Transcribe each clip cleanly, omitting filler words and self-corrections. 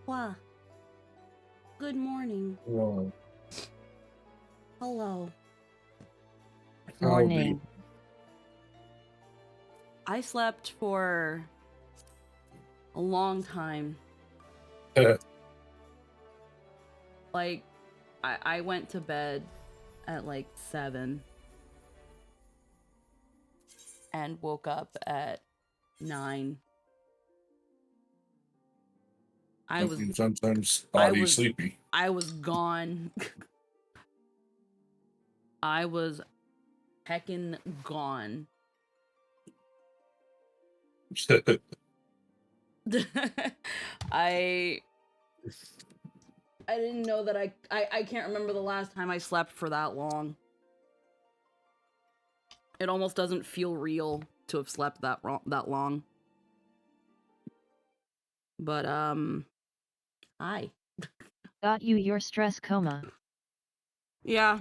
Wah. Good morning. Whoa. Hello. Morning. I slept for a long time. Like, I went to bed at like 7 and woke up at 9. Sometimes body's sleepy. I was gone. I was heckin' gone. I didn't know that I can't remember the last time I slept for that long. It almost doesn't feel real to have slept that long. But hi. Got you your stress coma. Yeah.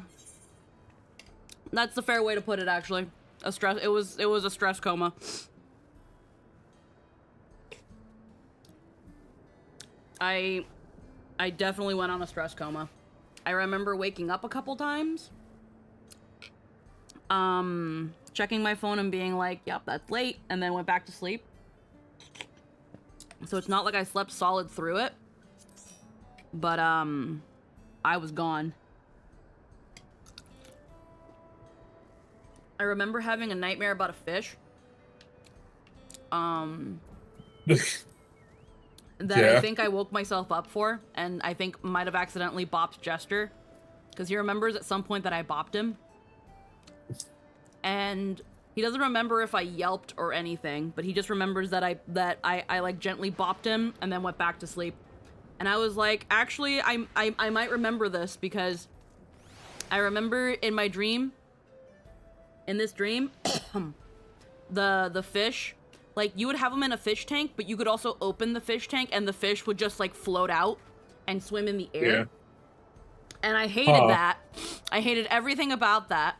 That's the fair way to put it, actually. It was a stress coma. I definitely went on a stress coma. I remember waking up a couple times. Checking my phone and being like, yep, that's late, and then went back to sleep. So it's not like I slept solid through it. But I was gone. I remember having a nightmare about a fish. That I think I woke myself up for, and I think might have accidentally bopped Jester, because he remembers at some point that I bopped him, and he doesn't remember if I yelped or anything, but he just remembers that I like gently bopped him and then went back to sleep. And I was like, actually, I might remember this, because I remember in my dream, in this dream, the fish. Like, you would have them in a fish tank, but you could also open the fish tank and the fish would just, like, float out and swim in the air. Yeah. And I hated that. I hated everything about that.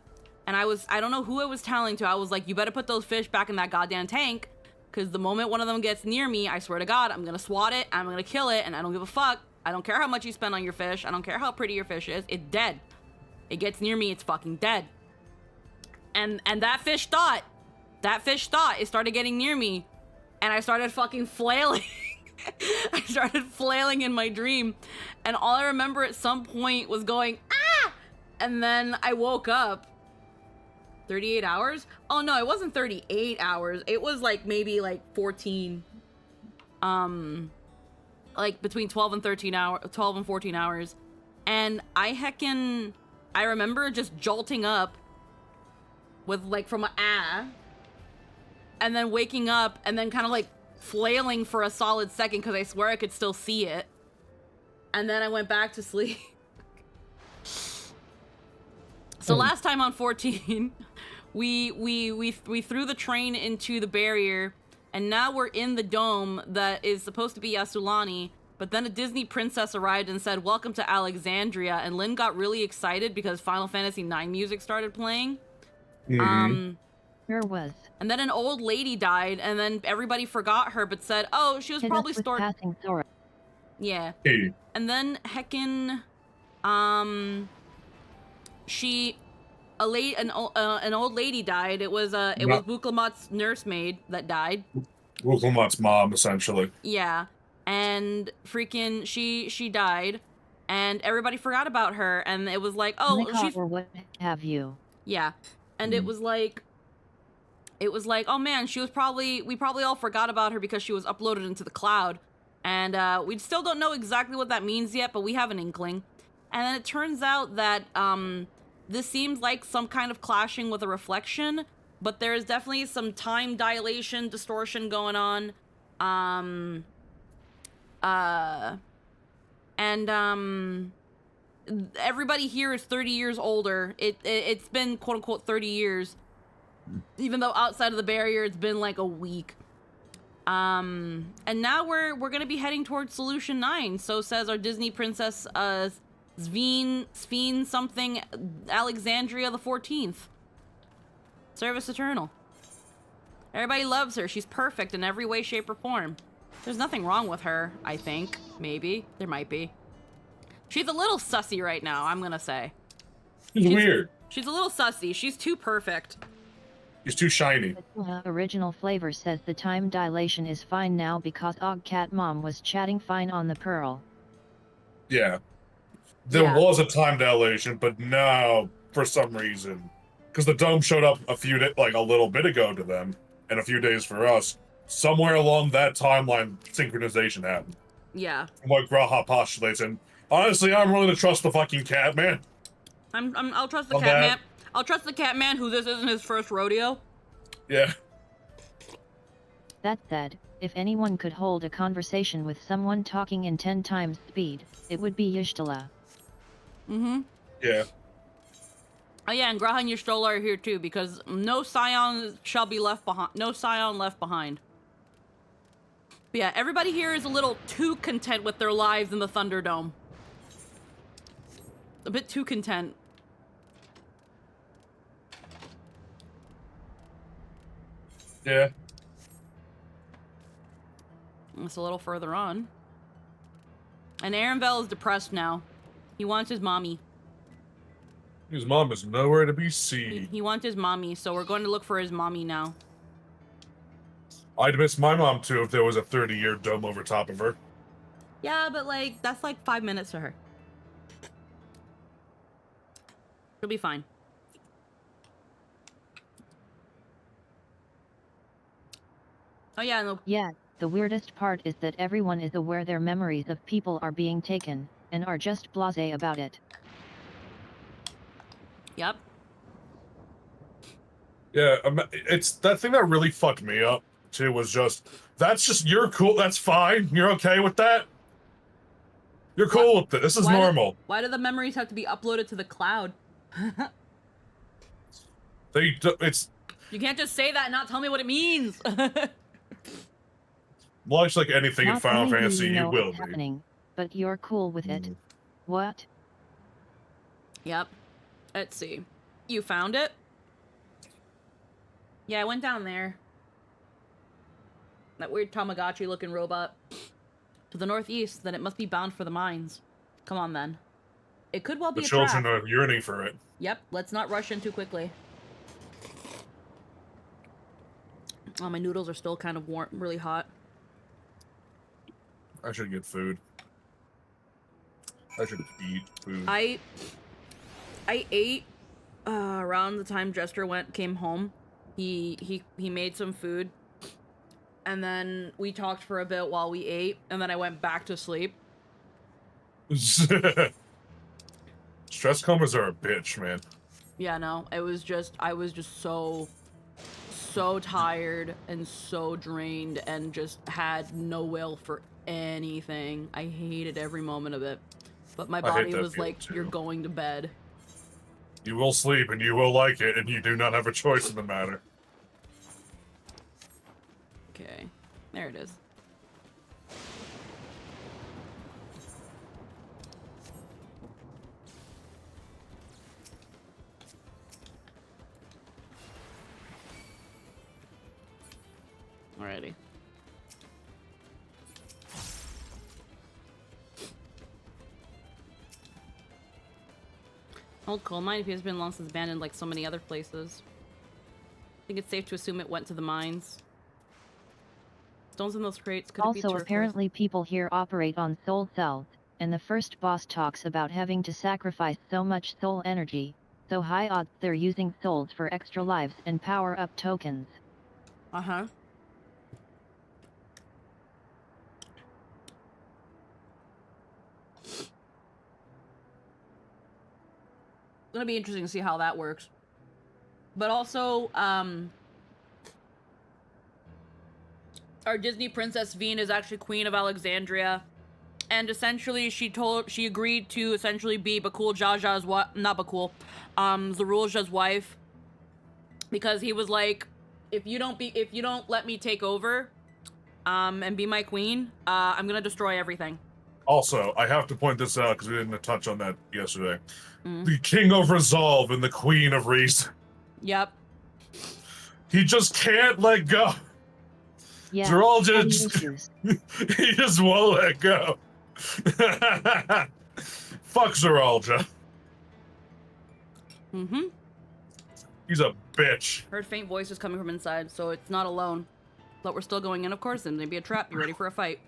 And I don't know who I was telling to. I was like, you better put those fish back in that goddamn tank, because the moment one of them gets near me, I swear to God, I'm gonna swat it, I'm gonna kill it, and I don't give a fuck. I don't care how much you spend on your fish. I don't care how pretty your fish is. It's dead. It gets near me, it's fucking dead. And that fish thought. It started getting near me, and I started fucking flailing. I started flailing in my dream, and all I remember at some point was going, ah! And then I woke up. 38 hours? Oh no, it wasn't 38 hours. It was like maybe like 14. Like between 12 and 14 hours. And I remember just jolting up with like from a and then waking up and then kind of like flailing for a solid second, because I swear I could still see it. And then I went back to sleep. So last time on 14, we threw the train into the barrier, and now we're in the dome that is supposed to be Yasulani. But then a Disney princess arrived and said, "Welcome to Alexandria," and Lynn got really excited because Final Fantasy IX music started playing. Sure was. And then an old lady died, and then everybody forgot her, but said, "Oh, she was probably stored." Yeah. Hey. And then heckin', an old lady died. It was Buklamat's nursemaid that died. Buklamat's mom, essentially. Yeah, and freaking she died, and everybody forgot about her, and it was like, oh, she's or what have you? Yeah, and it was like, oh man, we probably all forgot about her because she was uploaded into the cloud, and we still don't know exactly what that means yet, but we have an inkling. And then it turns out that this seems like some kind of clashing with a reflection, but there's definitely some time dilation distortion going on. Everybody here is 30 years older. It's been quote unquote 30 years, even though outside of the barrier it's been like a week. And now we're gonna be heading towards Solution 9. So says our Disney princess, Sveen something Alexandria the 14th. Service Eternal. Everybody loves her. She's perfect in every way, shape, or form. There's nothing wrong with her, I think. Maybe. There might be. She's a little sussy right now, I'm gonna say. She's weird. She's a little sussy. She's too perfect. She's too shiny. The original flavor says the time dilation is fine now because Ogcat Mom was chatting fine on the Pearl. Yeah. There was a time dilation, but now, for some reason, because the dome showed up a little bit ago to them, and a few days for us, somewhere along that timeline, synchronization happened. Yeah. From what Graha postulates, and honestly, I'm willing to trust the fucking cat man. I'll trust the cat man. I'll trust the cat man who this isn't his first rodeo. Yeah. That said, if anyone could hold a conversation with someone talking in 10 times speed, it would be Y'shtola. Mm-hmm. Yeah. Oh yeah, and Graha and Y'shtola are here too, because no scion shall be left behind. No scion left behind. But yeah, everybody here is a little too content with their lives in the Thunderdome. A bit too content. Yeah. It's a little further on. And Arenville is depressed now. He wants his mommy. His mom is nowhere to be seen. He wants his mommy, so we're going to look for his mommy now. I'd miss my mom too if there was a 30-year dome over top of her. Yeah, but like, that's like 5 minutes to her. She'll be fine. Oh yeah, no. Yeah, the weirdest part is that everyone is aware their memories of people are being taken, and are just blasé about it. Yep. Yeah, it's that thing that really fucked me up too was you're cool, that's fine, you're okay with that? You're cool with it, this is normal. Why do the memories have to be uploaded to the cloud? You can't just say that and not tell me what it means. Much like anything in Final Fantasy, you will be. Happening, but you're cool with it. What? Yep. Let's see. You found it? Yeah, I went down there. That weird Tamagotchi-looking robot. To the northeast, then it must be bound for the mines. Come on, then. It could well be a trap. The children are yearning for it. Yep, let's not rush in too quickly. Oh, my noodles are still kind of warm, really hot. I should get food. I should eat food. I ate around the time Jester came home. He made some food, and then we talked for a bit while we ate, and then I went back to sleep. Stress comas are a bitch, man. Yeah, no, I was just so tired and so drained and just had no will for anything. I hated every moment of it. But my body was like, you're going to bed. You will sleep and you will like it, and you do not have a choice in the matter. Okay, there it is. Alrighty. Old coal mine appears to have been long since abandoned like so many other places. I think it's safe to assume it went to the mines. Stones in those crates could be Also, apparently people here operate on soul cells, and the first boss talks about having to sacrifice so much soul energy, so high odds they're using souls for extra lives and power-up tokens. Uh-huh. It's gonna be interesting to see how that works. But also, our Disney princess Veen is actually Queen of Alexandria, and essentially she agreed to essentially be Bakul Jaja's not Bakul, Zarulja's wife, because he was like, if you don't let me take over, and be my queen, I'm gonna destroy everything. Also, I have to point this out because we didn't touch on that yesterday. The King of Resolve and the Queen of Reason. Yep. He just can't let go. Yeah. Zerol any just issues. he just won't let go. Fuck Zeralja. Mm-hmm. He's a bitch. Heard faint voices coming from inside, so it's not alone. But we're still going in, of course, and maybe a trap. You ready for a fight?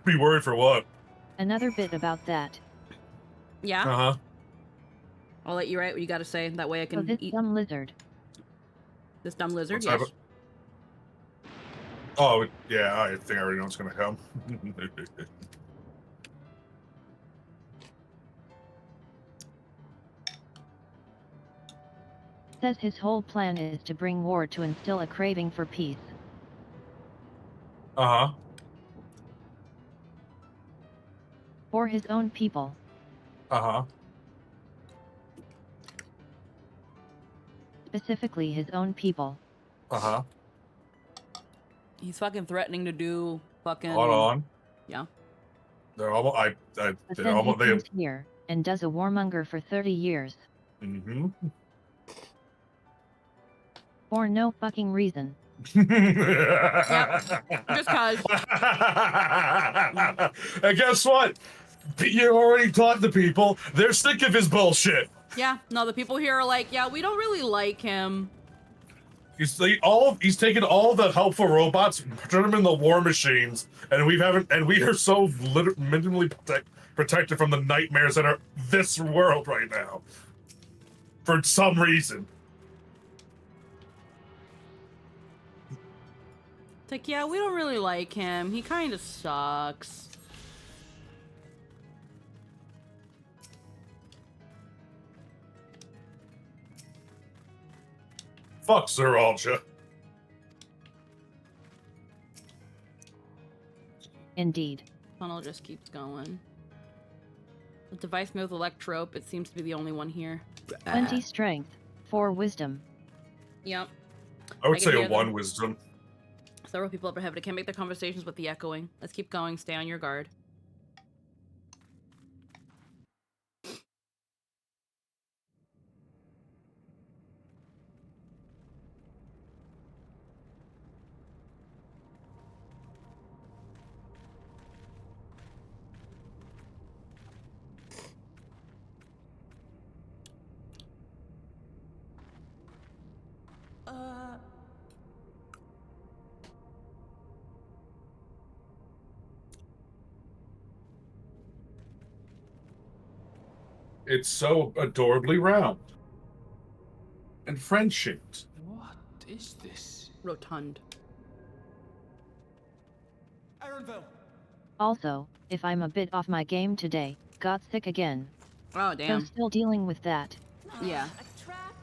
Be worried for what? Another bit about that. Yeah? Uh-huh. I'll let you write what you gotta say. That way I So can this eat dumb lizard. this dumb lizard, What's yes. happening? Oh, yeah, I think I already know what's gonna come. Says his whole plan is to bring war to instill a craving for peace. Uh-huh. For his own people. Uh-huh. Specifically his own people. Uh-huh. He's fucking threatening to do fucking... Hold on. Yeah. They're almost But they're then almost he they comes here, and does a warmonger for 30 years. Mm-hmm. For no fucking reason. Yep. Just cause. And guess what? You already talked to people. They're sick of his bullshit. Yeah, no, the people here are like, yeah, we don't really like him. He's taken all the helpful robots, turned them into war machines, and we are so minimally protected from the nightmares that are this world right now. For some reason. It's like, yeah, we don't really like him. He kind of sucks. Fuck Zeralja. Indeed. Funnel just keeps going. The device made with electrope, it seems to be the only one here. 20 strength. 4 wisdom. Yep. I would I can say hear a 1 them. wisdom. Several people up ahead, but it can't make their conversations with the echoing. Let's keep going. Stay on your guard. It's so adorably round. And friend-shaped. What is this? Rotund. Ironville! Also, if I'm a bit off my game today, got sick again. Oh, So damn. still dealing with that. Yeah. A trap?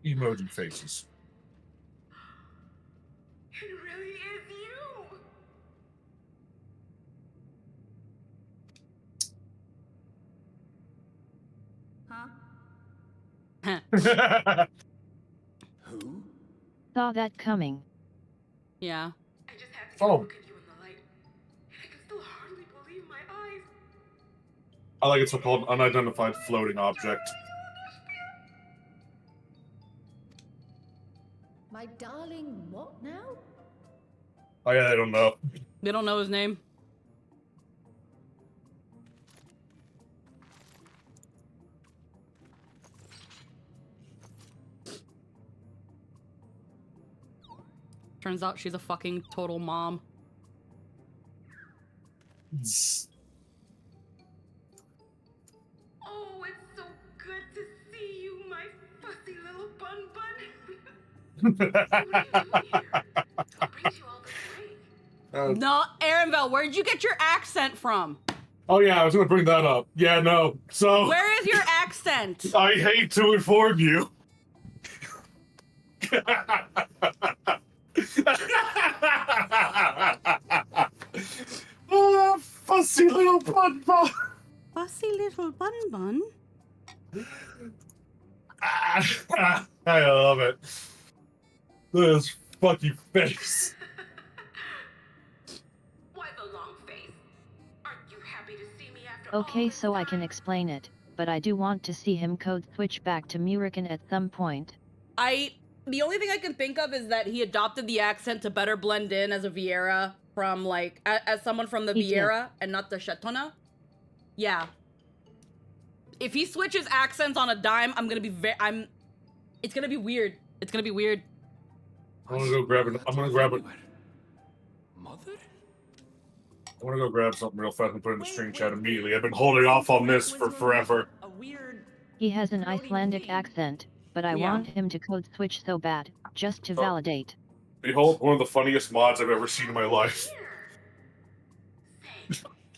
Emoji faces. It really is you! Huh? Who? Saw that coming. Yeah. I just had to take a look at you in the light, and I can still hardly believe my eyes. I like it's so-called unidentified floating object. My darling, what now? Oh yeah, I don't know. They don't know his name. Turns out she's a fucking total mom. Oh, it's so good to see you, my fussy little bun bun. What are you doing here? What brings you all this way? No, Arenville, where'd you get your accent from? Oh yeah, I was gonna bring that up. Yeah, no. So Where is your accent? I hate to inform you. Oh, fussy little bun bun. Fussy little bun bun. I love it. Look at his fucking face. Why the long face? Aren't you happy to see me after Okay, so I can explain it, but I do want to see him code switch back to Murican at some point. The only thing I can think of is that he adopted the accent to better blend in as a Vieira from, like, as someone from the He did. Vieira and not the Chatona. Yeah. If he switches accents on a dime, I'm gonna be it's gonna be weird. It's gonna be weird. I'm gonna go grab it. I'm gonna grab it. Mother? I want to go grab something real fast and put it in the stream chat immediately. I've been holding off on this for forever. A weird He has an floating Icelandic thing. accent, but I Yeah. want him to code switch so bad, just to validate. Behold, one of the funniest mods I've ever seen in my life. Say,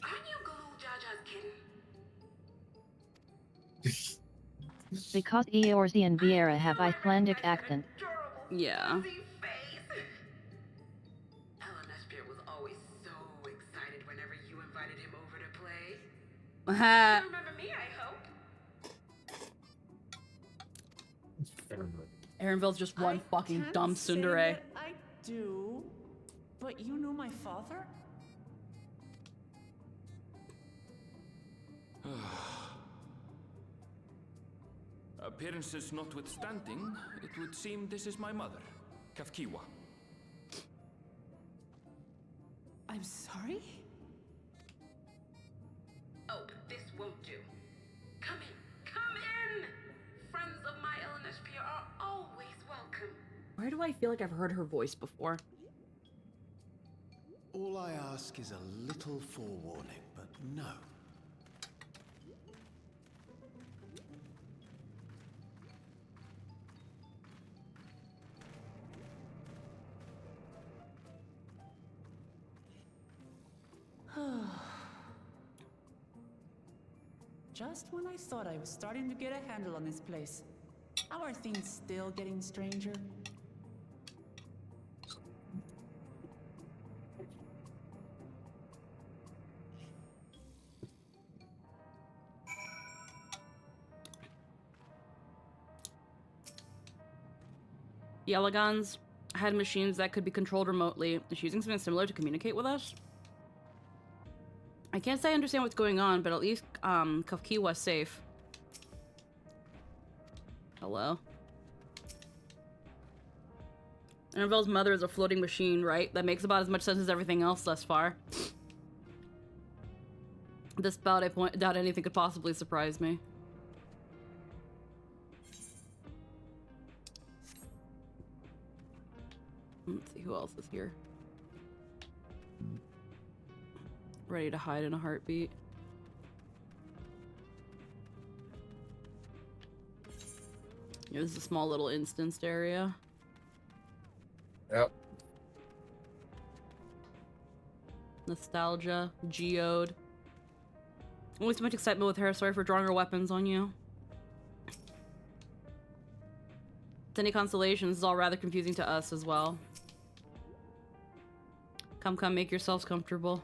aren't you Galoo Jaja's kitten? Because Eorzi and Vieira have Icelandic accents. Yeah. LMSQ was always so excited whenever you invited him over to play. Ha. You remember me, I hope. Aaronville's just one I fucking can't dumb say tsundere. that I do, but you know my father? Appearances notwithstanding, it would seem this is my mother, Kafkiwa. I'm sorry? Oh, this won't do. Come in, come in! Friends of my LMSQ are always welcome. Where do I feel like I've heard her voice before? All I ask is a little forewarning, but no. Just when I thought I was starting to get a handle on this place. How are things still getting stranger? The Elegons had machines that could be controlled remotely. Is she using something similar to communicate with us? I can't say I understand what's going on, but at least Kafkiwa's safe. Hello? Annabelle's mother is a floating machine, right? That makes about as much sense as everything else thus far. This bout, I doubt anything could possibly surprise me. Let's see who else is here. Ready to hide in a heartbeat. Yeah, this is a small little instanced area. Yep. Nostalgia, geode. Always too much excitement with her. Sorry for drawing her weapons on you. To any consolation, this is all rather confusing to us as well. Come, make yourselves comfortable.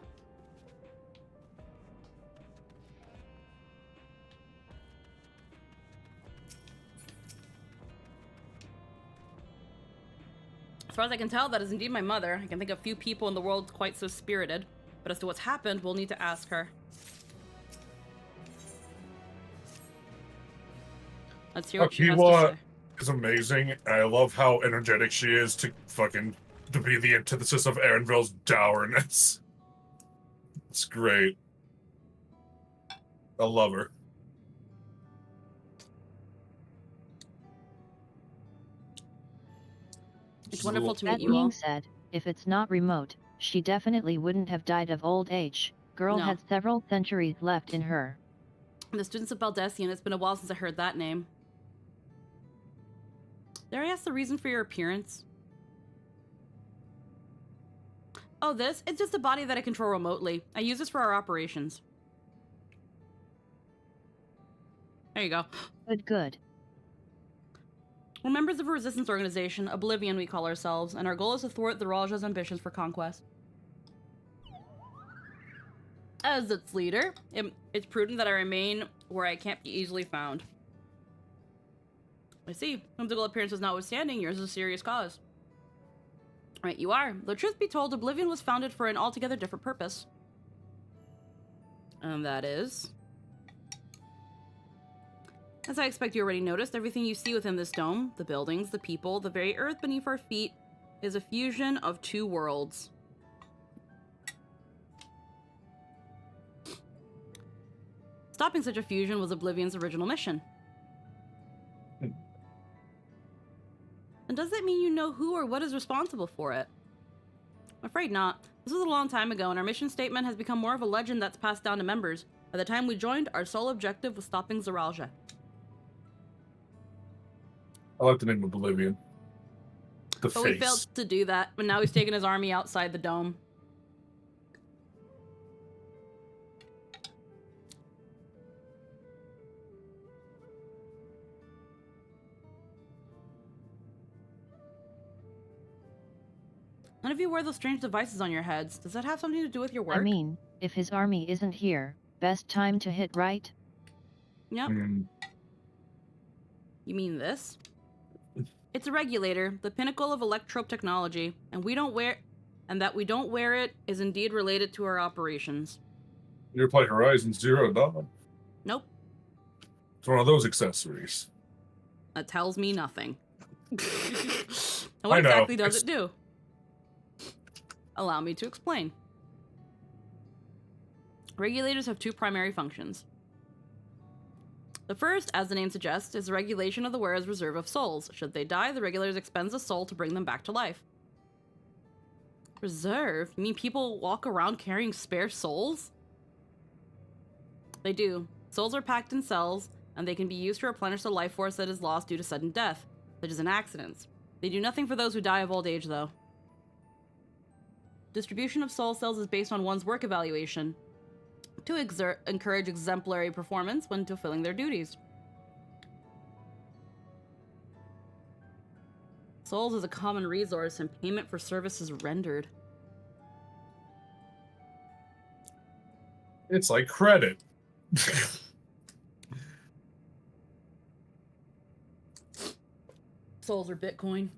As far as I can tell, that is indeed my mother. I can think of few people in the world quite so spirited. But as to what's happened, we'll need to ask her. Let's hear what she has to say. Is amazing. I love how energetic she is to be the antithesis of Aaronville's dourness. It's great. I love her. It's wonderful to meet That you all. being said, if it's not remote, she definitely wouldn't have died of old age. Girl No. had several centuries left in her. The students of Baldessian, it's been a while since I heard that name. Dare I ask the reason for your appearance? Oh, this? It's just a body that I control remotely. I use this for our operations. There you go. Good. We're members of a resistance organization, Oblivion we call ourselves, and our goal is to thwart the Raja's ambitions for conquest. As its leader, it's prudent that I remain where I can't be easily found. I see. Whimsical appearances notwithstanding, yours is a serious cause. Right, you are. Though truth be told, Oblivion was founded for an altogether different purpose. And that is... As I expect you already noticed, everything you see within this dome, the buildings, the people, the very earth beneath our feet, is a fusion of two worlds. Stopping such a fusion was Oblivion's original mission. And does that mean you know who or what is responsible for it? I'm afraid not. This was a long time ago, and our mission statement has become more of a legend that's passed down to members. By the time we joined, our sole objective was stopping Zaralja. I like the name Oblivion. The But face. we failed to do that, but now he's taken his army outside the dome. None of you wear those strange devices on your heads. Does that have something to do with your work? I mean, if his army isn't here, best time to hit right? Yep. You mean this? It's a regulator, the pinnacle of electrope technology, and that we don't wear it is indeed related to our operations. You ever play Horizon Zero Dawn? Nope. It's one of those accessories. That tells me nothing. And what exactly does it do? Allow me to explain. Regulators have two primary functions. The first, as the name suggests, is the regulation of the wearer's reserve of souls. Should they die, the regulators expends a soul to bring them back to life. Reserve? You mean people walk around carrying spare souls? They do. Souls are packed in cells, and they can be used to replenish the life force that is lost due to sudden death, such as in accidents. They do nothing for those who die of old age, though. Distribution of soul cells is based on one's work evaluation to encourage exemplary performance when fulfilling their duties. Souls is a common resource and payment for services rendered. It's like credit. Souls are Bitcoin.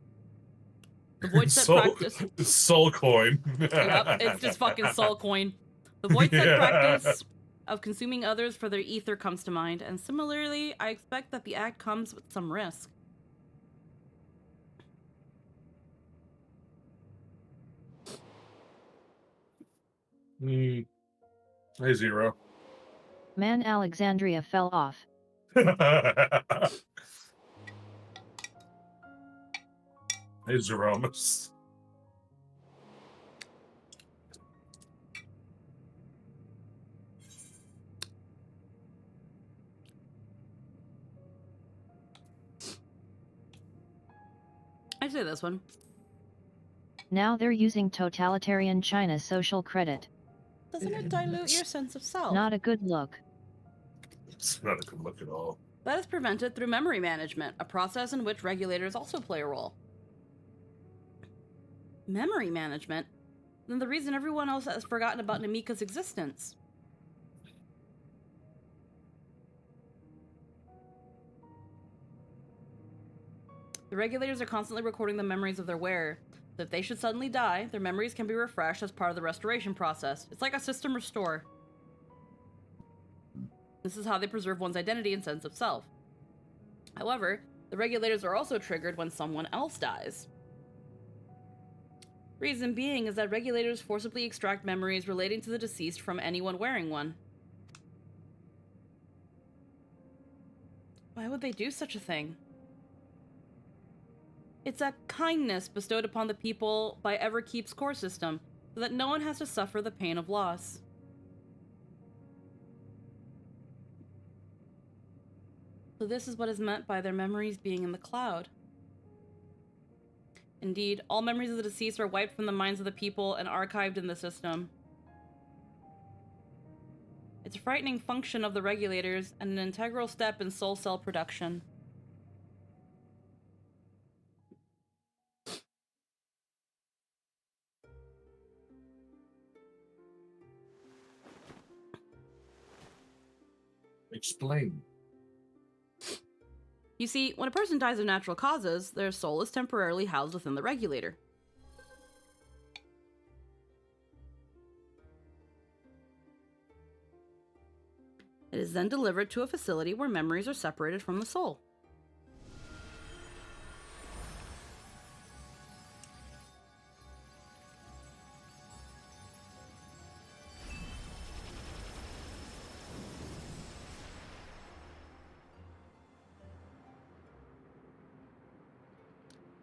The void set practice. Soul coin. Yep, it's just fucking soul coin. The void set practice of consuming others for their ether comes to mind, and similarly, I expect that the act comes with some risk. Hey, Zero. Man, Alexandria fell off. Hey, Zeromus. I say this one. Now they're using totalitarian China social credit. Doesn't it dilute your sense of self? Not a good look. It's not a good look at all. That is prevented through memory management, a process in which regulators also play a role. Memory management? Then the reason everyone else has forgotten about Namika's existence. The regulators are constantly recording the memories of their wearer, so if they should suddenly die, their memories can be refreshed as part of the restoration process. It's like a system restore. This is how they preserve one's identity and sense of self. However, the regulators are also triggered when someone else dies. Reason being is that regulators forcibly extract memories relating to the deceased from anyone wearing one. Why would they do such a thing? It's a kindness bestowed upon the people by Everkeep's core system, so that no one has to suffer the pain of loss. So this is what is meant by their memories being in the cloud. Indeed, all memories of the deceased are wiped from the minds of the people and archived in the system. It's a frightening function of the regulators and an integral step in soul cell production. Explain. You see, when a person dies of natural causes, their soul is temporarily housed within the regulator. It is then delivered to a facility where memories are separated from the soul.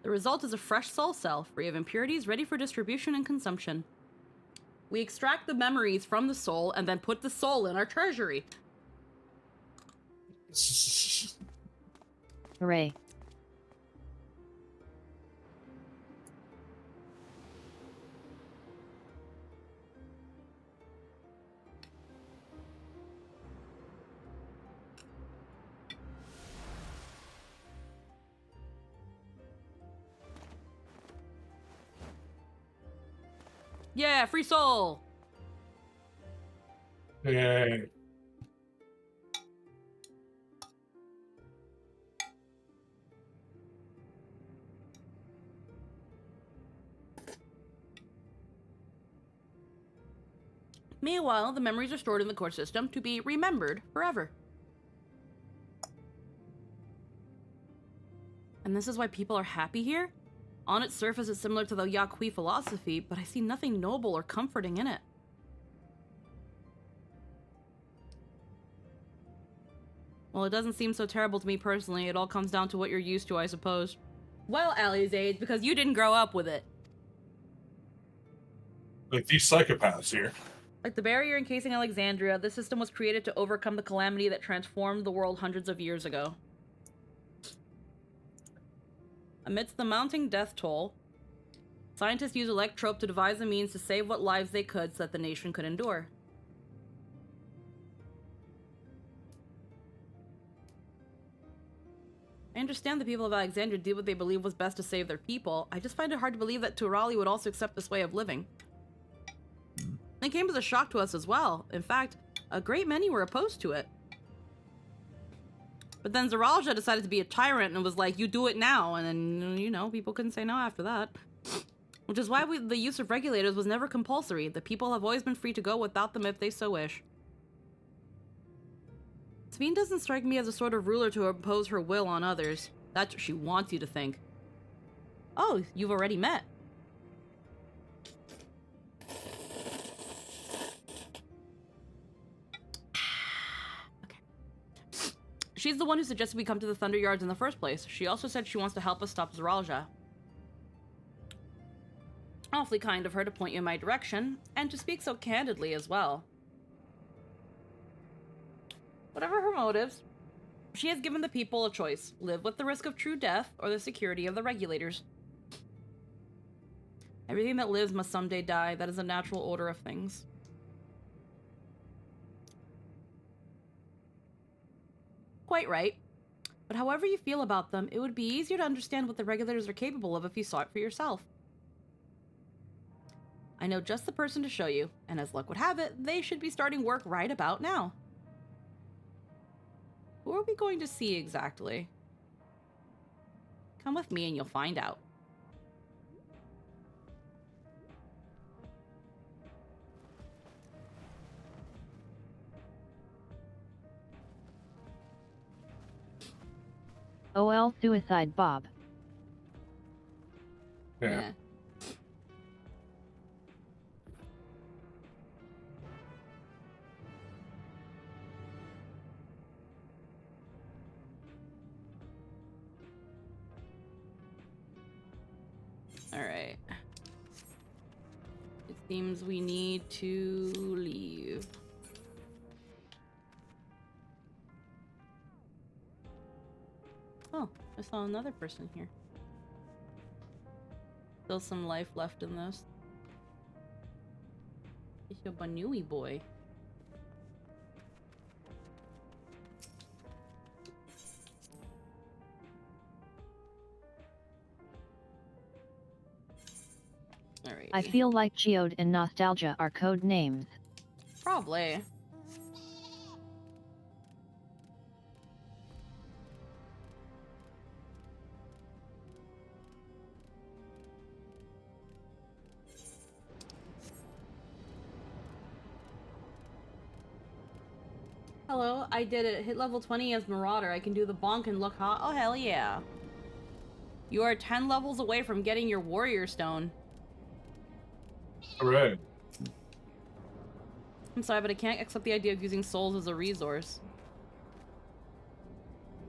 The result is a fresh soul cell, free of impurities, ready for distribution and consumption. We extract the memories from the soul and then put the soul in our treasury. Hooray. Yeah, free soul! Yay. Meanwhile, the memories are stored in the core system to be remembered forever. And this is why people are happy here? On its surface, it's similar to the Yaqui philosophy, but I see nothing noble or comforting in it. Well, it doesn't seem so terrible to me personally. It all comes down to what you're used to, I suppose. Well, Alizade, because you didn't grow up with it. Like these psychopaths here. Like the barrier encasing Alexandria, this system was created to overcome the calamity that transformed the world hundreds of years ago. Amidst the mounting death toll, scientists used Electrope to devise a means to save what lives they could so that the nation could endure. I understand the people of Alexandria did what they believed was best to save their people. I just find it hard to believe that Turali would also accept this way of living. It came as a shock to us as well. In fact, a great many were opposed to it. But then Zaralja decided to be a tyrant and was like, you do it now. And then, you know, people couldn't say no after that. Which is why the use of regulators was never compulsory. The people have always been free to go without them if they so wish. Sveen doesn't strike me as a sort of ruler to impose her will on others. That's what she wants you to think. Oh, you've already met. She's the one who suggested we come to the Thunder Yards in the first place. She also said she wants to help us stop Zaralja. Awfully kind of her to point you in my direction, and to speak so candidly as well. Whatever her motives, she has given the people a choice. Live with the risk of true death, or the security of the regulators. Everything that lives must someday die. That is a natural order of things. Quite right. But however you feel about them, it would be easier to understand what the regulators are capable of if you saw it for yourself. I know just the person to show you, and as luck would have it, they should be starting work right about now. Who are we going to see exactly? Come with me and you'll find out. OL Suicide Bob. Yeah. Alright. It seems we need to leave. Oh, I saw another person here. Still some life left in this. It's your Banui boy. Alright. I feel like Geode and Nostalgia are code names. Probably. Hello, I did it. Hit level 20 as Marauder. I can do the bonk and look hot. Oh, hell yeah. You are 10 levels away from getting your Warrior Stone. Hooray. I'm sorry, but I can't accept the idea of using souls as a resource.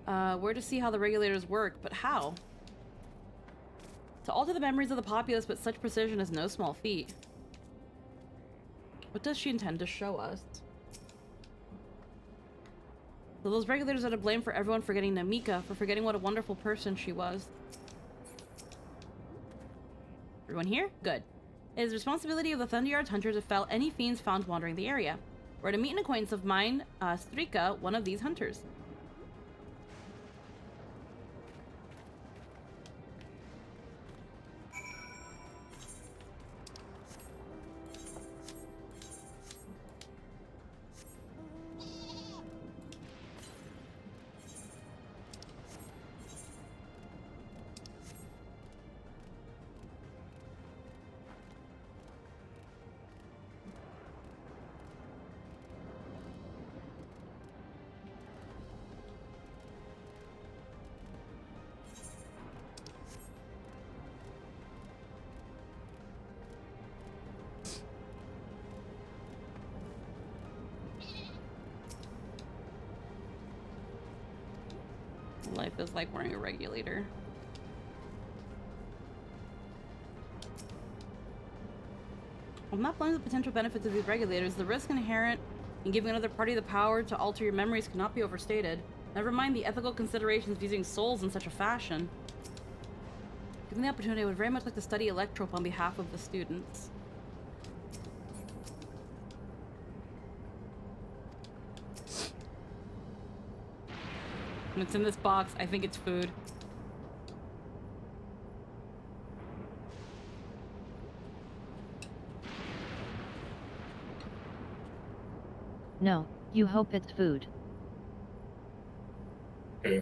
Where to see how the regulators work, but how? To alter the memories of the populace with such precision is no small feat. What does she intend to show us? So those regulators are to blame for everyone forgetting Namika, for forgetting what a wonderful person she was. Everyone here? Good. It is the responsibility of the Thunderyard Hunters to fell any fiends found wandering the area. We're to meet an acquaintance of mine, Strika, one of these hunters. Life is like wearing a regulator. I'm not blind to the potential benefits of these regulators. The risk inherent in giving another party the power to alter your memories cannot be overstated. Never mind the ethical considerations of using souls in such a fashion. Given the opportunity, I would very much like to study Electrope on behalf of the students. And it's in this box. I think it's food. No, you hope it's food. Okay.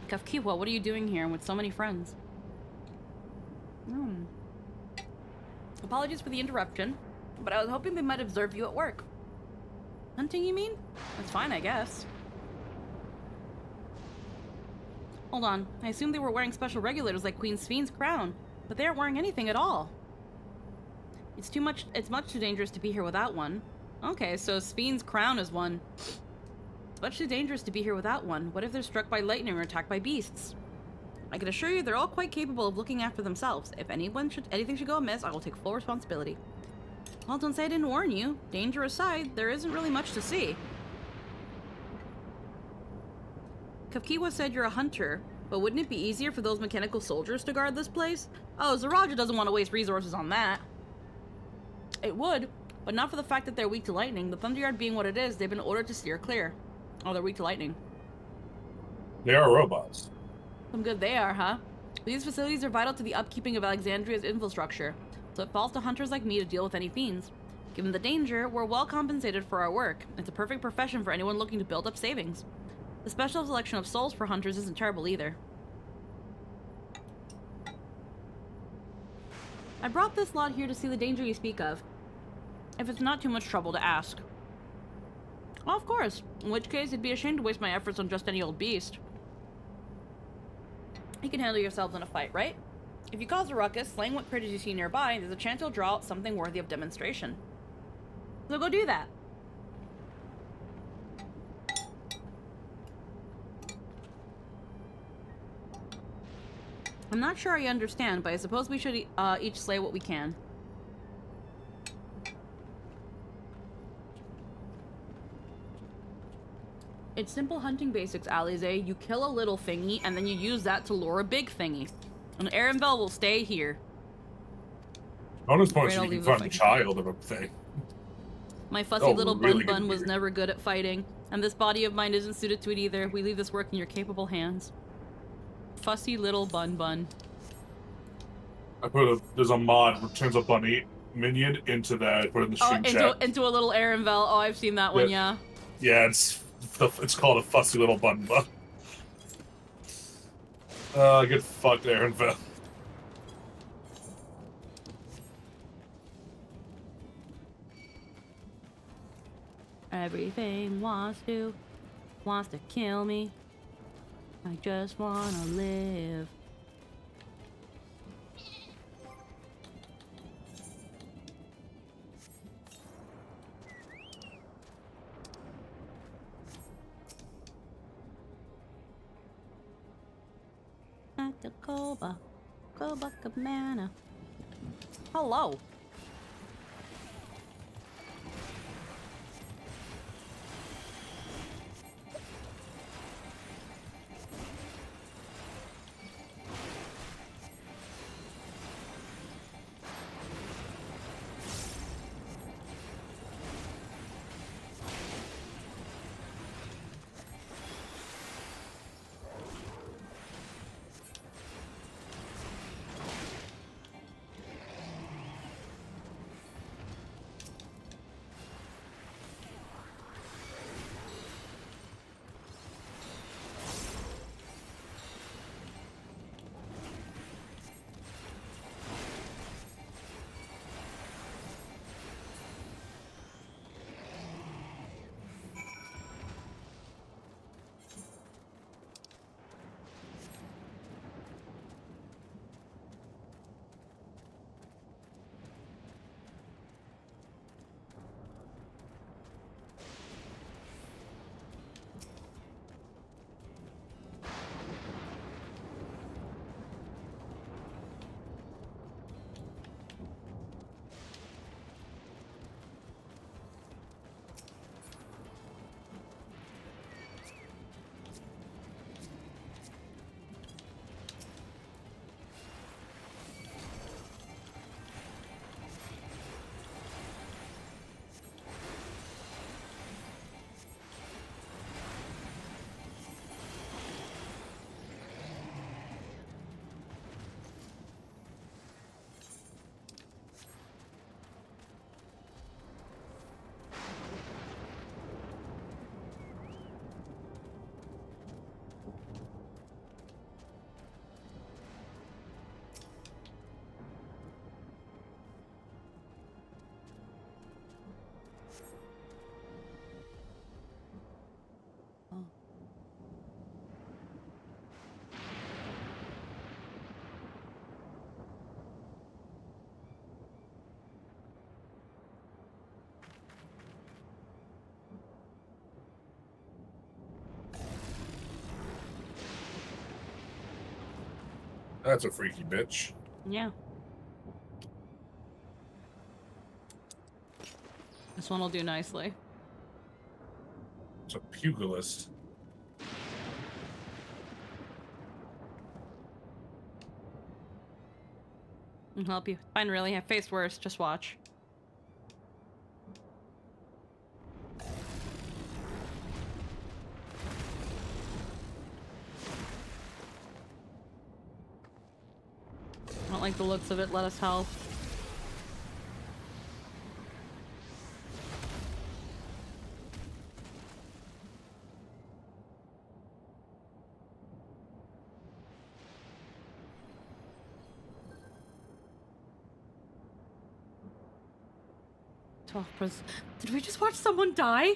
Kafkiwa, what are you doing here with so many friends? Apologies for the interruption, but I was hoping they might observe you at work. Hunting, you mean? That's fine, I guess. Hold on. I assumed they were wearing special regulators like Queen Spheen's crown, but they aren't wearing anything at all. It's much too dangerous to be here without one. Okay, so Spheen's crown is one. It's much too dangerous to be here without one. What if they're struck by lightning or attacked by beasts? I can assure you they're all quite capable of looking after themselves. If anything should go amiss, I will take full responsibility. Well, don't say I didn't warn you. Danger aside, there isn't really much to see. Kafkiwa said you're a hunter, but wouldn't it be easier for those mechanical soldiers to guard this place? Oh, Zaraja doesn't want to waste resources on that. It would, but not for the fact that they're weak to lightning. The Thunderyard being what it is, they've been ordered to steer clear. Oh, they're weak to lightning. They are robots. Some good they are, huh? These facilities are vital to the upkeeping of Alexandria's infrastructure, so it falls to hunters like me to deal with any fiends. Given the danger, we're well compensated for our work. It's a perfect profession for anyone looking to build up savings. The special selection of souls for hunters isn't terrible either. I brought this lot here to see the danger you speak of. If it's not too much trouble to ask. Well, of course. In which case, it'd be a shame to waste my efforts on just any old beast. You can handle yourselves in a fight, right? If you cause a ruckus, slaying what critters you see nearby, there's a chance you'll draw out something worthy of demonstration. So go do that. I'm not sure I understand, but I suppose we should each slay what we can. It's simple hunting basics, Alize. You kill a little thingy, and then you use that to lure a big thingy. And Arenvel will stay here. Bonus points Great, you I'll can leave the find a fight. child of a thing. My fussy Oh, little really bun good was gear. never good at fighting, and this body of mine isn't suited to it either. We leave this work in your capable hands. Fussy little bun. There's a mod that turns a bunny minion into that. I put it in the stream chat. Into a little Arenvel. Oh, I've seen that one, yeah. Yeah, it's called a fussy little bun. Get fucked, Arenvel. everything wants to kill me. I just wanna live. At the Koba Cabana. Hello. That's a freaky bitch. Yeah. This one will do nicely. It's a pugilist. I'll help you. Fine, really. I faced worse. Just watch. I don't like the looks of it. Let us help. Did we just watch someone die?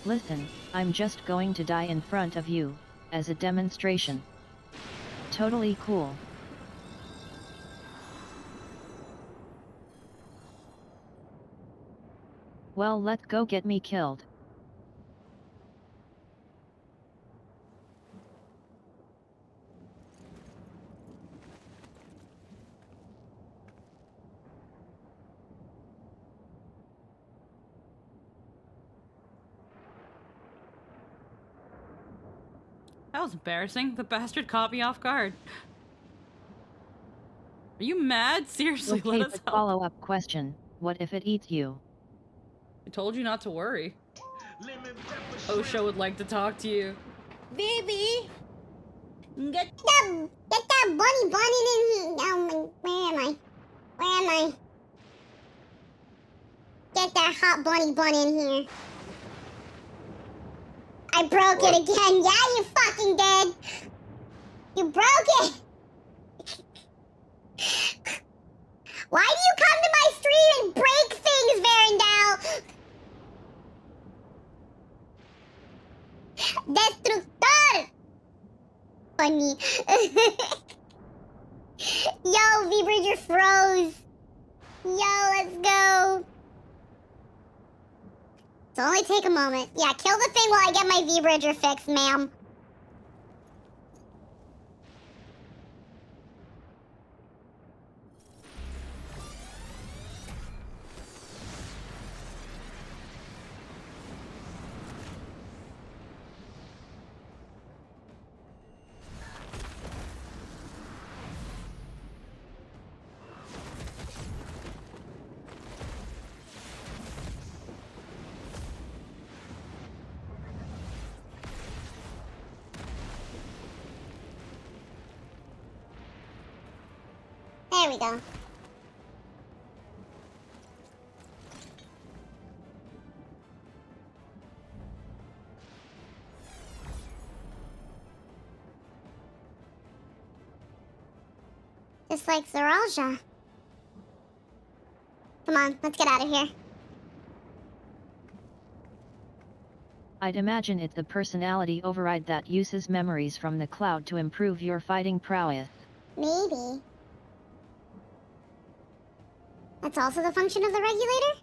Listen, I'm just going to die in front of you, as a demonstration. Totally cool. Well, let's go get me killed. That was embarrassing. The bastard caught me off guard. Are you mad? Seriously, Okay, let us but help. follow-up question, what if it eats you? I told you not to worry. OSHA would like to talk to you. Baby! Get that bunny bun in here. No, where am I? Where am I? Get that hot bunny bun in here. I broke it again. Yeah, you fucking did. You broke it. Why do you come to my street and break things, Varendale? Destructor! Funny. Yo, V-Bridger froze. Yo, let's go. So only take a moment. Yeah, kill the thing while I get my V-Bridger fixed, ma'am. There we go. Just like Zeralja. Come on, let's get out of here. I'd imagine it's a personality override that uses memories from the cloud to improve your fighting prowess. Maybe. That's also the function of the regulator?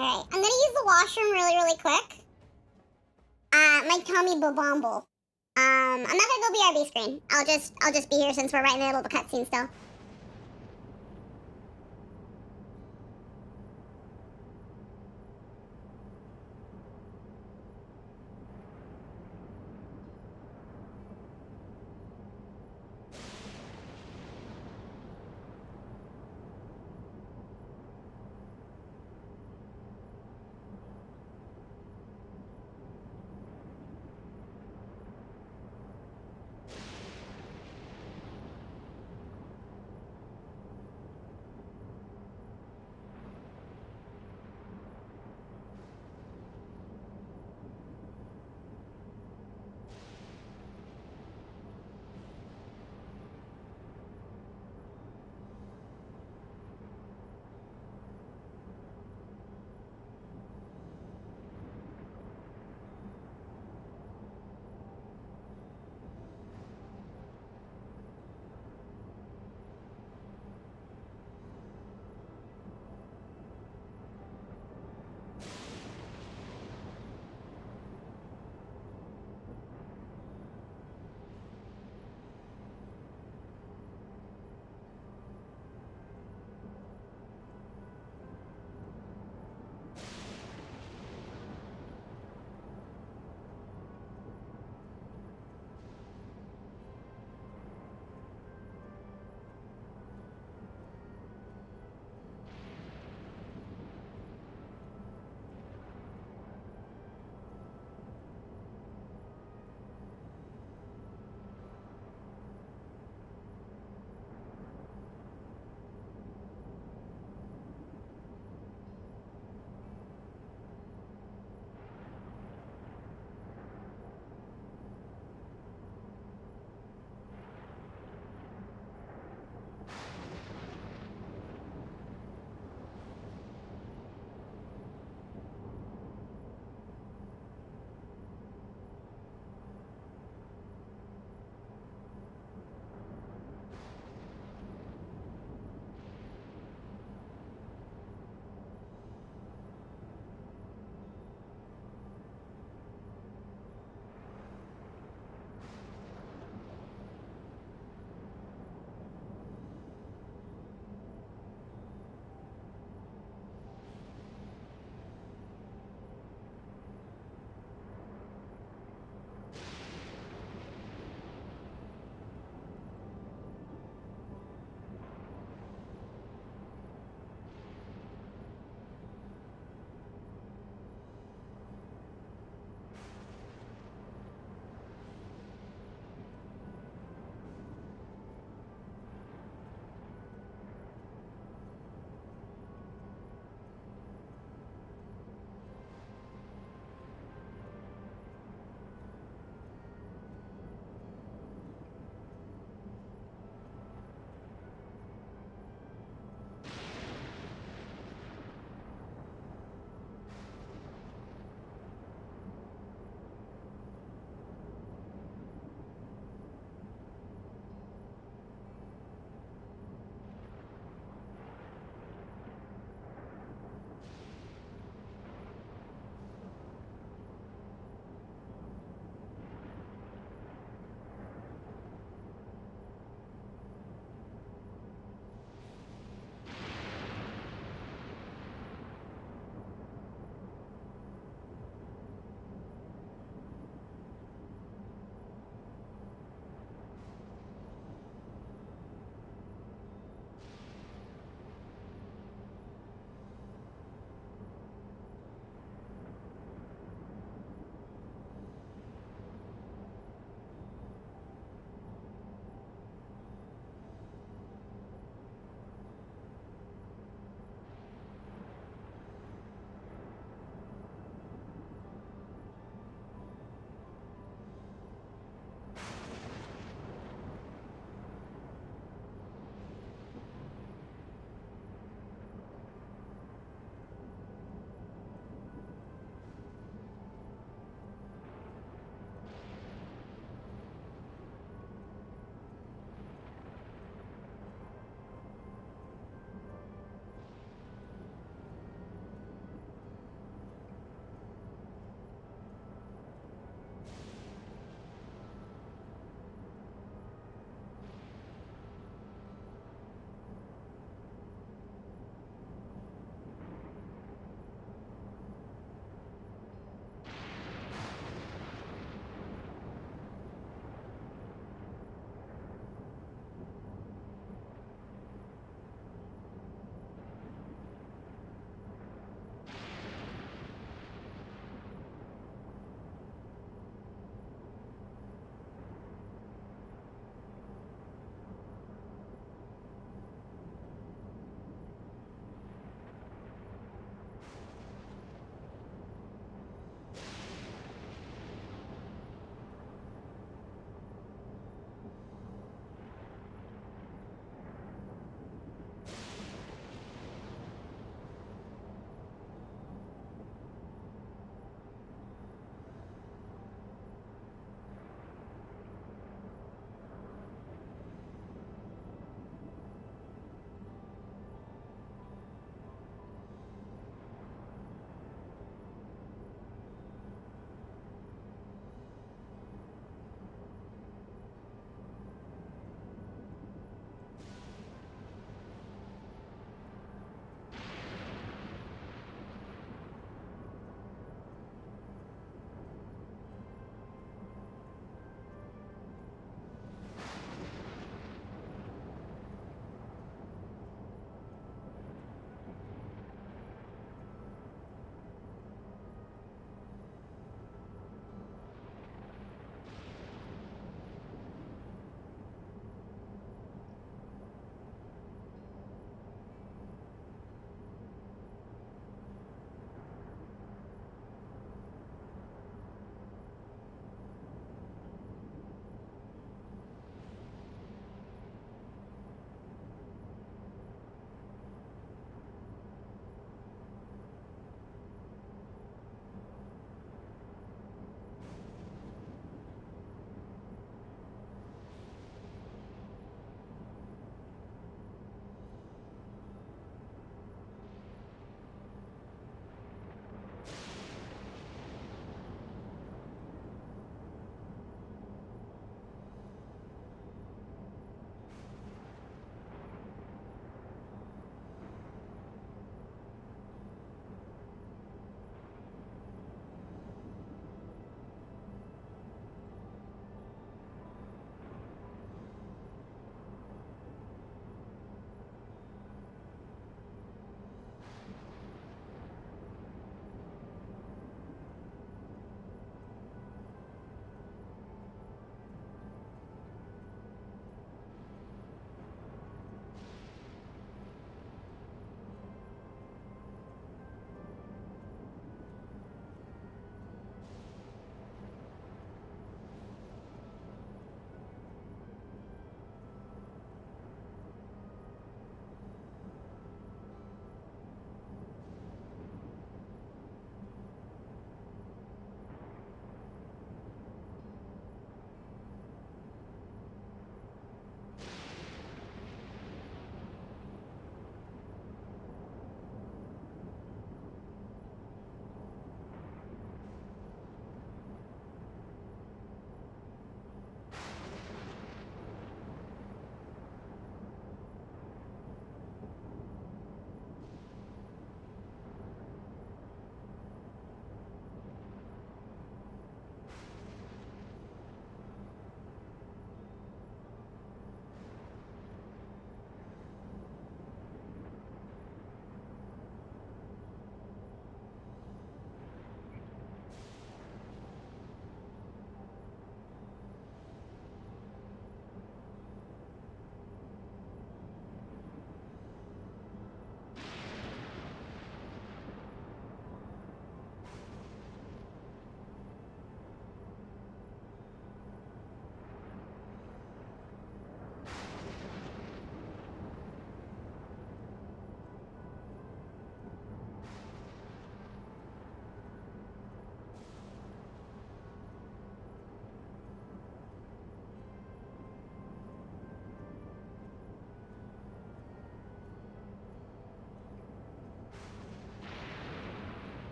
Alright, I'm gonna use the washroom really quick. My tummy babomble. I'm not gonna go BRB screen. I'll just be here since we're right in the middle of a cutscene still.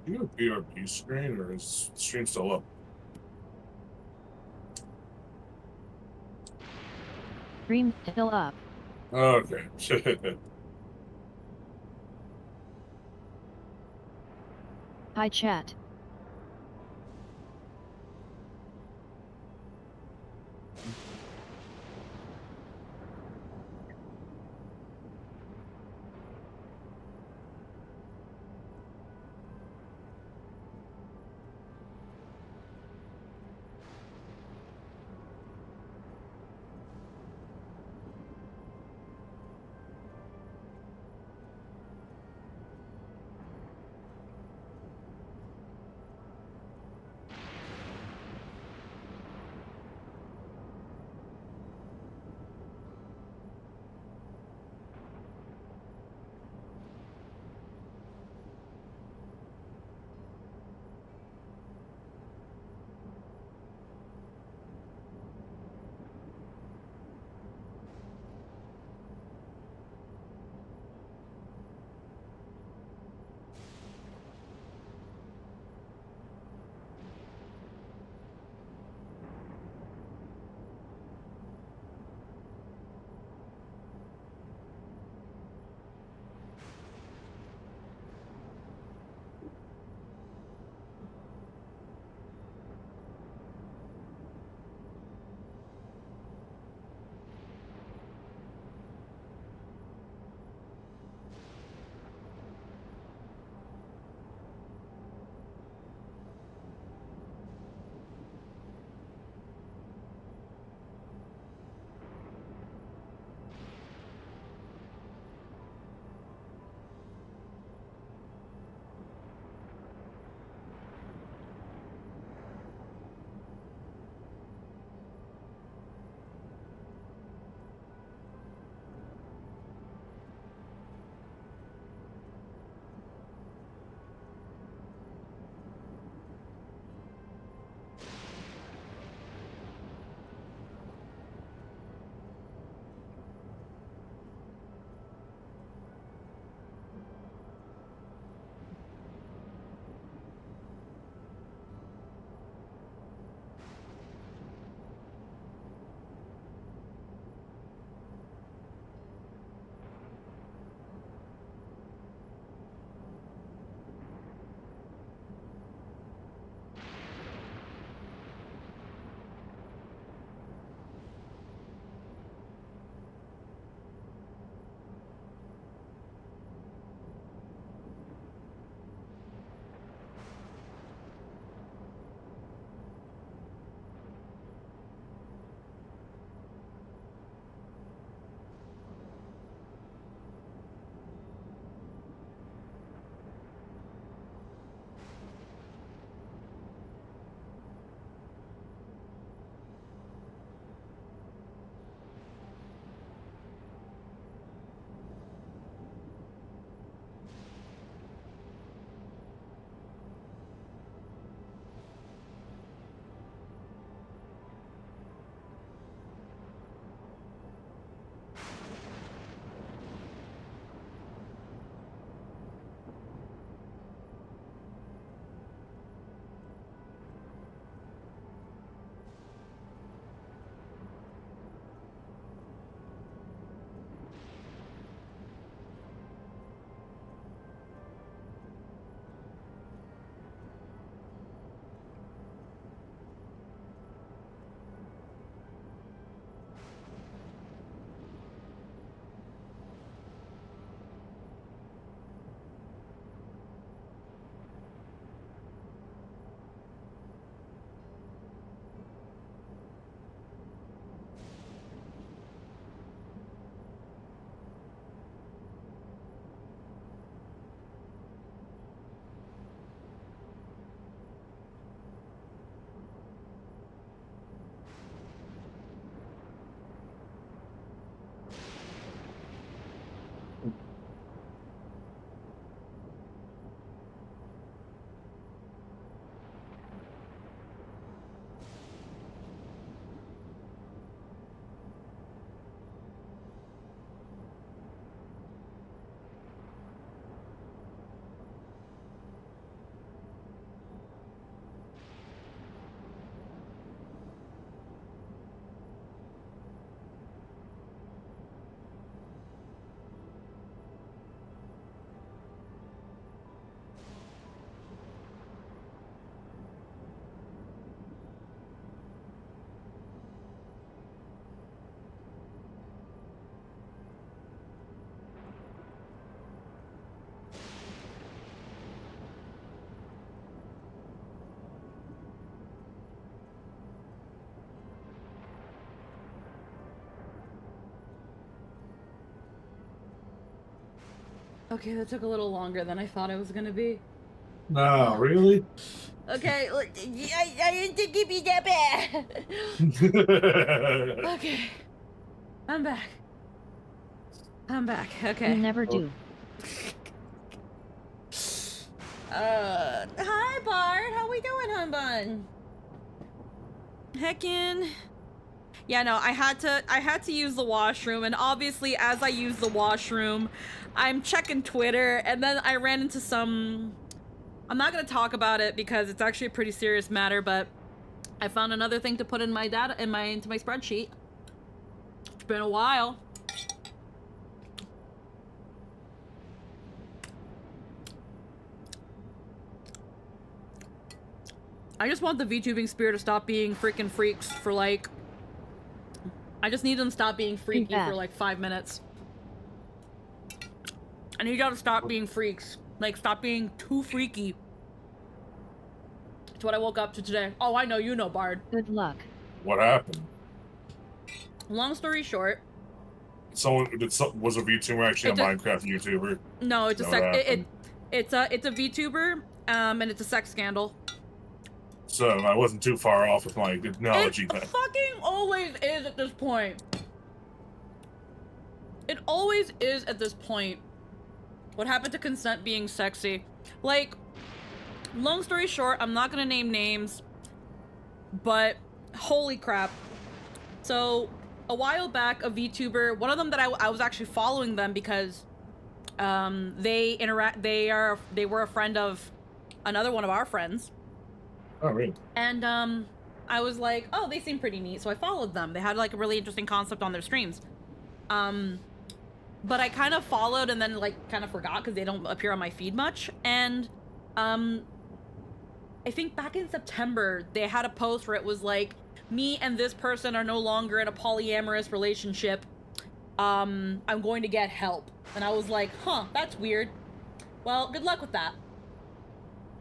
You have a BRB screen, or is the stream still up? Stream still up. Okay. Hi chat. Okay, that took a little longer than I thought it was gonna be. No, really? Okay, I didn't think it'd be that bad. Okay. I'm back. Okay. You never do. Hi Bart, how we doing, hun bun? Heckin'. Yeah, no, I had to use the washroom, and obviously as I use the washroom, I'm checking Twitter, and then I ran into some... I'm not gonna talk about it because it's actually a pretty serious matter, but I found another thing to put in my data into my spreadsheet. It's been a while. I just want the VTubing spear to stop being freaking freaks for like... I just need them to stop being freaky for like 5 minutes. I need y'all to stop being freaks. Like, stop being too freaky. That's what I woke up to today. Oh, I know, you know, Bard. Good luck. What happened? Long story short. Was a VTuber actually a Minecraft YouTuber? No, it's a it's a VTuber, and it's a sex scandal. So I wasn't too far off with my acknowledging that. It fucking always is at this point. It always is at this point. What happened to consent being sexy? Like, long story short, I'm not gonna name names, but holy crap. So, a while back, a VTuber, one of them that I was actually following them because they were a friend of another one of our friends. Oh, really? And I was like, oh, they seem pretty neat, so I followed them. They had like a really interesting concept on their streams. But I kind of followed and then like kind of forgot because they don't appear on my feed much. And I think back in September, they had a post where it was like, me and this person are no longer in a polyamorous relationship. I'm going to get help. And I was like, huh, that's weird. Well, good luck with that.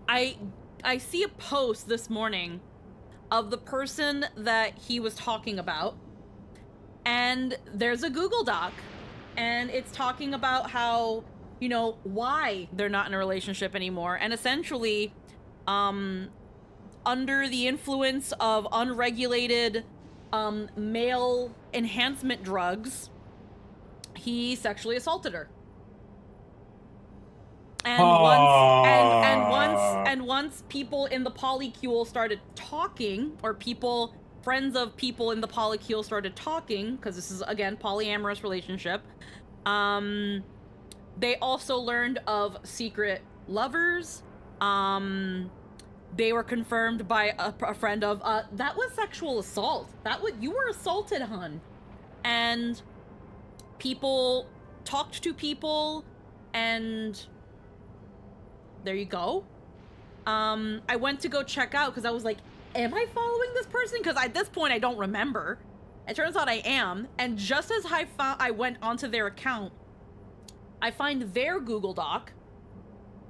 I see a post this morning of the person that he was talking about. And there's a Google Doc. And it's talking about how, you know, why they're not in a relationship anymore. And essentially, under the influence of unregulated male enhancement drugs, he sexually assaulted her. And once people in the polycule started talking, or friends of people in the polycule started talking, because this is again polyamorous relationship, they also learned of secret lovers. They were confirmed by a friend of that was sexual assault. You were assaulted, hun. And people talked to people, and there you go. I went to go check out because I was like, am I following this person? Because at this point I don't remember. It turns out I am. And just as I went onto their account, I find their Google Doc.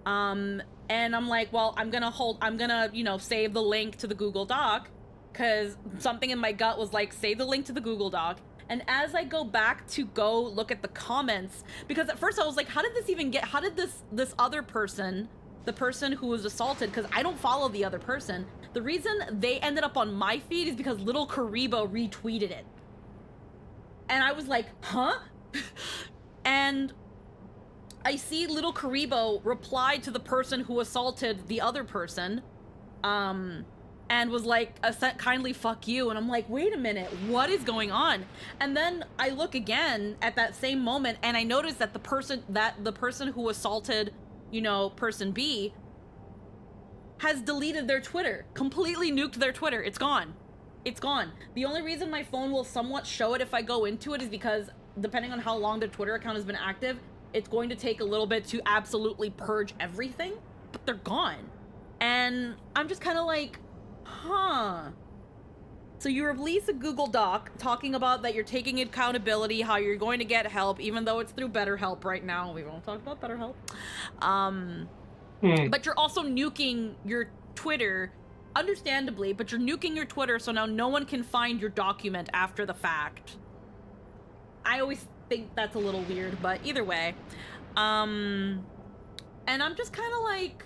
And I'm like, well, I'm gonna, you know, save the link to the Google Doc, because something in my gut was like, save the link to the Google Doc. And as I go back to go look at the comments, because at first I was like, how did this other person, the person who was assaulted, because I don't follow the other person, the reason they ended up on my feed is because Little Karibo retweeted it. And I was like, huh? And I see Little Karibo reply to the person who assaulted the other person, and was like, kindly fuck you. And I'm like, wait a minute, what is going on? And then I look again at that same moment, and I notice that the person who assaulted, you know, person B, has deleted their Twitter, completely nuked their Twitter. It's gone. It's gone. The only reason my phone will somewhat show it if I go into it is because depending on how long their Twitter account has been active, it's going to take a little bit to absolutely purge everything, but they're gone. And I'm just kind of like, huh. So you release a Google Doc talking about that you're taking accountability, how you're going to get help, even though it's through BetterHelp right now. We won't talk about BetterHelp. But you're also nuking your Twitter, understandably, but you're nuking your Twitter so now no one can find your document after the fact. I always think that's a little weird, but either way. And I'm just kind of like,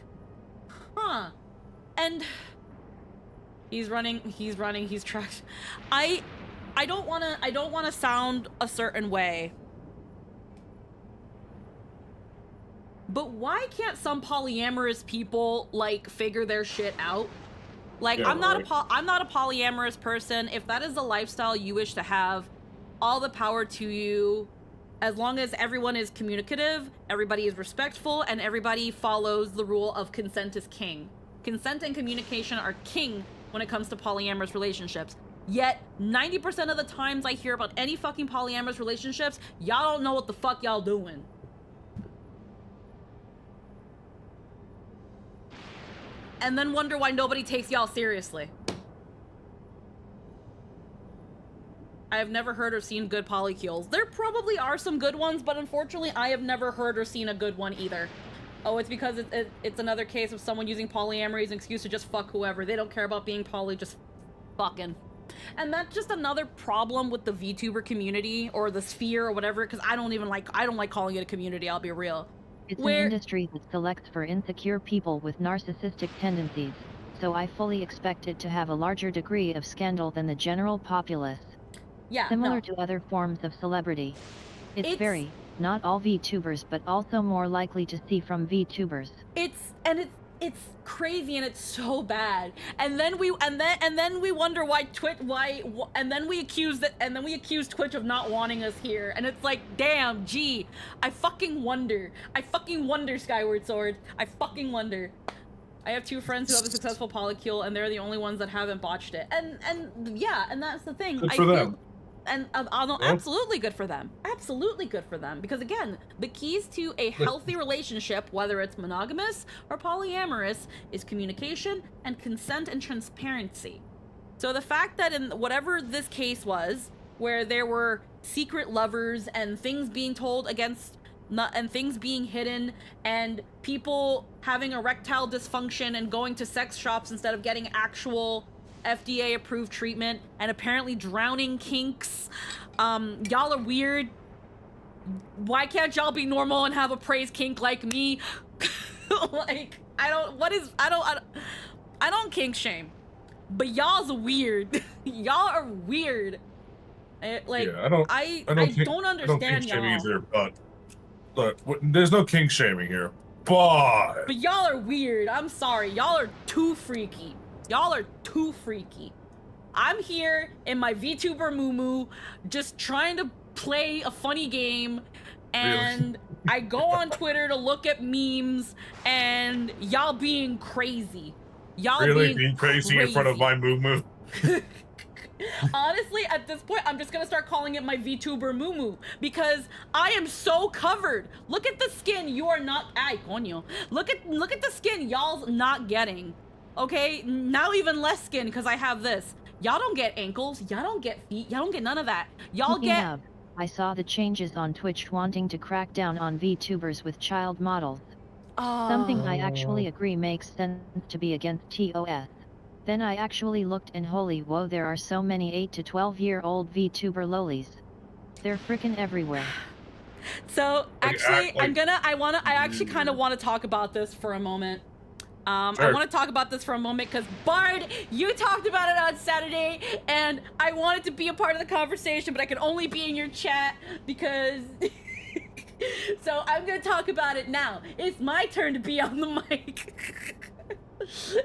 huh. And he's running, he's tracked. I don't want to sound a certain way. But why can't some polyamorous people like figure their shit out? Like, Yeah, I'm not a polyamorous person. If that is the lifestyle you wish to have, all the power to you. As long as everyone is communicative, everybody is respectful, and everybody follows the rule of consent is king. Consent and communication are king when it comes to polyamorous relationships. Yet, 90% of the times I hear about any fucking polyamorous relationships, y'all don't know what the fuck y'all doing. And then wonder why nobody takes y'all seriously. I have never heard or seen good polycules. There probably are some good ones, but unfortunately I have never heard or seen a good one either. Oh, it's because it's another case of someone using polyamory as an excuse to just fuck whoever. They don't care about being poly, just fucking. And that's just another problem with the VTuber community or the sphere or whatever, because I don't like calling it a community, I'll be real. It's an industry that selects for insecure people with narcissistic tendencies, so I fully expect it to have a larger degree of scandal than the general populace. Yeah, Similar to other forms of celebrity. It's very, not all VTubers, but also more likely to see from VTubers. It's crazy and it's so bad. And then we wonder why and then we accuse Twitch of not wanting us here. And it's like, damn, gee, I fucking wonder, Skyward Sword. I fucking wonder. I have 2 friends who have a successful polycule, and they're the only ones that haven't botched it. And yeah, and that's the thing. Good for them. And absolutely good for them. Absolutely good for them. Because again, the keys to a healthy relationship, whether it's monogamous or polyamorous, is communication and consent and transparency. So the fact that in whatever this case was, where there were secret lovers and things being told against, and things being hidden, and people having erectile dysfunction and going to sex shops instead of getting actual FDA approved treatment, and apparently drowning kinks. Y'all are weird. Why can't y'all be normal and have a praise kink like me? Like, I don't kink shame, but y'all's weird. Y'all are weird. Like, yeah, I don't understand y'all either, but there's no kink shaming here. But y'all are weird. I'm sorry. Y'all are too freaky. Y'all are too freaky. I'm here in my VTuber moo-moo, just trying to play a funny game, and really? I go on Twitter to look at memes, and y'all being crazy. Y'all really being crazy in front of my moo-moo. Honestly, at this point, I'm just gonna start calling it my VTuber moo-moo, because I am so covered. Look at the skin you are not. Ay, coño. Look at the skin y'all's not getting. Okay, now even less skin because I have this. Y'all don't get ankles, y'all don't get feet, y'all don't get none of that. Y'all get... I saw the changes on Twitch wanting to crack down on VTubers with child models. Something I actually agree makes sense to be against TOS. Then I actually looked and holy whoa, there are so many 8 to 12-year-old VTuber lolis. They're frickin' everywhere. So, actually, I actually kind of want to talk about this for a moment. Sure. I want to talk about this for a moment because Bard, you talked about it on Saturday, and I wanted to be a part of the conversation, but I could only be in your chat because... So I'm going to talk about it now. It's my turn to be on the mic.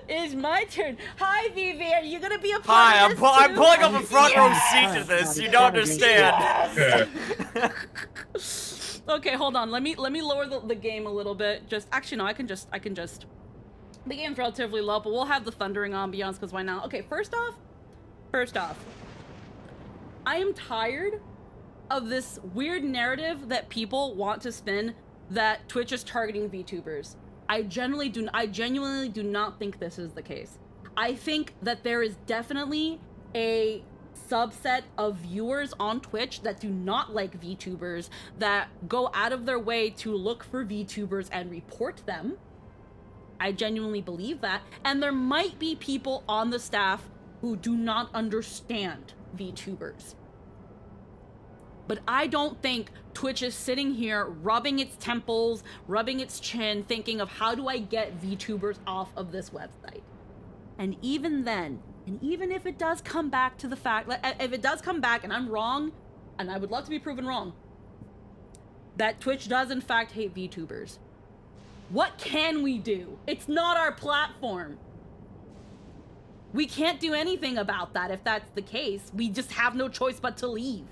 It's my turn. Hi, Vivi. Are you going to be a part of this I'm pulling up a front row seat to this. You don't understand. Yes. Okay, hold on. Let me lower the game a little bit. Actually, no, I can just... The game's relatively low, but we'll have the thundering ambiance, because why not? Okay, first off, I am tired of this weird narrative that people want to spin that Twitch is targeting VTubers. I genuinely do not think this is the case. I think that there is definitely a subset of viewers on Twitch that do not like VTubers, that go out of their way to look for VTubers and report them. I genuinely believe that. And there might be people on the staff who do not understand VTubers. But I don't think Twitch is sitting here rubbing its temples, rubbing its chin, thinking of how do I get VTubers off of this website. And even then, and even if it does come back to the fact, if it does come back and I'm wrong, and I would love to be proven wrong, that Twitch does in fact hate VTubers, what can we do? It's not our platform. We can't do anything about that if that's the case. We just have no choice but to leave.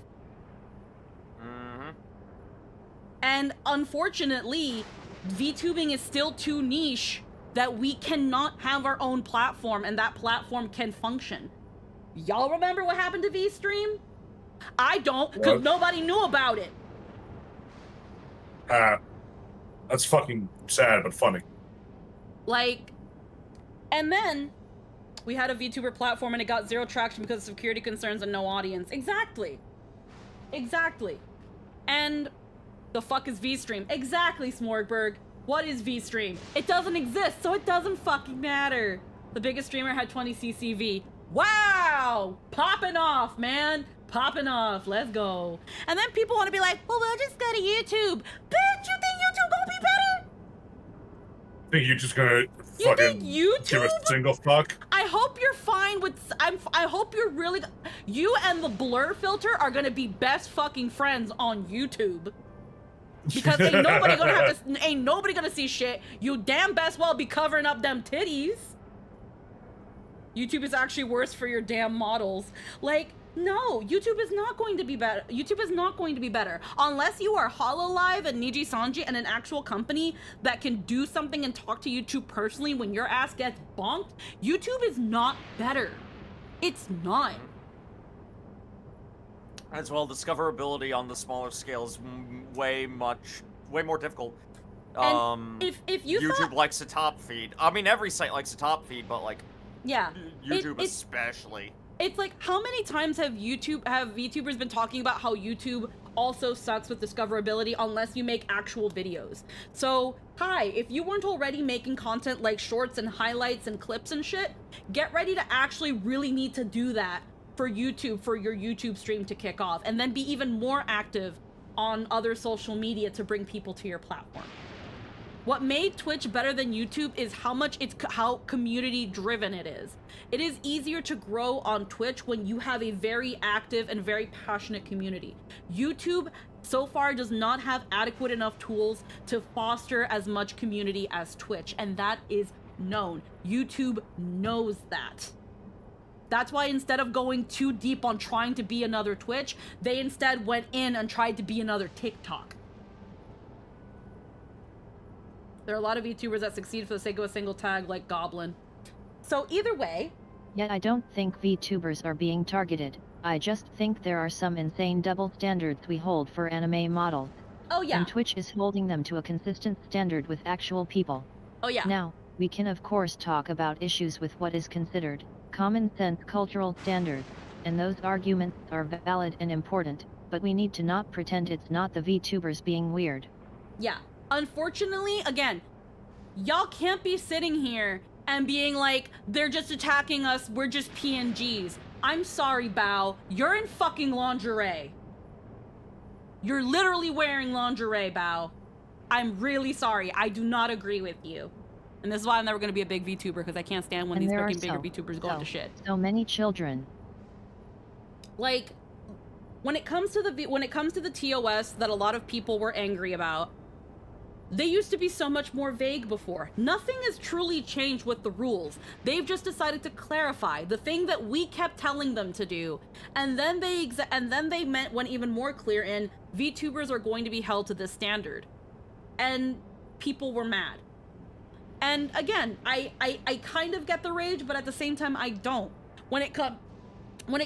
And unfortunately, VTubing is still too niche that we cannot have our own platform and that platform can function. Y'all remember what happened to VStream? I don't, because nobody knew about it. That's fucking sad, but funny. Like, and then we had a VTuber platform and it got zero traction because of security concerns and no audience. Exactly. Exactly. And the fuck is VStream? Exactly, Smorgberg. What is VStream? It doesn't exist, so it doesn't fucking matter. The biggest streamer had 20 CCV. Wow! Popping off, man. Popping off. Let's go. And then people want to be like, well, we'll just go to YouTube. Bitch, you think YouTube gonna be better? Think you're just gonna You fucking think YouTube? give a single fuck? I hope you're fine with, I hope you're really, you and the blur filter are gonna be best fucking friends on YouTube. Because ain't nobody gonna see shit. You damn best well be covering up them titties. YouTube is actually worse for your damn models. Like, no, YouTube is not going to be better. YouTube is not going to be better. Unless you are HoloLive and Niji Sanji and an actual company that can do something and talk to YouTube personally when your ass gets bonked, YouTube is not better. It's not. As well, discoverability on the smaller scale is way more difficult. And if you YouTube likes a top feed. I mean, every site likes a top feed, but like, yeah, YouTube especially. It's like, how many times have VTubers been talking about how YouTube also sucks with discoverability unless you make actual videos? So, hi, if you weren't already making content like shorts and highlights and clips and shit, get ready to actually really need to do that for YouTube, for your YouTube stream to kick off, and then be even more active on other social media to bring people to your platform. What made Twitch better than YouTube is how community driven it is. It is easier to grow on Twitch when you have a very active and very passionate community. YouTube so far does not have adequate enough tools to foster as much community as Twitch, and that is known. YouTube knows that. That's why instead of going too deep on trying to be another Twitch, they instead went in and tried to be another TikTok. There are a lot of VTubers that succeed for the sake of a single tag, like Goblin. So either way... Yet I don't think VTubers are being targeted. I just think there are some insane double standards we hold for anime models. Oh yeah. And Twitch is holding them to a consistent standard with actual people. Oh yeah. Now, we can of course talk about issues with what is considered common sense cultural standards, and those arguments are valid and important, but we need to not pretend it's not the VTubers being weird. Yeah. Unfortunately, again, y'all can't be sitting here and being like, they're just attacking us, we're just PNGs. I'm sorry, Bao, you're in fucking lingerie. You're literally wearing lingerie, Bao. I'm really sorry, I do not agree with you. And this is why I'm never gonna be a big VTuber, because I can't stand when these fucking bigger VTubers go into shit. So many children. Like, when it comes to the TOS that a lot of people were angry about, they used to be so much more vague before. Nothing has truly changed with the rules. They've just decided to clarify the thing that we kept telling them to do, and then they went even more clear in VTubers are going to be held to this standard, and people were mad. And again, I kind of get the rage, but at the same time I don't. When it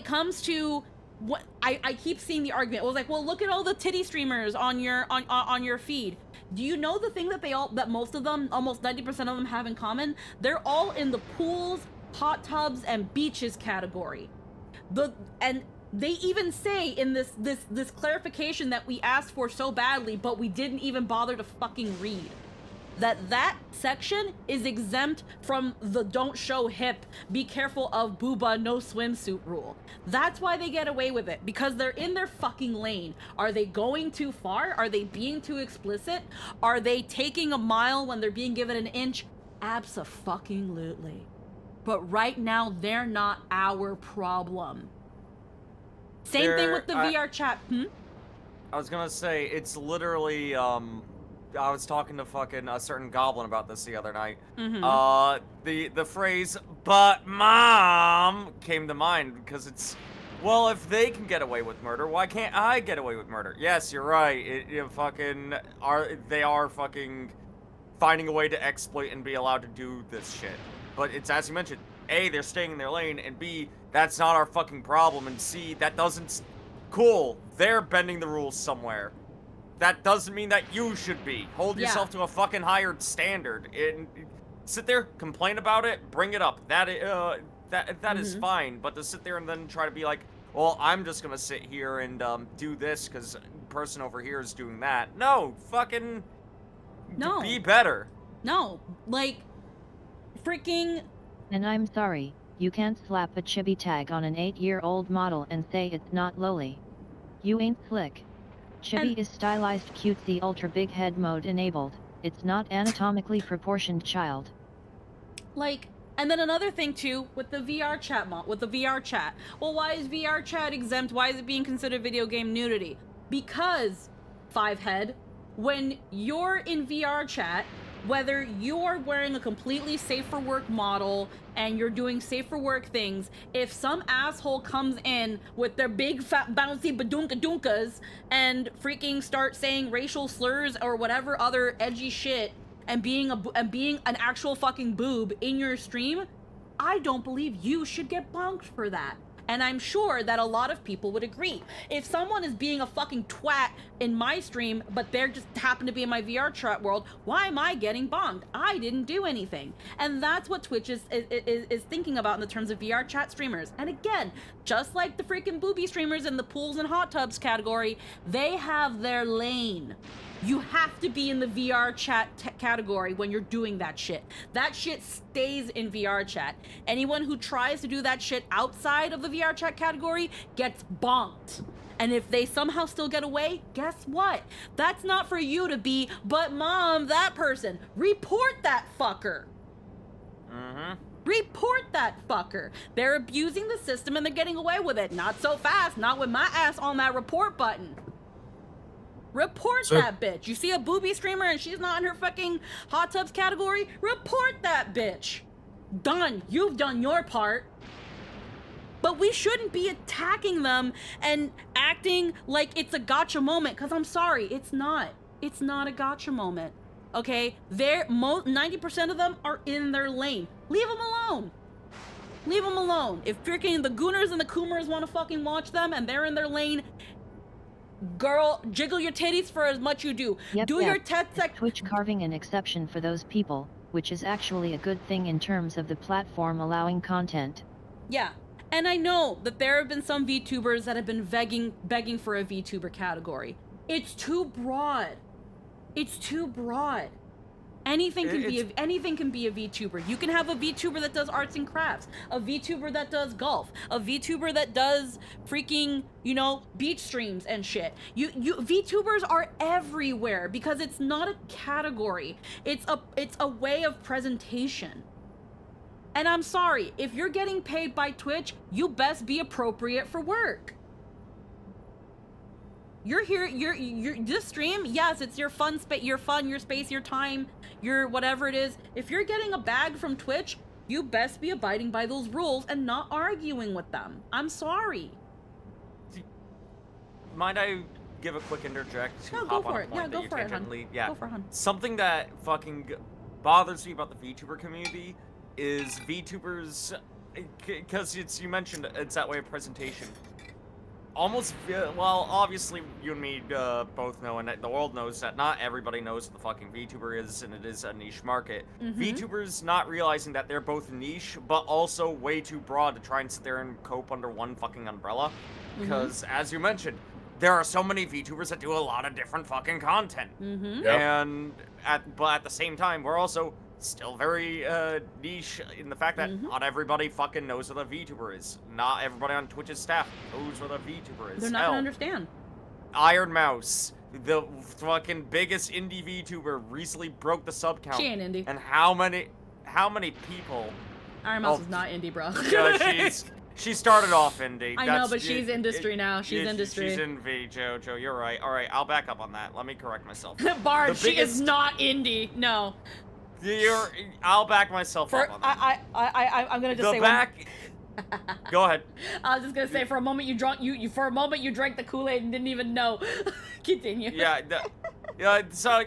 comes to what I keep seeing the argument, it was like, well, look at all the titty streamers on your feed. Do you know the thing that most of them, almost 90% of them have in common? They're all in the pools, hot tubs, and beaches category. And they even say in this clarification that we asked for so badly, but we didn't even bother to fucking read. that section is exempt from the don't show hip, be careful of booba, no swimsuit rule. That's why they get away with it, because they're in their fucking lane. Are they going too far? Are they being too explicit? Are they taking a mile when they're being given an inch? Abso-fucking-lutely. But right now, they're not our problem. Same thing with the VR chat. I was gonna say, it's literally, I was talking to fucking a certain goblin about this the other night. The phrase, "but mom," came to mind, because it's, well, if they can get away with murder, why can't I get away with murder? Yes, you're right, they are fucking finding a way to exploit and be allowed to do this shit. But it's, as you mentioned, A, they're staying in their lane, and B, that's not our fucking problem, and C, that doesn't... Cool, they're bending the rules somewhere. That doesn't mean that you should be. Hold yourself to a fucking higher standard. And sit there, complain about it, bring it up. That is fine, but to sit there and then try to be like, well, I'm just gonna sit here and do this because person over here is doing that. No, fucking... No. Be better. No, like, freaking... And I'm sorry, you can't slap a chibi tag on an 8-year-old model and say it's not lowly. You ain't slick. Chibi is stylized cutesy ultra big head mode enabled. It's not anatomically proportioned child. Like, and then another thing too, with the VR chat Well, why is VR chat exempt? Why is it being considered video game nudity? Because, Fivehead, when you're in VR chat, whether you are wearing a completely safe for work model and you're doing safe for work things, if some asshole comes in with their big fat bouncy badunka-dunkas and freaking start saying racial slurs or whatever other edgy shit and being an actual fucking boob in your stream, I don't believe you should get bonked for that. And I'm sure that a lot of people would agree. If someone is being a fucking twat in my stream, but they're just happen to be in my VR chat world, why am I getting bonked? I didn't do anything. And that's what Twitch is thinking about in the terms of VR chat streamers. And again, just like the freaking booby streamers in the pools and hot tubs category, they have their lane. You have to be in the VR chat category when you're doing that shit. That shit stays in VR chat. Anyone who tries to do that shit outside of the VR chat category gets bonked. And if they somehow still get away, guess what? That's not for you to be, but mom, that person. Report that fucker. Report that fucker. They're abusing the system and they're getting away with it. Not so fast, not with my ass on that report button. Report that bitch. You see a booby streamer and she's not in her fucking hot tubs category? Report that bitch. Done. You've done your part. But we shouldn't be attacking them and acting like it's a gotcha moment, because I'm sorry, it's not. It's not a gotcha moment. Okay? 90% of them are in their lane. Leave them alone. Leave them alone. If freaking the Gooners and the Coomers want to fucking watch them and they're in their lane, girl, jiggle your titties for as much you do. Your Twitch carving an exception for those people, which is actually a good thing in terms of the platform allowing content. Yeah, and I know that there have been some VTubers that have been begging for a VTuber category. It's too broad. It's too broad. Anything can be a VTuber. You can have a VTuber that does arts and crafts, a VTuber that does golf, a VTuber that does freaking, beach streams and shit. VTubers are everywhere because it's not a category. It's a way of presentation. And I'm sorry, if you're getting paid by Twitch, you best be appropriate for work. You're here, this stream, yes, it's your fun, your space, your time, your whatever it is. If you're getting a bag from Twitch, you best be abiding by those rules and not arguing with them. I'm sorry. Mind I give a quick interject to No, hop go on for a it. point Yeah, that go you for it, hun. tangentially... Yeah. Go for it, hun. Something that fucking bothers me about the VTuber community is VTubers, because you mentioned it's that way of presentation. Almost, well, obviously you and me both know, and the world knows that not everybody knows what the fucking VTuber is, and it is a niche market. VTubers not realizing that they're both niche, but also way too broad to try and sit there and cope under one fucking umbrella. Because, as you mentioned, there are so many VTubers that do a lot of different fucking content. Mm-hmm. Yep. And but at the same time, we're also still very niche in the fact that not everybody fucking knows what a VTuber is. Not everybody on Twitch's staff knows what a VTuber is. They're not gonna understand. Iron Mouse, the fucking biggest indie VTuber, recently broke the sub count. She ain't indie. And how many people? Iron Mouse is not indie, bro. She started off indie. I know, but she's industry now. She's industry. She's in V, Joe. You're right. All right, I'll back up on that. Let me correct myself. Barb, she is not indie. No. I'll back myself up on that. I'm gonna just say. Go ahead. I was just gonna say, for a moment you drank the Kool-Aid and didn't even know. Continue. Yeah. So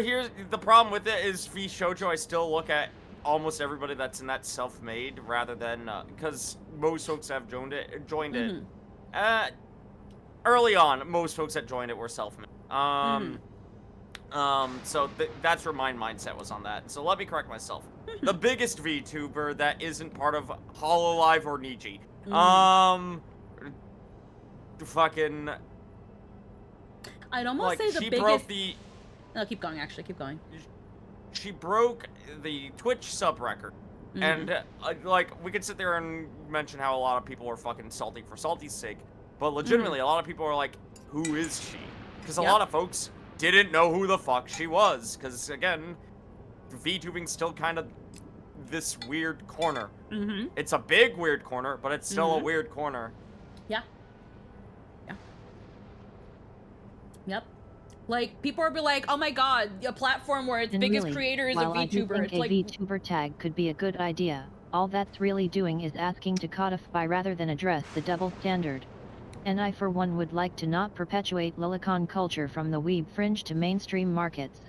here's the problem with it is V Shoujo. I still look at almost everybody that's in that self-made rather than because most folks have joined it. Early on, most folks that joined it were self-made. So that's where my mindset was on that. So let me correct myself. The biggest VTuber that isn't part of Hololive or Niji. Fucking. I'd almost say the biggest. Broke the. No, keep going. Actually, keep going. She broke the Twitch sub record, and like we could sit there and mention how a lot of people are fucking salty for salty's sake, but legitimately, a lot of people are like, "Who is she?" Because a lot of folks didn't know who the fuck she was. Because again, VTubing's still kind of this weird corner. It's a big weird corner, but it's still a weird corner. Yeah. Yep. Like, people will be like, oh my god, a platform where its biggest creator is a VTuber. While I do think it's a like... VTuber tag could be a good idea, all that's really doing is asking to codify rather than address the double standard. And I for one would like to not perpetuate lolicon culture from the weeb fringe to mainstream markets.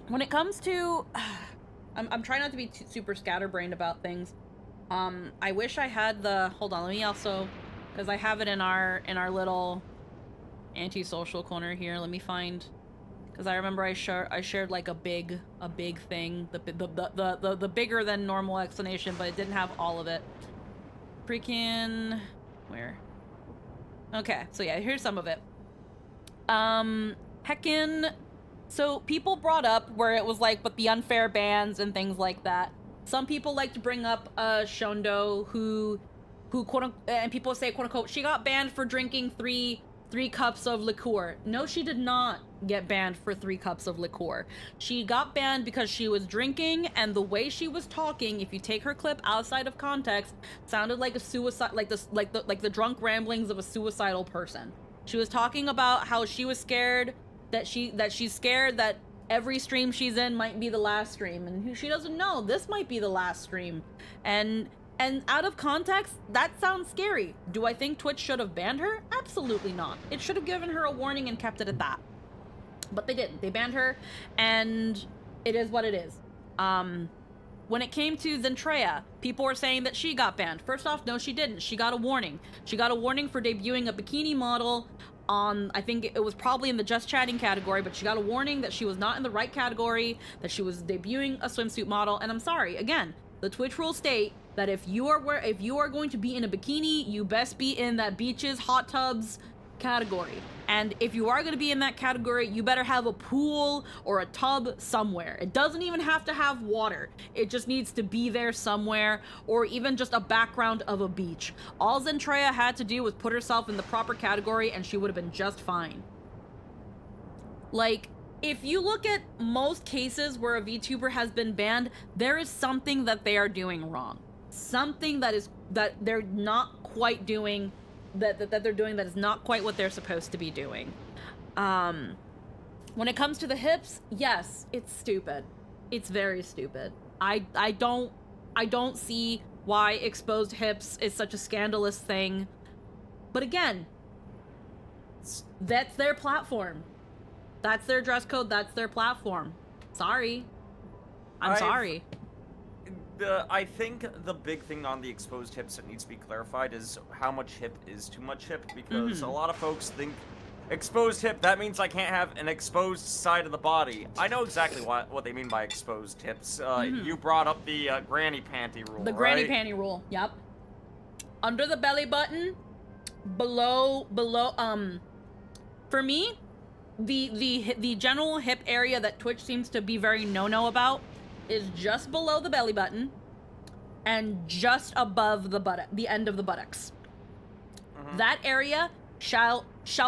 When it comes to... I'm trying not to be super scatterbrained about things. I wish I had the... Hold on, let me also... Because I have it in our little... anti-social corner here. Let me find, because I remember I shared like a big thing, the bigger than normal explanation, but it didn't have all of it. Freaking where? Okay, so yeah, here's some of it. Heckin', so people brought up where it was like, but the unfair bans and things like that. Some people like to bring up Shondo who quote, and people say quote unquote, she got banned for drinking three cups of liqueur. No, she did not get banned for 3 cups of liqueur. She got banned because she was drinking, and the way she was talking, if you take her clip outside of context, sounded like a suicide, like the drunk ramblings of a suicidal person. She was talking about how she was scared that she's scared that every stream she's in might be the last stream, and she doesn't know this might be the last stream. And out of context, that sounds scary. Do I think Twitch should have banned her? Absolutely not. It should have given her a warning and kept it at that. But they didn't. They banned her, and it is what it is. When it came to Dawntrail, people were saying that she got banned. First off, no, she didn't. She got a warning. She got a warning for debuting a bikini model on, I think it was probably in the just chatting category, but she got a warning that she was not in the right category, that she was debuting a swimsuit model, and I'm sorry, again, the Twitch rules state that if you are going to be in a bikini, you best be in that beaches, hot tubs category. And if you are going to be in that category, you better have a pool or a tub somewhere. It doesn't even have to have water. It just needs to be there somewhere, or even just a background of a beach. All Dawntrail had to do was put herself in the proper category and she would have been just fine. Like, if you look at most cases where a VTuber has been banned, there is something that they are doing wrong. Something that they're not quite doing, that they're doing that is not quite what they're supposed to be doing. When it comes to the hips, yes, it's stupid. It's very stupid. I don't see why exposed hips is such a scandalous thing. But again, that's their platform. That's their dress code, that's their platform. Sorry. I'm sorry. I think the big thing on the exposed hips that needs to be clarified is how much hip is too much hip, because a lot of folks think exposed hip, that means I can't have an exposed side of the body. I know exactly what they mean by exposed hips. You brought up the granny panty rule, The granny panty rule, yep. Under the belly button, below for me, the general hip area that Twitch seems to be very no about is just below the belly button and just above the end of the buttocks. That area shall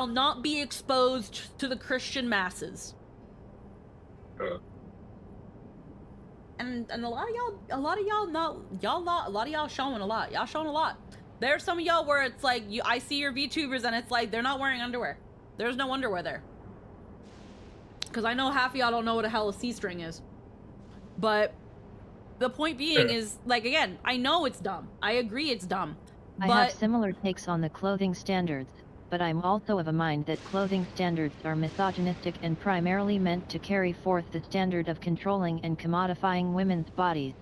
not be exposed to the Christian masses. And a lot of y'all showing a lot. Y'all showing a lot. There's some of y'all where it's like I see your VTubers and it's like they're not wearing underwear. There's no underwear there. Cause I know half of y'all don't know what the hell a C-string is. But the point being is, like, again, I know it's dumb. I agree it's dumb. I have similar takes on the clothing standards, but I'm also of a mind that clothing standards are misogynistic and primarily meant to carry forth the standard of controlling and commodifying women's bodies.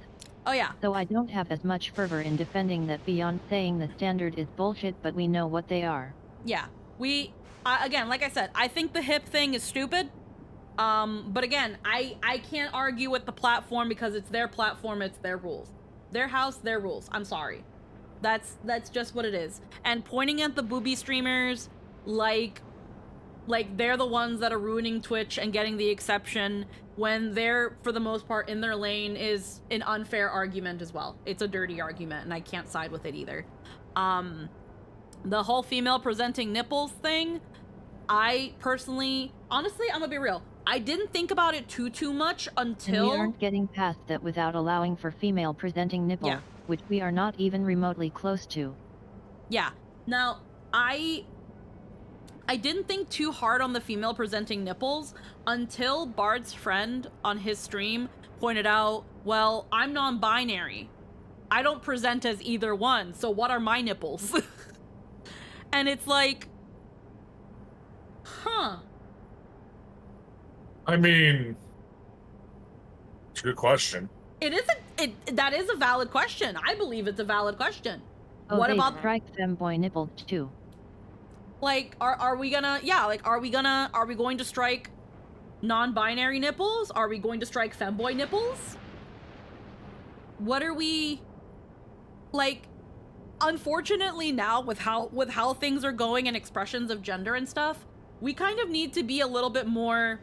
Oh yeah. So I don't have as much fervor in defending that beyond saying the standard is bullshit, but we know what they are. Yeah. Again, like I said, I think the hip thing is stupid. But again, I can't argue with the platform because it's their platform, it's their rules. Their house, their rules. I'm sorry. That's just what it is. And pointing at the booby streamers like they're the ones that are ruining Twitch and getting the exception when they're, for the most part, in their lane is an unfair argument as well. It's a dirty argument, and I can't side with it either. The whole female presenting nipples thing, I personally, honestly, I'm gonna be real. I didn't think about it too much until... And we aren't getting past that without allowing for female presenting nipples, which we are not even remotely close to. Yeah. Now, I didn't think too hard on the female presenting nipples until Bard's friend on his stream pointed out, well, I'm non-binary. I don't present as either one, so what are my nipples? And it's like, huh. I mean, it's a good question. That is a valid question. I believe it's a valid question. Oh, what they about strike femboy nipples too? Like, are we going to strike non-binary nipples? Are we going to strike femboy nipples? What are we, like, unfortunately now with how things are going and expressions of gender and stuff, we kind of need to be a little bit more,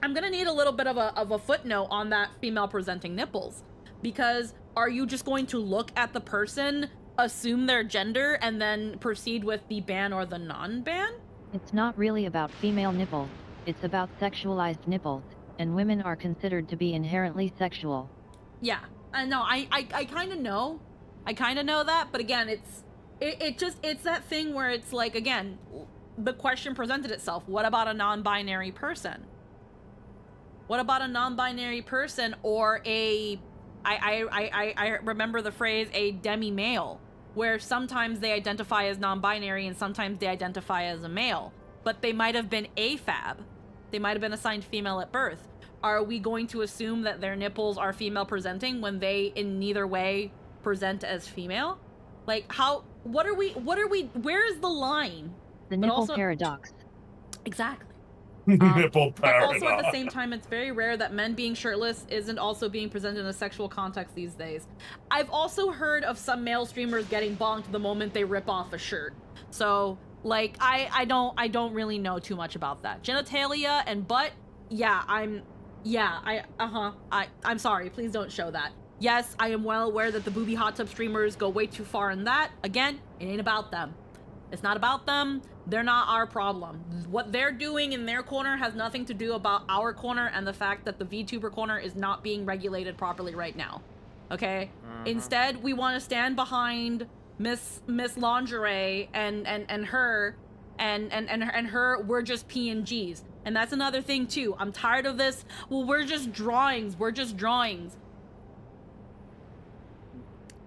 I'm gonna need a little bit of a footnote on that female presenting nipples, because are you just going to look at the person, assume their gender, and then proceed with the ban or the non-ban? It's not really about female nipples, it's about sexualized nipples, and women are considered to be inherently sexual. Yeah, no, I kind of know. I kind of know that, but again, it's that thing where it's like, again, the question presented itself, what about a non-binary person? What about a non-binary person or I remember the phrase a demi-male, where sometimes they identify as non-binary and sometimes they identify as a male, but they might have been AFAB. They might have been assigned female at birth. Are we going to assume that their nipples are female presenting when they in neither way present as female? Like, where is the line? The nipple paradox. Exactly. Nipple paradox. But also at the same time, it's very rare that men being shirtless isn't also being presented in a sexual context these days. I've also heard of some male streamers getting bonked the moment they rip off a shirt. So, like, I don't really know too much about that. Genitalia and butt, I'm sorry, please don't show that. Yes, I am well aware that the booby hot tub streamers go way too far in that. Again, it ain't about them. It's not about them. They're not our problem. What they're doing in their corner has nothing to do about our corner and the fact that the VTuber corner is not being regulated properly right now. Okay? Instead, we want to stand behind Miss Lingerie and her we're just PNGs. And that's another thing too. I'm tired of this. Well, we're just drawings.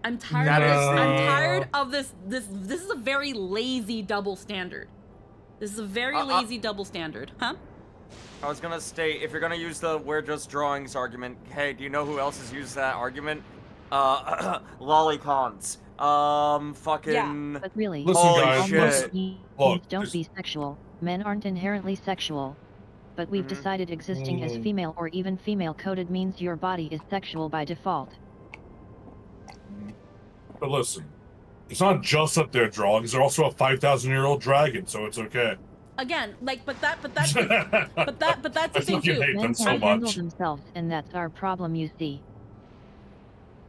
I'm tired of this. I'm tired of this. This is a very lazy double standard. This is a very lazy double standard. Huh? I was gonna state, if you're gonna use the we're just drawings argument, hey, do you know who else has used that argument? Lolicons. Fucking... Yeah. But really, Listen, guys, look, don't be sexual. Men aren't inherently sexual. But we've decided existing as female or even female-coded means your body is sexual by default. But listen, It's not just that they're drawings, they're also a 5,000-year-old dragon, so it's okay. Again, like, but that's the thing too. Hate them so Men handle much. themselves, and that's our problem, you see.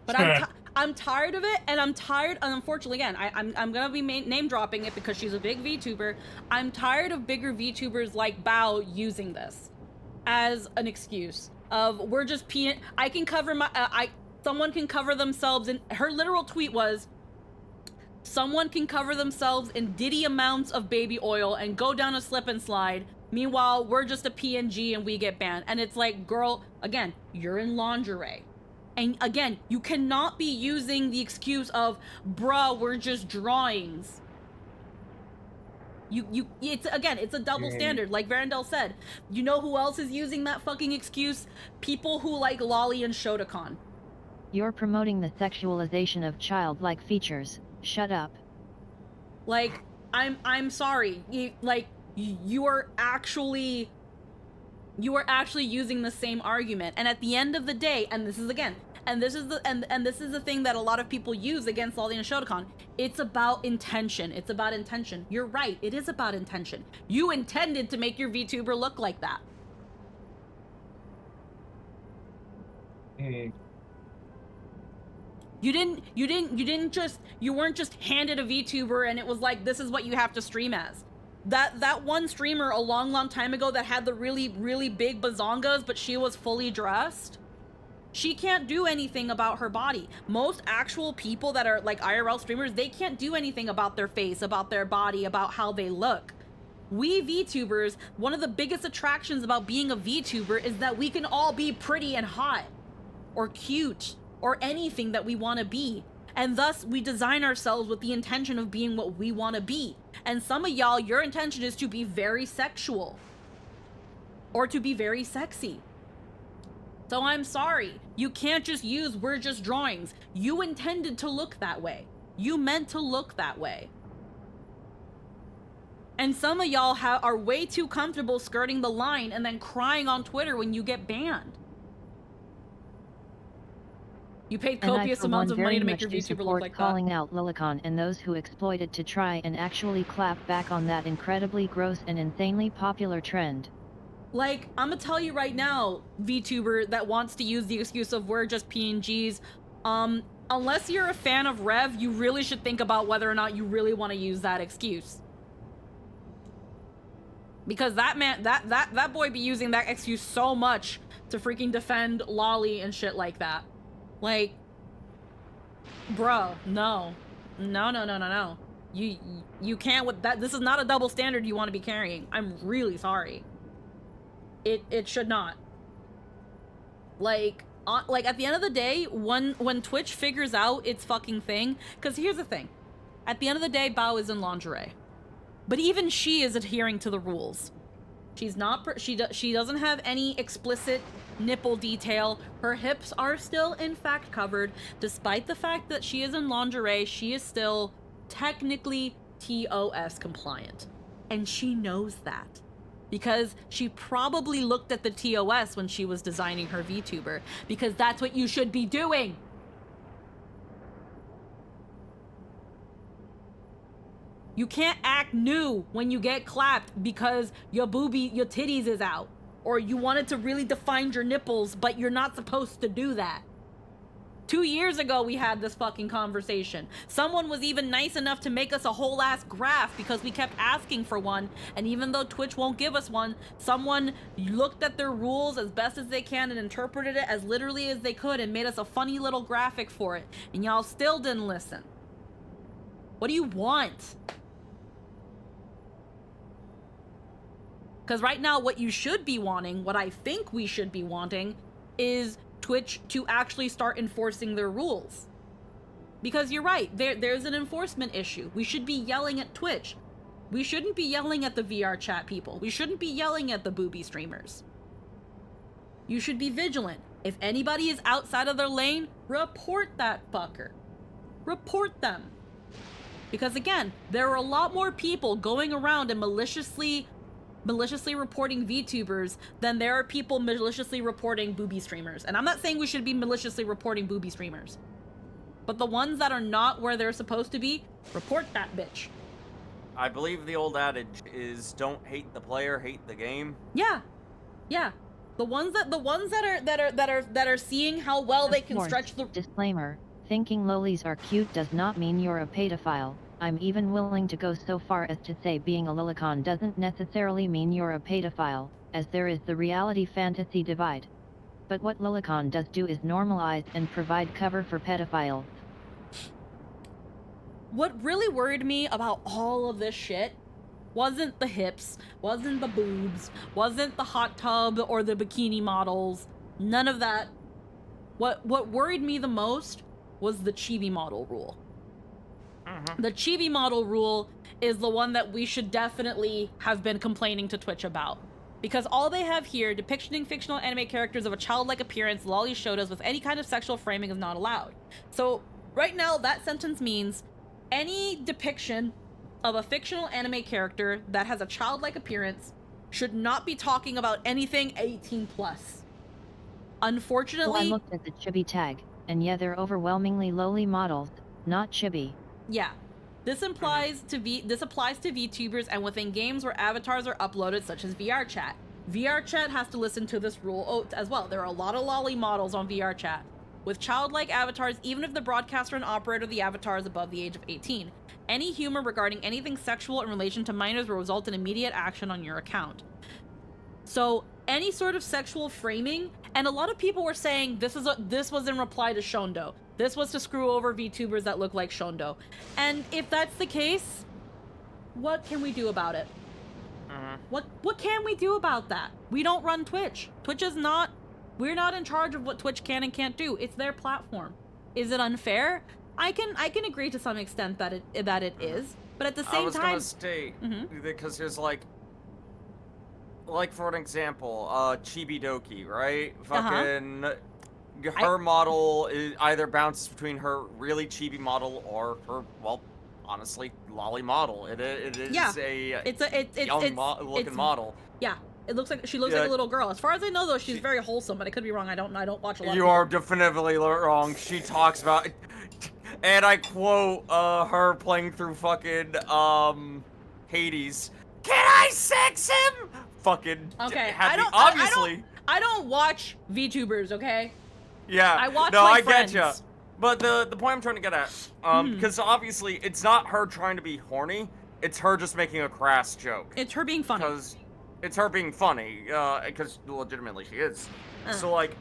But I'm tired of it, and I'm tired. And unfortunately, again, I'm gonna be name dropping it because she's a big VTuber. I'm tired of bigger VTubers like Bao using this as an excuse of we're just peeing. I can cover my. Someone can cover themselves, and her literal tweet was, someone can cover themselves in diddy amounts of baby oil and go down a slip and slide. Meanwhile, we're just a PNG and we get banned. And it's like, girl, again, you're in lingerie. And again, you cannot be using the excuse of, bruh, we're just drawings. It's a double standard. Like Varandel said, you know who else is using that fucking excuse? People who like Lolly and Shotokan. You're promoting the sexualization of childlike features. Shut up. Like, I'm sorry. You are actually using the same argument. And at the end of the day, and this is again, and this is the thing that a lot of people use against Lolly and Shotokan. It's about intention. It's about intention. You're right. It is about intention. You intended to make your VTuber look like that. You weren't just handed a VTuber and it was like, this is what you have to stream as. That one streamer a long time ago that had the really big bazongas, but she was fully dressed. She can't do anything about her body. Most actual people that are like IRL streamers, they can't do anything about their face, about their body, about how they look. We VTubers, one of the biggest attractions about being a VTuber is that we can all be pretty and hot or cute or anything that we want to be. And thus we design ourselves with the intention of being what we want to be. And some of y'all, your intention is to be very sexual or to be very sexy. So I'm sorry, you can't just use we're just drawings. You intended to look that way. You meant to look that way. And some of y'all are way too comfortable skirting the line and then crying on Twitter when you get banned. You paid copious amounts of money to make your VTuber look like that. Calling out Lilicon and those who exploited to try and actually clap back on that incredibly gross and insanely popular trend. Like, I'm gonna tell you right now, VTuber that wants to use the excuse of we're just PNGs, unless you're a fan of Rev, you really should think about whether or not you really want to use that excuse. Because that man, that boy be using that excuse so much to freaking defend Lolly and shit like that. Like, bro, no. You can't with that. This is not a double standard you want to be carrying. I'm really sorry. It should not. Like at the end of the day, when Twitch figures out its fucking thing, because here's the thing. At the end of the day, Bao is in lingerie. But even she is adhering to the rules. She's not, she doesn't have any explicit nipple detail. Her hips are still in fact covered. Despite the fact that she is in lingerie, she is still technically TOS compliant. And she knows that. Because she probably looked at the TOS when she was designing her VTuber. Because that's what you should be doing. You can't act new when you get clapped because your titties is out. Or you wanted to really define your nipples, but you're not supposed to do that. 2 years ago, we had this fucking conversation. Someone was even nice enough to make us a whole ass graph because we kept asking for one. And even though Twitch won't give us one, someone looked at their rules as best as they can and interpreted it as literally as they could and made us a funny little graphic for it. And y'all still didn't listen. What do you want? Because right now, what you should be wanting, what I think we should be wanting, is Twitch to actually start enforcing their rules. Because you're right, there's an enforcement issue. We should be yelling at Twitch. We shouldn't be yelling at the VR chat people. We shouldn't be yelling at the booby streamers. You should be vigilant. If anybody is outside of their lane, report that fucker. Report them. Because again, there are a lot more people going around and maliciously reporting VTubers than there are people maliciously reporting booby streamers. And I'm not saying we should be maliciously reporting booby streamers. But the ones that are not where they're supposed to be, report that bitch. I believe the old adage is don't hate the player, hate the game. Yeah. Yeah. The ones that are seeing how well they can stretch the disclaimer. Thinking lolis are cute does not mean you're a pedophile. I'm even willing to go so far as to say being a lolicon doesn't necessarily mean you're a pedophile, as there is the reality-fantasy divide. But what lolicon does do is normalize and provide cover for pedophiles. What really worried me about all of this shit wasn't the hips, wasn't the boobs, wasn't the hot tub or the bikini models, none of that. What worried me the most was the chibi model rule. The chibi model rule is the one that we should definitely have been complaining to Twitch about. Because all they have here, depicting fictional anime characters of a childlike appearance, lolly shotas with any kind of sexual framing is not allowed. So right now that sentence means any depiction of a fictional anime character that has a childlike appearance should not be talking about anything 18 plus. Unfortunately, well, I looked at the chibi tag, and yeah, they're overwhelmingly lowly models, not chibi. Yeah. This applies to VTubers and within games where avatars are uploaded, such as VR chat. VR chat has to listen to this rule as well. There are a lot of lolly models on VR chat. With childlike avatars, even if the broadcaster and operator of the avatar is above the age of 18, any humor regarding anything sexual in relation to minors will result in immediate action on your account. So any sort of sexual framing, and a lot of people were saying this was in reply to Shondo. This was to screw over VTubers that look like Shondo. And if that's the case, what can we do about it? What can we do about that? We don't run Twitch. We're not in charge of what Twitch can and can't do. It's their platform. Is it unfair? I can agree to some extent that it is, but at the same time, I was gonna state because there's like for an example, Chibidoki, right? Fucking her model either bounces between her really chibi model or her, well, honestly, lolly model. It is a young looking model. Yeah. It looks like she looks like a little girl. As far as I know, though, she's very wholesome, but I could be wrong. I don't watch a lot. You are definitively wrong. She talks about, and I quote her playing through fucking Hades. Can I sex him? Fucking okay. I don't watch VTubers. Okay. Yeah. I watch no, my I friends. get you. But the point I'm trying to get at, because obviously it's not her trying to be horny. It's her just making a crass joke. It's her being funny. Because it's her being funny, because legitimately she is. So, like,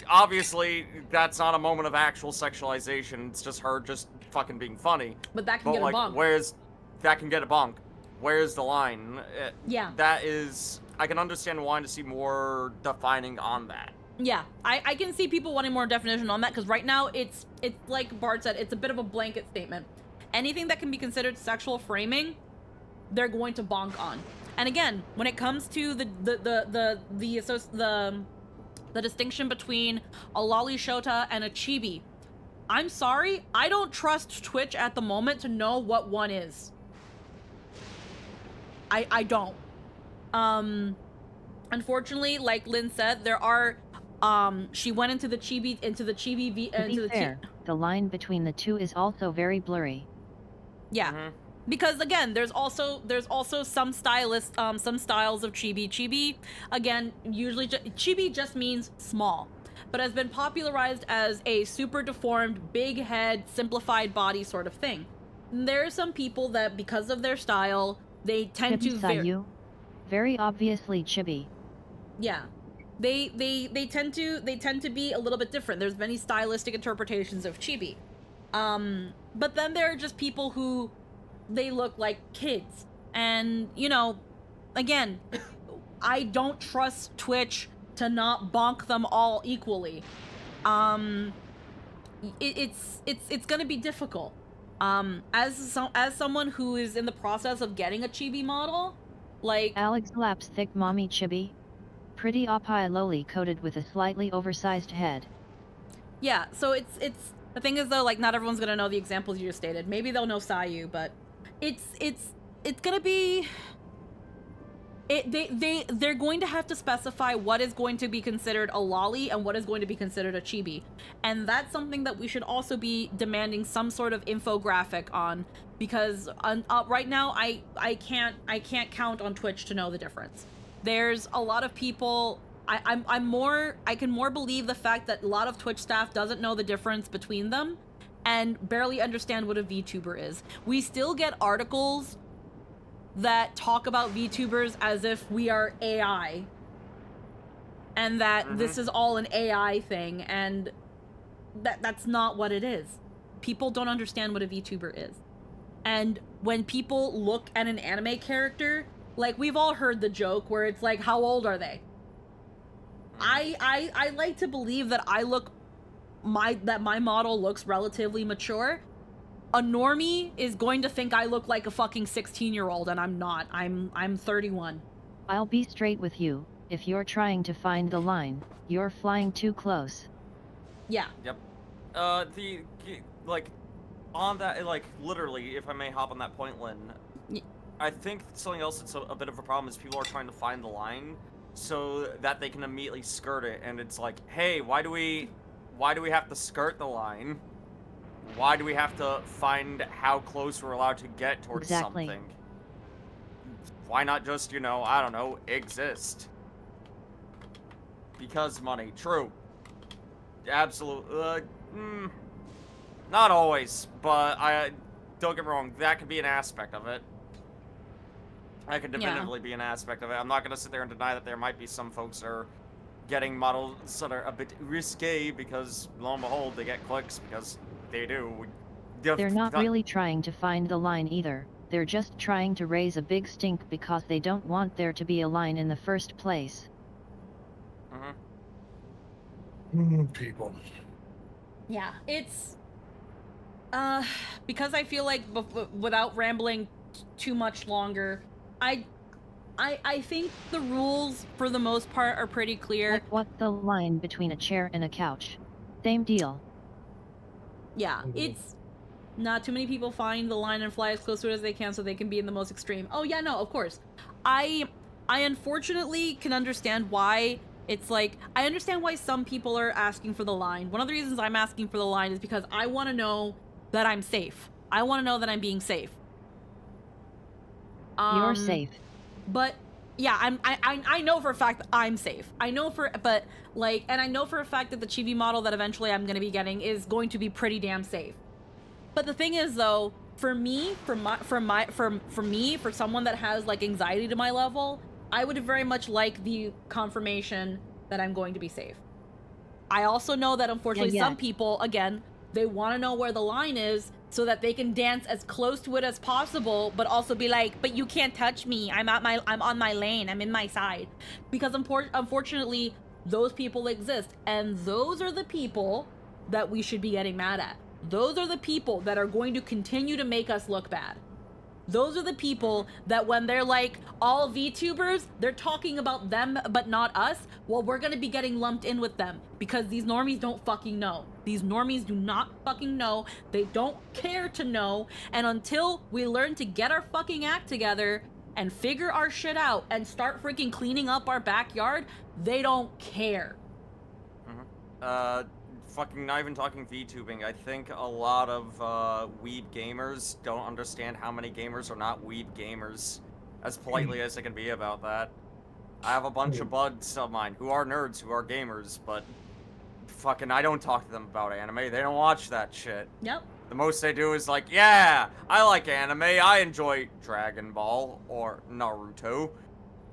obviously, that's not a moment of actual sexualization. It's just her just fucking being funny. But that can get a bonk. That can get a bonk. Where's the line? Yeah. That is, I can understand wanting to see more defining on that. Yeah, I can see people wanting more definition on that, because right now, it's like Bart said, it's a bit of a blanket statement. Anything that can be considered sexual framing, they're going to bonk on. And again, when it comes to the distinction between a lolly shota and a chibi, I'm sorry, I don't trust Twitch at the moment to know what one is. I don't. Unfortunately, like Lynn said, there are she went into the chibi the line between the two is also very blurry. Yeah. Because again, there's also some styles of chibi. Chibi, again, usually chibi just means small, but has been popularized as a super deformed, big head, simplified body sort of thing. And there are some people that, because of their style, they tend to very obviously chibi. Yeah. They tend to be a little bit different. There's many stylistic interpretations of chibi. But then there are just people who they look like kids. And, you know, again, I don't trust Twitch to not bonk them all equally. It's gonna be difficult. As someone who is in the process of getting a chibi model, like Alex Lap's thick mommy chibi, pretty oppai loli coated with a slightly oversized head. Yeah, so it's the thing is though, like, not everyone's gonna know the examples you just stated. Maybe they'll know Sayu, but it's gonna be They're going to have to specify what is going to be considered a lolly and what is going to be considered a chibi. And that's something that we should also be demanding some sort of infographic on, because right now I can't count on Twitch to know the difference. There's a lot of people, I can more believe the fact that a lot of Twitch staff doesn't know the difference between them and barely understand what a VTuber is. We still get articles that talk about VTubers as if we are AI, and that this is all an AI thing, and that's not what it is. People don't understand what a VTuber is. And when people look at an anime character, like, we've all heard the joke where it's like, how old are they? I like to believe that that my model looks relatively mature. A normie is going to think I look like a fucking 16-year-old, and I'm not. I'm 31. I'll be straight with you. If you're trying to find the line, you're flying too close. Yeah. Yep. On that, like, literally, if I may hop on that point, Lynn, I think something else that's a bit of a problem is people are trying to find the line so that they can immediately skirt it, and it's like, hey, why do we have to skirt the line? Why do we have to find how close we're allowed to get towards something? Why not just, you know, I don't know, exist? Because money. True. Absolutely. Not always, but don't get me wrong, that could be an aspect of it. That could definitively be an aspect of it. I'm not going to sit there and deny that there might be some folks that are getting models that are a bit risque because, lo and behold, they get clicks because they do. They're not really trying to find the line either. They're just trying to raise a big stink because they don't want there to be a line in the first place. People. Yeah, it's... because I feel like, without rambling too much longer, I think the rules, for the most part, are pretty clear. Like, what's the line between a chair and a couch? Same deal. Yeah, it's not too many people find the line and fly as close to it as they can so they can be in the most extreme. Oh yeah, no, of course. I unfortunately can understand why it's like, I understand why some people are asking for the line. One of the reasons I'm asking for the line is because I want to know that I'm safe. I want to know that I'm being safe. You're safe. But yeah, I know for a fact that I'm safe. I know for a fact that the chibi model that eventually I'm gonna be getting is going to be pretty damn safe. But the thing is, though, for someone that has like anxiety to my level, I would very much like the confirmation that I'm going to be safe. I also know that unfortunately some people, again, they want to know where the line is so that they can dance as close to it as possible, but also be like, but you can't touch me. I'm on my lane. I'm in my side. Because unfortunately, those people exist. And those are the people that we should be getting mad at. Those are the people that are going to continue to make us look bad. Those are the people that when they're like, all VTubers, they're talking about them but not us. Well, we're gonna be getting lumped in with them because these normies don't fucking know. These normies do not fucking know. They don't care to know. And until we learn to get our fucking act together and figure our shit out and start freaking cleaning up our backyard, they don't care. Fucking not even talking VTubing, I think a lot of weeb gamers don't understand how many gamers are not weeb gamers, as politely as I can be about that. I have a bunch of buds of mine who are nerds, who are gamers, but fucking I don't talk to them about anime. They don't watch that shit. Yep. The most they do is like, yeah, I like anime, I enjoy Dragon Ball or Naruto,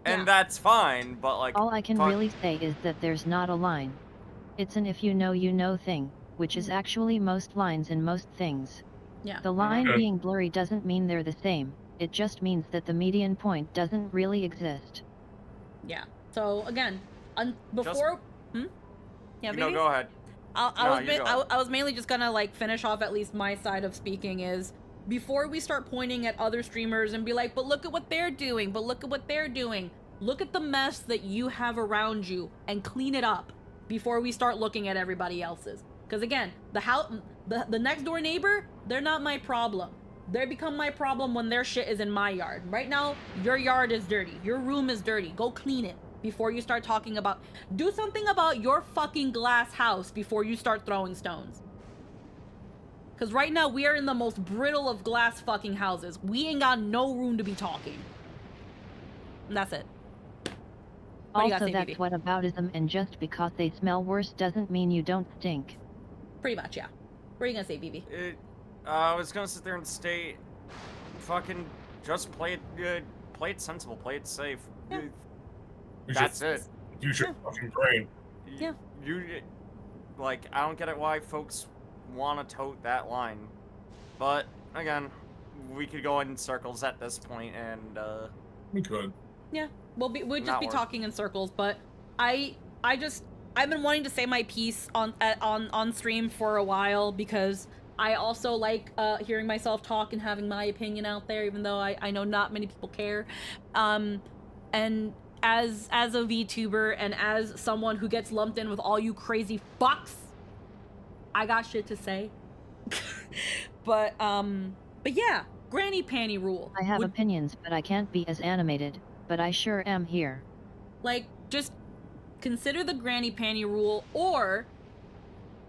and that's fine, but like... All I can really say is that there's not a line. It's an if you know thing, which is actually most lines in most things. Yeah. The line being blurry doesn't mean they're the same, it just means that the median point doesn't really exist. Yeah. So again, before... Yeah, no, go ahead. I was mainly just gonna like finish off at least my side of speaking is, before we start pointing at other streamers and be like, but look at what they're doing, but look at what they're doing. Look at the mess that you have around you and clean it up before we start looking at everybody else's. Because again, the next door neighbor, they're not my problem. They become my problem when their shit is in my yard. Right now, your yard is dirty. Your room is dirty. Go clean it before you start talking about... Do something about your fucking glass house before you start throwing stones. Because right now, we are in the most brittle of glass fucking houses. We ain't got no room to be talking. And that's it. Also, that's whataboutism, and just because they smell worse doesn't mean you don't stink. Pretty much, yeah. What are you gonna say, Vivi? I was gonna sit there and stay, fucking, just play it sensible, play it safe. Yeah. That's it. Use your fucking brain. Yeah. Like, I don't get it why folks want to tote that line. But, again, we could go in circles at this point, and, We could. Yeah, we'd just be talking in circles, but I've been wanting to say my piece on stream for a while, because I also like hearing myself talk and having my opinion out there, even though I know not many people care. And as a VTuber and as someone who gets lumped in with all you crazy fucks, I got shit to say. but yeah, granny panty rule. I have opinions, but I can't be as animated. But I sure am here. Like, just consider the granny panty rule, or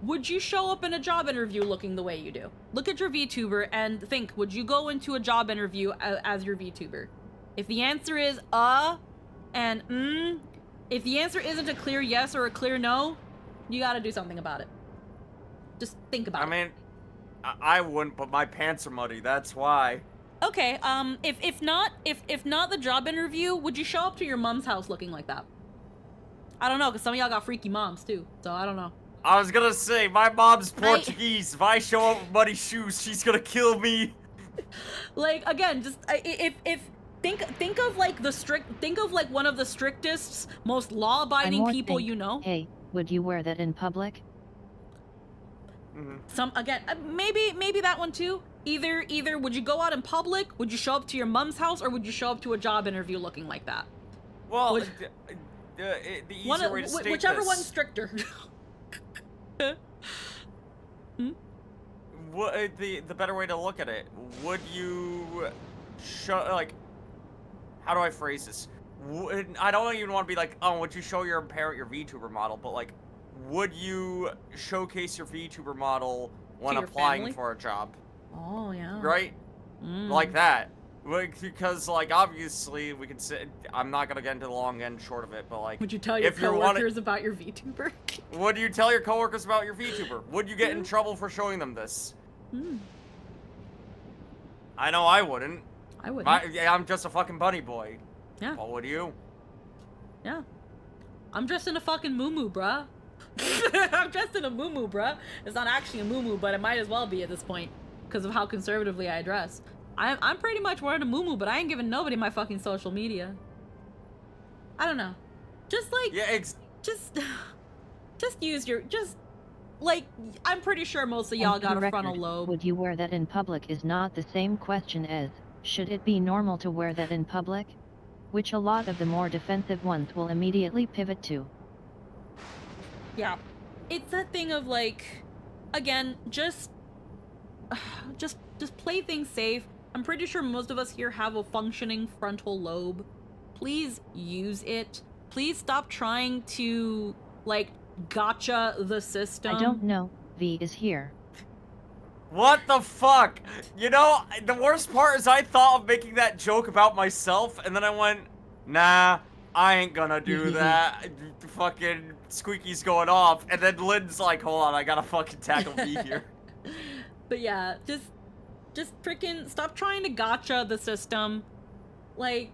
would you show up in a job interview looking the way you do? Look at your VTuber and think, would you go into a job interview as your VTuber? If the answer is and if the answer isn't a clear yes or a clear no, you gotta do something about it. Just think about it. I mean, I wouldn't, but my pants are muddy, that's why. Okay, if not the job interview, would you show up to your mom's house looking like that? I don't know, because some of y'all got freaky moms too, so I don't know. I was gonna say, my mom's Portuguese. If I show up with muddy shoes, she's gonna kill me. Like, again, just think of like one of the strictest, most law-abiding people you know. Hey, would you wear that in public? Maybe that one too. Either would you go out in public, would you show up to your mom's house, or would you show up to a job interview looking like that? Well, the easier way to state whichever this, one's stricter. What the better way to look at it? Would you show, like, how do I phrase this? I don't even want to be like, oh, would you show your parent your VTuber model? But like, would you showcase your VTuber model when applying family? for a job? Oh yeah. Right? Like that. Because, like, obviously, we can say, I'm not gonna get into the long and short of it, but, like... Would you tell your coworkers about your VTuber? Would you tell your coworkers about your VTuber? Would you get in trouble for showing them this? I know I wouldn't. I wouldn't. I'm just a fucking bunny boy. Yeah. What would you? Yeah. I'm dressed in a fucking muumuu, bruh. I'm dressed in a muumuu, bruh. It's not actually a muumuu, but it might as well be at this point, because of how conservatively I dress. I'm pretty much wearing a muumuu, but I ain't giving nobody my fucking social media. I don't know. Just like, yeah, just use your, like, I'm pretty sure most of y'all got a frontal lobe. Would you wear that in public is not the same question as, should it be normal to wear that in public? Which a lot of the more defensive ones will immediately pivot to. Yeah. It's that thing of, like, again, just play things safe. I'm pretty sure most of us here have a functioning frontal lobe. Please use it. Please stop trying to, like, gotcha the system. I don't know. V is here. What the fuck? You know, the worst part is I thought of making that joke about myself, and then I went, nah, I ain't gonna do that. Fucking Squeaky's going off, and then Lynn's like, hold on, I gotta fucking tackle V here. But yeah, just freaking stop trying to gotcha the system. Like,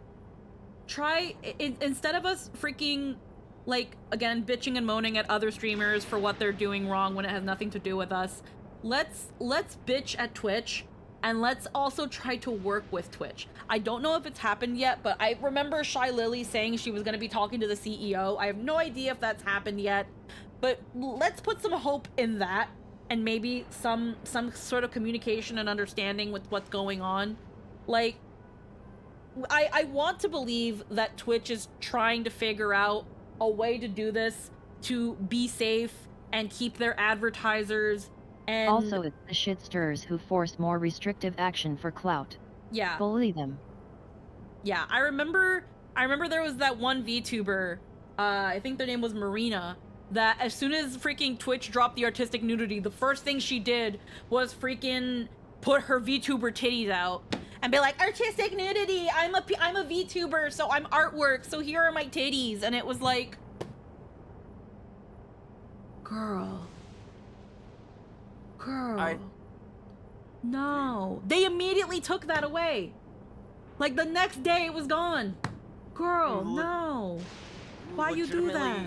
instead of us freaking, like, again, bitching and moaning at other streamers for what they're doing wrong when it has nothing to do with us, let's bitch at Twitch, and let's also try to work with Twitch. I don't know if it's happened yet, but I remember Shy Lily saying she was going to be talking to the CEO. I have no idea if that's happened yet, but let's put some hope in that, and maybe some sort of communication and understanding with what's going on. Like, I want to believe that Twitch is trying to figure out a way to do this to be safe and keep their advertisers And Also, it's the shit stirrers who force more restrictive action for clout. yeah. Bully them. Yeah, I remember there was that one VTuber, I think their name was Marina, that as soon as freaking Twitch dropped the artistic nudity, the first thing she did was freaking put her VTuber titties out and be like, artistic nudity, I'm a VTuber, so I'm artwork, so here are my titties. And it was like, girl. No. They immediately took that away. Like, the next day it was gone. Girl, no. Why you do that?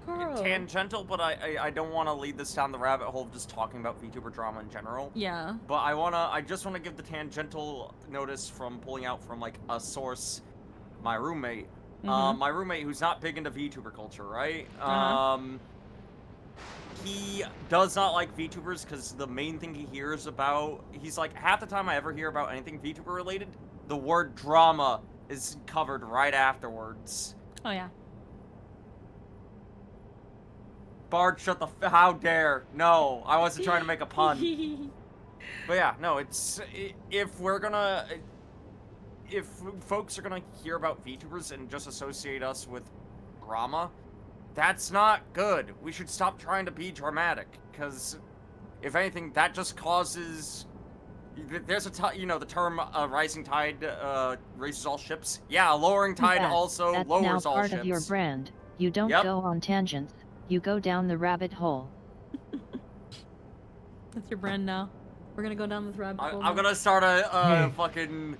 Girl. Tangential, but I don't want to lead this down the rabbit hole of just talking about VTuber drama in general. Yeah. But I just want to give the tangential notice from pulling out from, like, a source, my roommate. My roommate who's not big into VTuber culture, right? He does not like VTubers because the main thing he hears about, he's like, half the time I ever hear about anything VTuber related, the word drama is covered right afterwards. Oh, yeah. Bard, shut the how dare. No, I wasn't trying to make a pun. But yeah, no, it's, if folks are gonna hear about VTubers and just associate us with drama, that's not good. We should stop trying to be dramatic, because if anything, that just causes... There's the term rising tide raises all ships. Yeah, a lowering tide also that's lowers now all part ships. of your brand. You don't go on tangents. You go down the rabbit hole. That's your brand now. We're gonna go down this rabbit hole. I'm gonna start a fucking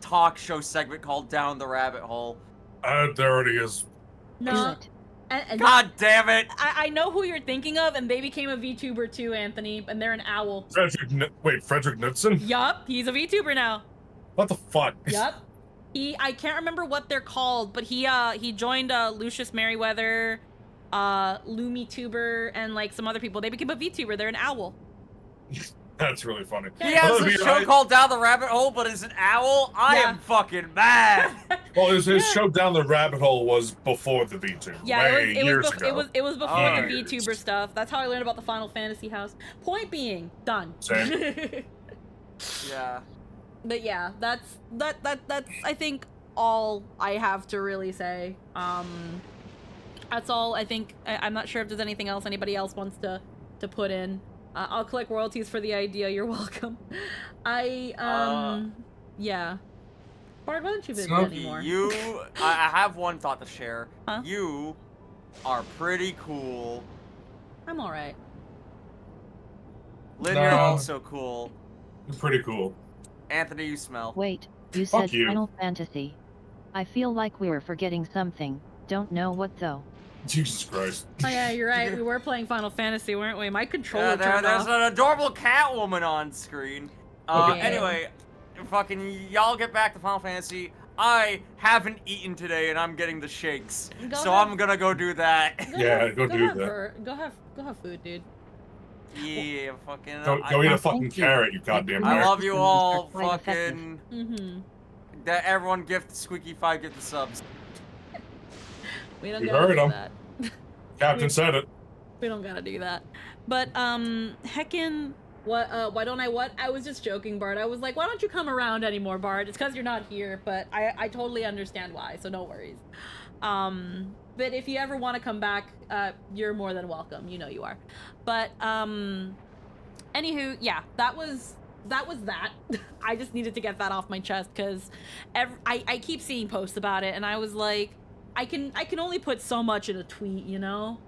talk show segment called Down the Rabbit Hole. There already is. No. God damn it! I know who you're thinking of, and they became a VTuber too, Anthony, and they're an owl. Frederick Knudsen? Yup, he's a VTuber now. What the fuck? Yup. I can't remember what they're called, but he joined Lucius Merriweather, LumiTuber, and like some other people. They became a VTuber. They're an owl. That's really funny. He has a show called Down the Rabbit Hole, but is an owl? I am fucking mad. Well, his show Down the Rabbit Hole was before the VTuber. Yeah, it was before Oh, the VTuber stuff. That's how I learned about the Final Fantasy house. Point being, done. Same. Yeah. But yeah, that's I think all I have to really say. That's all I think. I'm not sure if there's anything else anybody else wants to put in. I'll collect royalties for the idea. You're welcome. Yeah. Bard, why don't you visit anymore? I have one thought to share. Huh? You are pretty cool. I'm alright. Lynn, you're also cool. You're pretty cool. Anthony, you smell. Wait, you said Final Fantasy. I feel like we were forgetting something. Don't know what though. Jesus Christ. Oh yeah, you're right. We were playing Final Fantasy, weren't we? My controller there's turned off. an adorable Catwoman on screen. Anyway, fucking y'all get back to Final Fantasy. I haven't eaten today and I'm getting the shakes. I'm gonna go do that. Go do that. Go have food, dude. Yeah, fucking. Go eat a fucking carrot, you goddamn I nerd. love you all, fucking. That everyone gift Squeaky 5 gift the subs. We don't You gotta heard do him. that. Captain said it. We don't gotta do that. But heckin', why don't I what? I was just joking, Bard. I was like, why don't you come around anymore, Bard? It's because you're not here, but I totally understand why, so no worries. But if you ever want to come back, you're more than welcome. You know you are. But anywho, yeah, that was that. I just needed to get that off my chest because I keep seeing posts about it, and I was like, I can only put so much in a tweet, you know.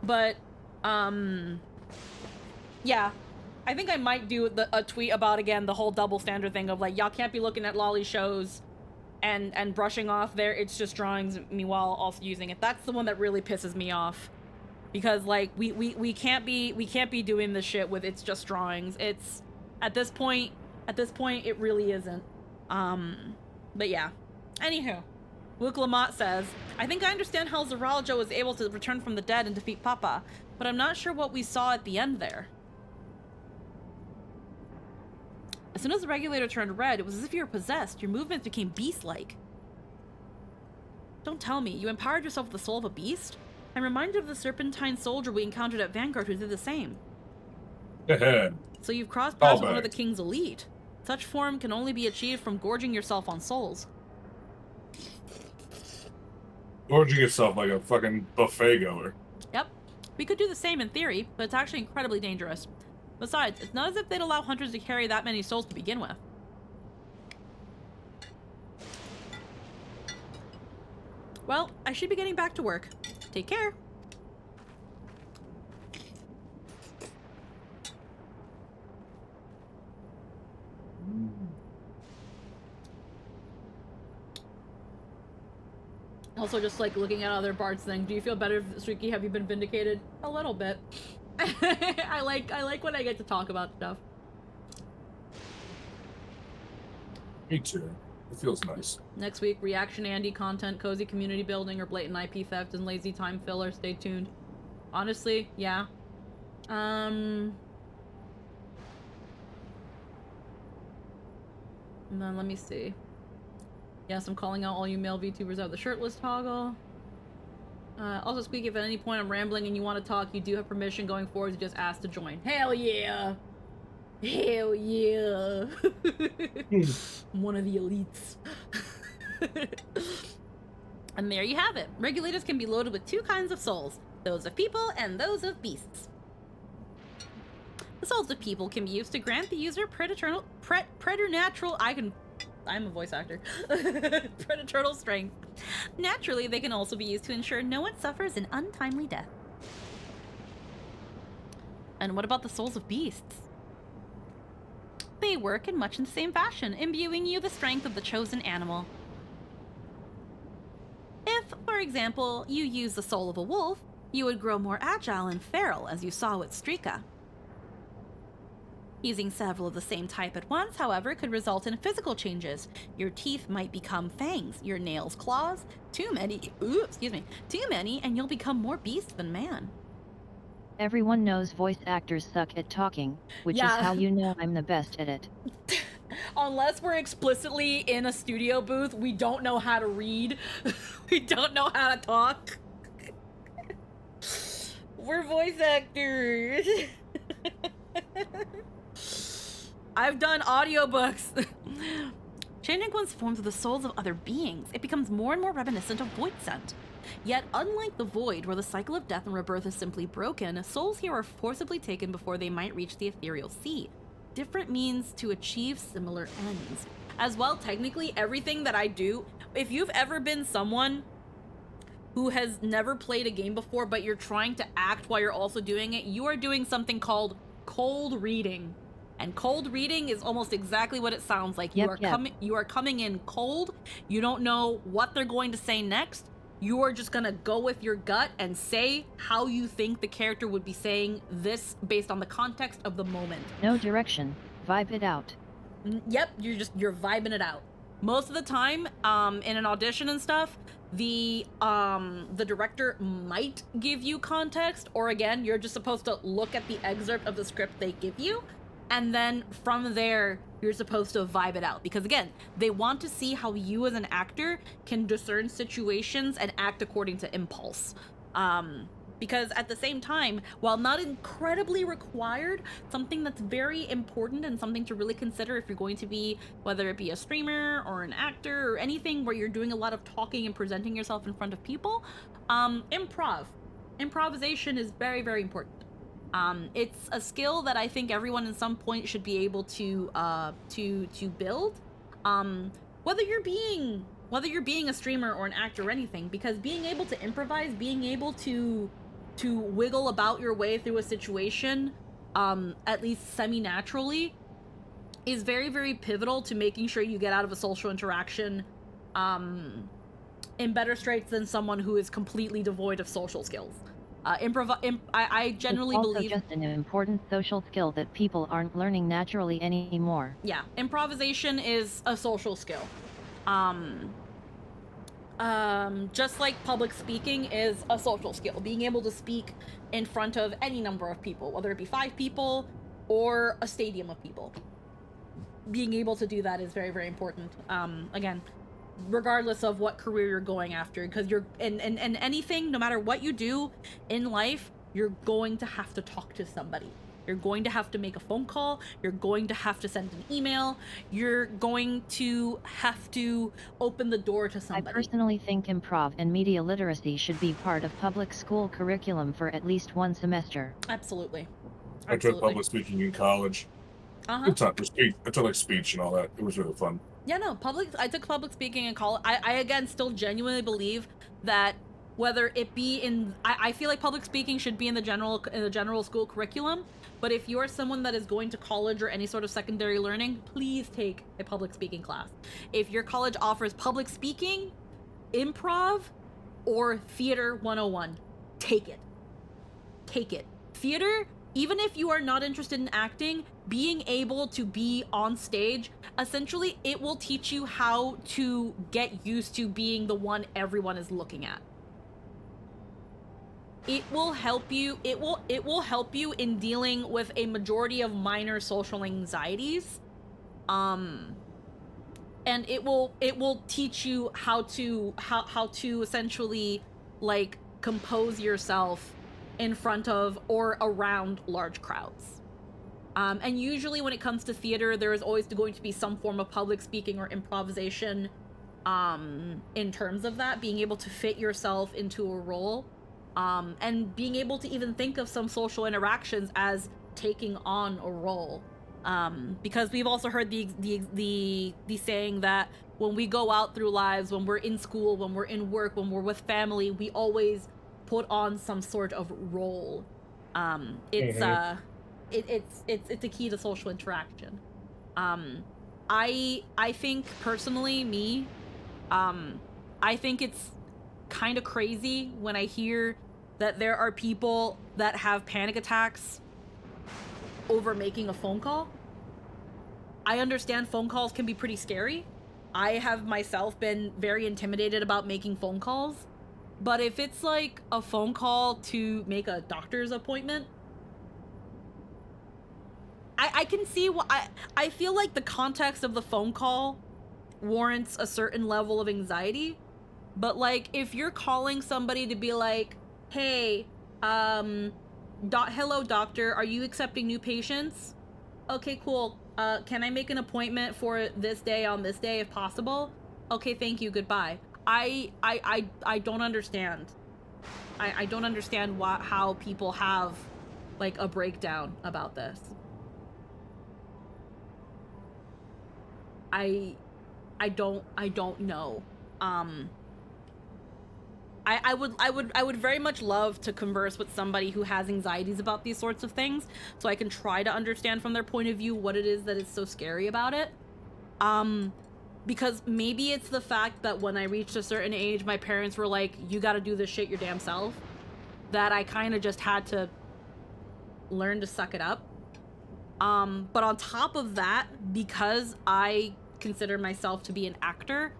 But yeah, I think I might do a tweet about again the whole double standard thing of like, y'all can't be looking at lolly shows and brushing off there it's just drawings meanwhile also using it. That's the one that really pisses me off, because like we can't be doing this shit with it's just drawings. It's at this point it really isn't. But yeah, anywho, Luke Lamont says, I think I understand how Zoraljo was able to return from the dead and defeat Papa, but I'm not sure what we saw at the end there. As soon as the regulator turned red, it was as if you were possessed. Your movements became beast-like. Don't tell me, you empowered yourself with the soul of a beast? I'm reminded of the serpentine soldier we encountered at Vanguard who did the same. So you've crossed paths with one of the king's elite. Such form can only be achieved from gorging yourself on souls. Gorging yourself like a fucking buffet goer. Yep. We could do the same in theory, but it's actually incredibly dangerous. Besides, it's not as if they'd allow hunters to carry that many souls to begin with. Well, I should be getting back to work. Take care. Also, just like looking at other Bart's thing, do you feel better, Streaky? Have you been vindicated? A little bit. I like when I get to talk about stuff. Me too. It feels nice. Next week, reaction Andy content, cozy community building, or blatant IP theft and lazy time filler. Stay tuned. Honestly, yeah. And then let me see. Yes, I'm calling out all you male VTubers out of the shirtless toggle. Also, Squeaky, if at any point I'm rambling and you want to talk, you do have permission going forward to just ask to join. Hell yeah! Hell yeah! One of the elites. And there you have it. Regulators can be loaded with two kinds of souls. Those of people and those of beasts. The souls of people can be used to grant the user preternatural... I'm a voice actor. Predatorial strength. Naturally, they can also be used to ensure no one suffers an untimely death. And what about the souls of beasts? They work in much in the same fashion, imbuing you the strength of the chosen animal. If, for example, you use the soul of a wolf, you would grow more agile and feral, as you saw with Strika. Using several of the same type at once, however, could result in physical changes. Your teeth might become fangs, your nails claws. Too many, and you'll become more beast than man. Everyone knows voice actors suck at talking, which is how you know I'm the best at it. Unless we're explicitly in a studio booth, we don't know how to read. We don't know how to talk. We're voice actors. I've done audiobooks. Changing one's forms of the souls of other beings, it becomes more and more reminiscent of void scent. Yet, unlike the void, where the cycle of death and rebirth is simply broken, souls here are forcibly taken before they might reach the ethereal sea. Different means to achieve similar ends. As well, technically, everything that I do, if you've ever been someone who has never played a game before, but you're trying to act while you're also doing it, you are doing something called cold reading. And cold reading is almost exactly what it sounds like. You are coming in cold. You don't know what they're going to say next. You are just gonna go with your gut and say how you think the character would be saying this based on the context of the moment. No direction. Vibe it out. Yep, you're vibing it out. Most of the time, in an audition and stuff, the director might give you context, or again, you're just supposed to look at the excerpt of the script they give you. And then from there, you're supposed to vibe it out. Because again, they want to see how you as an actor can discern situations and act according to impulse. Because at the same time, while not incredibly required, something that's very important and something to really consider if you're going to be, whether it be a streamer or an actor or anything where you're doing a lot of talking and presenting yourself in front of people, improvisation is very, very important. It's a skill that I think everyone at some point should be able to build. Whether you're being a streamer or an actor or anything, because being able to improvise, being able to wiggle about your way through a situation, at least semi-naturally, is very, very pivotal to making sure you get out of a social interaction in better straits than someone who is completely devoid of social skills. I generally believe it's just an important social skill that people aren't learning naturally anymore. Yeah, improvisation is a social skill. Just like public speaking is a social skill. Being able to speak in front of any number of people, whether it be 5 people or a stadium of people. Being able to do that is very, very important. Again, regardless of what career you're going after, because you're and anything, no matter what you do in life, you're going to have to talk to somebody. You're going to have to make a phone call. You're going to have to send an email. You're going to have to open the door to somebody. I personally think improv and media literacy should be part of public school curriculum for at least one semester. Absolutely. I took public speaking in college. Good time for speech. I took like speech and all that. It was really fun. Yeah, no, I took public speaking in college. I again still genuinely believe that whether it be in, I feel like public speaking should be in the general school curriculum. But if you're someone that is going to college or any sort of secondary learning, please take a public speaking class. If your college offers public speaking, improv, or theater 101, take it. Take it. Theater, even if you are not interested in acting, being able to be on stage, essentially it will teach you how to get used to being the one everyone is looking at. It will help you, it will help you in dealing with a majority of minor social anxieties. And it will teach you how to essentially like compose yourself in front of or around large crowds. And usually when it comes to theater, there is always going to be some form of public speaking or improvisation in terms of that, being able to fit yourself into a role, and being able to even think of some social interactions as taking on a role. Because we've also heard the saying that when we go out through lives, when we're in school, when we're in work, when we're with family, we always put on some sort of role. It's a key to social interaction. I think personally, I think it's kind of crazy when I hear that there are people that have panic attacks over making a phone call. I understand phone calls can be pretty scary. I have myself been very intimidated about making phone calls. But if it's like a phone call to make a doctor's appointment, I can see what I feel like the context of the phone call warrants a certain level of anxiety. But like if you're calling somebody to be like, hey, hello doctor, are you accepting new patients? Okay, cool. Can I make an appointment for this day on this day if possible? Okay, thank you, goodbye. I don't understand. I don't understand how people have like a breakdown about this. I don't know. I would very much love to converse with somebody who has anxieties about these sorts of things, so I can try to understand from their point of view what it is that is so scary about it. Because maybe it's the fact that when I reached a certain age, my parents were like, you gotta do this shit your damn self, that I kind of just had to learn to suck it up. But on top of that, because I consider myself to be an actor,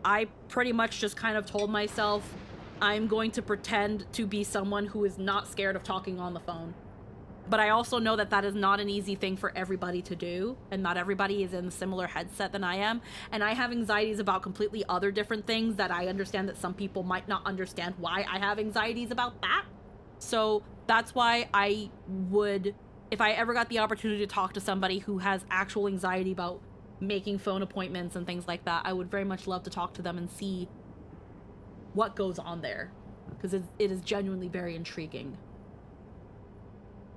I pretty much just kind of told myself, I'm going to pretend to be someone who is not scared of talking on the phone. But I also know that that is not an easy thing for everybody to do, and not everybody is in a similar headset than I am. And I have anxieties about completely other different things that I understand that some people might not understand why I have anxieties about that. So that's why I would, if I ever got the opportunity to talk to somebody who has actual anxiety about making phone appointments and things like that, I would very much love to talk to them and see what goes on there, because it is genuinely very intriguing.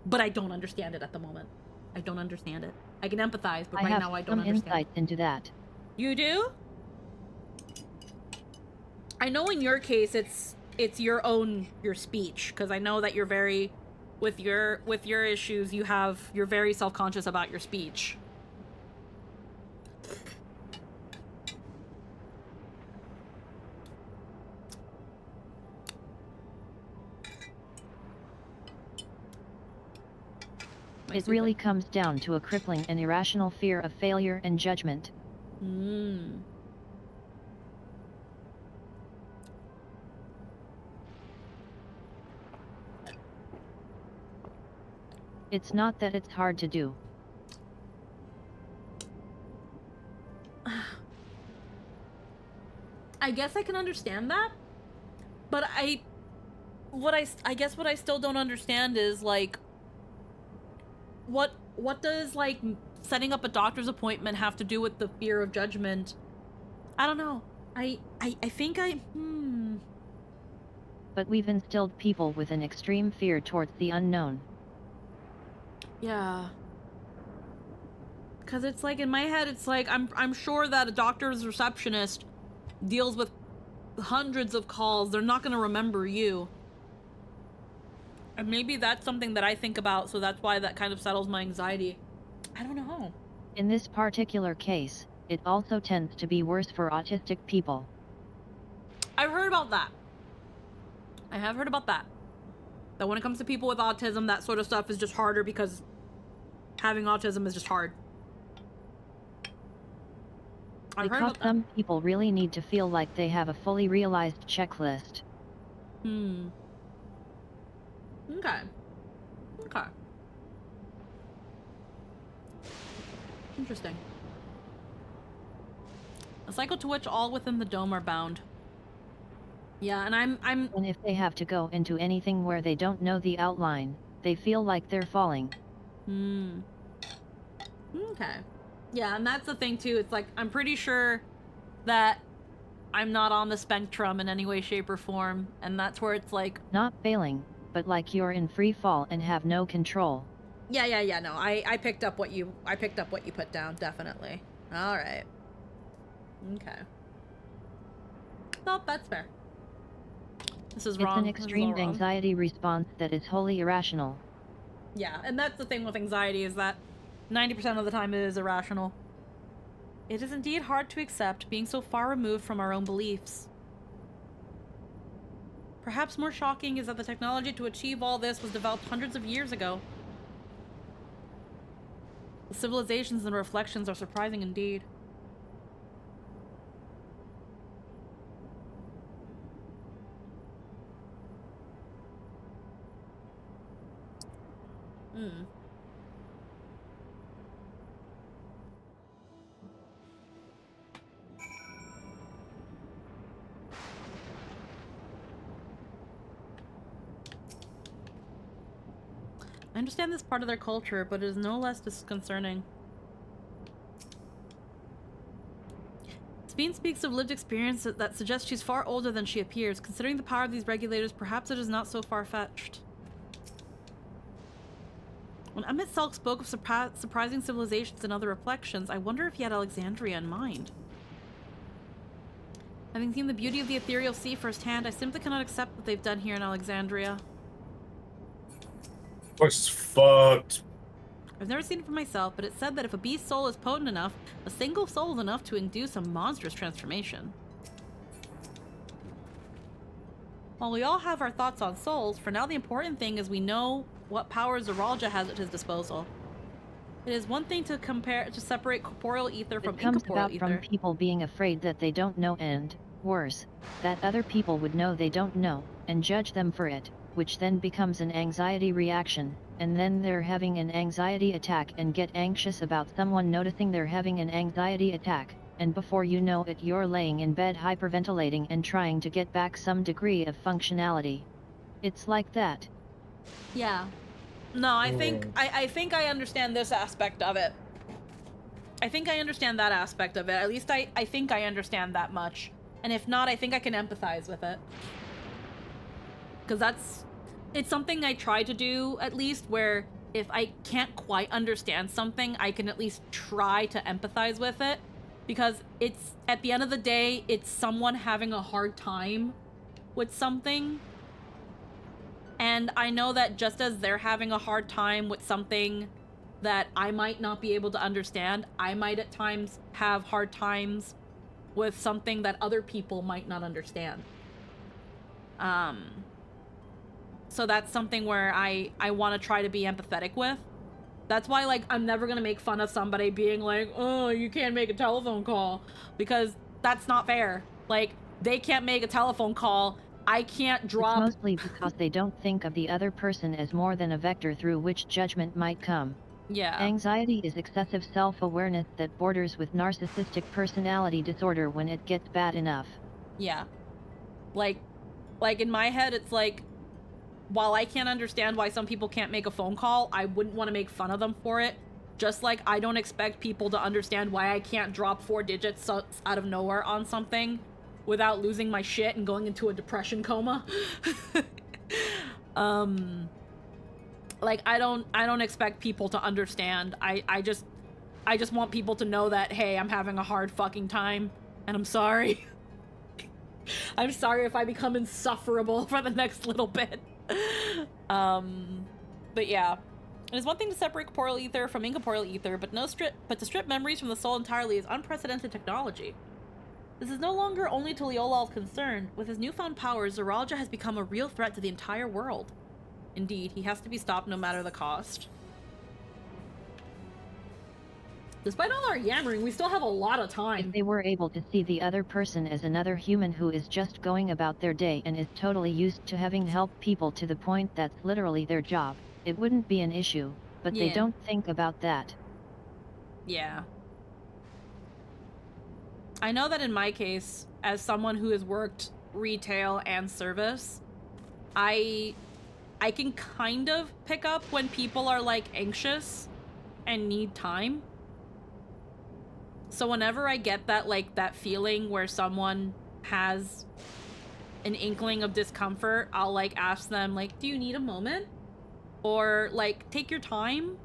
But I don't understand it at the moment. I don't understand it. I can empathize, but right now I don't understand. I have some insights into that. You do? I know in your case it's your speech, because I know that you're very, with your issues, you're very self-conscious about your speech. It really comes down to a crippling and irrational fear of failure and judgment. It's not that it's hard to do. I guess I can understand that, but I guess what I still don't understand is like, what does like setting up a doctor's appointment have to do with the fear of judgment? I don't know. I think But we've instilled people with an extreme fear towards the unknown. Yeah. Cause it's like in my head, it's like I'm sure that a doctor's receptionist deals with hundreds of calls. They're not gonna remember you. And maybe that's something that I think about, so that's why that kind of settles my anxiety. I don't know. In this particular case, it also tends to be worse for autistic people. I've heard about that. I have heard about that. That when it comes to people with autism, that sort of stuff is just harder because having autism is just hard. Because some people really need to feel like they have a fully realized checklist. Okay. Okay. Interesting. A cycle to which all within the dome are bound. Yeah, and I'm And if they have to go into anything where they don't know the outline, they feel like they're falling. Okay. Yeah, and that's the thing too. It's like, I'm pretty sure that I'm not on the spectrum in any way, shape, or form, and that's where it's like... Not failing, but like you're in free fall and have no control. Yeah, no, I picked up what you put down, definitely. Alright. Okay. Nope, that's fair. This is wrong. It's an extreme anxiety response that is wholly irrational. Yeah, and that's the thing with anxiety, is that 90% of the time it is irrational. It is indeed hard to accept, being so far removed from our own beliefs. Perhaps more shocking is that the technology to achieve all this was developed hundreds of years ago. The civilizations and reflections are surprising indeed. I understand this part of their culture, but it is no less disconcerting. Sabine speaks of lived experience that suggests she's far older than she appears. Considering the power of these regulators, perhaps it is not so far-fetched. When Emmett Selk spoke of surprising civilizations and other reflections, I wonder if he had Alexandria in mind. Having seen the beauty of the ethereal sea firsthand, I simply cannot accept what they've done here in Alexandria. Place is fucked. I've never seen it for myself, but it's said that if a beast's soul is potent enough, a single soul is enough to induce a monstrous transformation. While we all have our thoughts on souls, for now the important thing is we know what powers Zoralja has at his disposal. It is one thing to separate corporeal ether from incorporeal ether. It comes about from people being afraid that they don't know and, worse, that other people would know they don't know, and judge them for it, which then becomes an anxiety reaction, and then they're having an anxiety attack and get anxious about someone noticing they're having an anxiety attack, and before you know it you're laying in bed hyperventilating and trying to get back some degree of functionality. It's like that. Yeah. No, I think I understand this aspect of it. I think I understand that aspect of it. At least I think I understand that much. And if not, I think I can empathize with it. Because it's something I try to do, at least, where if I can't quite understand something, I can at least try to empathize with it. Because it's, at the end of the day, it's someone having a hard time with something. And I know that just as they're having a hard time with something that I might not be able to understand, I might at times have hard times with something that other people might not understand. So that's something where I want to try to be empathetic with. That's why, like, I'm never going to make fun of somebody being like, oh, you can't make a telephone call. Because that's not fair. Like, they can't make a telephone call. I can't drop... It's mostly because they don't think of the other person as more than a vector through which judgment might come. Yeah. Anxiety is excessive self-awareness that borders with narcissistic personality disorder when it gets bad enough. Yeah. Like in my head, it's like, while I can't understand why some people can't make a phone call, I wouldn't want to make fun of them for it. Just like I don't expect people to understand why I can't drop 4 digits out of nowhere on something without losing my shit and going into a depression coma. Like I don't expect people to understand. I just want people to know that, hey, I'm having a hard fucking time and I'm sorry. I'm sorry if I become insufferable for the next little bit. But yeah. It is one thing to separate corporeal ether from incorporeal ether, but to strip memories from the soul entirely is unprecedented technology. This is no longer only to Leolol's concern. With his newfound powers, Zoraja has become a real threat to the entire world. Indeed, he has to be stopped no matter the cost. Despite all our yammering, we still have a lot of time. If they were able to see the other person as another human who is just going about their day and is totally used to having helped people to the point that's literally their job, it wouldn't be an issue, but they don't think about that. Yeah. I know that in my case, as someone who has worked retail and service, I can kind of pick up when people are like anxious and need time. So whenever I get that that feeling where someone has an inkling of discomfort, I'll like ask them like, do you need a moment? Or like, take your time.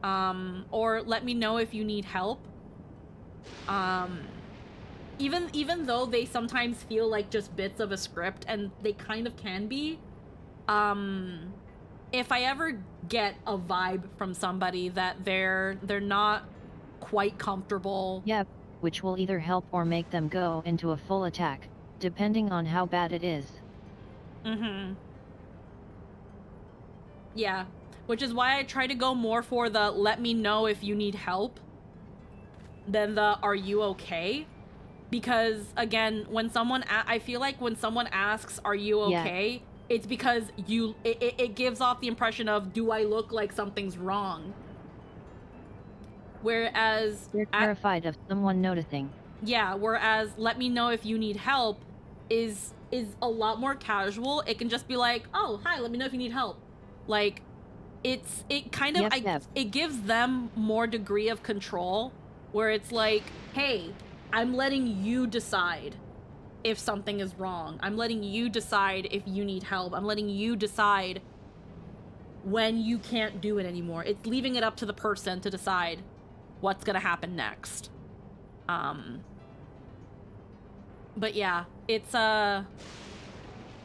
Or let me know if you need help. Even though they sometimes feel like just bits of a script, and they kind of can be, if I ever get a vibe from somebody that they're not quite comfortable. Yep, which will either help or make them go into a full attack, depending on how bad it is. Mm-hmm. Yeah, which is why I try to go more for the let me know if you need help than the are you okay? Because again, when someone I feel like when someone asks are you okay, it's because it gives off the impression of, do I look like something's wrong? Whereas they're terrified of someone noticing. Yeah, whereas let me know if you need help is a lot more casual. It can just be like, oh, hi, let me know if you need help. Like, it kind of, it gives them more degree of control, where it's like, hey, I'm letting you decide if something is wrong. I'm letting you decide if you need help. I'm letting you decide when you can't do it anymore. It's leaving it up to the person to decide what's gonna happen next. But yeah, it's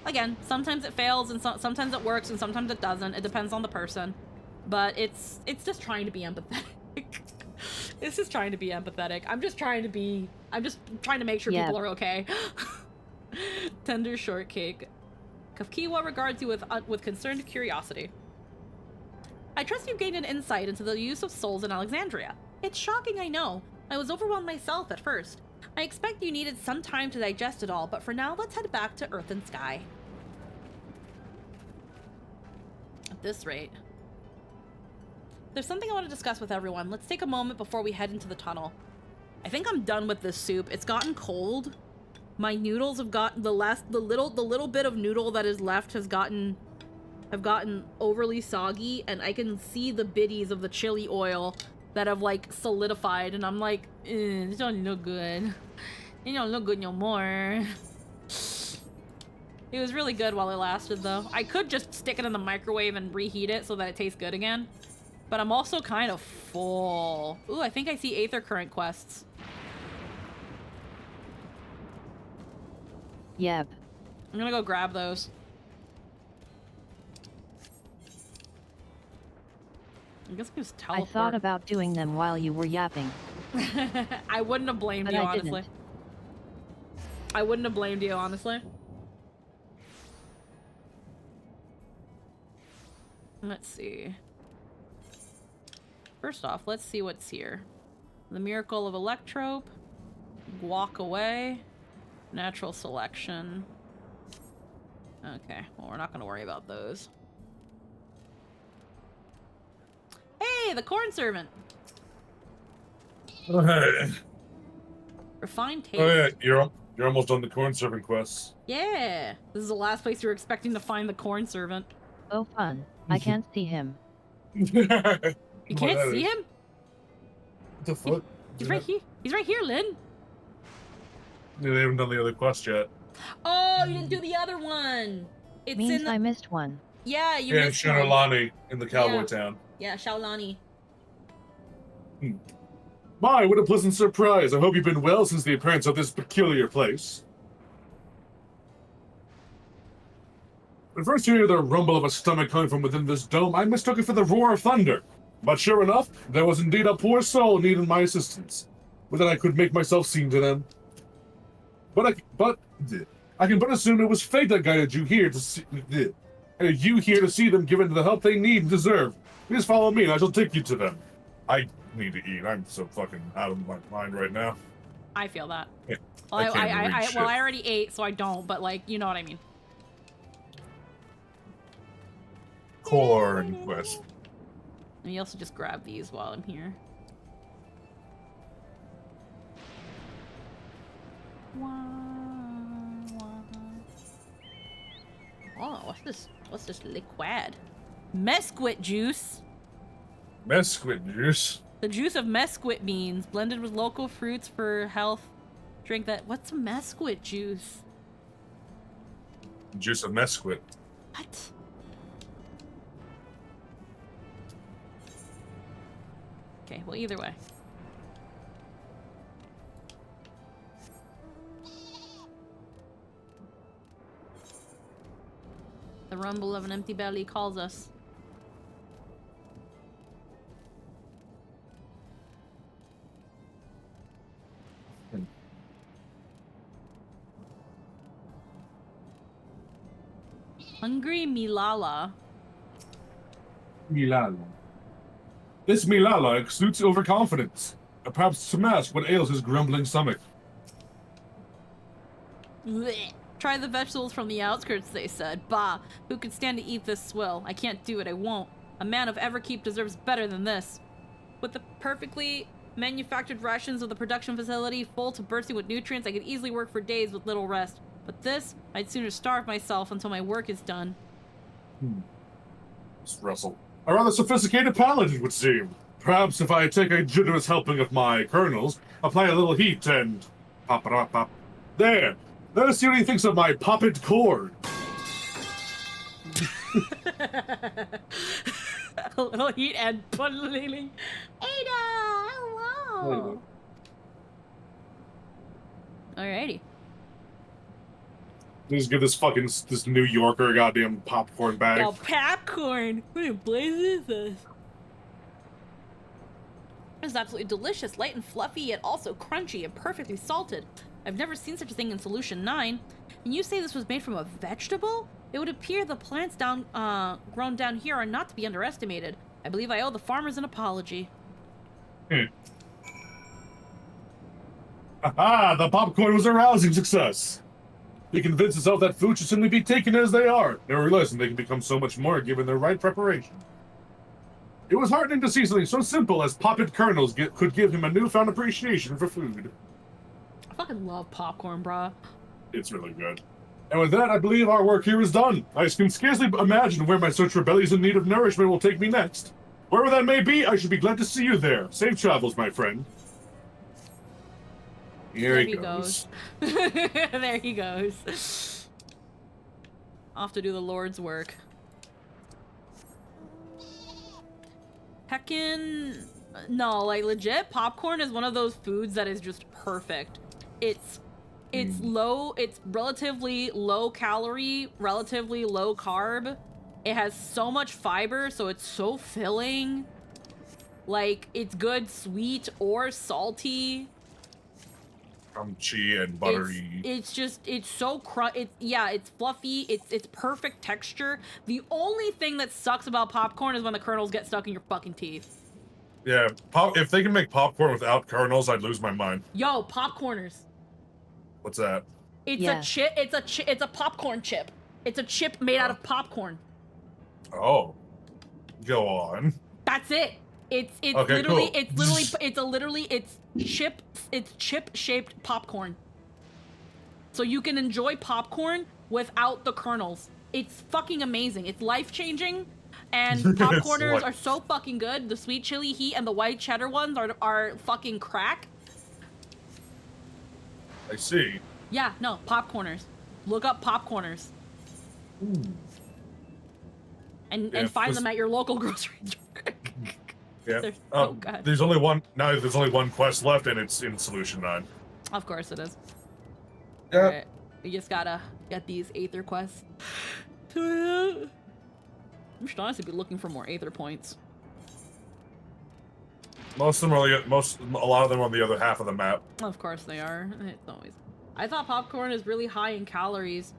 again, sometimes it fails and sometimes it works and sometimes it doesn't. It depends on the person. But it's just trying to be empathetic. It's just trying to be empathetic. I'm just trying to make sure people are okay. Tender shortcake. Kafkiwa regards you with concerned curiosity. I trust you've gained an insight into the use of souls in Alexandria. It's shocking, I know. I was overwhelmed myself at first. I expect you needed some time to digest it all, but for now, let's head back to Earth and Sky. At this rate. There's something I want to discuss with everyone. Let's take a moment before we head into the tunnel. I think I'm done with this soup. It's gotten cold. My noodles have gotten the little bit of noodle that is left have gotten overly soggy, and I can see the biddies of the chili oil that have like solidified, and I'm like, this don't look good. It don't look good no more. It was really good while it lasted though. I could just stick it in the microwave and reheat it so that it tastes good again. But I'm also kind of full. Ooh, I think I see Aether Current quests. Yep. I'm gonna go grab those. I guess we just teleport. I thought about doing them while you were yapping. I wouldn't have blamed you, honestly. I wouldn't have blamed you, honestly. Let's see. First off, let's see what's here. The Miracle of Electrope. Walk Away. Natural Selection. Okay, well, we're not going to worry about those. Hey, the Corn Servant! Oh, hey. Refined Taste. Oh, yeah, You're almost done the corn serving quests. Yeah. This is the last place you're expecting to find the corn servant. Oh fun. I can't see him. You can't see him? What the fuck? He's right here. He's right here, Lynn. Yeah, they haven't done the other quest yet. Oh, you didn't do the other one. It's Means in the... I missed one. Yeah, you Yeah, missed one. Shanalani in the cowboy Yeah. town. Yeah, Shaolani. My, what a pleasant surprise. I hope you've been well since the appearance of this peculiar place. At first hearing the rumble of a stomach coming from within this dome, I mistook it for the roar of thunder. But sure enough, there was indeed a poor soul needing my assistance. With that I could make myself seen to them. But I can but assume it was fate that guided you here to see them given the help they need and deserve. Please follow me and I shall take you to them. I need to eat. I'm so fucking out of my mind right now. I feel that. Yeah, Well, I I already ate, so I don't, but like, you know what I mean. Corn quest. Let me also just grab these while I'm here. Oh, what's this? What's this liquid? Mesquite juice. Mesquite juice. The juice of mesquite beans blended with local fruits for health. Drink that. What's mesquite juice? Juice of mesquite. What? Okay, well, either way. The rumble of an empty belly calls us. Hungry Milala. Milala. This Milala exudes overconfidence. Perhaps to mask what ails his grumbling stomach. Blech. Try the vegetables from the outskirts, they said. Bah, who could stand to eat this swill? I can't do it, I won't. A man of Everkeep deserves better than this. With the perfectly manufactured rations of the production facility full to bursting with nutrients, I could easily work for days with little rest. But this, I'd sooner starve myself until my work is done. It's Russell. A rather sophisticated palate, it would seem. Perhaps if I take a generous helping of my kernels, apply a little heat and... pop it up, pop. There! Let us see what he thinks of my popped corn. A little heat and puddling. Ada! Hello! Alrighty. Please give this New Yorker a goddamn popcorn bag. Oh, popcorn! What in blazes is this? It's absolutely delicious, light and fluffy, yet also crunchy and perfectly salted. I've never seen such a thing in Solution 9. And you say this was made from a vegetable? It would appear the plants grown down here are not to be underestimated. I believe I owe the farmers an apology. Aha! The popcorn was a rousing success! He convinced himself that food should simply be taken as they are, never realizing they can become so much more given the right preparation. It was heartening to see something so simple as popped kernels could give him a newfound appreciation for food. I fucking love popcorn, brah. It's really good. And with that, I believe our work here is done. I can scarcely imagine where my search for bellies in need of nourishment will take me next. Wherever that may be, I should be glad to see you there. Safe travels, my friend. Here he goes. There he goes. Off to do the Lord's work. Heckin'... No, like, legit, popcorn is one of those foods that is just perfect. It's low, it's relatively low calorie, relatively low carb. It has so much fiber, so it's so filling. Like, it's good sweet or salty. Crunchy and buttery. It's so it's fluffy, it's perfect texture. The only thing that sucks about popcorn is when the kernels get stuck in your fucking teeth. Yeah, if they can make popcorn without kernels, I'd lose my mind. Yo, popcorners. What's that? It's a chip, it's a popcorn chip. It's a chip made out of popcorn. Oh. Go on. That's it. It's okay, literally cool. it's chip shaped popcorn. So you can enjoy popcorn without the kernels. It's fucking amazing. It's life-changing. And popcorners are so fucking good. The sweet chili heat and the white cheddar ones are fucking crack. I see. Yeah, no, popcorners. Look up popcorners. Ooh. And find them at your local grocery store. Yeah. Oh god. There's only one quest left, and it's in Solution 9. Of course it is. Yeah. Alright. We just gotta get these Aether quests. We should honestly be looking for more Aether points. Most of them are a lot of them on the other half of the map. Of course they are. It's always. I thought popcorn is really high in calories.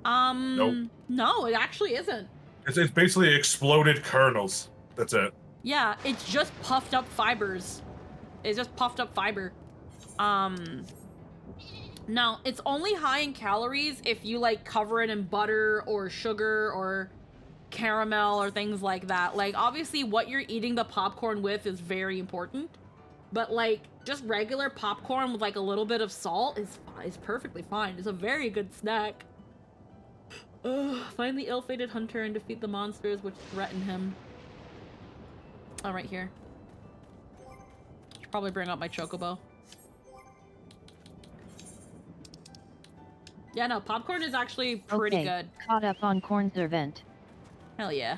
Nope. No, it actually isn't. It's basically exploded kernels. That's it. Yeah, it's just puffed up fibers. It's just puffed up fiber. No, it's only high in calories if you like cover it in butter or sugar or caramel or things like that. Like obviously what you're eating the popcorn with is very important, but like just regular popcorn with like a little bit of salt is perfectly fine. It's a very good snack. Ugh, find the ill-fated hunter and defeat the monsters which threaten him. Oh, right here. Should probably bring up my chocobo. Yeah, no, popcorn is actually pretty good. Caught up on corn's event. Hell yeah.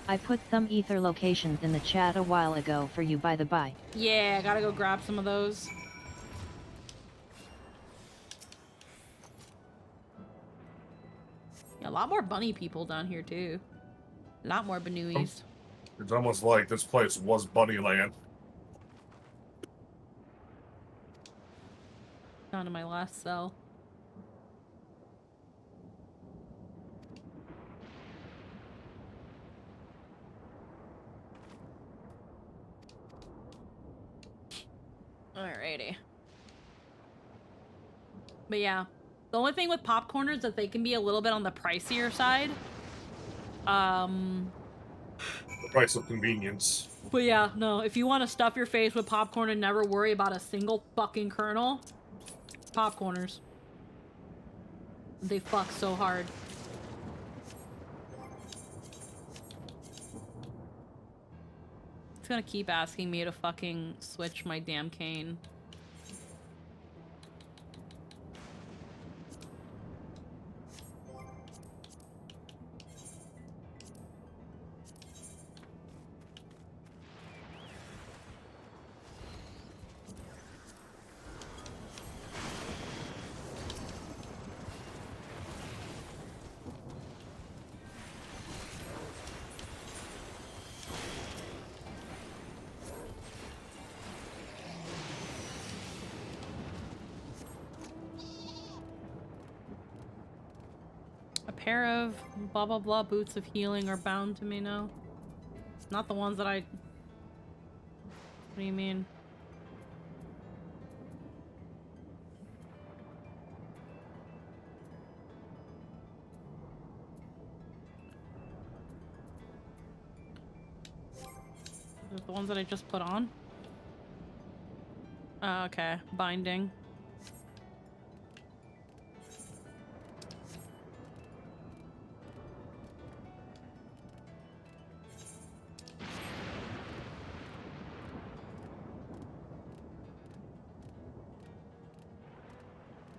I put some ether locations in the chat a while ago for you by the by. Yeah, I gotta go grab some of those. Yeah, a lot more bunny people down here too. A lot more Banuis. It's almost like this place was bunny land. Down to my last cell. Alrighty. But yeah, the only thing with popcorners is that they can be a little bit on the pricier side. The price of convenience. But yeah, no, if you want to stuff your face with popcorn and never worry about a single fucking kernel, popcorners. They fuck so hard. It's gonna keep asking me to fucking switch my damn cane. Pair of blah blah blah boots of healing are bound to me now. Not the ones that I... What do you mean? The ones that I just put on? Okay, binding.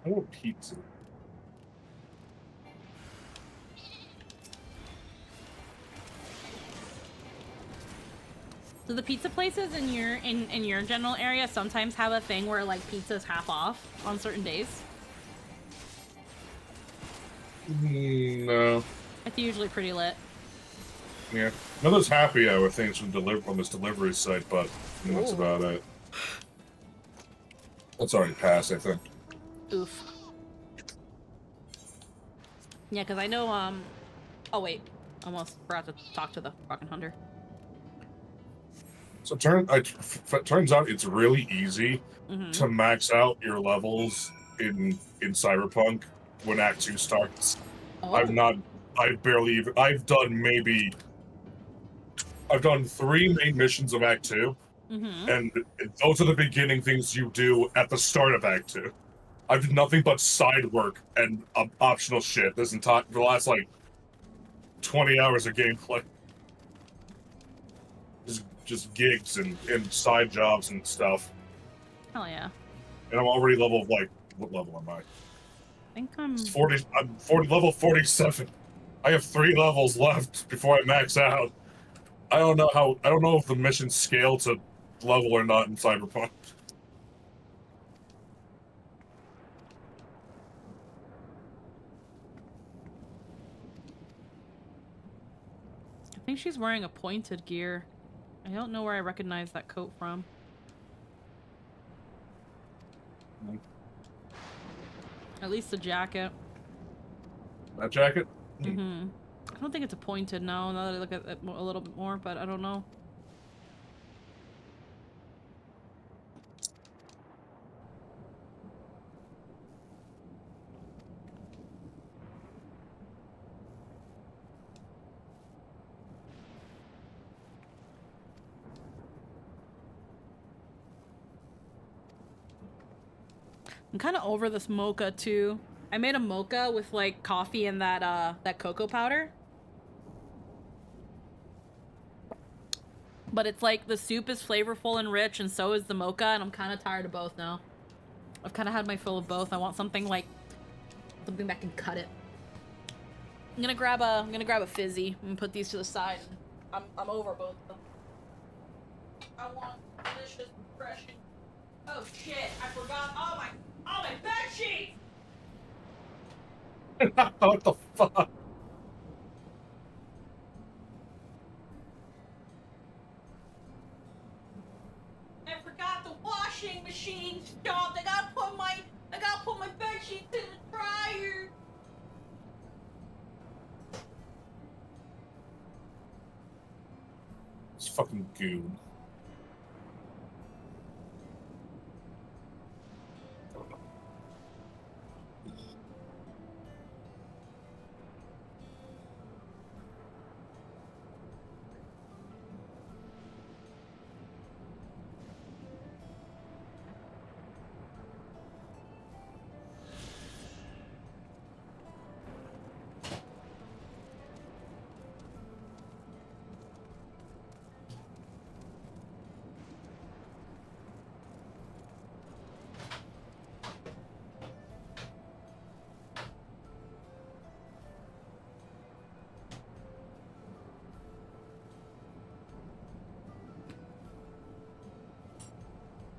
I want pizza. So the pizza places in your general area sometimes have a thing where like pizza's half off on certain days. No. It's usually pretty lit. Yeah. No, there's happy hour things from this delivery site, but that's about it. That's already passed, I think. Oof. Yeah, because I know, oh wait. Almost forgot to talk to the fucking hunter. So turns out it's really easy to max out your levels in Cyberpunk when Act 2 starts. Oh. I've done 3 main missions of Act 2, and those are the beginning things you do at the start of Act 2. I've done nothing but side work and optional shit the last, like, 20 hours of gameplay. Just gigs and side jobs and stuff. Hell yeah. And I'm already level, like, what level am I? I think I'm... level 47. I have 3 levels left before I max out. I don't know if the missions scale to level or not in Cyberpunk. I think she's wearing a pointed gear. I don't know where I recognize that coat from. At least the jacket. That jacket? I don't think it's a pointed now that I look at it a little bit more, but I don't know. I'm kind of over this mocha too. I made a mocha with like coffee and that cocoa powder. But it's like the soup is flavorful and rich, and so is the mocha, and I'm kind of tired of both now. I've kind of had my fill of both. I want something like something that can cut it. I'm gonna grab a fizzy and put these to the side. I'm over both of them. I want delicious, refreshing. Oh shit! I forgot. Oh my bed sheets! What the fuck? I forgot the washing machine stopped. I gotta put my bed sheets in the dryer. It's fucking goon.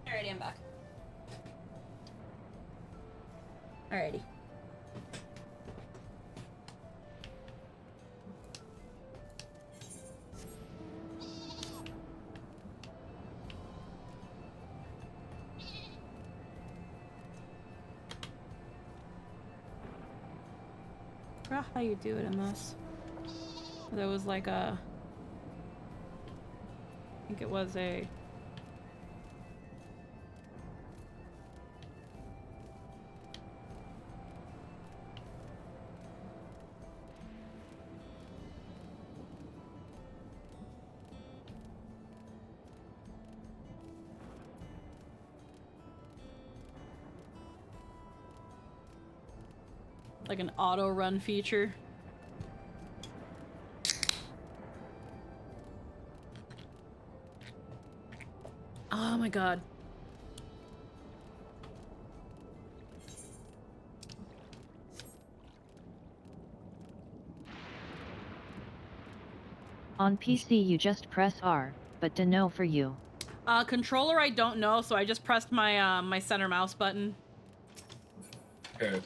Alrighty, I'm back. Alrighty. I forgot how you do it in this. There was like a... I think it was a... like an auto run feature. Oh my god. On PC you just press R, but to know for you. Controller I don't know, so I just pressed my my center mouse button. Okay.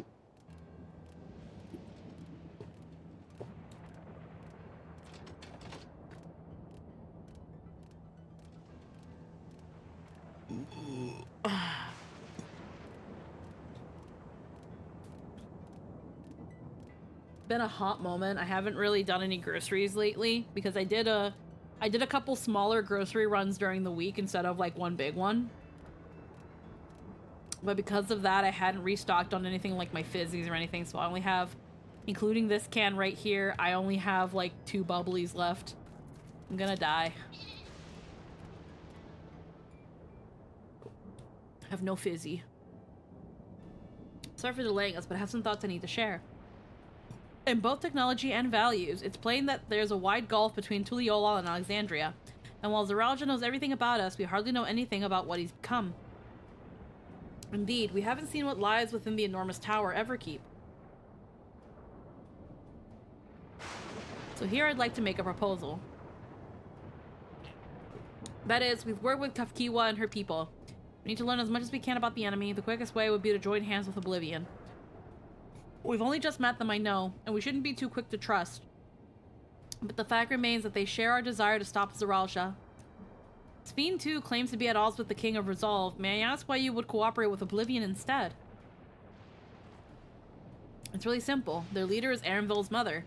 Been a hot moment. I haven't really done any groceries lately because I I did a couple smaller grocery runs during the week instead of like one big one. But because of that, I hadn't restocked on anything like my fizzies or anything, so I only have, including this can right here, I only have like 2 bubblies left. I'm gonna die. I have no fizzy. Sorry for delaying us, but I have some thoughts I need to share. In both technology and values, it's plain that there's a wide gulf between Tuliyola and Alexandria. And while Zeralja knows everything about us, we hardly know anything about what he's become. Indeed, we haven't seen what lies within the enormous tower Everkeep. So here I'd like to make a proposal. That is, we've worked with Kafkiwa and her people. We need to learn as much as we can about the enemy. The quickest way would be to join hands with Oblivion. We've only just met them, I know, and we shouldn't be too quick to trust. But the fact remains that they share our desire to stop Zeralja. Sphene, too, claims to be at odds with the King of Resolve. May I ask why you would cooperate with Oblivion instead? It's really simple. Their leader is Arenville's mother.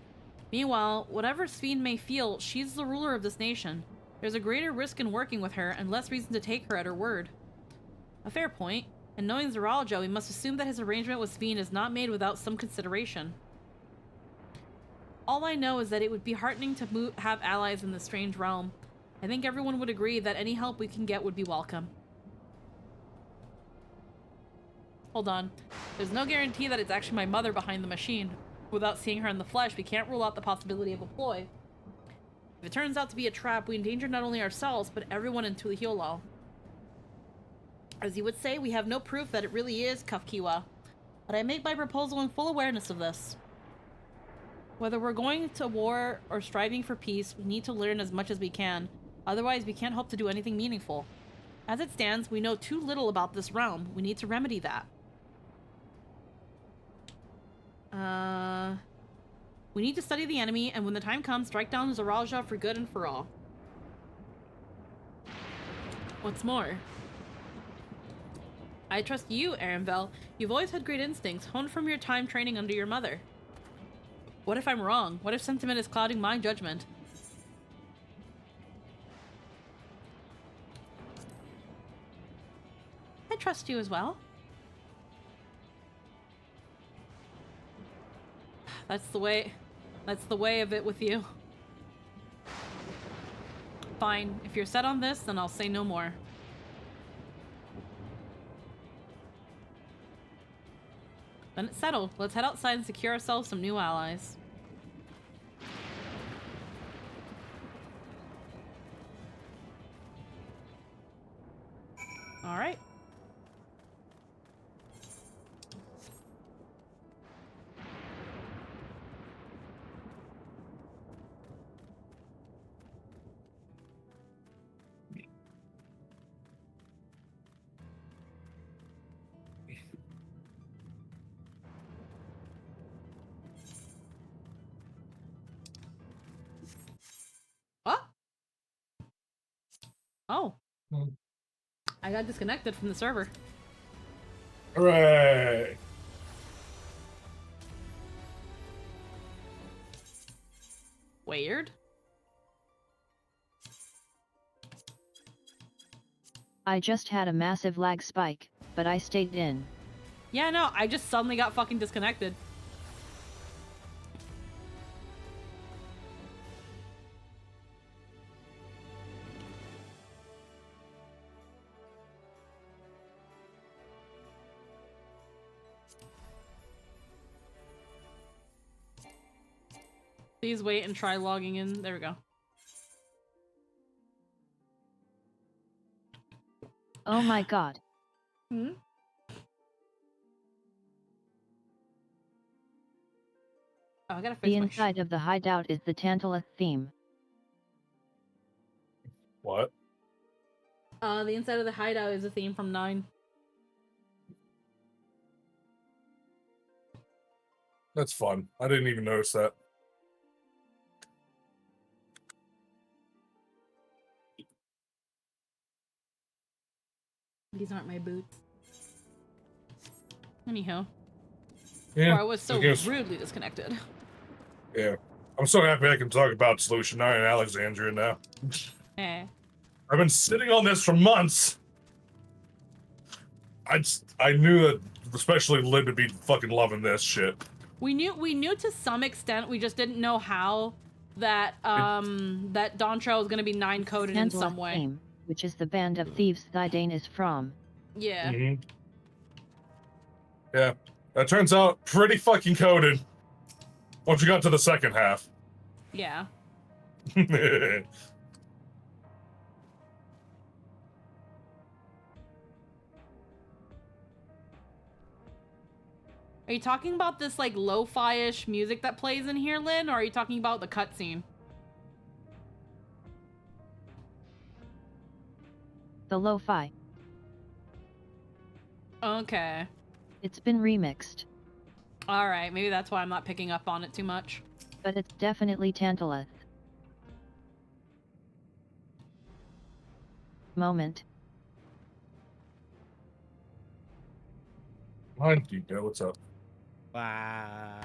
Meanwhile, whatever Sphene may feel, she's the ruler of this nation. There's a greater risk in working with her, and less reason to take her at her word. A fair point. And knowing Zeralja, we must assume that his arrangement with Sphene is not made without some consideration. All I know is that it would be heartening to have allies in this strange realm. I think everyone would agree that any help we can get would be welcome. Hold on. There's no guarantee that it's actually my mother behind the machine. Without seeing her in the flesh, we can't rule out the possibility of a ploy. If it turns out to be a trap, we endanger not only ourselves, but everyone in Tuliyola. As you would say, we have no proof that it really is Kafkiwa. But I make my proposal in full awareness of this. Whether we're going to war or striving for peace, we need to learn as much as we can. Otherwise, we can't hope to do anything meaningful. As it stands, we know too little about this realm. We need to remedy that. We need to study the enemy, and when the time comes, strike down Zeralja for good and for all. What's more, I trust you, Arenville. You've always had great instincts, honed from your time training under your mother. What if I'm wrong? What if sentiment is clouding my judgment? I trust you as well. That's the way of it with you. Fine. If you're set on this, then I'll say no more. Then it's settled. Let's head outside and secure ourselves some new allies. All right. Oh. I got disconnected from the server. Hooray! Weird. I just had a massive lag spike, but I stayed in. Yeah, no, I just suddenly got fucking disconnected. Please wait and try logging in. There we go. Oh my god. Hmm? Oh, I gotta fix The my inside of the hideout is the Tantalus theme. What? The inside of the hideout is a theme from 9. That's fun. I didn't even notice that. These aren't my boots. Anyhow. Yeah, Or I was so I guess- rudely disconnected. Yeah. I'm so happy I can talk about Solution 9 and Alexandria now. Eh. I've been sitting on this for months. I knew that, especially Lynn would be fucking loving this shit. We knew to some extent. We just didn't know how that that Dawntrail was gonna be 9 coded in some way. Theme, which is the band of thieves Thydane is from. Yeah. Mm-hmm. Yeah, that turns out pretty fucking coded. Once you got to the second half. Yeah. Are you talking about this like lo-fi-ish music that plays in here, Lynn, or are you talking about the cutscene? The lo-fi. Okay. It's been remixed. Alright, maybe that's why I'm not picking up on it too much. But it's definitely Tantalus. Moment. Hi, Dino, what's up? Wow.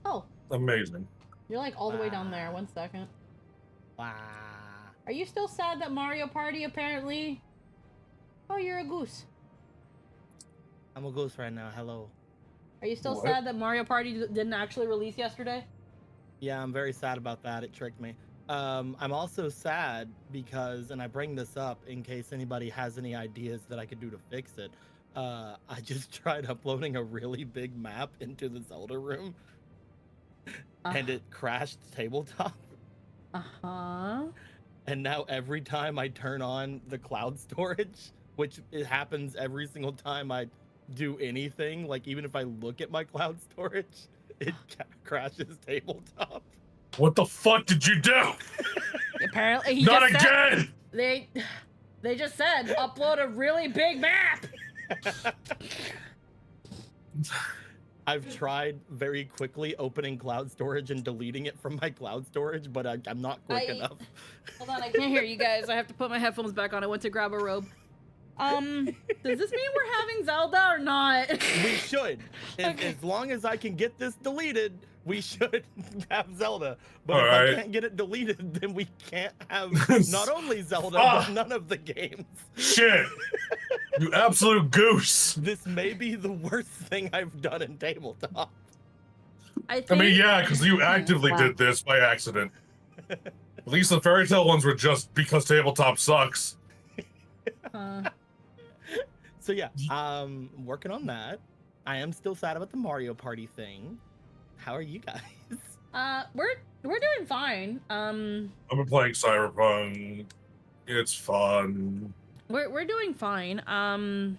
Oh, Amazing. you're like all the way down there. 1 second. Wow. Are you still sad that Mario Party apparently... Oh, you're a goose. I'm a ghost right now. Hello. Are you still What? sad that Mario Party didn't actually release yesterday? Yeah, I'm very sad about that. It tricked me. I'm also sad because, and I bring this up in case anybody has any ideas that I could do to fix it. I just tried uploading a really big map into the Zelda room, and it crashed tabletop. Uh-huh. And now every time I turn on the cloud storage, which it happens every single time I do anything, like even if I look at my cloud storage, it crashes tabletop. What the fuck did you do? Apparently he Not just again! Said, they just said upload a really big map. I've tried very quickly opening cloud storage and deleting it from my cloud storage, but I'm not quick enough. Hold on, I can't hear you guys. I have to put my headphones back on. I went to grab a robe. Does this mean we're having Zelda or not? We should. As long as I can get this deleted, we should have Zelda. But if I can't get it deleted, then we can't have not only Zelda, but none of the games. Shit! You absolute goose! This may be the worst thing I've done in tabletop. I mean, yeah, because you actively did this by accident. At least the fairy tale ones were just because tabletop sucks. So yeah, working on that. I am still sad about the Mario Party thing. How are you guys? We're doing fine. I've been playing Cyberpunk. It's fun. We're doing fine. I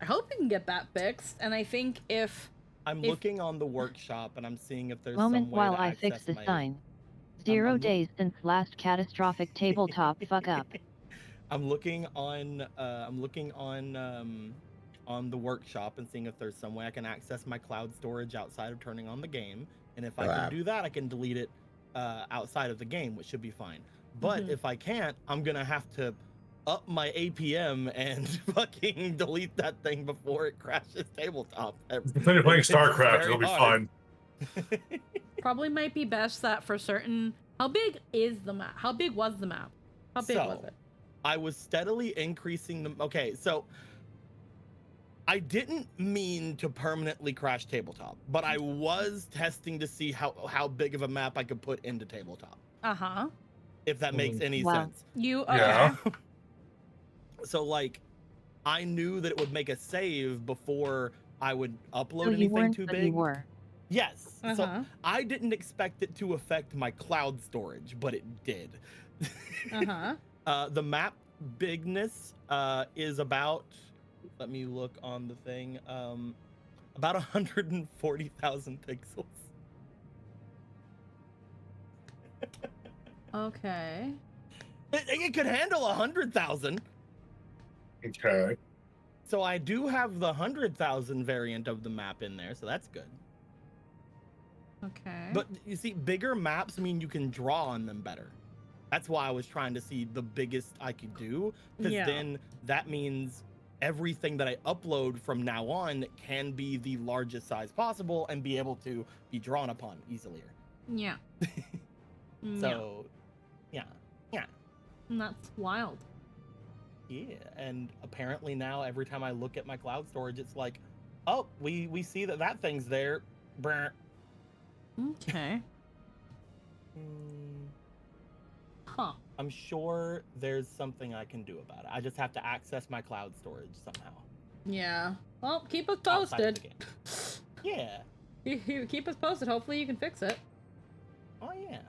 hope we can get that fixed, and I think if I'm looking on the workshop and I'm seeing if there's Moment some way while to I fix access the my... sign. 0 days since last catastrophic tabletop fuck up. I'm looking on the workshop and seeing if there's some way I can access my cloud storage outside of turning on the game. And if I can do that, I can delete it outside of the game, which should be fine. But if I can't, I'm gonna have to up my APM and fucking delete that thing before it crashes tabletop. Then you're playing StarCraft, it'll be fine. Probably might be best that for certain. How big is the map? How big was the map? How big was it? I was steadily increasing them. Okay, so I didn't mean to permanently crash tabletop, but I was testing to see how big of a map I could put into tabletop. Uh-huh. If that makes any sense. You okay. Yeah. So like I knew that it would make a save before I would upload No, you anything weren't, too but big. you were. Yes. So I didn't expect it to affect my cloud storage, but it did. The map bigness is about, let me look on the thing, about 140,000 pixels. Okay. It could handle 100,000. Okay. So I do have the 100,000 variant of the map in there, so that's good. Okay. But you see, bigger maps mean you can draw on them better. That's why I was trying to see the biggest I could do, because then that means everything that I upload from now on can be the largest size possible and be able to be drawn upon easier. Yeah. So, yeah. That's wild. Yeah, and apparently now every time I look at my cloud storage, it's like, oh, we see that thing's there. Brr. Okay. Huh. I'm sure there's something I can do about it. I just have to access my cloud storage somehow. Yeah. Well, keep us Outside of the posted. game. Yeah. You keep us posted. Hopefully you can fix it. Oh, yeah.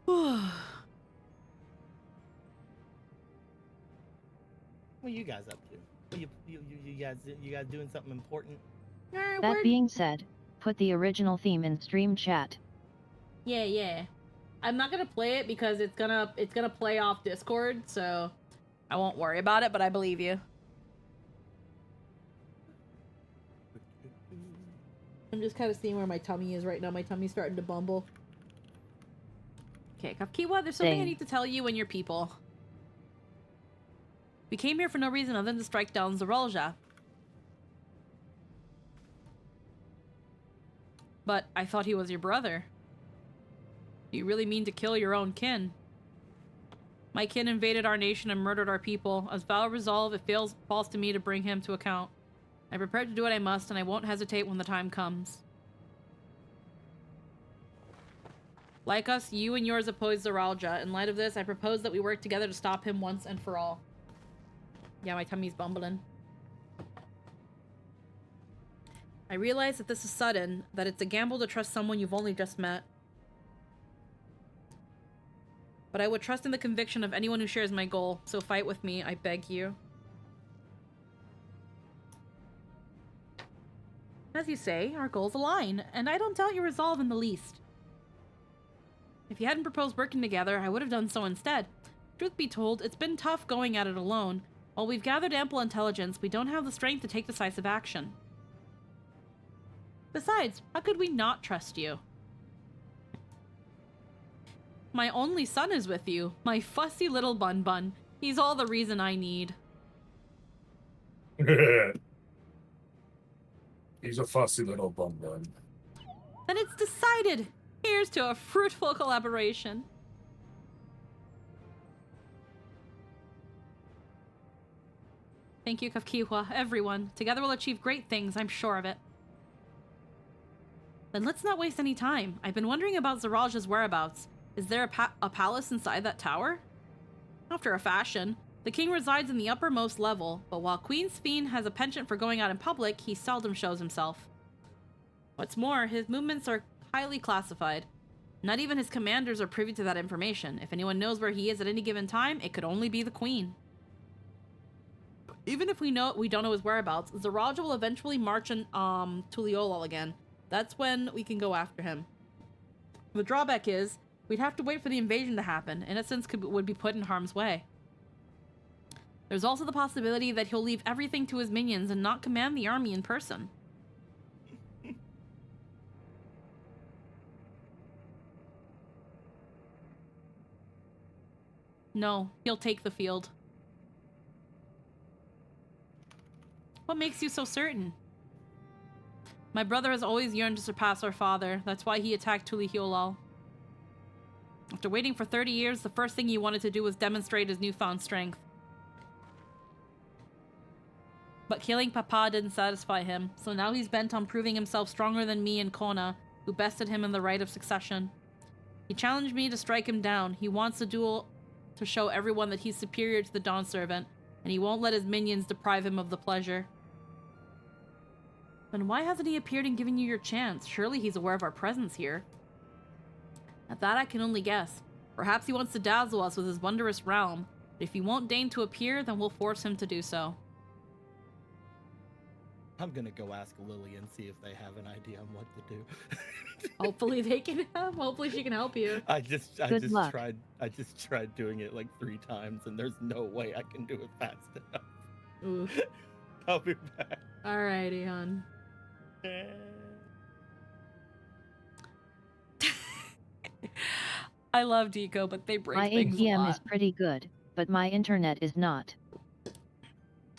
What are you guys up to? You guys doing something important? That being said, put the original theme in stream chat. Yeah. I'm not gonna play it because it's gonna play off Discord, so I won't worry about it, but I believe you. I'm just kind of seeing where my tummy is right now. My tummy's starting to bumble. Okay, Kafkiwa, there's something I need to tell you and your people. We came here for no reason other than to strike down Zaralja. But I thought he was your brother. Do you really mean to kill your own kin? My kin invaded our nation and murdered our people. As vow resolve, it falls to me to bring him to account. I'm prepared to do what I must, and I won't hesitate when the time comes. Like us, you and yours oppose Zaralja. In light of this, I propose that we work together to stop him once and for all. Yeah, my tummy's bumbling. I realize that this is sudden, that it's a gamble to trust someone you've only just met. But I would trust in the conviction of anyone who shares my goal, so fight with me, I beg you. As you say, our goals align, and I don't doubt your resolve in the least. If you hadn't proposed working together, I would have done so instead. Truth be told, it's been tough going at it alone. While we've gathered ample intelligence, we don't have the strength to take decisive action. Besides, how could we not trust you? My only son is with you, my fussy little bun-bun. He's all the reason I need. He's a fussy little bun-bun. Then it's decided! Here's to a fruitful collaboration. Thank you, Kafkiwa, everyone. Together we'll achieve great things, I'm sure of it. Then let's not waste any time. I've been wondering about Zaralja's whereabouts. Is there a palace inside that tower? After a fashion. The king resides in the uppermost level, but while Queen Sphene has a penchant for going out in public, he seldom shows himself. What's more, his movements are highly classified. Not even his commanders are privy to that information. If anyone knows where he is at any given time, it could only be the queen. Even if we don't know his whereabouts, Zaralja will eventually march in Tuliolal again. That's when we can go after him. The drawback is, we'd have to wait for the invasion to happen. Innocents would be put in harm's way. There's also the possibility that he'll leave everything to his minions and not command the army in person. No, he'll take the field. What makes you so certain? My brother has always yearned to surpass our father. That's why he attacked Tuliolal. After waiting for 30 years, the first thing he wanted to do was demonstrate his newfound strength. But killing Papa didn't satisfy him, so now he's bent on proving himself stronger than me and Kona, who bested him in the right of succession. He challenged me to strike him down. He wants a duel to show everyone that he's superior to the Dawn Servant, and he won't let his minions deprive him of the pleasure. Then why hasn't he appeared and given you your chance? Surely he's aware of our presence here. At that I can only guess. Perhaps he wants to dazzle us with his wondrous realm, but if he won't deign to appear, then we'll force him to do so. I'm gonna go ask Lily and see if they have an idea on what to do. Hopefully they can help. Hopefully she can help you. I just tried doing it like 3 times, and there's no way I can do it fast enough. Oof. I'll be back. Alrighty, hon. I love Deco, but they break My things a APM lot. is pretty good, but my internet is not.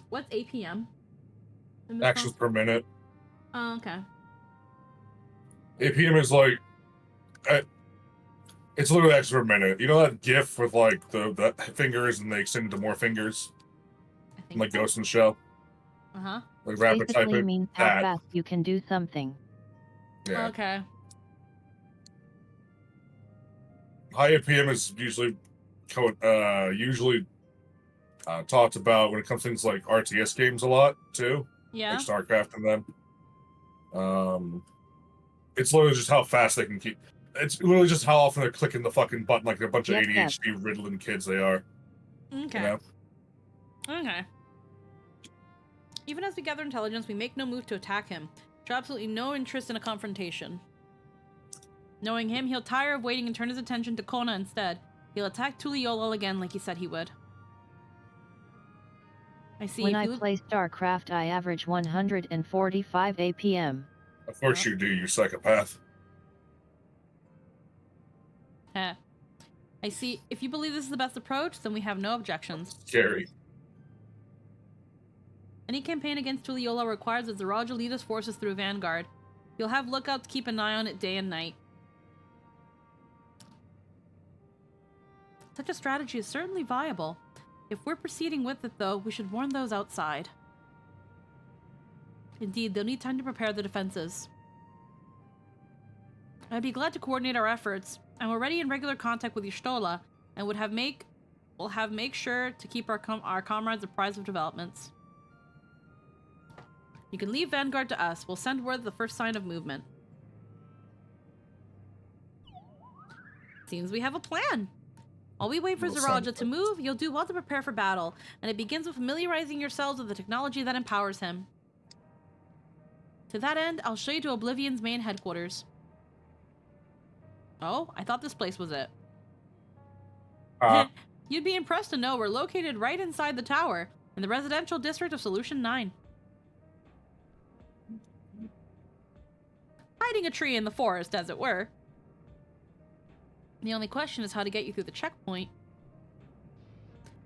What's APM? Actions per minute. Oh, okay. APM is like, it's literally extra minute. You know that GIF with like the fingers and they extend into more fingers, I think like so. Ghost in the Shell. Like rapid Basically typing. means how That. fast you can do something. Yeah. Okay. High APM is usually talked about when it comes to things like RTS games a lot too. Yeah. Like StarCraft and them. It's literally just how fast they can keep. It's literally just how often they're clicking the fucking button like a bunch of ADHD riddling kids they are. Okay. You know? Okay. Even as we gather intelligence, we make no move to attack him. Show absolutely no interest in a confrontation. Knowing him, he'll tire of waiting and turn his attention to Kona instead. He'll attack Tuliyola again like he said he would. I see. When I play StarCraft, I average 145 APM. Of course you do, you psychopath. Heh. I see. If you believe this is the best approach, then we have no objections. Scary. Any campaign against Tuliyola requires that Zeraj lead his forces through Vanguard. You'll have lookouts to keep an eye on it day and night. Such a strategy is certainly viable. If we're proceeding with it, though, we should warn those outside. Indeed, they'll need time to prepare the defenses. I'd be glad to coordinate our efforts. I'm already in regular contact with Y'shtola, and we'll make sure to keep our comrades apprised of developments. You can leave Vanguard to us. We'll send word the first sign of movement. Seems we have a plan. While we wait for Zaraja to move, you'll do well to prepare for battle, and it begins with familiarizing yourselves with the technology that empowers him. To that end, I'll show you to Oblivion's main headquarters. Oh, I thought this place was it. You'd be impressed to know we're located right inside the tower, in the residential district of Solution 9. Hiding a tree in the forest, as it were. The only question is how to get you through the checkpoint.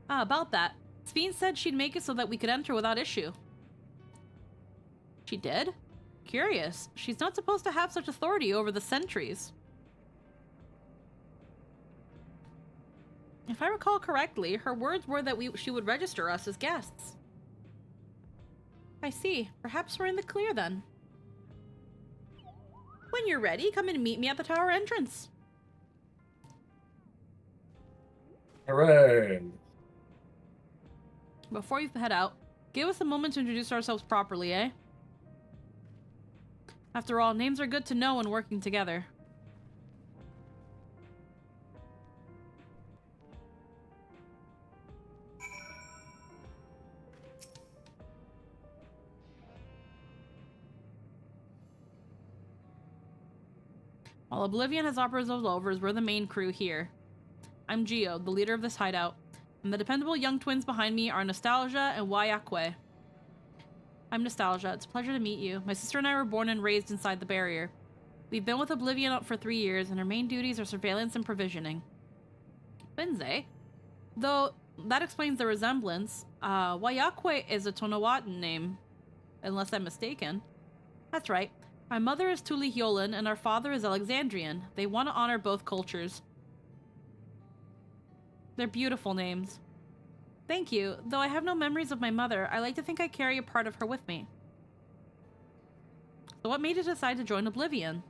About that. Sphene said she'd make it so that we could enter without issue. She did? Curious. She's not supposed to have such authority over the sentries. If I recall correctly, her words were that she would register us as guests. I see. Perhaps we're in the clear then. When you're ready, come and meet me at the tower entrance. Hooray! Before you head out, give us a moment to introduce ourselves properly, eh? After all, names are good to know when working together. While Oblivion has operas of lovers, we're the main crew here. I'm Geo, the leader of this hideout, and the dependable young twins behind me are Nostalgia and Wayakwe. I'm Nostalgia. It's a pleasure to meet you. My sister and I were born and raised inside the barrier. We've been with Oblivion for 3 years, and our main duties are surveillance and provisioning. Twins, eh? Though, that explains the resemblance. Wayakwe is a Tonawatan name, unless I'm mistaken. That's right. My mother is Tuli Hyolan, and our father is Alexandrian. They want to honor both cultures. They're beautiful names. Thank you. Though I have no memories of my mother, I like to think I carry a part of her with me. So what made you decide to join Oblivion?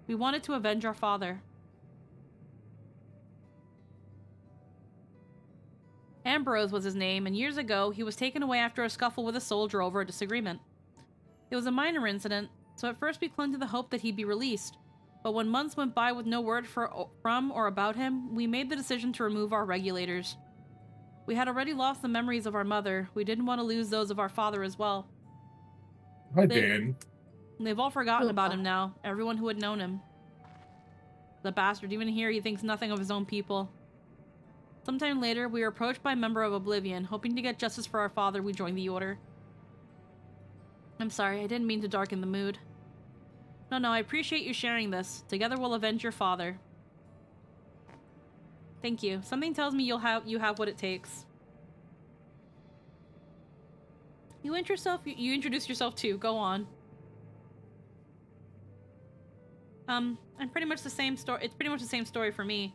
We wanted to avenge our father. Ambrose was his name, and years ago, he was taken away after a scuffle with a soldier over a disagreement. It was a minor incident, so at first we clung to the hope that he'd be released. But when months went by with no word from or about him, we made the decision to remove our regulators. We had already lost the memories of our mother. We didn't want to lose those of our father as well. Hi, Dan. They've all forgotten about him now, everyone who had known him. The bastard, even here, he thinks nothing of his own people. Sometime later, we were approached by a member of Oblivion. Hoping to get justice for our father, we joined the Order. I'm sorry, I didn't mean to darken the mood. No, I appreciate you sharing this. Together we'll avenge your father. Thank you. Something tells me you have what it takes. You introduce yourself too. Go on. And pretty much the same story. It's pretty much the same story for me.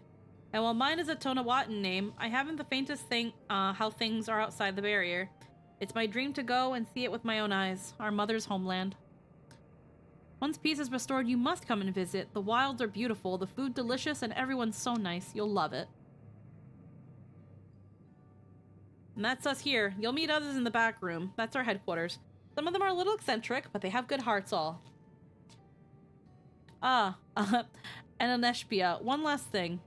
And while mine is a Tonawatan name, I haven't the faintest thing how things are outside the barrier. It's my dream to go and see it with my own eyes, our mother's homeland. Once peace is restored, you must come and visit. The wilds are beautiful, the food delicious, and everyone's so nice. You'll love it. And that's us here. You'll meet others in the back room. That's our headquarters. Some of them are a little eccentric, but they have good hearts all. And Aneshpia, one last thing.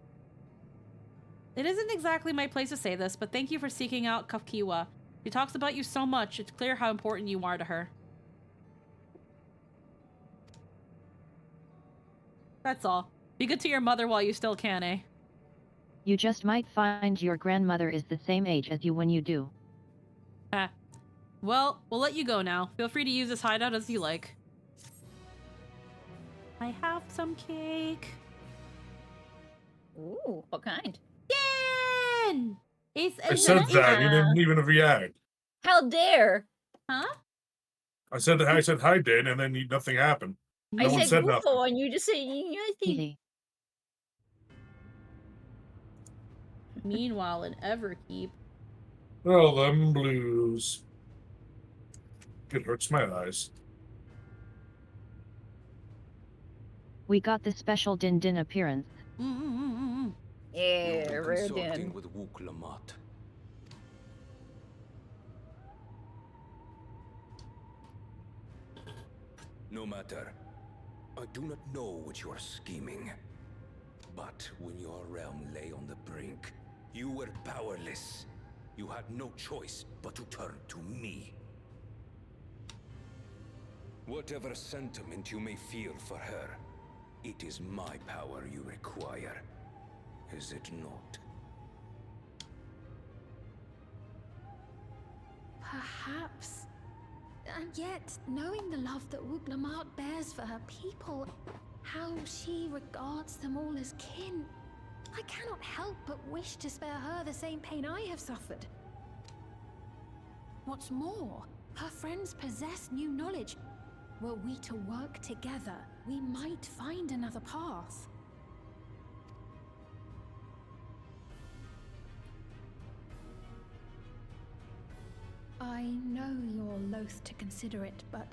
It isn't exactly my place to say this, but thank you for seeking out Kafkiwa. She talks about you so much, it's clear how important you are to her. That's all. Be good to your mother while you still can, eh? You just might find your grandmother is the same age as you when you do. Well, we'll let you go now. Feel free to use this hideout as you like. I have some cake. Ooh, what kind? Yen! I said that, you didn't even react. How dare! Huh? I said hi, Dan, and then nothing happened. No one I said nothing. Google, and you just said nothing. Meanwhile, in Everkeep. Oh, them blues. It hurts my eyes. We got the special Din Din appearance. Yeah, rare Consulting din. with Wook Lamont. No matter. I do not know what you are scheming. But when your realm lay on the brink, you were powerless. You had no choice but to turn to me. Whatever sentiment you may feel for her, it is my power you require. Is it not? Perhaps. And yet, knowing the love that Wooglamart bears for her people, how she regards them all as kin, I cannot help but wish to spare her the same pain I have suffered. What's more, her friends possess new knowledge. Were we to work together, we might find another path. I know you're loath to consider it, but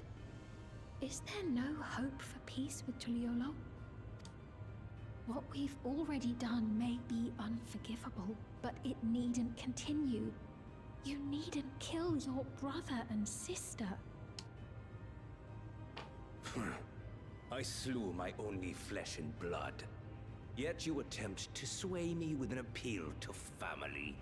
is there no hope for peace with Tuliolo? What we've already done may be unforgivable, but it needn't continue. You needn't kill your brother and sister. I slew my only flesh and blood. Yet you attempt to sway me with an appeal to family.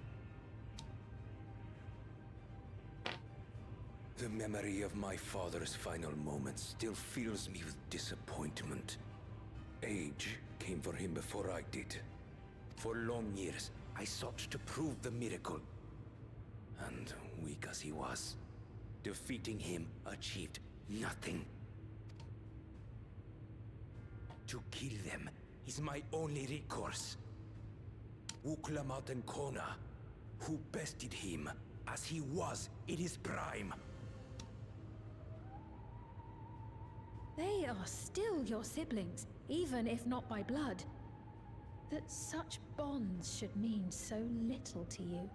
The memory of my father's final moments still fills me with disappointment. Age came for him before I did. For long years, I sought to prove the miracle. And weak as he was, defeating him achieved nothing. To kill them is my only recourse. Wuklamat and Kona, who bested him as he was in his prime. They are still your siblings, even if not by blood. That such bonds should mean so little to you.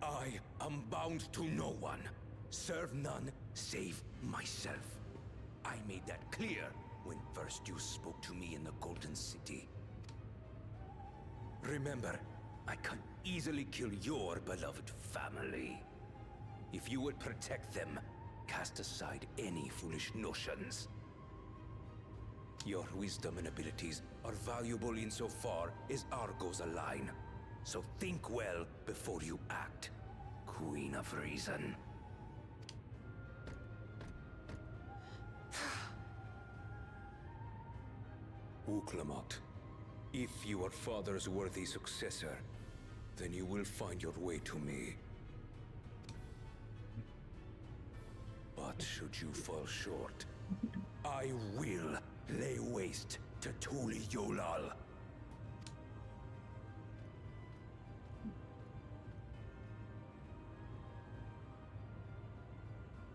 I am bound to no one. Serve none save myself. I made that clear when first you spoke to me in the Golden City. Remember, I can easily kill your beloved family. If you would protect them, cast aside any foolish notions. Your wisdom and abilities are valuable insofar as Argos align. So think well before you act, Queen of Reason. Wuklamat, if you are father's worthy successor, then you will find your way to me. But should you fall short, I will lay waste to Tuli Yolal.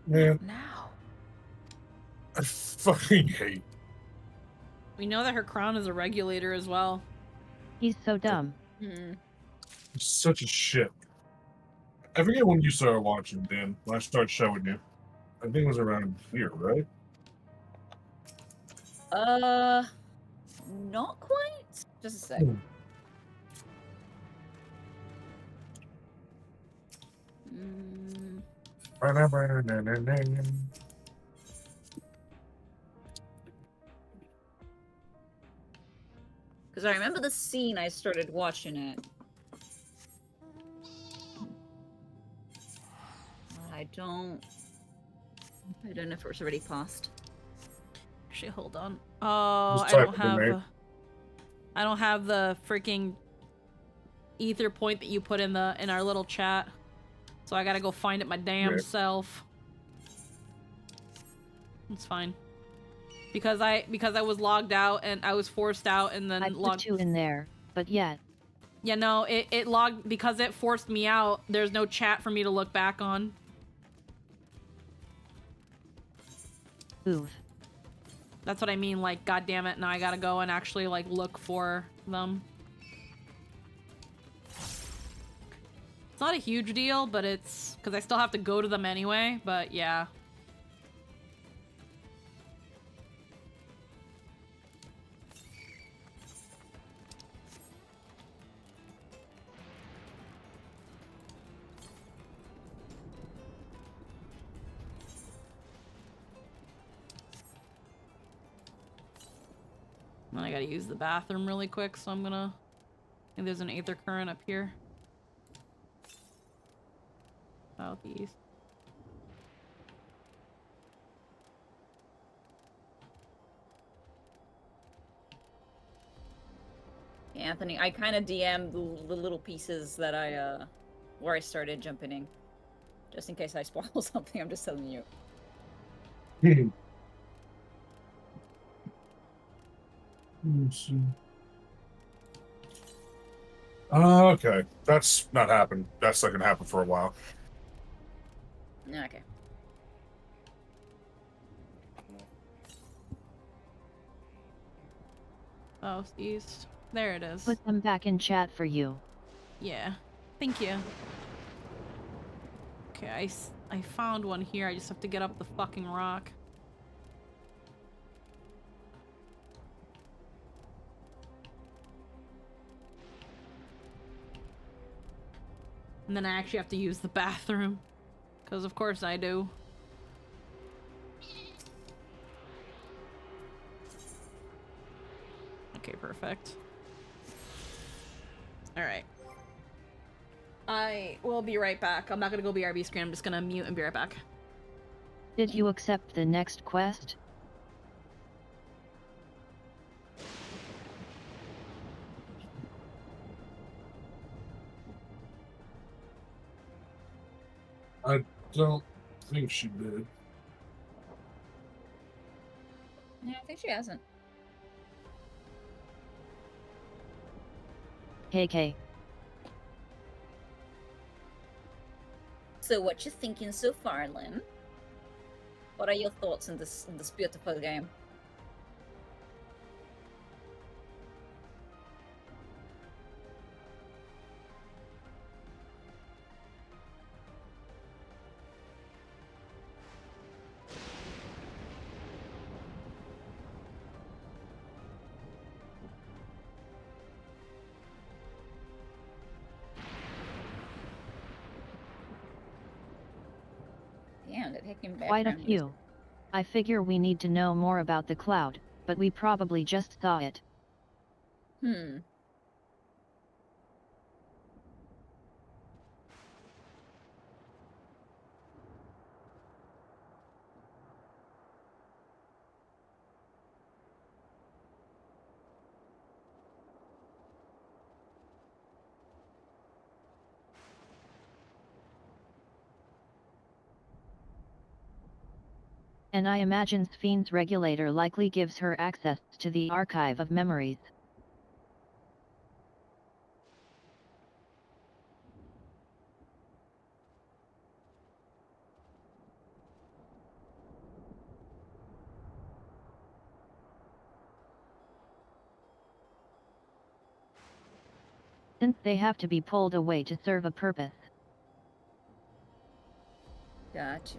Man, Now. I fucking hate. We know that her crown is a regulator as well. He's so dumb. It's such a shit. I forget when you started watching, Dan. When I started showing you. I think it was around here, right? Not quite. Just a sec. Because I remember the scene I started watching it. I don't know if it was already passed. Actually, hold on. Oh, Just type it in there. I don't have the freaking ether point that you put in our little chat. So I gotta go find it my damn self. It's fine. Because I was logged out and I was forced out and then I put 2 in there, but yet. Yeah, no, it logged because it forced me out. There's no chat for me to look back on. Oof. That's what I mean, like, god damn it, now I gotta go and actually, like, look for them. It's not a huge deal, but it's... because I still have to go to them anyway, but yeah. And I gotta use the bathroom really quick, so I'm gonna... I think there's an aether current up here. Southeast. Anthony, I kind of DM'd the little pieces that where I started jumping in. Just in case I spoil something, I'm just telling you. Let's see. Okay. That's not happened. That's not gonna happen for a while. Okay. Southeast. There it is. Put them back in chat for you. Yeah. Thank you. Okay, I found one here. I just have to get up the fucking rock. And then I actually have to use the bathroom. Because of course I do. Okay, perfect. Alright. I will be right back. I'm not gonna go BRB screen, I'm just gonna mute and be right back. Did you accept the next quest? I don't think she did. Yeah, I think she hasn't. KK. So what you thinking so far, Lynn? What are your thoughts in this beautiful game? Damn, they're taking back. Quite a few. I figure we need to know more about the cloud, but we probably just saw it. And I imagine Sphene's regulator likely gives her access to the archive of memories. since they have to be pulled away to serve a purpose. Gotcha.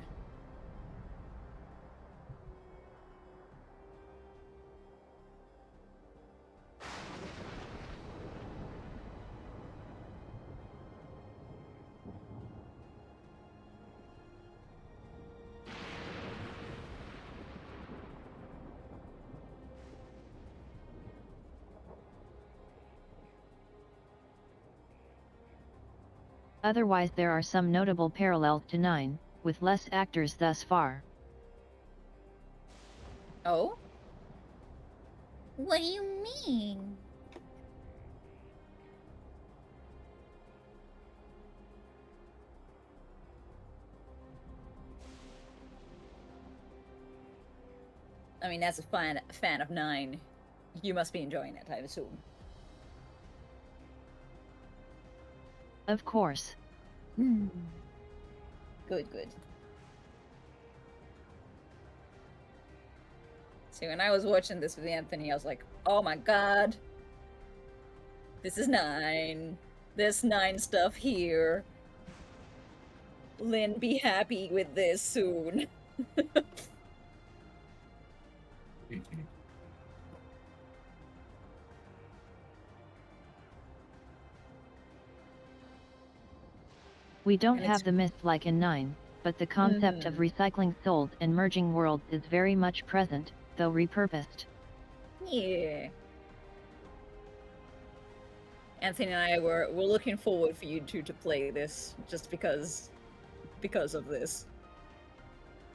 Otherwise there are some notable parallels to 9, with less actors thus far. Oh? What do you mean? I mean, as a fan of 9, you must be enjoying it, I assume. Of course. Good, good. See, when I was watching this with Anthony, I was like, oh my god. This is 9. There's 9 stuff here. Lynn, be happy with this soon. We don't have the myth like in 9, but the concept of recycling souls and merging worlds is very much present, though repurposed. Yeah. Anthony and I we're looking forward for you two to play this just because of this.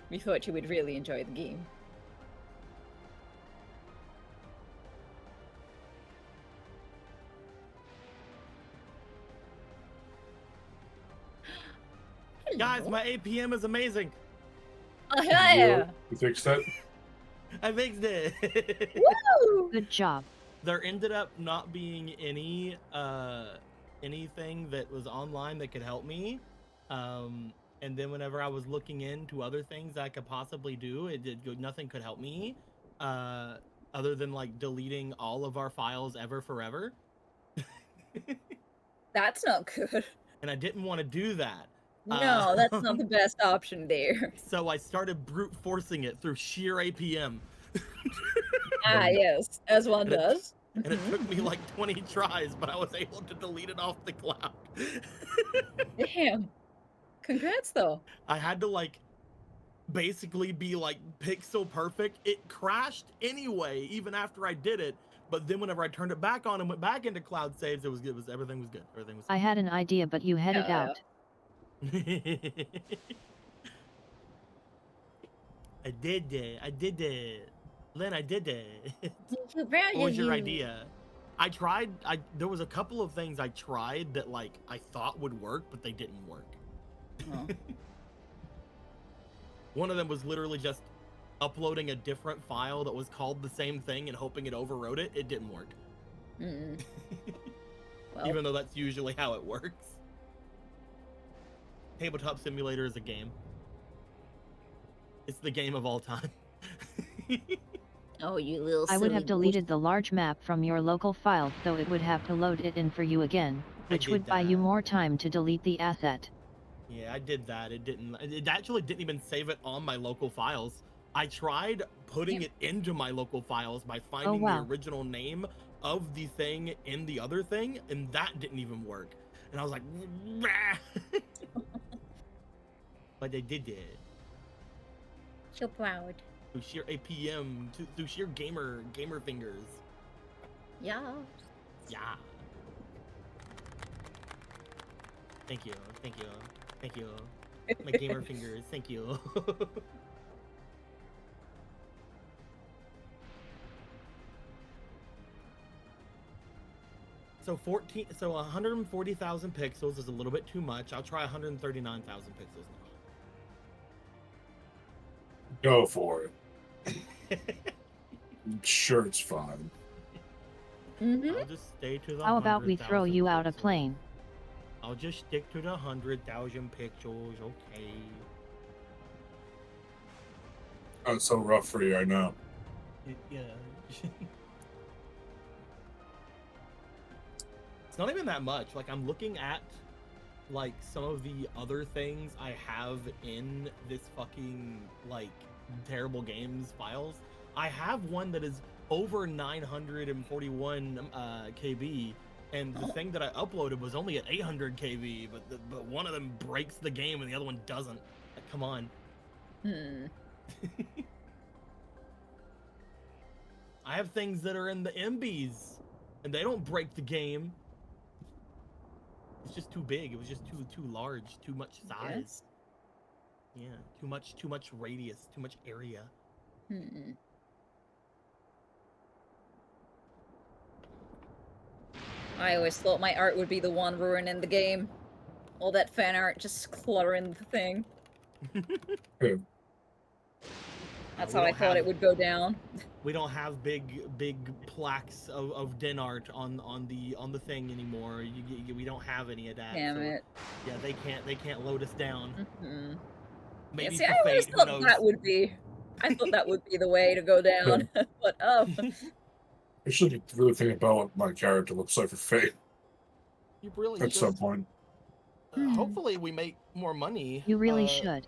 We thought you would really enjoy the game. Guys, my APM is amazing. Oh, hell yeah. You fixed that? I fixed it. Woo! Good job. There ended up not being any anything that was online that could help me. And then whenever I was looking into other things I could possibly do, nothing could help me. Other than like deleting all of our files forever. That's not good. And I didn't want to do that. No, that's not the best option there. So I started brute forcing it through sheer APM. Yes, as one does. And it took me like 20 tries, but I was able to delete it off the cloud. Damn. Congrats, though. I had to like basically be like pixel perfect. It crashed anyway, even after I did it. But then whenever I turned it back on and went back into cloud saves, everything was good. Everything was. I had an idea, but you headed out. I did it. Lynn, I did it. What was your idea? There was a couple of things I tried that like I thought would work, but they didn't work. Oh. One of them was literally just uploading a different file that was called the same thing and hoping it overwrote it. It didn't work. Well. Even though that's usually how it works. Tabletop Simulator is a game. It's the game of all time. Oh, you little I would have deleted the large map from your local file, so it would have to load it in for you again, which would buy you more time to delete the asset. Yeah, I did that. It actually didn't even save it on my local files. I tried putting it into my local files by finding the original name of the thing in the other thing, and that didn't even work. And I was like, but they did it. So proud. Through sheer APM, through sheer gamer fingers. Yeah. Yeah. Thank you. My gamer fingers, thank you. So 140,000 pixels is a little bit too much. I'll try 139,000 pixels now. Go for it. Sure, it's fine. I'll just stay to the How about we throw you out a plane? I'll just stick to the 100,000 pixels, okay. Oh, it's so rough for you, I know. Yeah. It's not even that much. Like, I'm looking at like some of the other things I have in this fucking like terrible games files. I have one that is over 941 KB, and the thing that I uploaded was only at 800 KB, but one of them breaks the game and the other one doesn't. Like, come on. I have things that are in the MBs and they don't break the game. It's just too big. It was just too large, too much size. Yeah, too much radius, too much area. I always thought my art would be the one ruining the game. All that fan art just cluttering the thing. That's how I thought it would go down. We don't have big plaques of den art on the thing anymore. We don't have any of that. Damn it. Yeah, they can't load us down. Maybe yeah, see, I always thought that would be. I thought that would be the way to go down. But I should really think about what my character looks like for Fate. You really at should. some point. Hopefully, we make more money. You really should.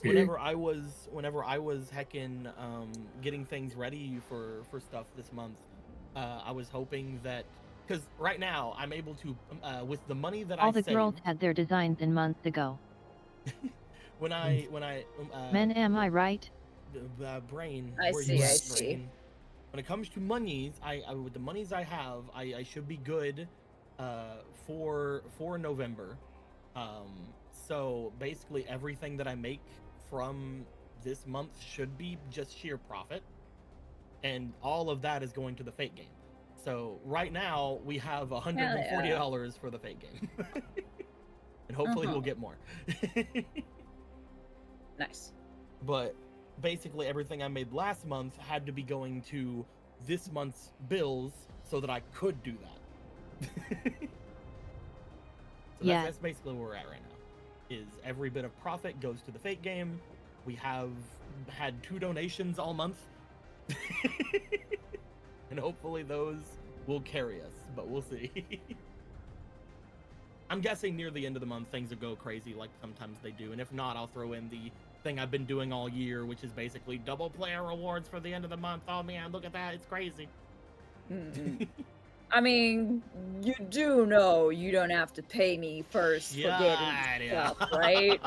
Whenever I was heckin' getting things ready for stuff this month, I was hoping that, because right now I'm able to with the money that all I the saved, girls had their designs in months ago. when I Men, am I right? The brain. I where see, you I at, see. brain? When it comes to monies, I with the monies I have, I should be good for November. So basically everything that I make from this month should be just sheer profit, and all of that is going to the Fate game. So right now we have $140 for the Fate game, and hopefully we'll get more. Nice. But basically everything I made last month had to be going to this month's bills so that I could do that. So that's basically where we're at right now. Is every bit of profit goes to the Fate game. We have had 2 donations all month. And hopefully those will carry us, but we'll see. I'm guessing near the end of the month things will go crazy like sometimes they do, and if not, I'll throw in the thing I've been doing all year, which is basically double player rewards for the end of the month. Oh man, look at that, it's crazy. I mean, you do know you don't have to pay me first for getting stuff, right?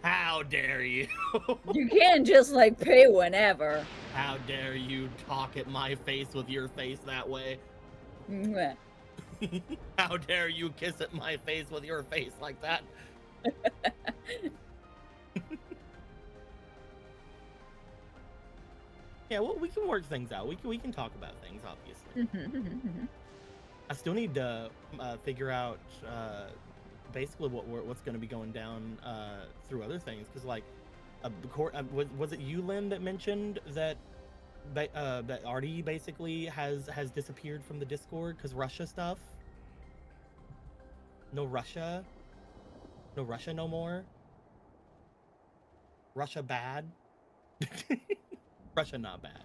How dare you? You can't just like pay whenever. How dare you talk at my face with your face that way? How dare you kiss at my face with your face like that? Yeah, well, we can work things out. We can talk about things, obviously. I still need to figure out basically what's going to be going down through other things, because like was it you, Lynn, that mentioned that that Artie basically has disappeared from the Discord because Russia stuff? No Russia no more. Russia bad. Russia not bad.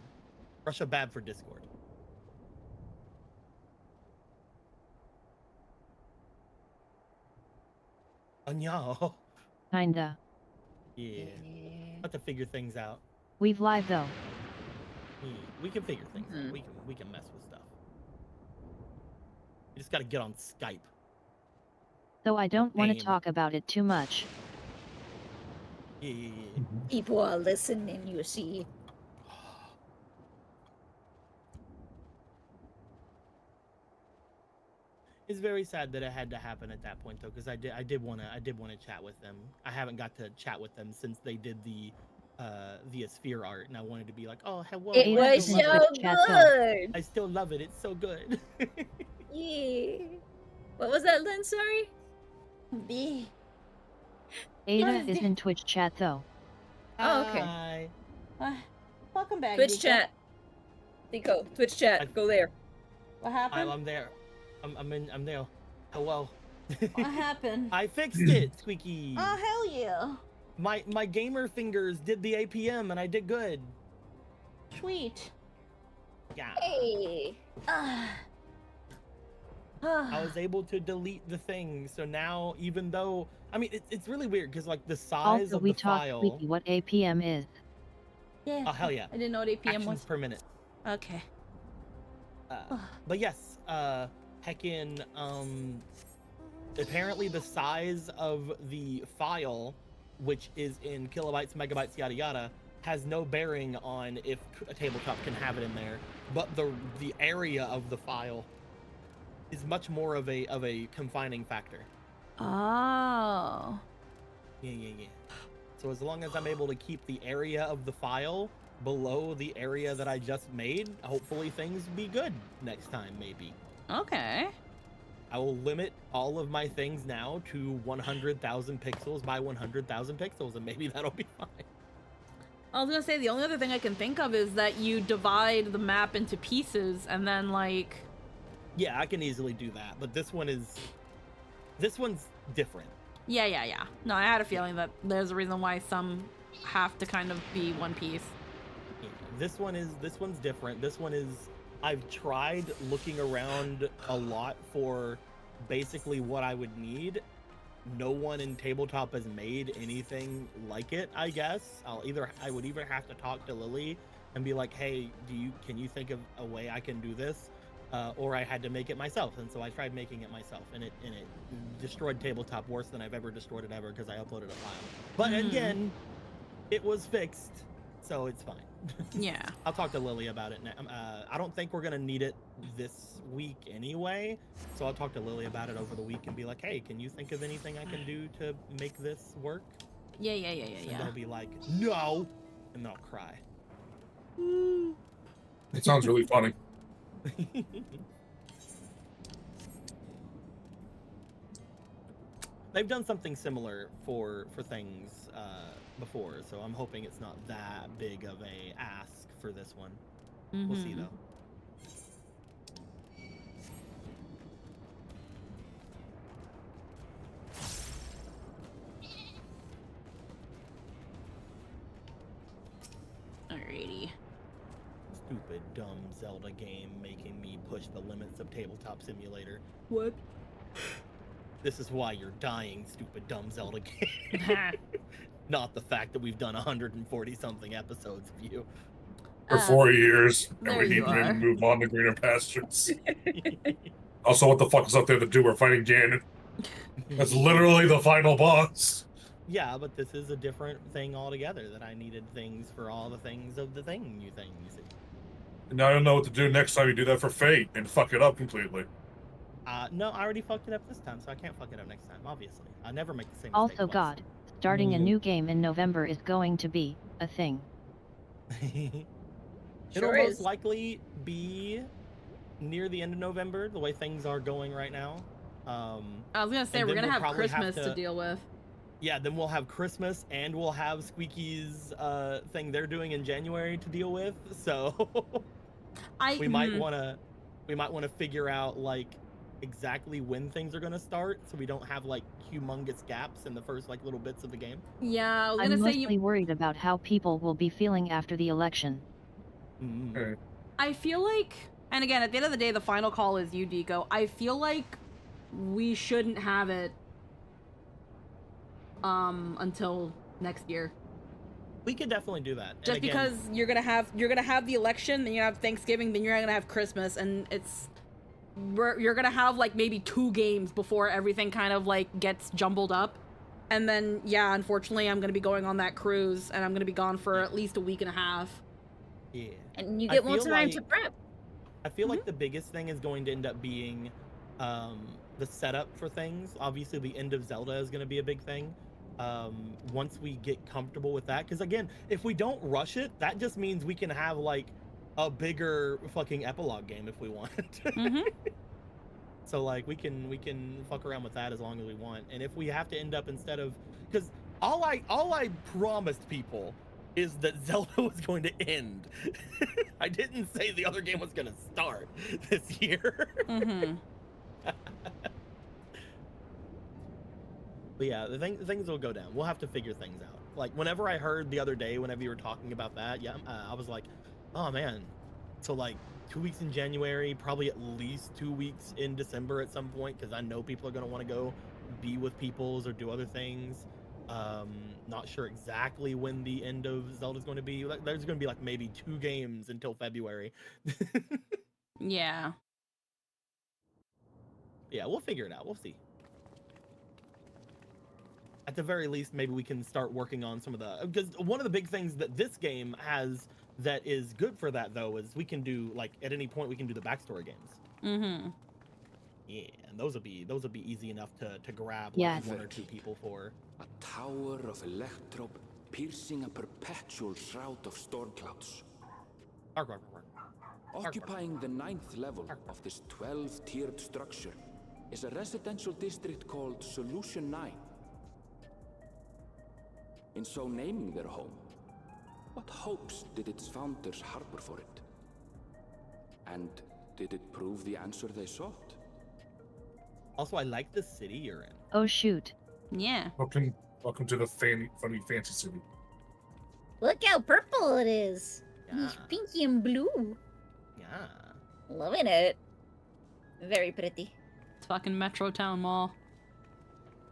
Russia bad for Discord. No. Kinda. Yeah. Have to figure things out. We've live though. Yeah, we can figure things out. We can mess with stuff. You just gotta get on Skype. So I don't want to talk about it too much. Yeah. People are listening, you see. It's very sad that it had to happen at that point, though, because I did want to chat with them. I haven't got to chat with them since they did the sphere art, and I wanted to be like, oh, hello. It was so good. I still love it. It's so good. Yeah. What was that, Lynn? Sorry. Ada is in Twitch chat though. Oh, okay. Hi. Welcome back. Twitch chat. Nico, Twitch chat. Go there. What happened? I'm there. I'm there. Hello. What happened? I fixed it, Squeaky. Oh, hell yeah. My gamer fingers did the APM and I did good. Sweet. Yeah. Hey. I was able to delete the thing. So now, even though, I mean, it's really weird because like the size Also, of we the taught file. Squeaky what APM is. Yeah. Oh hell yeah! I didn't know what APM Actions was. per minute. Okay. But yes, heckin', apparently the size of the file, which is in kilobytes, megabytes, yada yada, has no bearing on if a tabletop can have it in there. But the area of the file is much more of a confining factor. Oh. Yeah. So as long as I'm able to keep the area of the file below the area that I just made, hopefully things be good next time, maybe. Okay. I will limit all of my things now to 100,000 pixels by 100,000 pixels, and maybe that'll be fine. I was gonna say, the only other thing I can think of is that you divide the map into pieces, and then, like... Yeah, I can easily do that, but this one's different. Yeah. No, I had a feeling that there's a reason why some have to kind of be one piece. Yeah, this one's different. This one is, I've tried looking around a lot for basically what I would need. No one in tabletop has made anything like it, I guess. I would either have to talk to Lily and be like, hey, can you think of a way I can do this? Or I had to make it myself, and so I tried making it myself, and it destroyed tabletop worse than I've ever destroyed it ever because I uploaded a file. But again, it was fixed, so it's fine. Yeah. I'll talk to Lily about it now. I don't think we're gonna need it this week anyway, so I'll talk to Lily about it over the week and be like, hey, can you think of anything I can do to make this work? Yeah. And they'll be like, no, and they'll cry. It sounds really funny. They've done something similar for things before, so I'm hoping it's not that big of a ask for this one. We'll see though. Alrighty. Stupid, dumb Zelda game making me push the limits of Tabletop Simulator. What? This is why you're dying, stupid, dumb Zelda game. Not the fact that we've done 140 something episodes of you. For 4 years, and there we need you to are. move on to greener pastures. Also, what the fuck is up there to do? We're fighting Ganon. That's literally the final boss. Yeah, but this is a different thing altogether, that I needed things for all the things of the thing you see. And I don't know what to do next time you do that for Fate and fuck it up completely. No, I already fucked it up this time, so I can't fuck it up next time, obviously. I never make the same mistake Also, twice. God, starting a new game in November is going to be a thing. It'll most likely be near the end of November, the way things are going right now. I was gonna say, we're gonna have Christmas to deal with. Yeah, then we'll have Christmas, and we'll have Squeaky's thing they're doing in January to deal with. So we might want to figure out like exactly when things are going to start, so we don't have like humongous gaps in the first like little bits of the game. Yeah, I was I'm gonna say mostly worried about how people will be feeling after the election. I feel like, and again, at the end of the day, the final call is you, Deco. I feel like we shouldn't have it until next year. We could definitely do that. Just because you're gonna have the election, then you have Thanksgiving, then you're gonna have Christmas, and you're gonna have like maybe 2 games before everything kind of like gets jumbled up. And then yeah, unfortunately I'm gonna be going on that cruise, and I'm gonna be gone for at least a week and a half. Yeah. And you get more time to prep. I feel like the biggest thing is going to end up being the setup for things. Obviously the end of Zelda is going to be a big thing. Once we get comfortable with that, because again, if we don't rush it, that just means we can have like a bigger fucking epilogue game if we want. So like we can fuck around with that as long as we want. And if we have to end up, instead of, because all I promised people is that Zelda was going to end. I didn't say the other game was going to start this year. But yeah, things will go down. We'll have to figure things out. Like whenever I heard the other day, whenever you were talking about that, yeah, I was like, oh man, So like 2 weeks in January, probably at least 2 weeks in December at some point, because I know people are gonna want to go be with peoples or do other things. Not sure exactly when the end of Zelda's going to be. Like, there's going to be like maybe 2 games until February. Yeah. Yeah, we'll figure it out. We'll see. At the very least, maybe we can start working on some of the, because one of the big things that this game has that is good for that though is we can do, like, at any point we can do the backstory games. Mm-hmm. Yeah, and those will be easy enough to grab Yes. like 1 or 2 people for. A tower of electrope piercing a perpetual shroud of storm clouds. Occupying the 9th level of this 12-tiered structure is a residential district called Solution 9. In so naming their home, what hopes did its founders harbor for it? And did it prove the answer they sought? Also, I like the city you're in. Oh shoot. Yeah. Welcome to the funny fancy city. Look how purple it is. Yeah. Pinky and blue. Yeah. Loving it. Very pretty. It's fucking Metro Town Mall.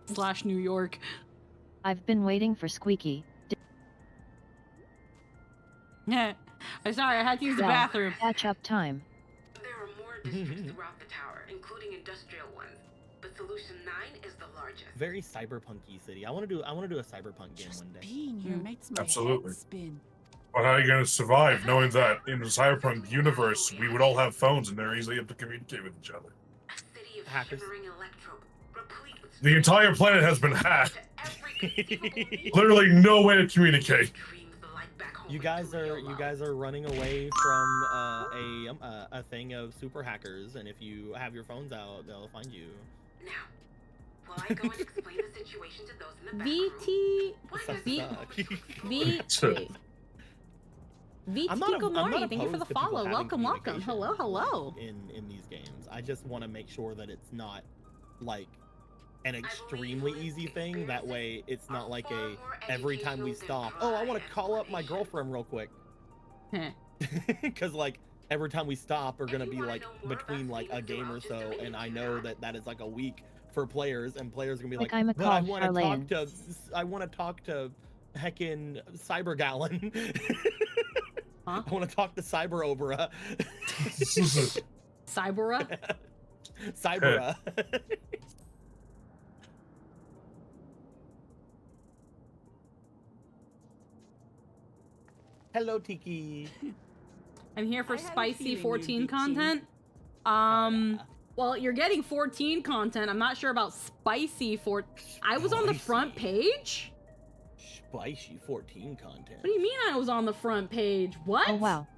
/ New York. I've been waiting for Squeaky. Yeah. I'm sorry, I had to use the Well, bathroom. Catch up time. There are more districts throughout the tower, including industrial ones, but Solution 9 is the largest. Very cyberpunky city. I want to do a cyberpunk game one day. Being here makes my Absolutely. head spin. But how are you going to survive knowing that in the cyberpunk universe, we would all have phones and they're easily able to communicate with each other? A city of Hackers. shimmering electrope, replete with The entire planet has been hacked. to every conceivable need. Literally no way to communicate. Dreams the light back home You with guys Julio are running away from a thing of super hackers, and if you have your phones out, they'll find you. Now, will I go and explain the situation to those in the back VT. room? Sucks. VT, I'm not good morning. Thank you for opposed the to people follow. having Welcome. communication, Hello, hello. In these games, I just want to make sure that it's not like an extremely easy thing. That way, it's not like a every time we stop. Oh, I want to call up my girlfriend real quick. Because like every time we stop, we're gonna be like between like a game or so, and I know that is like a week for players, and players are gonna be like, I'm a but I call, want to Charlene. talk to heckin' Cyber Gallon. Huh? I want to talk to Cyber Obra. Cybera? Cybera. Hello, Tiki. I'm here for I had a spicy feeling you'd 14 be content. Well, you're getting 14 content. I'm not sure about spicy I was on the front page? Spicy 14 content. What do you mean I was on the front page? What? Oh wow.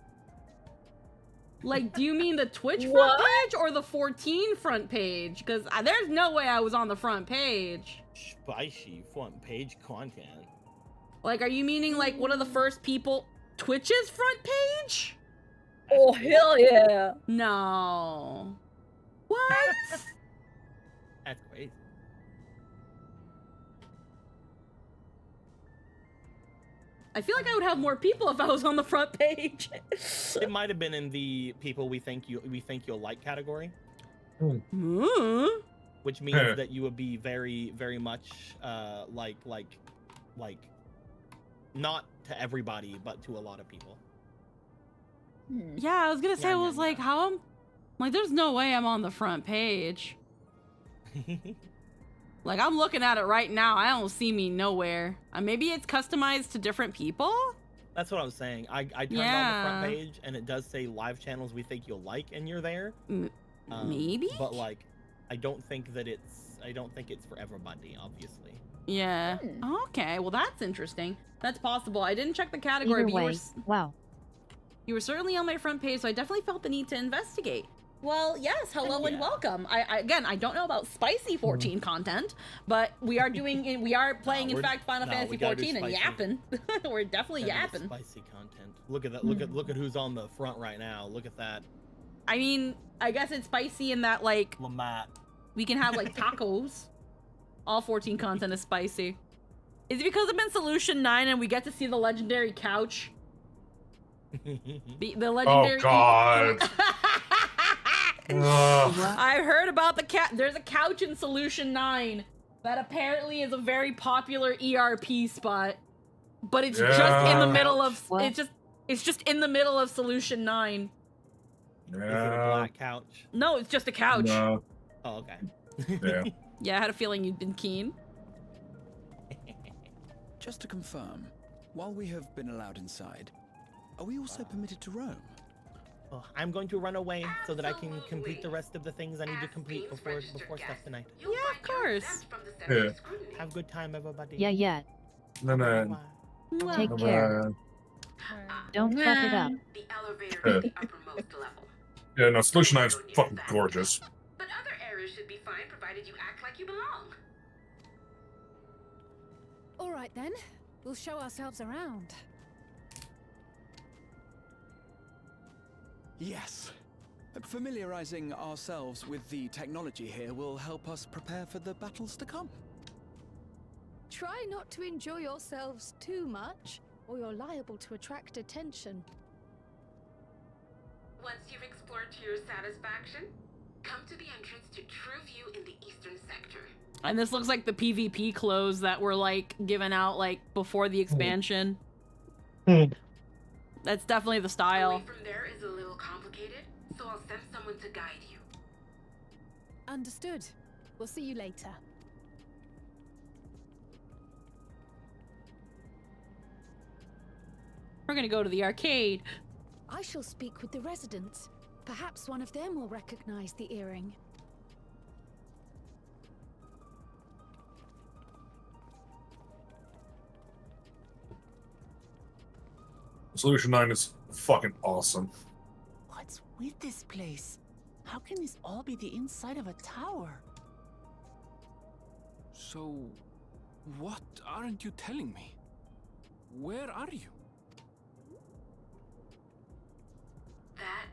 Like, do you mean the Twitch front What? page or the 14 front page? Because there's no way I was on the front page. Spicy front page content. Like, are you meaning like one of the first people Twitch's front page? Oh, hell yeah. No. What? That's crazy. I feel like I would have more people if I was on the front page. It might have been in the people we think you'll like category, which means that you would be very, very much like not to everybody, but to a lot of people. Yeah, I was gonna say, Yeah, I was like, how am... Like, there's no way I'm on the front page. Like, I'm looking at it right now. I don't see me nowhere. Maybe it's customized to different people? That's what I was saying. I turned on the front page, and it does say live channels we think you'll like, and you're there. Maybe? But like, I don't think it's for everybody, obviously. Yeah. Okay, well that's interesting. That's possible. I didn't check the category, Either but way, wow. you were certainly on my front page, so I definitely felt the need to investigate. Well, yes, hello and welcome. Again, I don't know about spicy 14 content, but we are doing, we are playing, in fact, Final Fantasy 14 and yapping. We're definitely yapping. Spicy content. Look at that. Look at who's on the front right now. Look at that. I mean, I guess it's spicy in that, like, Lamat. we can have, like, tacos. All 14 content is spicy. Is it because I'm in Solution 9 and we get to see the legendary couch? The legendary. Oh God. I heard about the cat. There's a couch in Solution 9 that apparently is a very popular ERP spot, but it's just in the middle of it's just in the middle of Solution 9. Is it a black couch? No, it's just a couch. No. Oh, okay. Yeah. Yeah, I had a feeling you'd been keen. Just to confirm, while we have been allowed inside, are we also permitted to roam? Oh, I'm going to run away so that I can complete the rest of the things I need to complete before stuff tonight. Yeah, of course. Yeah. Have a good time, everybody. Yeah. No. Take care. Don't fuck it up. The elevator is the uppermost level. Yeah, no, Solution 9's fucking gorgeous. But other areas should be fine provided you act like you belong. All right then, we'll show ourselves around. Yes. Familiarizing ourselves with the technology here will help us prepare for the battles to come. Try not to enjoy yourselves too much, or you're liable to attract attention. Once you've explored to your satisfaction, come to the entrance to True View in the eastern sector. And this looks like the PvP clothes that were like given out like before the expansion. That's definitely the style. Away from there is a little complicated, so I'll send someone to guide you. Understood. We'll see you later. We're gonna go to the arcade. I shall speak with the residents. Perhaps one of them will recognize the earring. Solution 9 is fucking awesome. What's with this place? How can this all be the inside of a tower? So, what aren't you telling me? Where are you? That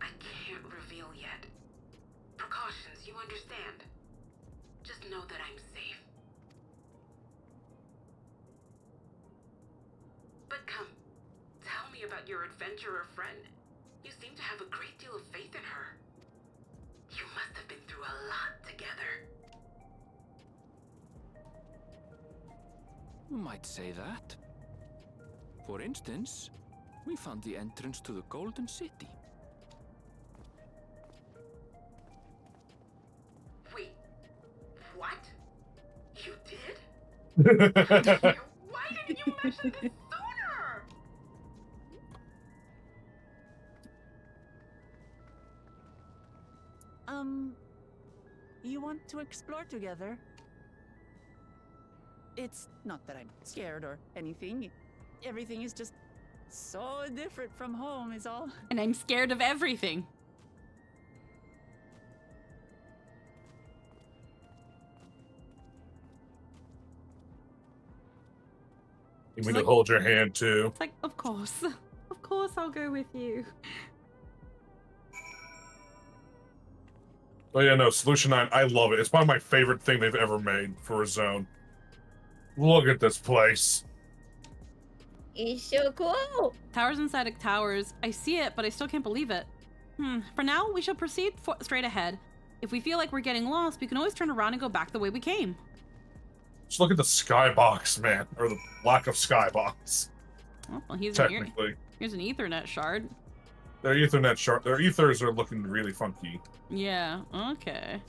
I can't reveal yet. Precautions, you understand. Just know that I'm safe. But come, tell me about your adventurer friend. You seem to have a great deal of faith in her. You must have been through a lot together. You might say that. For instance, we found the entrance to the Golden City. Wait, what? You did? Why didn't you mention this sooner? You want to explore together? It's not that I'm scared or anything. Everything is just so different from home is all. And I'm scared of everything. You mean to hold your hand too? It's like, of course. Of course I'll go with you. Oh yeah, no, Solution 9, I love it. It's probably my favorite thing they've ever made for a zone. Look at this place. It's so cool. Towers inside of towers. I see it, but I still can't believe it. For now, we shall proceed straight ahead. If we feel like we're getting lost, we can always turn around and go back the way we came. Just look at the skybox, man. Or the lack of skybox. Oh, well, here's Technically. Here's an Ethernet shard. Their Ethernet shard. Their ethers are looking really funky. Yeah, okay.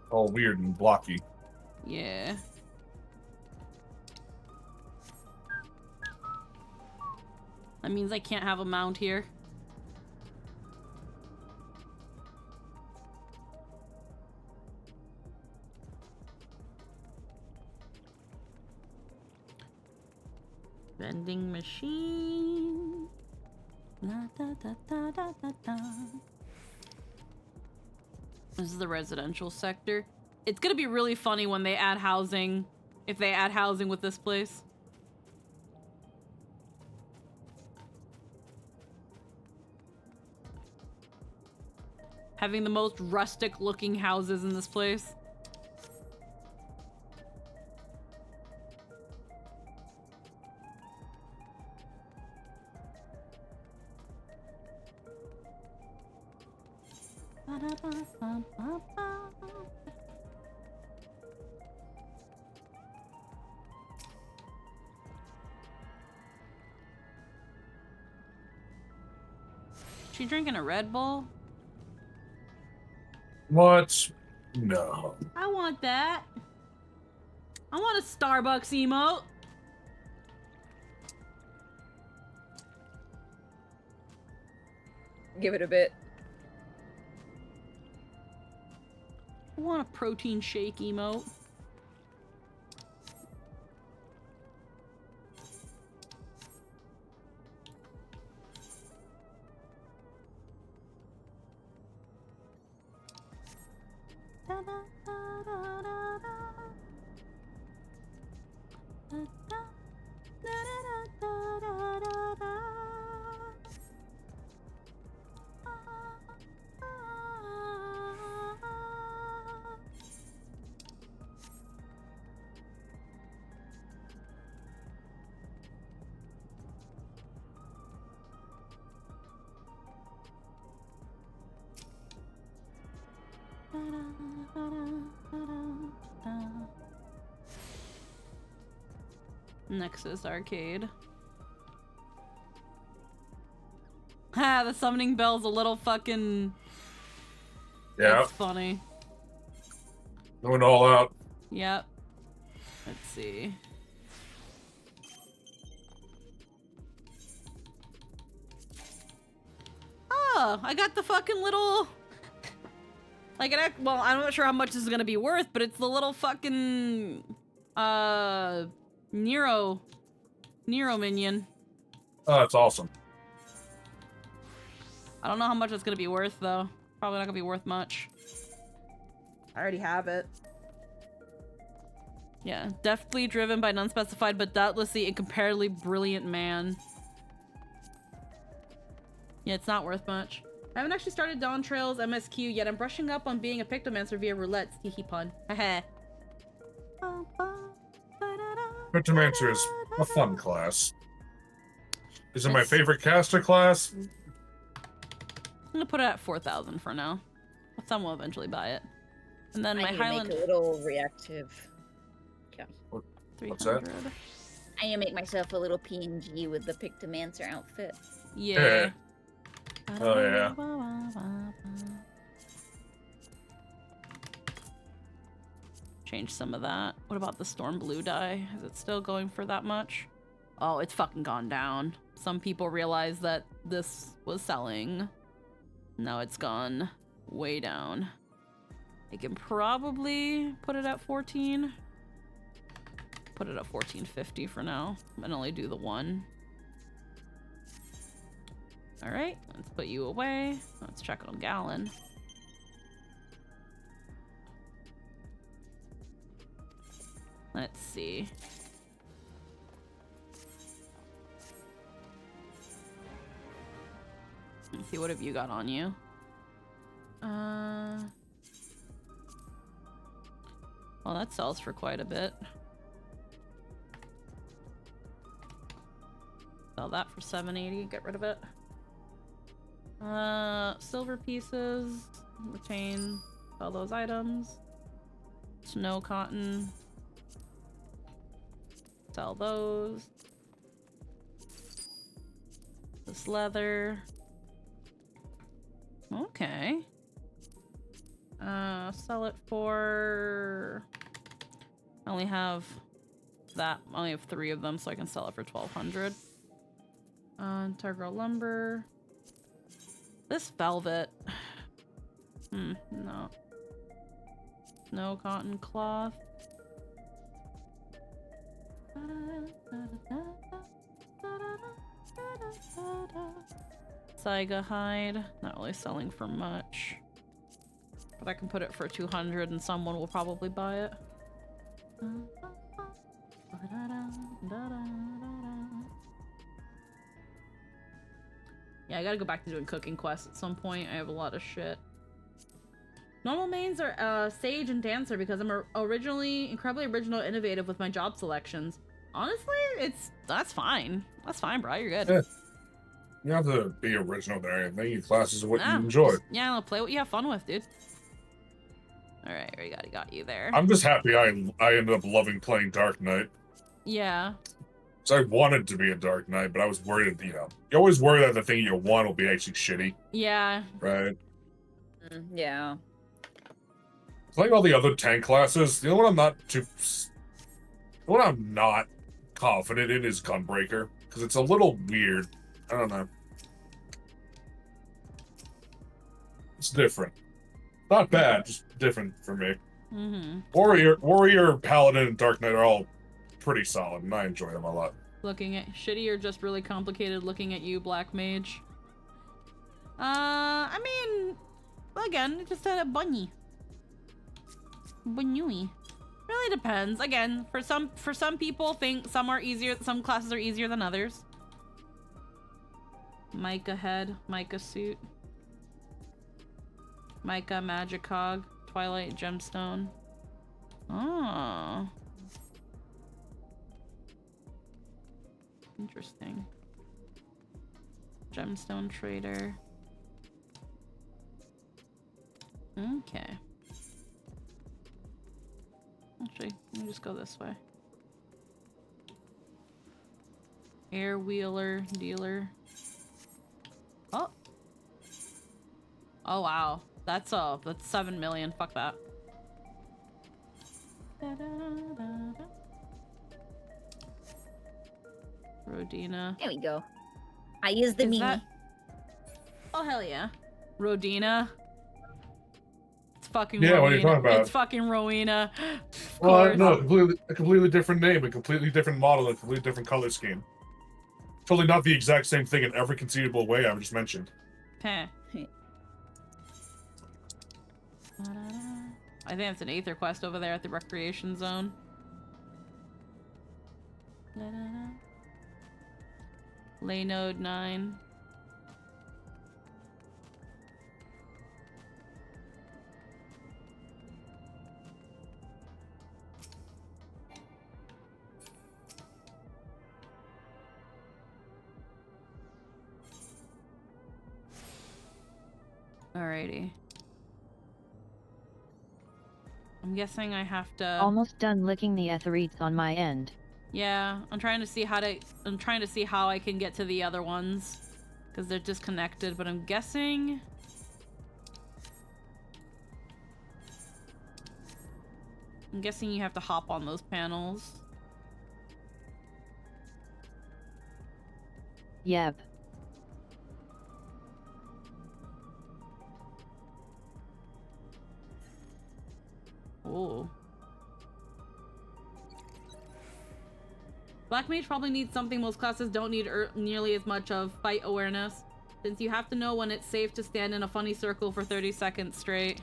All weird and blocky. Yeah. That means I can't have a mount here. Vending machine. La, da, da, da, da, da, da. This is the residential sector. It's gonna be really funny when they add housing, if they add housing with this place. Having the most rustic looking houses in this place. She drinking a Red Bull? What? No. I want that. I want a Starbucks emote. Give it a bit. I want a protein shake emote. Nexus Arcade. Ha, the summoning bell's a little fucking... Yeah. That's funny. Going all out. Yep. Let's see. Oh, I got the fucking little... Like, well, I'm not sure how much this is gonna be worth, but it's the little fucking... Nero minion. Oh, that's awesome. I don't know how much it's gonna be worth, though. Probably not gonna be worth much. I already have it. Yeah, deftly driven by an unspecified but doubtlessly incomparably brilliant man. Yeah, it's not worth much. I haven't actually started Dawntrail's MSQ yet. I'm brushing up on being a Pictomancer via roulette. Hee pun. Haha. Cryptomancer is a fun class. Is it my favorite caster class? I'm gonna put it at 4,000 for now. Someone will eventually buy it. And then my Highland... make a little reactive. Yeah. What's that? I need to make myself a little PNG with the Pictomancer outfit. Yeah. Oh, yeah. Change some of that. What about the Storm Blue dye? Is it still going for that much? Oh, it's fucking gone down. Some people realized that this was selling. Now it's gone way down. I can probably put it at 14. Put it at 1450 for now and only do the one. All right, let's put you away. Let's check on Gallon. Let's see. Let's see, what have you got on you? Well, that sells for quite a bit. Sell that for 780, get rid of it. Silver pieces, retain all those items. Snow cotton. Sell those. This leather. Okay. Sell it for... I only have that. I only have 3 of them, so I can sell it for 1,200. Integral lumber. This velvet. No. No cotton cloth. Saiga hide. Not really selling for much. But I can put it for 200 and someone will probably buy it. Yeah, I gotta go back to doing cooking quests at some point. I have a lot of shit. Normal mains are Sage and Dancer because I'm originally incredibly original and innovative with my job selections. Honestly, that's fine. That's fine, bro. You're good. You have to be original there. I think your classes are what you Nah, enjoy. yeah, play what you have fun with, dude. All right, we got you there. I'm just happy I ended up loving playing Dark Knight. Yeah. So I wanted to be a Dark Knight, but I was worried that, you always worry that the thing you want will be actually shitty. Yeah. Right? Yeah. Playing all the other tank classes, the one I'm not confident in is Gunbreaker, because it's a little weird. I don't know. It's different. Not bad, just different for me. Mm-hmm. Warrior, Paladin, and Dark Knight are all pretty solid, and I enjoy them a lot. Looking at shitty or just really complicated looking at you, Black Mage? I mean, again, it just had a bunny. Bunny. Really depends. Again, for some people, some classes are easier than others. Micah head, Micah suit. Micah Magicog, Twilight Gemstone. Oh. Interesting. Gemstone Trader. Okay. Actually, let me just go this way. Air Wheeler Dealer. Oh. Oh wow. That's 7 million. Fuck that. Rodina. There we go. I use the Mimi. Oh hell yeah. Rodina. It's fucking Yeah, Rowena. what are you talking about? It's fucking Rowena. Well, no, a completely different name, a completely different model, a completely different color scheme. Totally not the exact same thing in every conceivable way I've just mentioned. Heh. I think it's an Aether quest over there at the recreation zone. Laynode 9. Alrighty. I'm guessing I have to... Almost done licking the aetheretes on my end. Yeah, I'm trying to see how I can get to the other ones. Because they're disconnected, but I'm guessing... you have to hop on those panels. Yep. Oh. Black Mage probably needs something most classes don't need nearly as much of: fight awareness. Since you have to know when it's safe to stand in a funny circle for 30 seconds straight.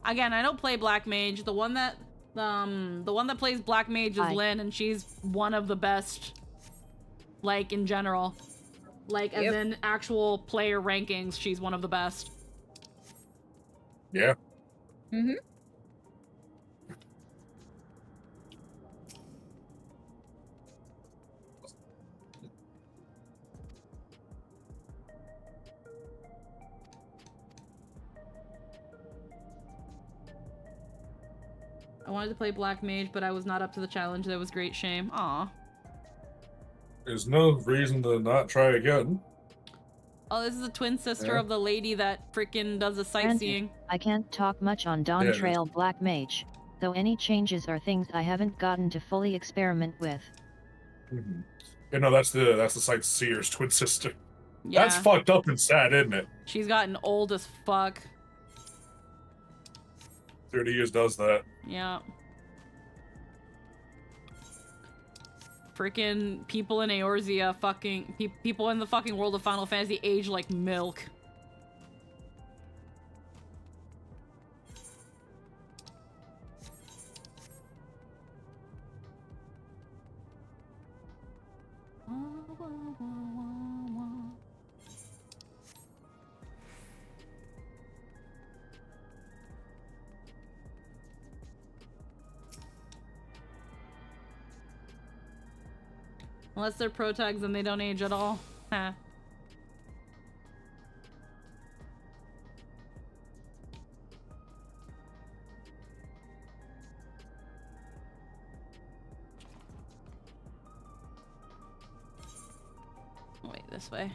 Again, I don't play Black Mage. The one that plays Black Mage is Lynn, and she's one of the best, like, in general. Like, as in actual player rankings, she's one of the best. Yeah. Mm-hmm. I wanted to play Black Mage, but I was not up to the challenge. That was great shame. Aw. There's no reason to not try again. Oh, this is a twin sister of the lady that freaking does the sightseeing. Granted, I can't talk much on Dawntrail Black Mage, though any changes are things I haven't gotten to fully experiment with. Mm-hmm. You know, that's the sightseer's twin sister. Yeah. That's fucked up and sad, isn't it? She's gotten old as fuck. 30 years does that. Yeah. Freaking people in Eorzea fucking... people in the fucking world of Final Fantasy age like milk. Unless they're pro tags and they don't age at all. Huh. Wait, this way.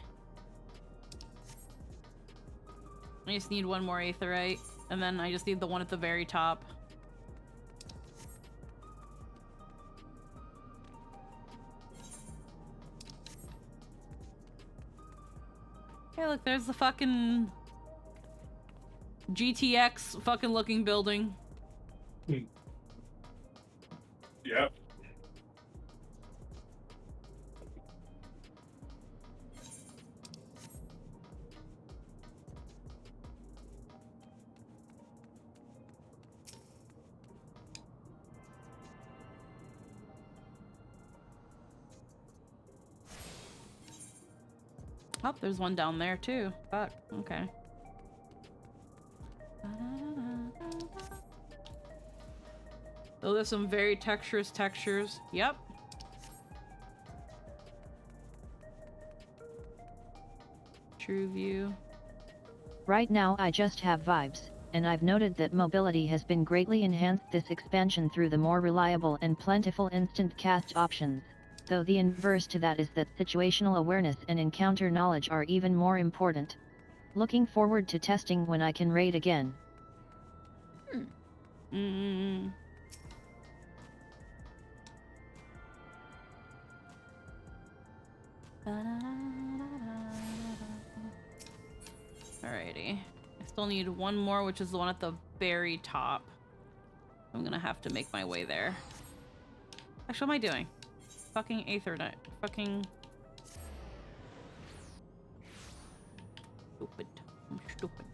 I just need one more aetherite, and then I just need the one at the very top. Hey, look, there's the fucking GTX fucking looking building. Yep. Oh, there's one down there too. Fuck. Okay. Oh, there's some very texturous textures. Yep. True view. Right now I just have vibes, and I've noted that mobility has been greatly enhanced this expansion through the more reliable and plentiful instant cast options, though the inverse to that is that situational awareness and encounter knowledge are even more important. Looking forward to testing when I can raid again. Alrighty. I still need one more, which is the one at the very top. I'm gonna have to make my way there. Actually, what am I doing? Fucking Aethernet. Fucking... Stupid. I'm stupid.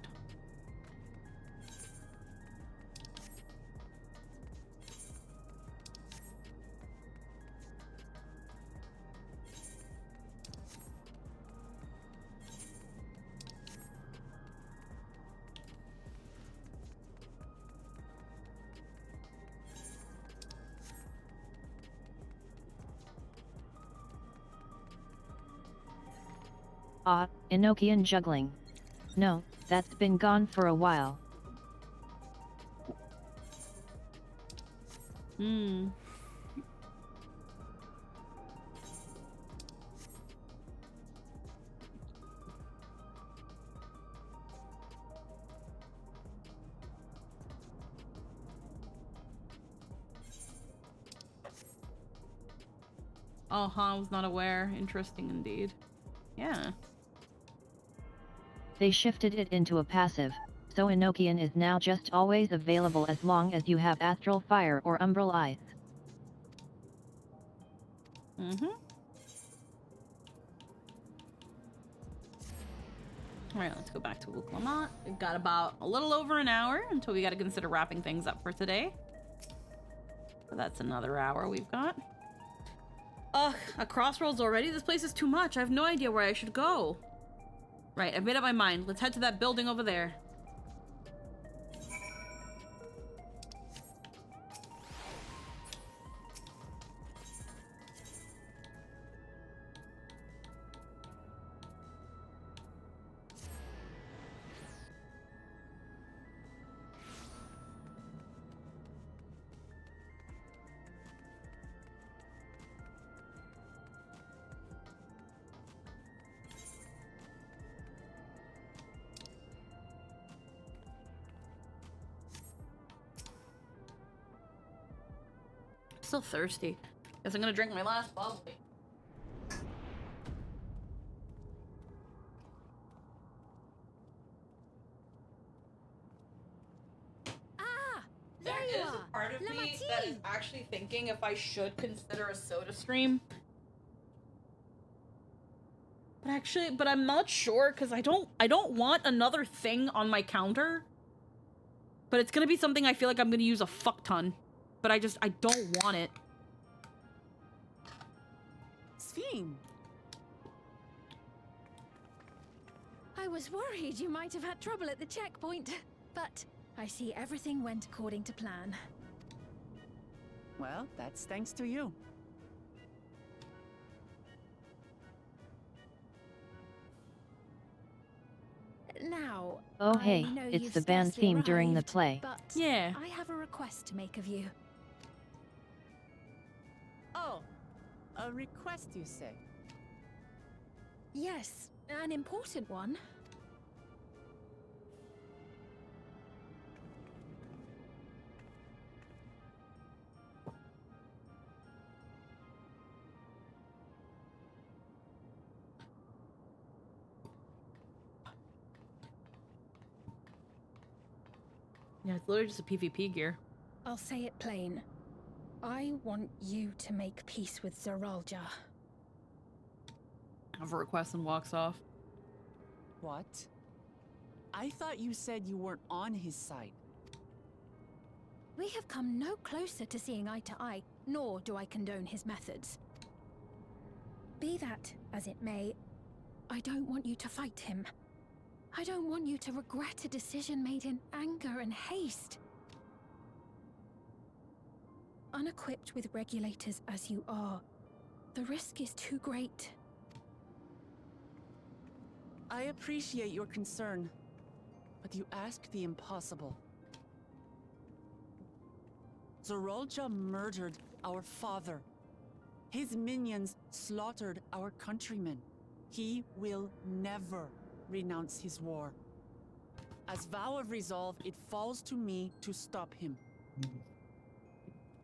Ah, Enochian juggling. No, that's been gone for a while. Oh, huh, I was not aware. Interesting indeed. Yeah. They shifted it into a passive, so Enochian is now just always available as long as you have Astral Fire or Umbral Eyes. Alright, let's go back to Wuklamont. We've got about a little over an hour until we gotta consider wrapping things up for today. So that's another hour we've got. Ugh, a crossroads already? This place is too much. I have no idea where I should go. Right, I've made up my mind. Let's head to that building over there. Still thirsty. Guess I'm gonna drink my last bubbly. There is a part of me that is actually thinking if I should consider a soda stream. But I'm not sure because I don't want another thing on my counter. But it's gonna be something I feel like I'm gonna use a fuck ton. But I don't want it. Sphene. I was worried you might have had trouble at the checkpoint, but I see everything went according to plan. Well, that's thanks to you. Oh I hey, know it's you've the band scarcely theme during the arrived, play. But Yeah. I have a request to make of you. Oh, a request, you say? Yes, an important one. Yeah, it's literally just a PvP gear. I'll say it plain. I want you to make peace with Zeralja. Have a request and walks off. What? I thought you said you weren't on his side. We have come no closer to seeing eye to eye, nor do I condone his methods. Be that as it may, I don't want you to fight him. I don't want you to regret a decision made in anger and haste. Unequipped with regulators as you are, the risk is too great. I appreciate your concern, but you ask the impossible. Zeralja murdered our father. His minions slaughtered our countrymen. He will never renounce his war. As vow of resolve, it falls to me to stop him.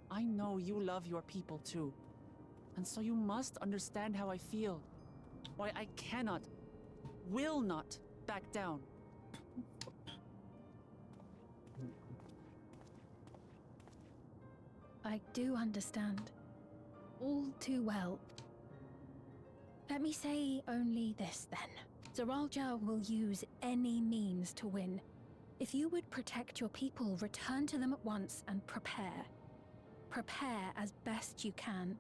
I know you love your people too, and so you must understand how I feel. Why I cannot, will not back down. I do understand. All too well. Let me say only this then. Zeralja will use any means to win. If you would protect your people, return to them at once and prepare. Prepare as best you can.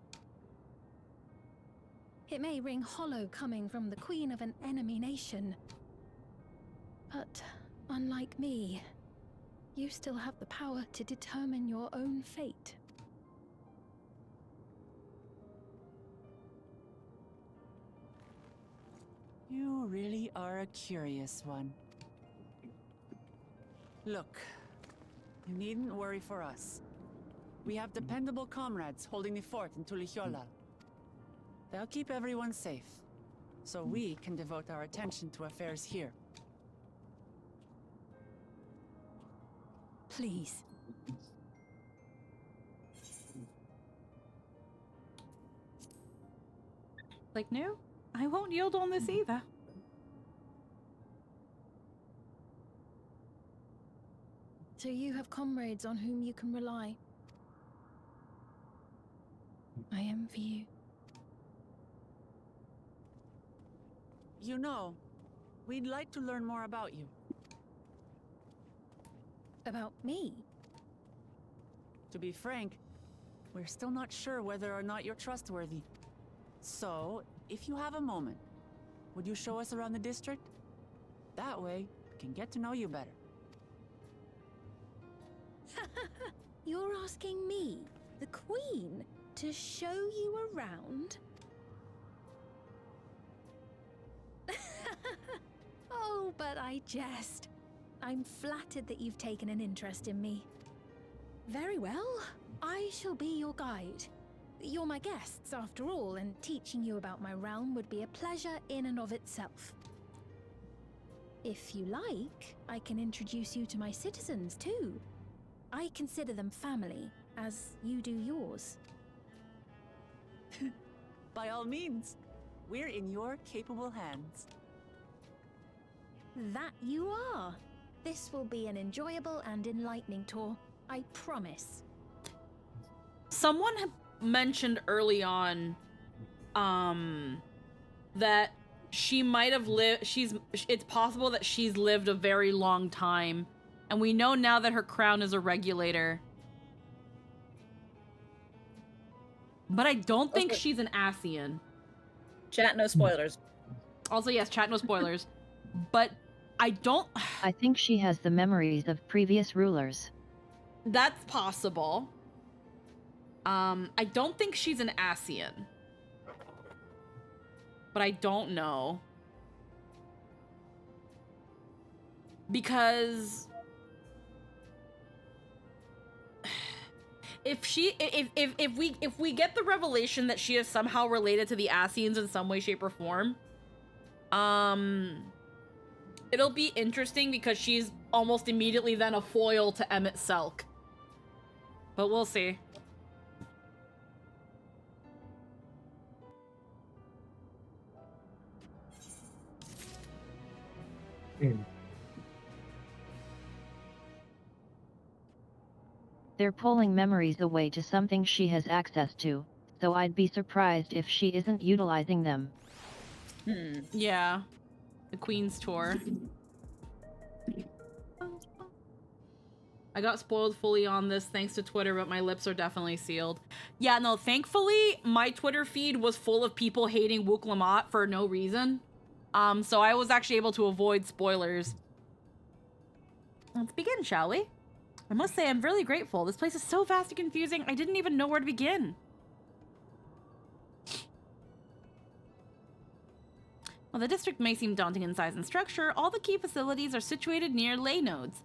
It may ring hollow coming from the queen of an enemy nation. But unlike me, you still have the power to determine your own fate. You really are a curious one. Look, you needn't worry for us. We have dependable comrades holding the fort in Tulihyolal. They'll keep everyone safe, so we can devote our attention to affairs here. Please. Like, no, I won't yield on this either. So you have comrades on whom you can rely. I envy you. You know, we'd like to learn more about you. About me? To be frank, we're still not sure whether or not you're trustworthy. So, if you have a moment, would you show us around the district? That way, we can get to know you better. You're asking me, the Queen, to show you around? Oh, but I jest. I'm flattered that you've taken an interest in me. Very well, I shall be your guide. You're my guests, after all, and teaching you about my realm would be a pleasure in and of itself. If you like, I can introduce you to my citizens, too. I consider them family, as you do yours. By all means, we're in your capable hands. That you are. This will be an enjoyable and enlightening tour, I promise. Someone had mentioned early on, that she might have lived, it's possible that she's lived a very long time, and we know now that her crown is a regulator. But I don't think she's an Ascian. Chat, no spoilers. Also, yes, chat, no spoilers. But I don't... I think she has the memories of previous rulers. That's possible. I don't think she's an Ascian. But I don't know. Because if we get the revelation that she is somehow related to the Ascians in some way, shape, or form, it'll be interesting because she's almost immediately then a foil to Emmett Selk. But we'll see. They're pulling memories away to something she has access to, so I'd be surprised if she isn't utilizing them. Yeah. The Queen's Tour. I got spoiled fully on this thanks to Twitter, but my lips are definitely sealed. Yeah, no, thankfully, my Twitter feed was full of people hating Wook Lamont for no reason. So I was actually able to avoid spoilers. Let's begin, shall we? I must say I'm really grateful. This place is so vast and confusing, I didn't even know where to begin. While the district may seem daunting in size and structure, all the key facilities are situated near ley nodes.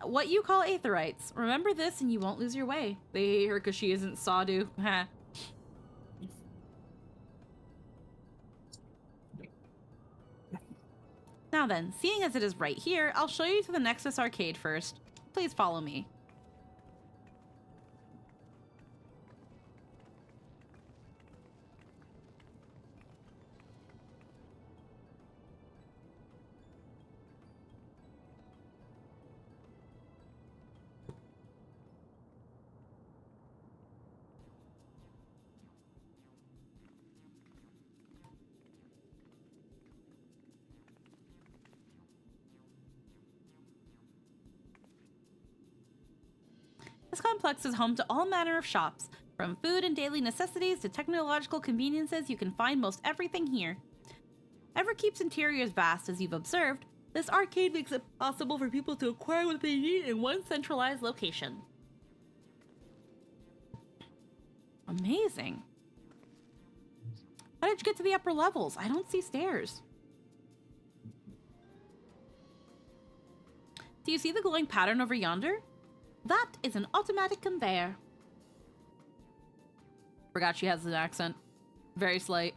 What you call aetherites. Remember this and you won't lose your way. They hate her because she isn't Sadu. Heh. Now then, seeing as it is right here, I'll show you to the Nexus Arcade first. Please follow me. This complex is home to all manner of shops. From food and daily necessities to technological conveniences, you can find most everything here. Everkeep's interior is vast, as you've observed. This arcade makes it possible for people to acquire what they need in one centralized location. Amazing. How did you get to the upper levels? I don't see stairs. Do you see the glowing pattern over yonder? That is an automatic conveyor. Forgot she has an accent. Very slight.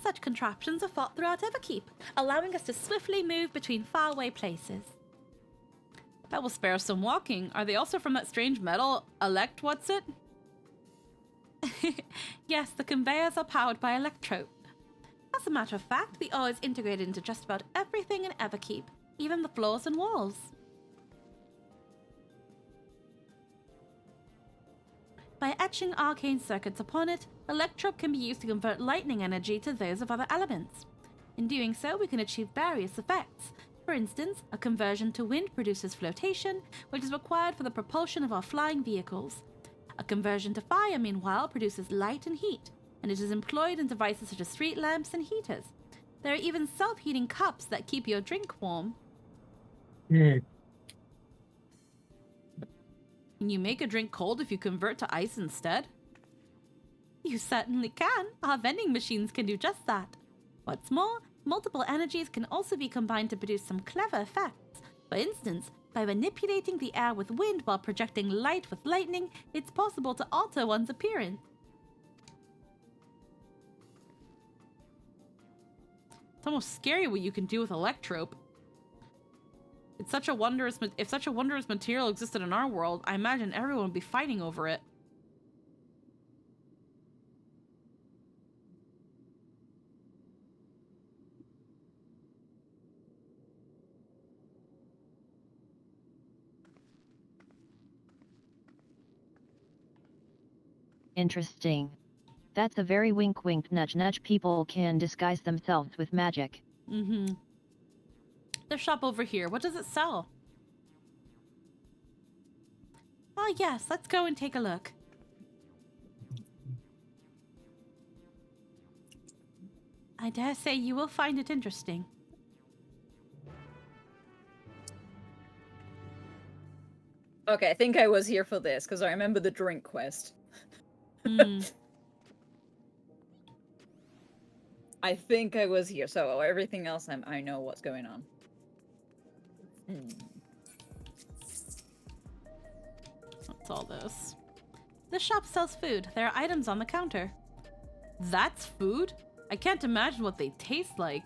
Such contraptions are fought throughout Everkeep, allowing us to swiftly move between faraway places. That will spare us some walking. Are they also from that strange metal what's it? Yes, the conveyors are powered by electrode. As a matter of fact, the ore is integrated into just about everything in Everkeep, even the floors and walls. By etching arcane circuits upon it, electrode can be used to convert lightning energy to those of other elements. In doing so, we can achieve various effects. For instance, a conversion to wind produces flotation, which is required for the propulsion of our flying vehicles. A conversion to fire, meanwhile, produces light and heat, and it is employed in devices such as street lamps and heaters. There are even self-heating cups that keep your drink warm. Can you make a drink cold if you convert to ice instead? You certainly can. Our vending machines can do just that. What's more, multiple energies can also be combined to produce some clever effects. For instance, by manipulating the air with wind while projecting light with lightning, it's possible to alter one's appearance. It's almost scary what you can do with electrope. If such a wondrous material existed in our world, I imagine everyone would be fighting over it. Interesting. That's a very wink wink nudge nudge. People can disguise themselves with magic. Mm-hmm. The shop over here, what does it sell? Oh yes, let's go and take a look. I dare say you will find it interesting. Okay, I think I was here for this, because I remember the drink quest. I think I was here, so everything else I know what's going on. What's all this? This shop sells food. There are items on the counter. That's food? I can't imagine what they taste like.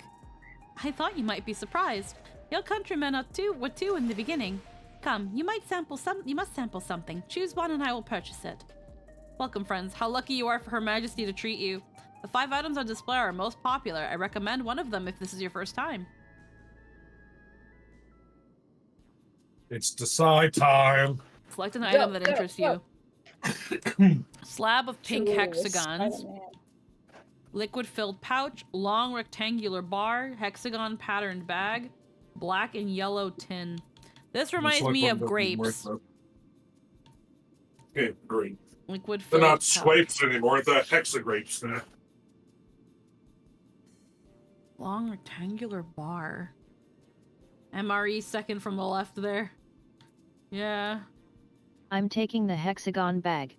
I thought you might be surprised. Your countrymen were too in the beginning. Come, you must sample something. Choose one and I will purchase it. Welcome, friends. How lucky you are for Her Majesty to treat you. The 5 items on display are most popular. I recommend one of them if this is your first time. It's decide time. Select an item that interests you. Slab of pink hexagons. Liquid-filled pouch. Long rectangular bar. Hexagon patterned bag. Black and yellow tin. This reminds me of grapes. Okay, great. Liquid-filled They're not pouch. scrapes anymore. They're hexagrapes now. Long rectangular bar. MRE second from the left there. Yeah. I'm taking the hexagon bag.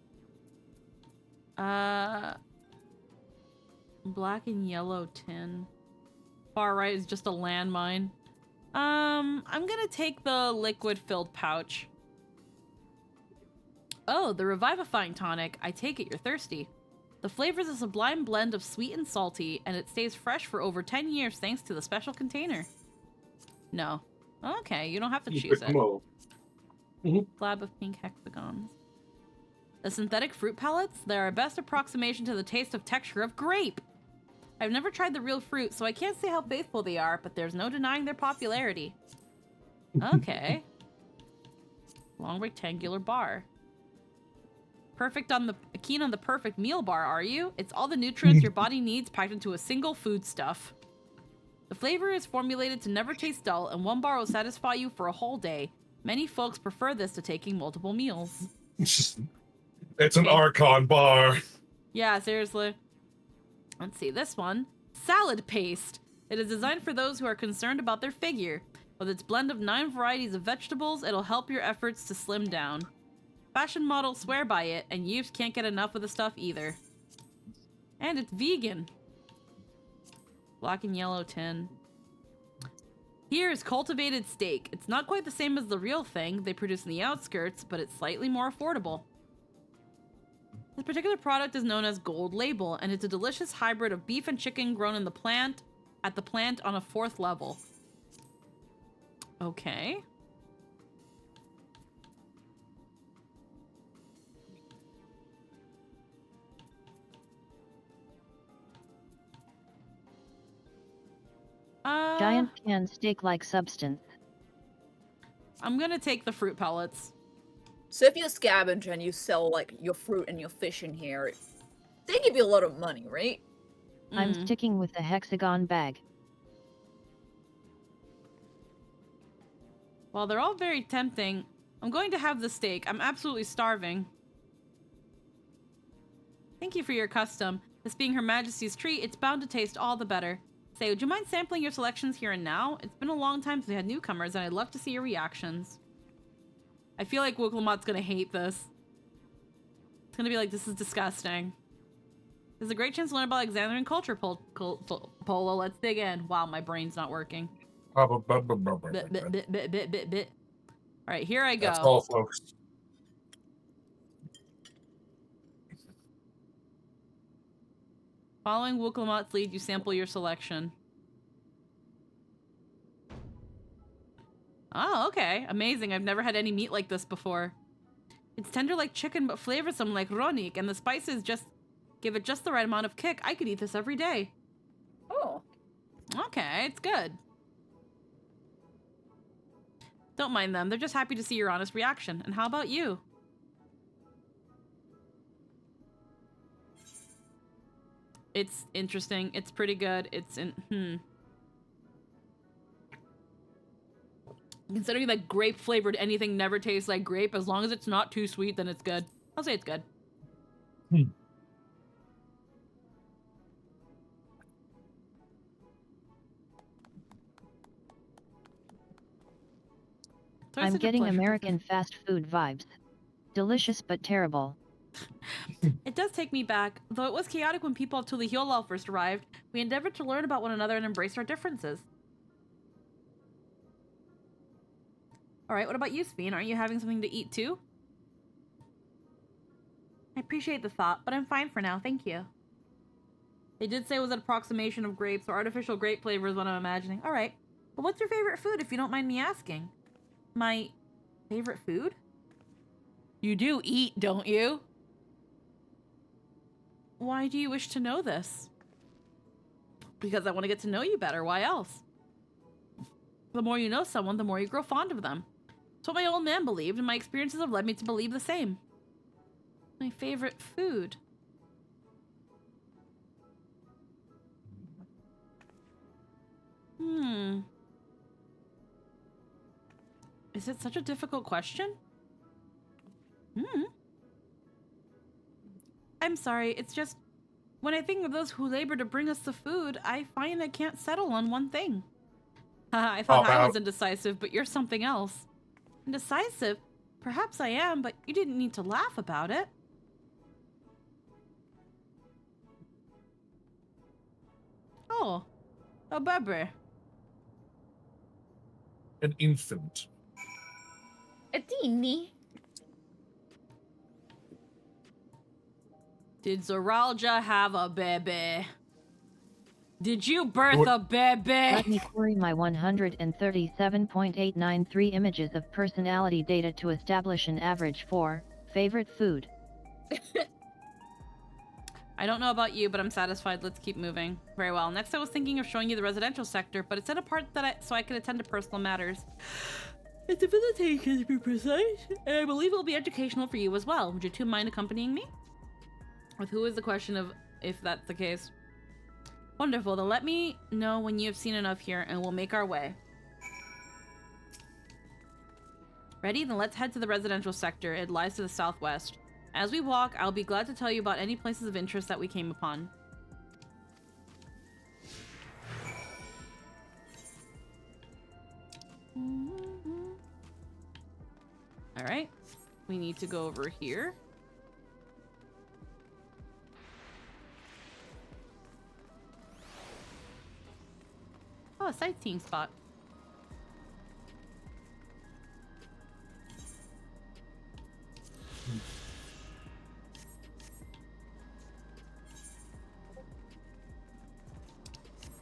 Black and yellow tin. Far right is just a landmine. I'm gonna take the liquid-filled pouch. Oh, the revivifying tonic. I take it you're thirsty. The flavor is a sublime blend of sweet and salty, and it stays fresh for over 10 years thanks to the special container. No. Okay, you don't have to choose it. Slab of pink hexagons. The synthetic fruit pellets? They're our best approximation to the taste of texture of grape. I've never tried the real fruit, so I can't say how faithful they are, but there's no denying their popularity. Okay. Long rectangular bar. Keen on the perfect meal bar, are you? It's all the nutrients your body needs packed into a single foodstuff. The flavor is formulated to never taste dull, and one bar will satisfy you for a whole day. Many folks prefer this to taking multiple meals. It's an Archon bar. Yeah, seriously. Let's see, this one. Salad paste. It is designed for those who are concerned about their figure. With its blend of 9 varieties of vegetables, it'll help your efforts to slim down. Fashion models swear by it, and youths can't get enough of the stuff either. And it's vegan. Black and yellow tin. Here is cultivated steak. It's not quite the same as the real thing they produce in the outskirts, but it's slightly more affordable. This particular product is known as Gold Label, and it's a delicious hybrid of beef and chicken grown in the plant, at the plant on a 4th level. Okay. Giant pan steak-like substance. I'm gonna take the fruit pellets. So if you scavenge and you sell like your fruit and your fish in here, they give you a lot of money, right? I'm sticking with the hexagon bag. While they're all very tempting, I'm going to have the steak. I'm absolutely starving. Thank you for your custom. This being Her Majesty's treat, it's bound to taste all the better. Say, would you mind sampling your selections here and now? It's been a long time since we had newcomers, and I'd love to see your reactions. I feel like Wooklamot's gonna hate this. It's gonna be like, this is disgusting. There's a great chance to learn about Alexandrian culture, Polo. Let's dig in. Wow, my brain's not working. Alright, here I go. That's all, folks. Following Wooklamot's lead, you sample your selection. Oh, okay. Amazing. I've never had any meat like this before. It's tender like chicken, but flavorsome like ronik, and the spices just give it just the right amount of kick. I could eat this every day. Oh. Okay, it's good. Don't mind them. They're just happy to see your honest reaction. And how about you? It's interesting. It's pretty good. It's Considering that grape flavored anything never tastes like grape, as long as it's not too sweet, then it's good. I'll say it's good. I'm getting American fast food vibes. Delicious but terrible. It does take me back. Though it was chaotic when people of Tulihiolal first arrived, we endeavored to learn about one another and embrace our differences. Alright, what about you, Sphene? Aren't you having something to eat too? I appreciate the thought, but I'm fine for now, thank you. They did say it was an approximation of grapes, or artificial grape flavor is what I'm imagining. Alright, but what's your favorite food, if you don't mind me asking? My favorite food? You do eat, don't you? Why do you wish to know this? Because I want to get to know you better, why else? The more you know someone, the more you grow fond of them. It's what my old man believed, and my experiences have led me to believe the same. My favorite food. Is it such a difficult question? I'm sorry, it's just... When I think of those who labor to bring us the food, I find I can't settle on one thing. I thought I was indecisive, but you're something else. Indecisive? Perhaps I am, but you didn't need to laugh about it. Oh, a baby. An infant. A teeny. Did Zoralja have a baby? Did you birth a baby? Let me query my 137.893 images of personality data to establish an average for favorite food. I don't know about you, but I'm satisfied. Let's keep moving. Very well. Next, I was thinking of showing you the residential sector, but it's set apart so I could attend to personal matters. It's a visitation, to be precise, and I believe it will be educational for you as well. Would you two mind accompanying me? With who is the question of if that's the case. Wonderful, then let me know when you have seen enough here and we'll make our way. Ready? Then let's head to the residential sector. It lies to the southwest. As we walk, I'll be glad to tell you about any places of interest that we came upon. Alright, we need to go over here. Oh, a sightseeing spot.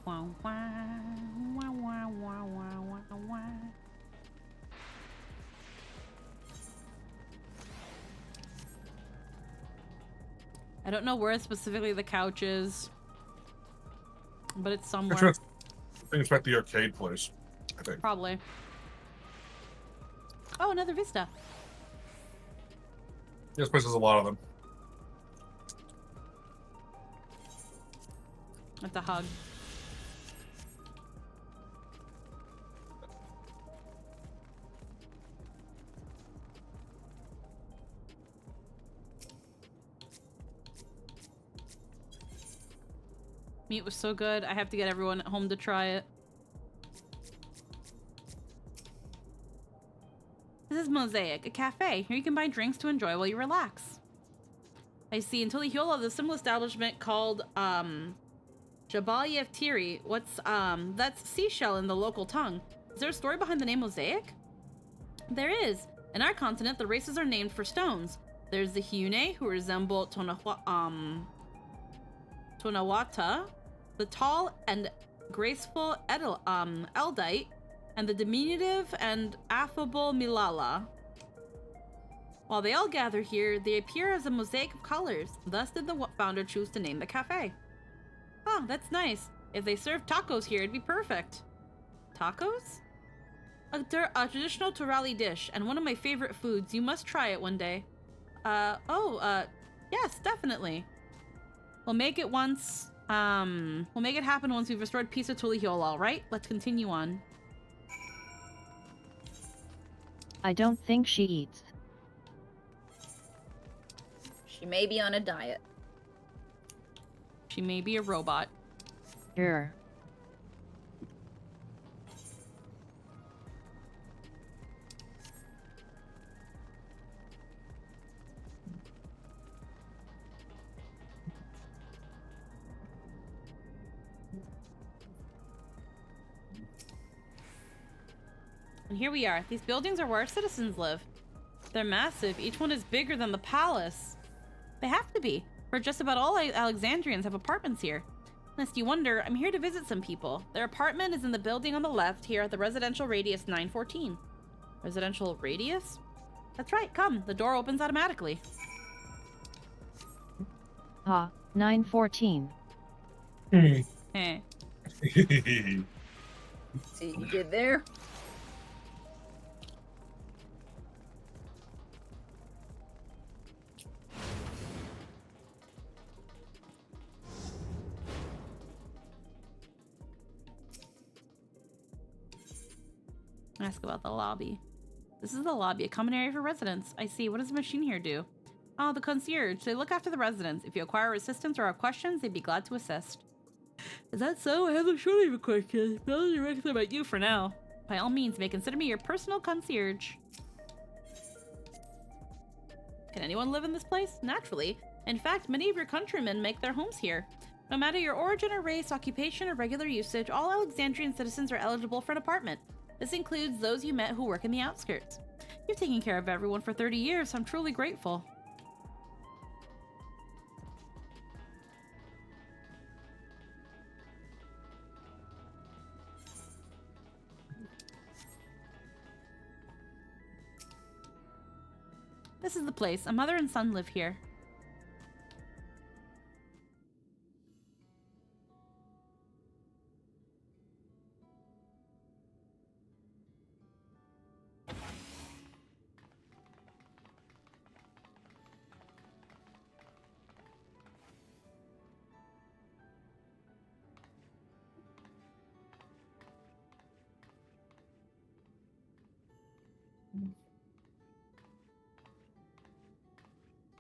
Wow, wow, wow, wow, wow, wow, wow. I don't know where specifically the couch is, but it's somewhere. I think it's at the arcade place, I think. Probably. Oh, another Vista. This place has a lot of them. That's a hug. Meat was so good. I have to get everyone at home to try it. This is Mosaic, a cafe. Here you can buy drinks to enjoy while you relax. I see. In Tulihiola, there's a similar establishment called, Jabaliev Tiri. That's seashell in the local tongue. Is there a story behind the name Mosaic? There is. In our continent, the races are named for stones. There's the Hyune, who resemble Tonawata, the tall and graceful Eldite, and the diminutive and affable Milala. While they all gather here, they appear as a mosaic of colors. Thus did the founder choose to name the cafe. Oh, that's nice. If they served tacos here, it'd be perfect. Tacos? A traditional Turali dish, and one of my favorite foods. You must try it one day. Yes, definitely. We'll make it happen once we've restored peace of Tulihiola, alright? Let's continue on. I don't think she eats. She may be on a diet. She may be a robot. Sure. And here we are. These buildings are where our citizens live. They're massive. Each one is bigger than the palace. They have to be, for just about all Alexandrians have apartments here. Lest you wonder, I'm here to visit some people. Their apartment is in the building on the left here at the residential radius 914. Residential radius? That's right, come. The door opens automatically. Ah, 914. Eh. See what you did there? Ask about the lobby. This is the lobby, a common area for residents. I see. What does the machine here do? Oh, the concierge. They look after the residents. If you acquire assistance or have questions, they'd be glad to assist. Is that so? I haven't short of a question. I'll only reckon about you for now. By all means, may consider me your personal concierge. Can anyone live in this place? Naturally. In fact, many of your countrymen make their homes here. No matter your origin or race, occupation, or regular usage, all Alexandrian citizens are eligible for an apartment. This includes those you met who work in the outskirts. You've taken care of everyone for 30 years, so I'm truly grateful. This is the place. A mother and son live here.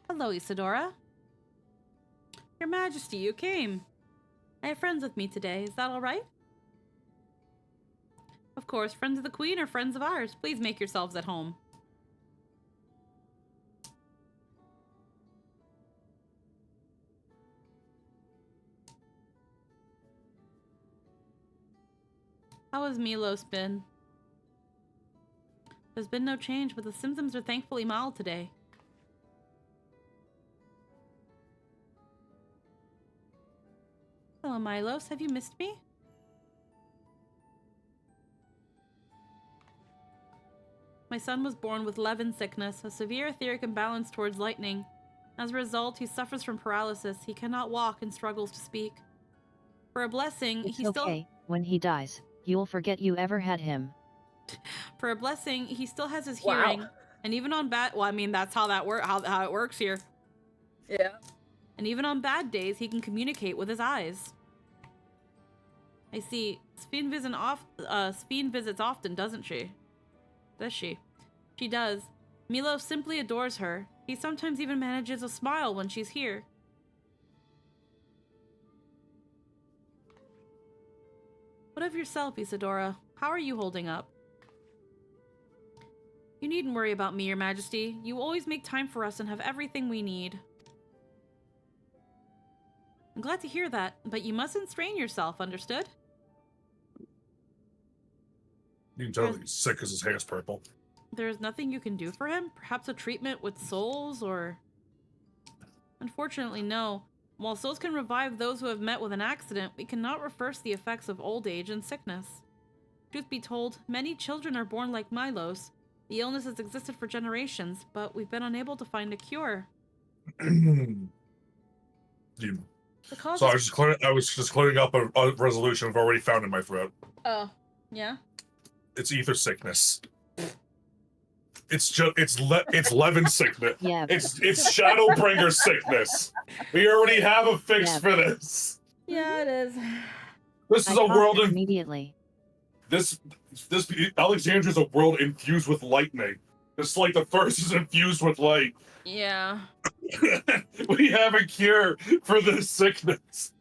Hello, Isadora. Your Majesty, you came. I have friends with me today. Is that all right? Of course, friends of the Queen or friends of ours. Please make yourselves at home. How has Milos been? There's been no change, but the symptoms are thankfully mild today. Hello, Milos. Have you missed me? My son was born with Levin sickness, a severe etheric imbalance towards lightning. As a result, he suffers from paralysis. He cannot walk and struggles to speak. For a blessing, It's okay. When he dies, you'll forget you ever had him. For a blessing, he still has his hearing, and even on bad. Well, I mean, that's how how it works here. Yeah. And even on bad days, he can communicate with his eyes. I see. Speen visits often, doesn't she? Does she? She does. Milo simply adores her. He sometimes even manages a smile when she's here. What of yourself, Isadora? How are you holding up? You needn't worry about me, Your Majesty. You always make time for us and have everything we need. I'm glad to hear that, but you mustn't strain yourself, understood? You can tell he's sick because his hair's purple. There's nothing you can do for him? Perhaps a treatment with souls, or... Unfortunately, no. While souls can revive those who have met with an accident, we cannot reverse the effects of old age and sickness. Truth be told, many children are born like Milos. The illness has existed for generations, but we've been unable to find a cure. So I was just clearing up a resolution I've already found in my throat. Oh, yeah? It's ether sickness. It's Levin sickness. Yeah. It's Shadowbringer sickness. We already have a fix for this. Yeah, it is. This is a world immediately. This Alexandria's a world infused with lightning. Just like the first is infused with light. Yeah. We have a cure for this sickness.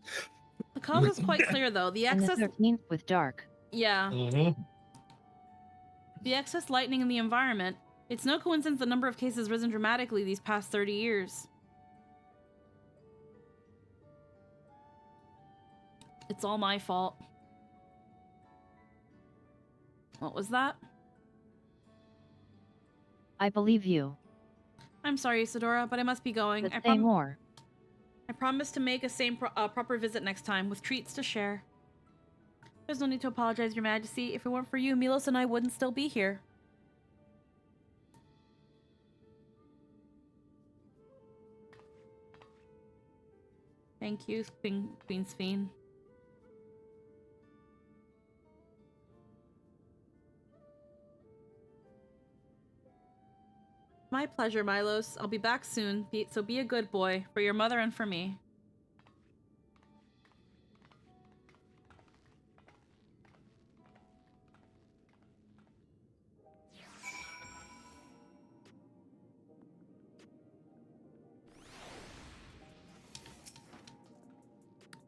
The cause is quite clear, though. The And excess... the 13th with dark. Yeah. The excess lightning in the environment. It's no coincidence the number of cases risen dramatically these past 30 years. It's all my fault. What was that? I believe you. I'm sorry, Isadora, but I must be going. But say more. I promise to make a proper visit next time, with treats to share. There's no need to apologize, Your Majesty. If it weren't for you, Milos and I wouldn't still be here. Thank you, Queen Sphene. My pleasure, Milos. I'll be back soon, so be a good boy, for your mother and for me.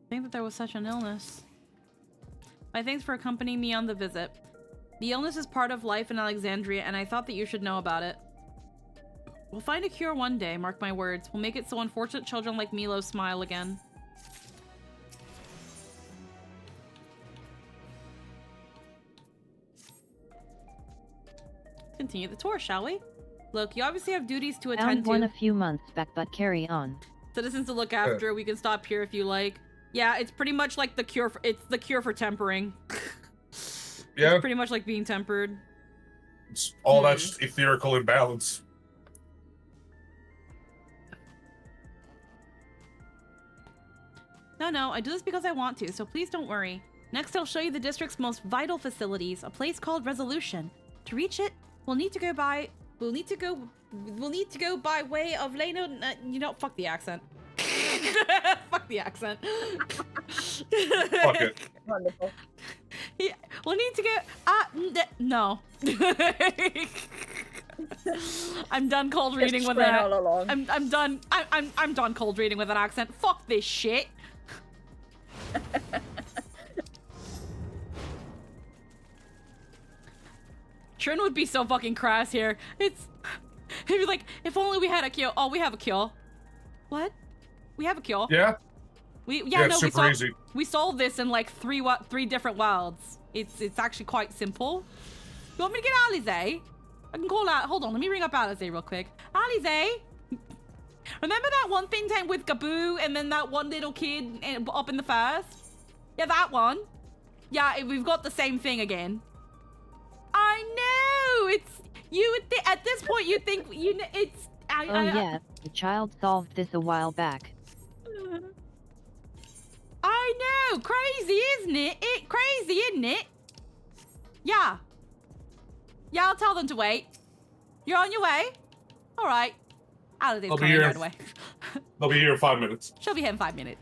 I think that there was such an illness. My thanks for accompanying me on the visit. The illness is part of life in Alexandria, and I thought that you should know about it. We'll find a cure one day, mark my words. We'll make it so unfortunate children like Milo smile again. Continue the tour, shall we? Look, you obviously have duties to attend to. Found one a few months back, but carry on. Citizens to look after. We can stop here if you like. Yeah, it's pretty much like the cure for, it's the cure for tempering. Yeah. It's pretty much like being tempered. It's all that's etherical imbalance. No, I do this because I want to, so please don't worry. Next, I'll show you the district's most vital facilities, a place called Resolution. To reach it, we'll need to go by way of Leno. You know, fuck the accent. Fuck the accent. Fuck it. Wonderful. Yeah, we'll need to go. No. I'm done cold reading with that. All along. I'm done. I'm done cold reading with an accent. Fuck this shit. Trin would be so fucking crass here. He'd be like, if only we had a cure. Oh, we have a cure. What? We have a cure. Yeah. No, super easy. We solved this in like three different worlds. It's actually quite simple. You want me to get Alize? I can call out. Hold on, let me ring up Alize real quick. Alize, remember that one thing tank with Gaboo and then that one little kid up in the first? Yeah, that one. Yeah, we've got the same thing again. I know. It's you. At this point, you think you. It's. Yeah, the child solved this a while back. I know. Crazy, isn't it? Crazy, isn't it? Yeah. Yeah, I'll tell them to wait. You're on your way? All right. Alize's coming right away. They'll be here in 5 minutes. She'll be here in 5 minutes.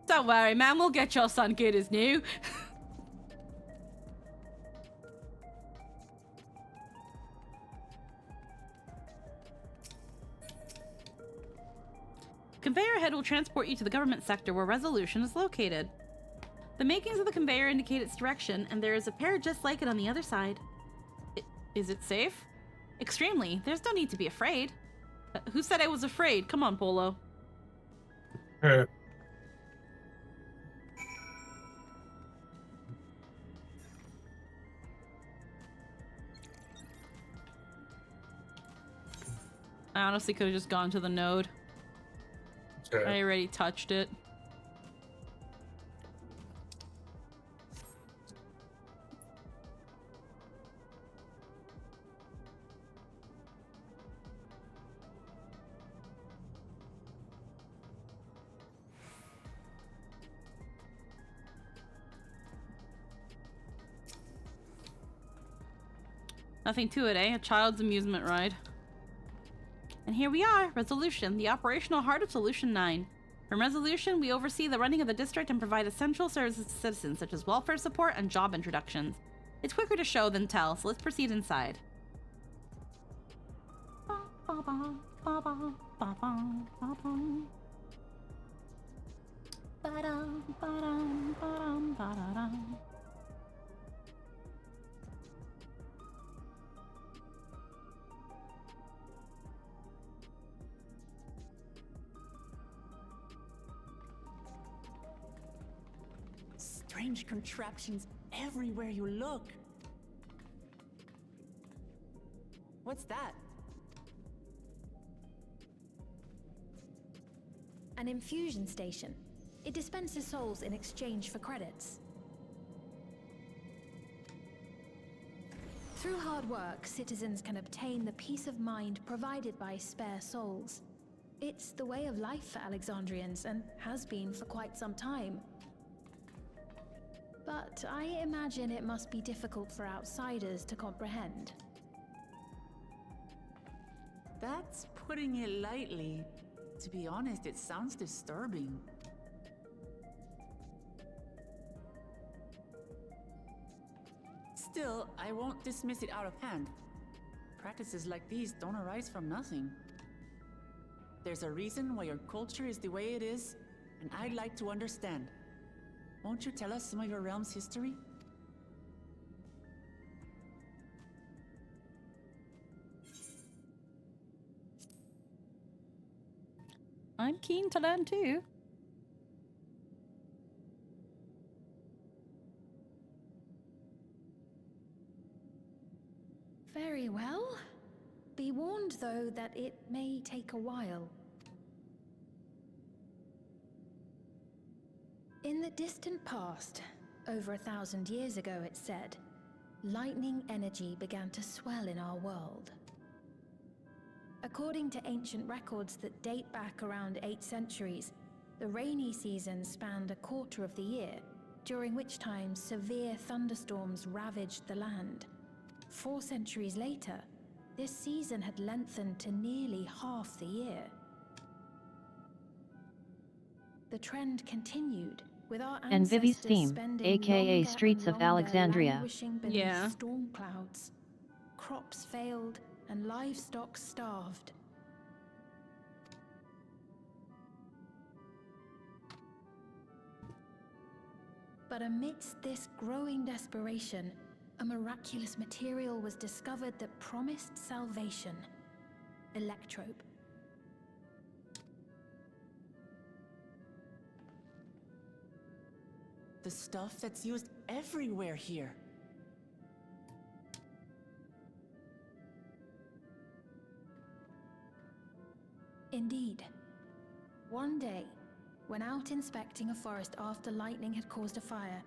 Don't worry, man. We'll get your son good as new. Conveyor head will transport you to the government sector where Resolution is located. The makings of the conveyor indicate its direction, and there is a pair just like it on the other side. Is it safe? Extremely. There's no need to be afraid. Who said I was afraid? Come on, Polo. I honestly could have just gone to the node. I already touched it. Nothing to it, eh? A child's amusement ride. And here we are, Resolution, the operational heart of Solution 9. From Resolution, we oversee the running of the district and provide essential services to citizens, such as welfare support and job introductions. It's quicker to show than tell, so let's proceed inside. strange contraptions everywhere you look. What's that? An infusion station. It dispenses souls in exchange for credits. Through hard work, citizens can obtain the peace of mind provided by spare souls. It's the way of life for Alexandrians and has been for quite some time. But I imagine it must be difficult for outsiders to comprehend. That's putting it lightly. To be honest, it sounds disturbing. Still, I won't dismiss it out of hand. Practices like these don't arise from nothing. There's a reason why your culture is the way it is, and I'd like to understand. Won't you tell us some of your realm's history? I'm keen to learn too. Very well. Be warned, though, that it may take a while. In the distant past, over 1,000 years ago it's said, lightning energy began to swell in our world. According to ancient records that date back around 8 centuries, the rainy season spanned a quarter of the year, during which time severe thunderstorms ravaged the land. 4 centuries later, this season had lengthened to nearly half the year. The trend continued, with our And Vivi's ancestors theme, spending aka longer Streets and of longer Alexandria. languishing beneath Yeah. storm clouds. Crops failed and livestock starved. But amidst this growing desperation, a miraculous material was discovered that promised salvation. Electrope. The stuff that's used everywhere here. Indeed. One day, when out inspecting a forest after lightning had caused a fire,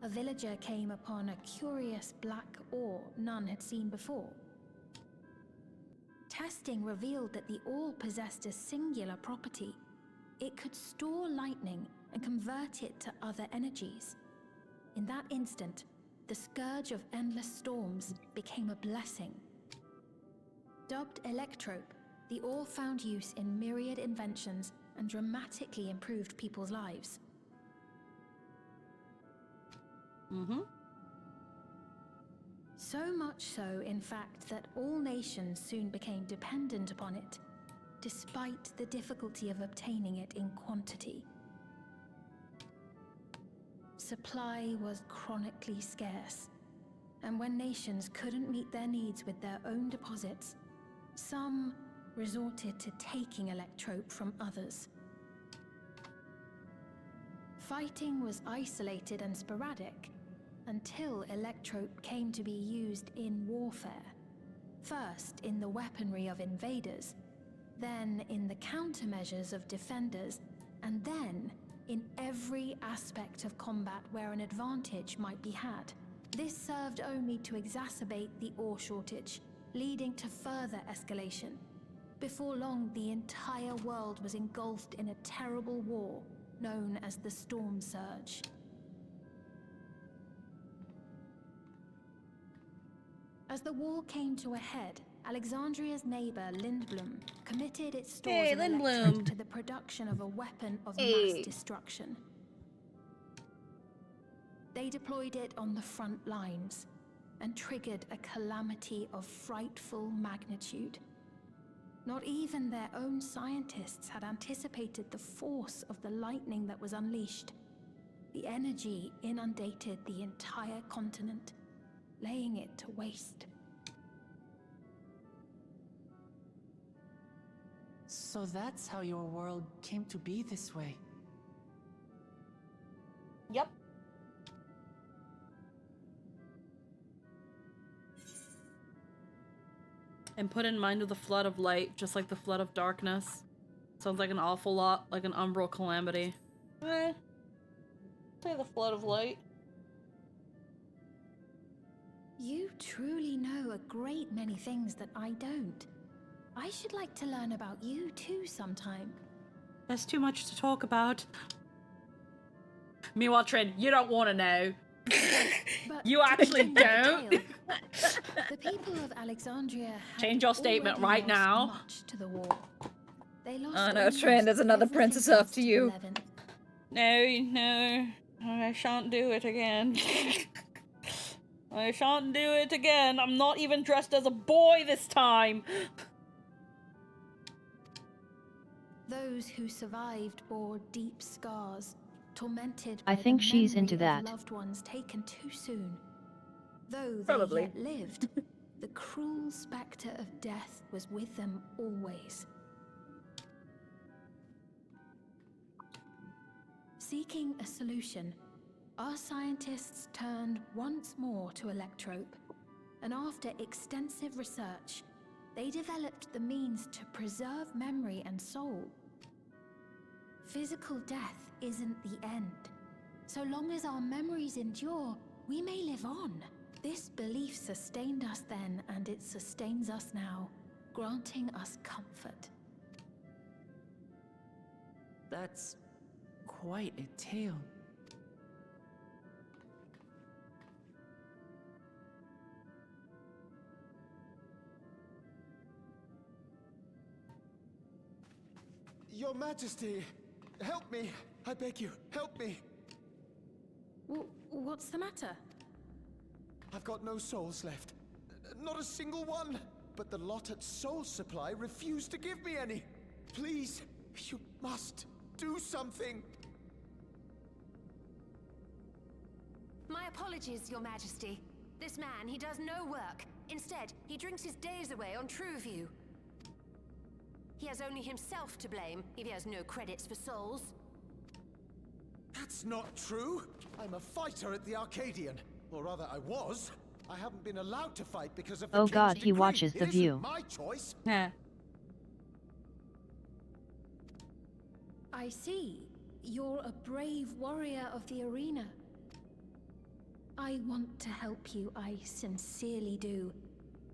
a villager came upon a curious black ore none had seen before. Testing revealed that the ore possessed a singular property. It could store lightning and convert it to other energies. In that instant, the scourge of endless storms became a blessing. Dubbed Electrope, the ore found use in myriad inventions and dramatically improved people's lives. So much so, in fact, that all nations soon became dependent upon it, despite the difficulty of obtaining it in quantity. Supply was chronically scarce, and when nations couldn't meet their needs with their own deposits, some resorted to taking Electrope from others. Fighting was isolated and sporadic, until Electrope came to be used in warfare. First in the weaponry of invaders, then in the countermeasures of defenders, and then in every aspect of combat where an advantage might be had. This served only to exacerbate the ore shortage, leading to further escalation. Before long, the entire world was engulfed in a terrible war known as the Storm Surge. As the war came to a head, Alexandria's neighbor Lindblom committed its stores of Electrope to the production of a weapon of mass destruction. They deployed it on the front lines and triggered a calamity of frightful magnitude. Not even their own scientists had anticipated the force of the lightning that was unleashed. The energy inundated the entire continent, laying it to waste. So that's how your world came to be this way. Yep. And put in mind of the flood of light, just like the flood of darkness. Sounds like an awful lot like an umbral calamity. Say the flood of light. You truly know a great many things that I don't. I should like to learn about you too sometime. There's too much to talk about. Meanwhile, Trin, you don't want to know. You actually don't. The people of Alexandria Change your statement already right lost now. much to the war. They lost Oh no, almost Trin, there's another everything princess else after to you. 11. No, I shan't do it again. I shan't do it again. I'm not even dressed as a boy this time. Those who survived bore deep scars, tormented I by think the she's memory into of that. loved ones taken too soon. Though they Probably. yet lived, the cruel spectre of death was with them always. Seeking a solution, our scientists turned once more to Electrope, and after extensive research, they developed the means to preserve memory and soul. Physical death isn't the end. So long as our memories endure, we may live on. This belief sustained us then, and it sustains us now, granting us comfort. That's quite a tale. Your Majesty, help me! I beg you, help me! What's the matter? I've got no souls left. Not a single one! But the lot at Soul Supply refused to give me any! Please, you must do something! My apologies, Your Majesty. This man, he does no work. Instead, he drinks his days away on Trueview. He has only himself to blame if he has no credits for souls. That's not true! I'm a fighter at the Arcadian. Or rather, I was. I haven't been allowed to fight because of the Oh King's God, he decree. watches It The isn't View. my choice. Yeah. I see. You're a brave warrior of the arena. I want to help you, I sincerely do.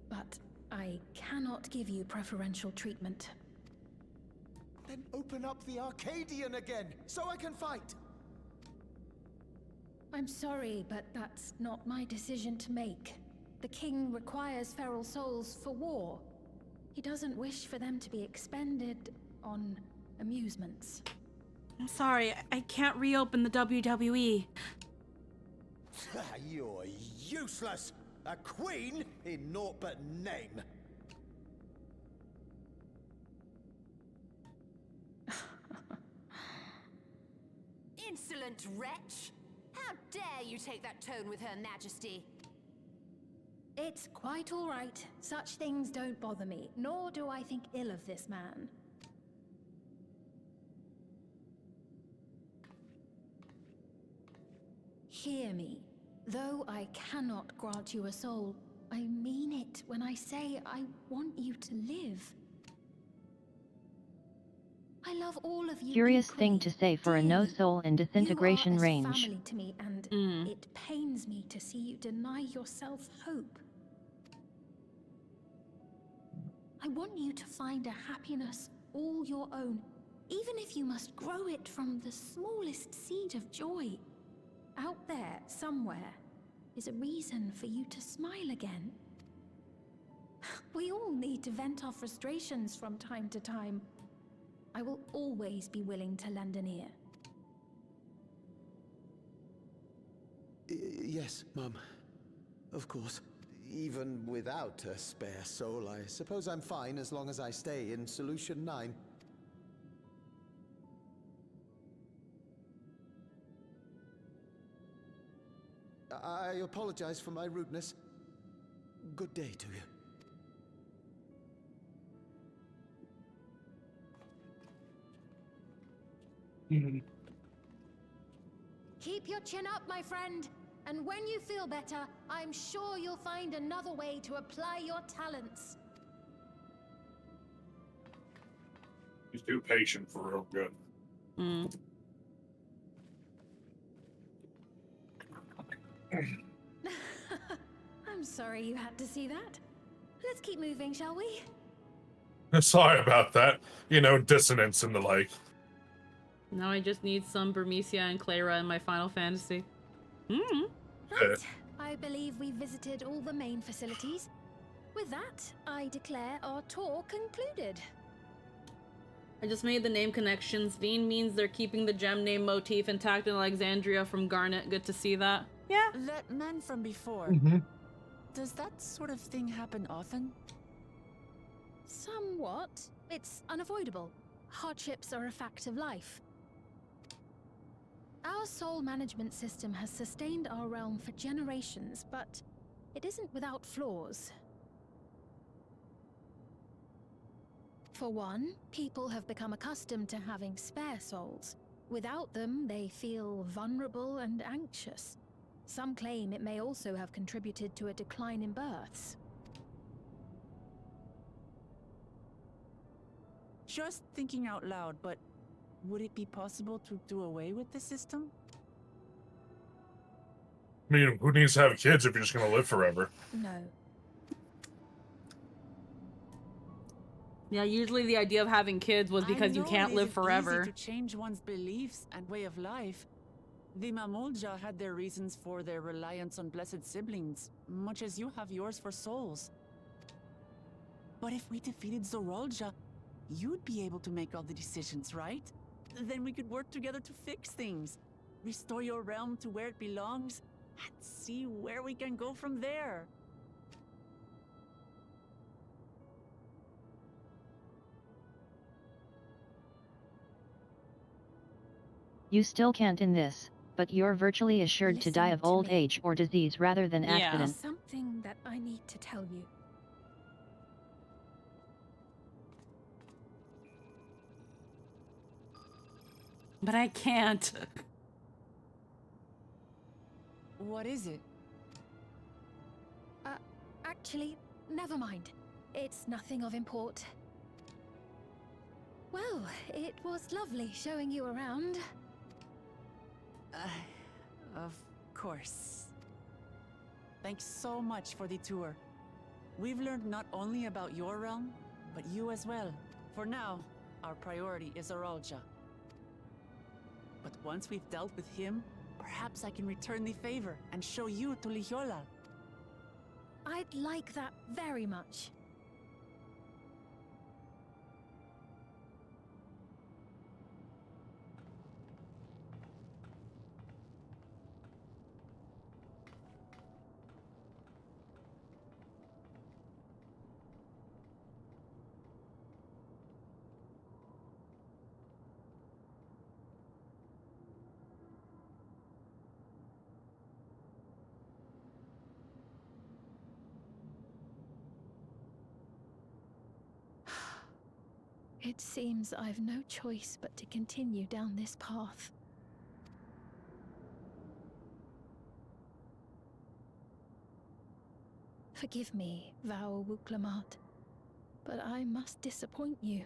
But I cannot give you preferential treatment. Then open up the Arcadian again, so I can fight! I'm sorry, but that's not my decision to make. The king requires feral souls for war. He doesn't wish for them to be expended on amusements. I'm sorry, I can't reopen the WWE. You're useless! A queen in naught but name! Insolent wretch! How dare you take that tone with Her Majesty? It's quite all right. Such things don't bother me, nor do I think ill of this man. Hear me. Though I cannot grant you a soul, I mean it when I say I want you to live. I love all of you. Curious equally, thing to say for a no dearly. soul and disintegration You are as range. family to me, and it pains me to see you deny yourself hope. I want you to find a happiness all your own, even if you must grow it from the smallest seed of joy. Out there, somewhere, is a reason for you to smile again. We all need to vent our frustrations from time to time. I will always be willing to lend an ear. Yes, Mum. Of course. Even without a spare soul, I suppose I'm fine as long as I stay in Solution 9. I apologize for my rudeness. Good day to you. Keep your chin up, my friend. And when you feel better, I'm sure you'll find another way to apply your talents. He's too patient for real good. Mm. I'm sorry you had to see that. Let's keep moving, shall we? Sorry about that. You know, dissonance and the like. Now I just need some Burmecia and Clara in my Final Fantasy. Right. I believe we visited all the main facilities. With that, I declare our tour concluded. I just made the name connections. Veen means they're keeping the gem name motif intact in Alexandria from Garnet. Good to see that. Yeah. That man from before. Does that sort of thing happen often? Somewhat. It's unavoidable. Hardships are a fact of life. Our soul management system has sustained our realm for generations, but it isn't without flaws. For one, people have become accustomed to having spare souls. Without them, they feel vulnerable and anxious. Some claim it may also have contributed to a decline in births. Just thinking out loud, but would it be possible to do away with the system? I mean, who needs to have kids if you're just gonna live forever? No. Yeah, usually the idea of having kids was because you can't live forever. Easy to change one's beliefs and way of life. The Mamulja had their reasons for their reliance on blessed siblings, much as you have yours for souls. But if we defeated Zorolja, you'd be able to make all the decisions, right? Then we could work together to fix things, restore your realm to where it belongs, and see where we can go from there. You still can't in this, but you're virtually assured to die of old age or disease rather than accident. There's something that I need to tell you. But I can't. What is it? Actually, never mind. It's nothing of import. Well, it was lovely showing you around. Of course. Thanks so much for the tour. We've learned not only about your realm, but you as well. For now, our priority is Zorolja. But once we've dealt with him, perhaps I can return the favor and show you to Lihiolal. I'd like that very much. It seems I've no choice but to continue down this path. Forgive me, Vau Wuklamat, but I must disappoint you.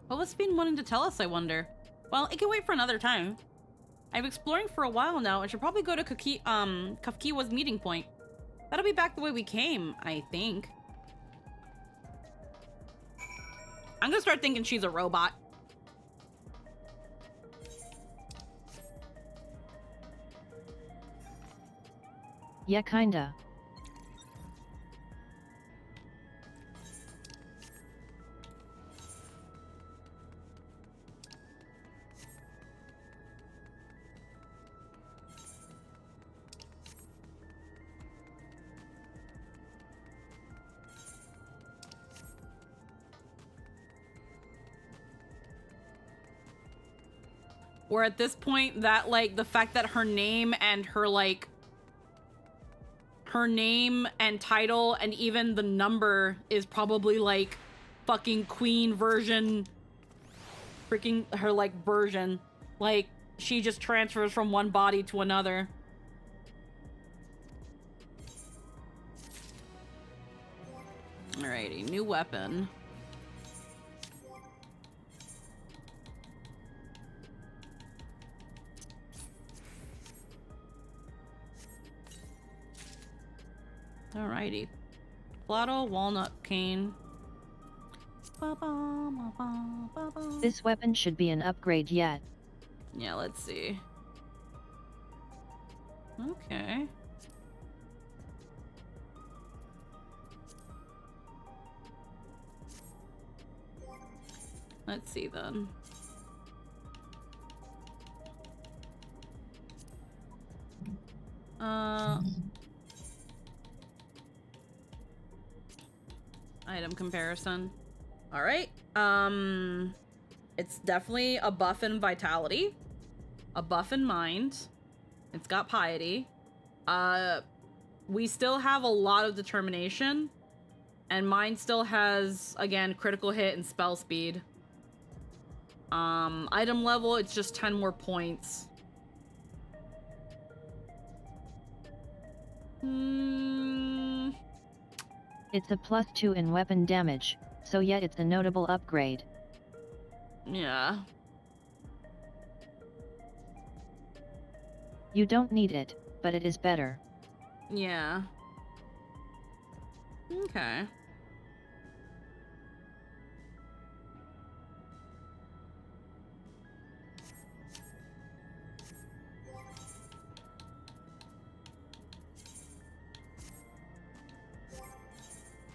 What was Fiend wanting to tell us, I wonder? Well, it can wait for another time. I've been exploring for a while now and should probably go to Kafkiwa's meeting point. That'll be back the way we came, I think. I'm gonna start thinking she's a robot. Yeah, kinda. Where at this point, that, like, the fact that her name and her, like, her name and title and even the number is probably, like, fucking queen version, freaking her, like, version. Like, she just transfers from one body to another. Alrighty, new weapon. Alrighty. Plato, walnut, cane. This weapon should be an upgrade yet. Yeah, let's see. Okay. Let's see then. Item comparison. All right. It's definitely a buff in vitality, a buff in mind. It's got piety. We still have a lot of determination, and mine still has, again, critical hit and spell speed. Item level, it's just 10 more points. It's a +2 in weapon damage, so yet it's a notable upgrade. Yeah. You don't need it, but it is better. Yeah. Okay.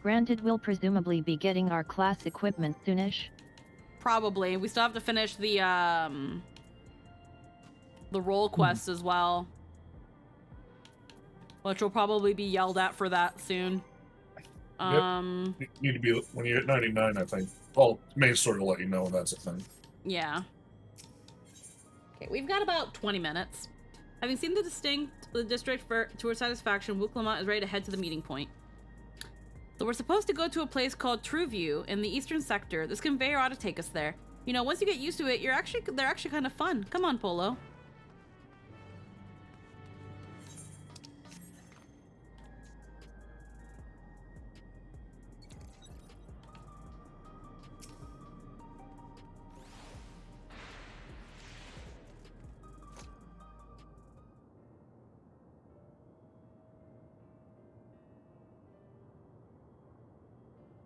Granted, we'll presumably be getting our class equipment soonish. Probably. We still have to finish the role quest as well, which will probably be yelled at for that soon. You need to be when you're at 99, I think. Well, main story will let you know when that's a thing. Yeah. Okay, we've got about 20 minutes. Having seen the district to our satisfaction, Wu Clement is ready to head to the meeting point. So we're supposed to go to a place called Trueview in the eastern sector. This conveyor ought to take us there. You know, once you get used to it, they're actually kind of fun. Come on, Polo.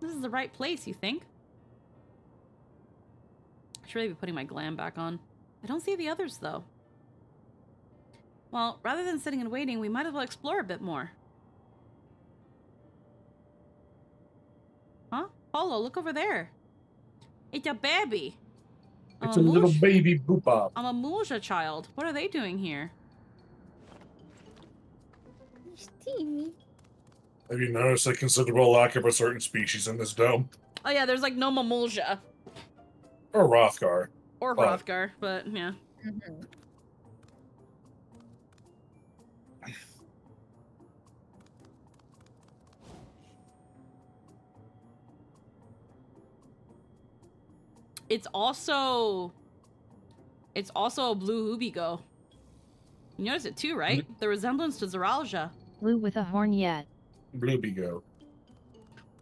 This is the right place, you think? I should really be putting my glam back on. I don't see the others, though. Well, rather than sitting and waiting, we might as well explore a bit more. Huh? Polo, look over there. It's a baby. It's a little baby boop-bop. I'm a Mulja child. What are they doing here? Have you noticed a considerable lack of a certain species in this dome? Oh yeah, there's like no Mamulja. Or Rothgar. Or Hrothgar, but yeah. It's also a blue Ubigo. You notice it too, right? The resemblance to Zeralja. Blue with a horn yet. Blue Bigo.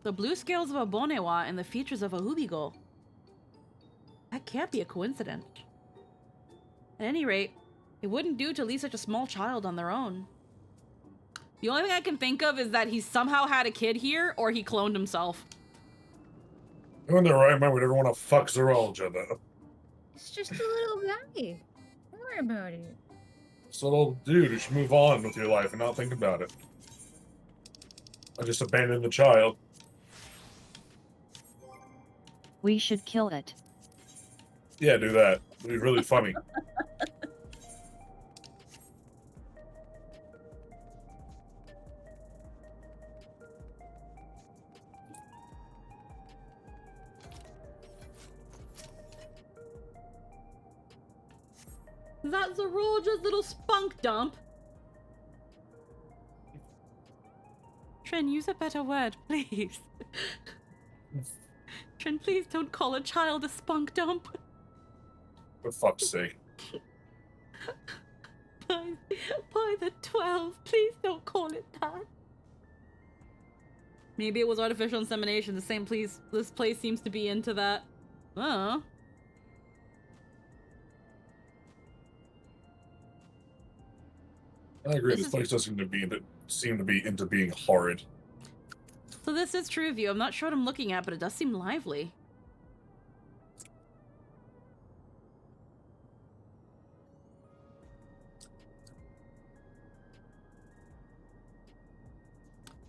The blue scales of a Bonewa and the features of a Ubigo. That can't be a coincidence. At any rate, it wouldn't do to leave such a small child on their own. The only thing I can think of is that he somehow had a kid here, or he cloned himself. In their right mind, we never want to fuck Zeralja, though. It's just a little guy. Don't worry about it. This little dude, you should move on with your life and not think about it. I just abandoned the child. We should kill it. Yeah, do that. It'd be really funny. That's a Roger's little spunk dump. Trin, use a better word, please. Trin, please don't call a child a spunk dump. For fuck's sake. By the 12, please don't call it that. Maybe it was artificial insemination. This place seems to be into that. Oh. I agree. This place doesn't seem to be into being horrid. So this is True View. I'm not sure what I'm looking at, but it does seem lively.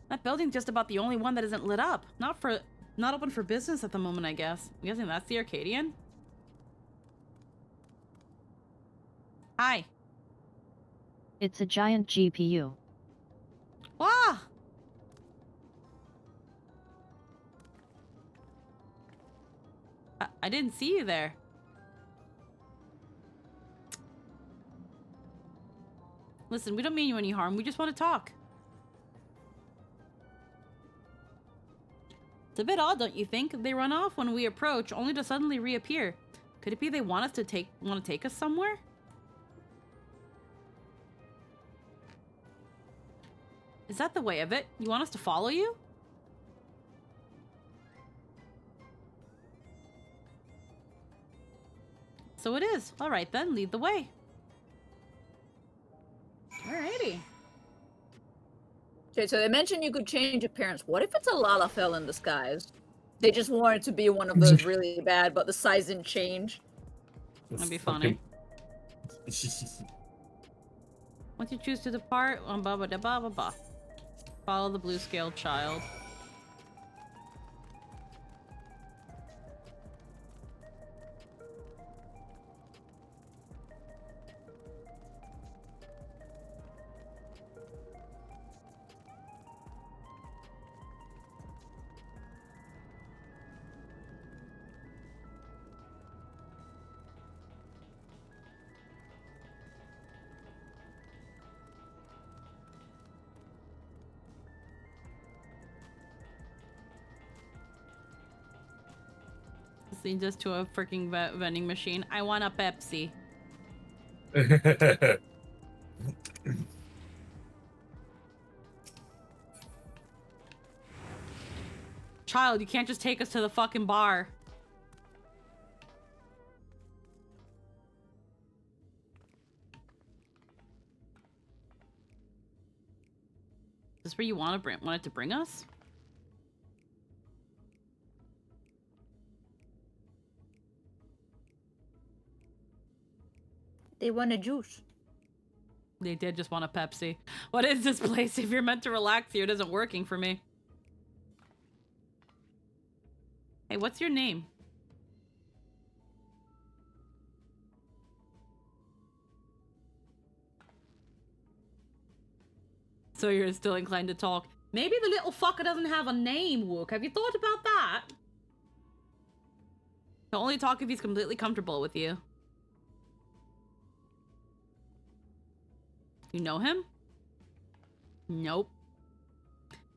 That building's just about the only one that isn't lit up. Not open for business at the moment, I guess. I'm guessing that's the Arcadian? Hi. It's a giant GPU. Wow! I didn't see you there. Listen, we don't mean you any harm. We just want to talk. It's a bit odd, don't you think? They run off when we approach, only to suddenly reappear. Could it be they want to take us somewhere? Is that the way of it? You want us to follow you? So it is. All right then, lead the way. Alrighty. Okay, so they mentioned you could change appearance. What if it's a Lalafell in disguise? They just want it to be one of those really bad, but the size didn't change. That'd be funny. Once you choose to depart, follow the blue scaled child. Leads us to a freaking vending machine. I want a Pepsi. Child, you can't just take us to the fucking bar. Is this where you want it to bring us? They want a juice. They did just want a Pepsi. What is this place? If you're meant to relax here, it isn't working for me. Hey, what's your name? So you're still inclined to talk. Maybe the little fucker doesn't have a name, Wook. Have you thought about that? He'll only talk if he's completely comfortable with you. You know him? Nope.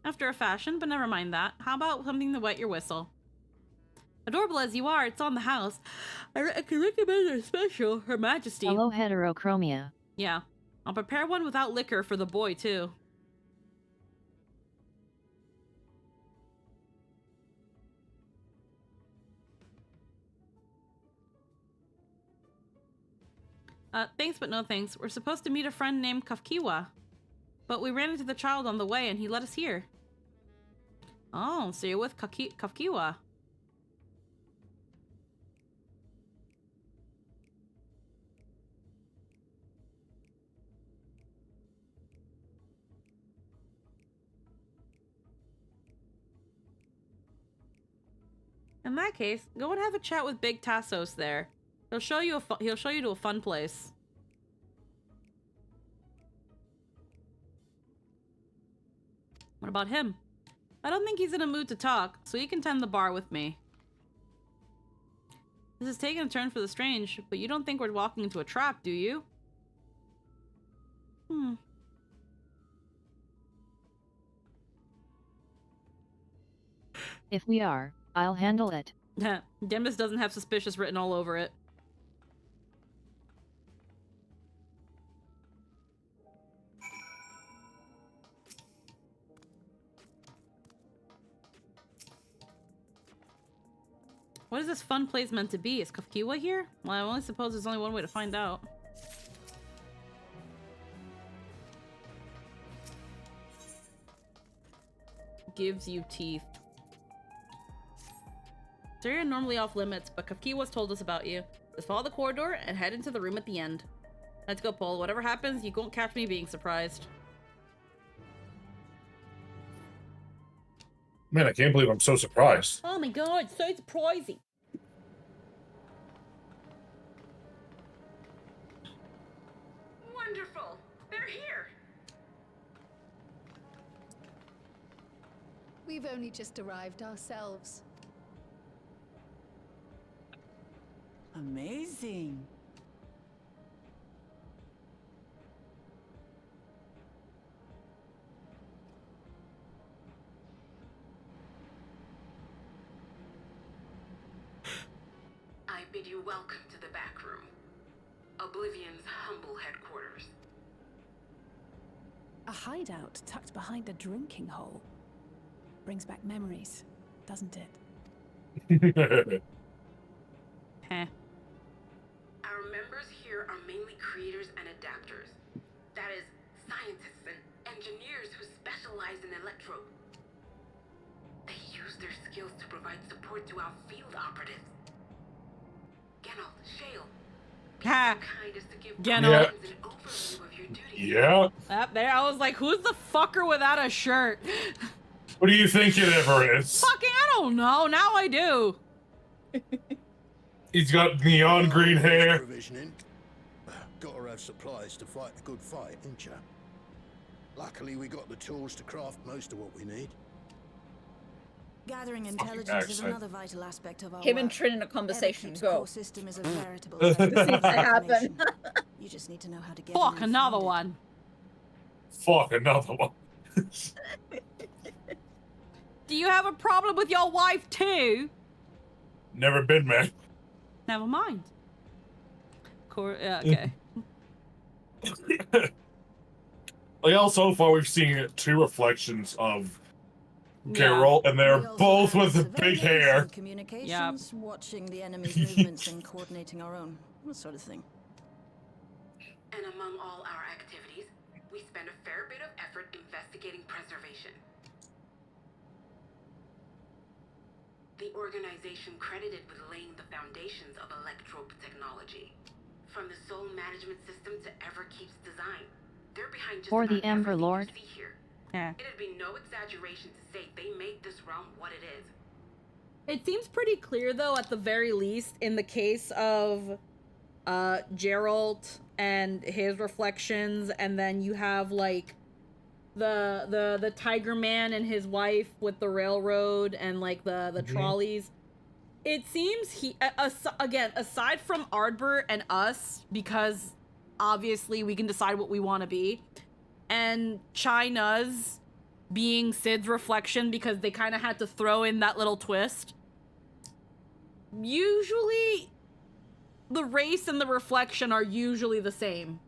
After a fashion, but never mind that. How about something to wet your whistle? Adorable as you are, it's on the house. I can recommend a special, Her Majesty. Hello, heterochromia. Yeah. I'll prepare one without liquor for the boy, too. Thanks, but no thanks. We're supposed to meet a friend named Kafkiwa. But we ran into the child on the way, and he let us here. Oh, so you're with Kafkiwa. In that case, go and have a chat with Big Tassos there. He'll show you to a fun place. What about him? I don't think he's in a mood to talk, so he can tend the bar with me. This is taking a turn for the strange, but you don't think we're walking into a trap, do you? If we are, I'll handle it. Demis doesn't have suspicious written all over it. What is this fun place meant to be? Is Kafkiwa here? Well, I only suppose there's only one way to find out. Gives you teeth. So you're normally off limits, but Kafkiwa's told us about you. Just follow the corridor and head into the room at the end. Let's go, Paul. Whatever happens, you won't catch me being surprised. Man, I can't believe I'm so surprised. Oh my god, so surprising. Wonderful. They're here. We've only just arrived ourselves. Amazing. I bid you welcome to the back room. Oblivion's humble headquarters. A hideout tucked behind a drinking hole. Brings back memories, doesn't it? Heh. Our members here are mainly creators and adapters. That is, scientists and engineers who specialize in electro. They use their skills to provide support to our field operatives. Geralt, Shale, be so kind as to give Geralt. an overview of your duties. Yeah. Up there, I was like, who's the fucker without a shirt? What do you think it ever is? Fucking, I don't know. Now I do. He's got neon green hair. Provisioning. Gotta have supplies to fight a good fight, ain't ya? Luckily, we got the tools to craft most of what we need. Gathering intelligence is another vital aspect of our Him work. and Trin in a conversation. Every Go. core system is a veritable This needs to happen. You just need to know how to get Fuck, another one. Fuck, another one. Do you have a problem with your wife too? Never been, man. Never mind. Yeah, okay. Like, so far we've seen 2 reflections of Geralt, and they're both with the big hair. Communications, watching the enemy's movements and coordinating our own. That sort of thing. And among all our activities, we spend a fair bit of effort investigating preservation. The organization credited with laying the foundations of electrope technology. From the soul management system to Everkeep's design. They're behind just For the about Ember everything Lord. you see here. Yeah. It'd be no exaggeration to say they made this realm what it is. It seems pretty clear, though, at the very least, in the case of Geralt and his reflections, and then you have like the Tiger Man and his wife with the railroad and like the trolleys. It seems again, aside from Ardbur and us, because obviously we can decide what we want to be, and China's being Sid's reflection because they kind of had to throw in that little twist. Usually, the race and the reflection are usually the same.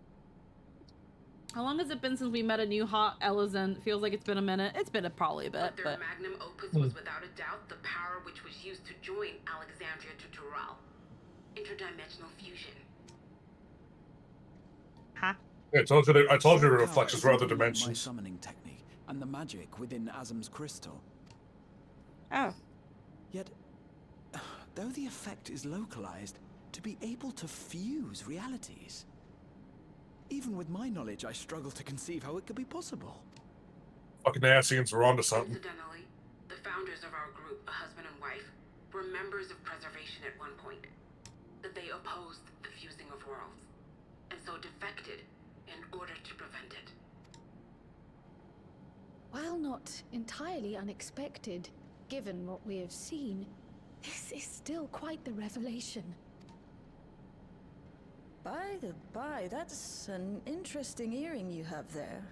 How long has it been since we met a new hot Elizan? Feels like it's been a minute. It's been probably a bit, Their but... magnum opus was without a doubt the power which was used to join Alexandria to Tural. Interdimensional fusion. Huh? Yeah, I told you the reflections were other My dimensions. summoning technique and the magic within Azam's crystal. Oh. Yet, though the effect is localized, to be able to fuse realities. Even with my knowledge, I struggle to conceive how it could be possible. Fucking Asians were onto something. Incidentally, the founders of our group, a husband and wife, were members of preservation at one point. That they opposed the fusing of worlds, and so defected in order to prevent it. While not entirely unexpected, given what we have seen, This is still quite the revelation. By the by, that's an interesting earring you have there.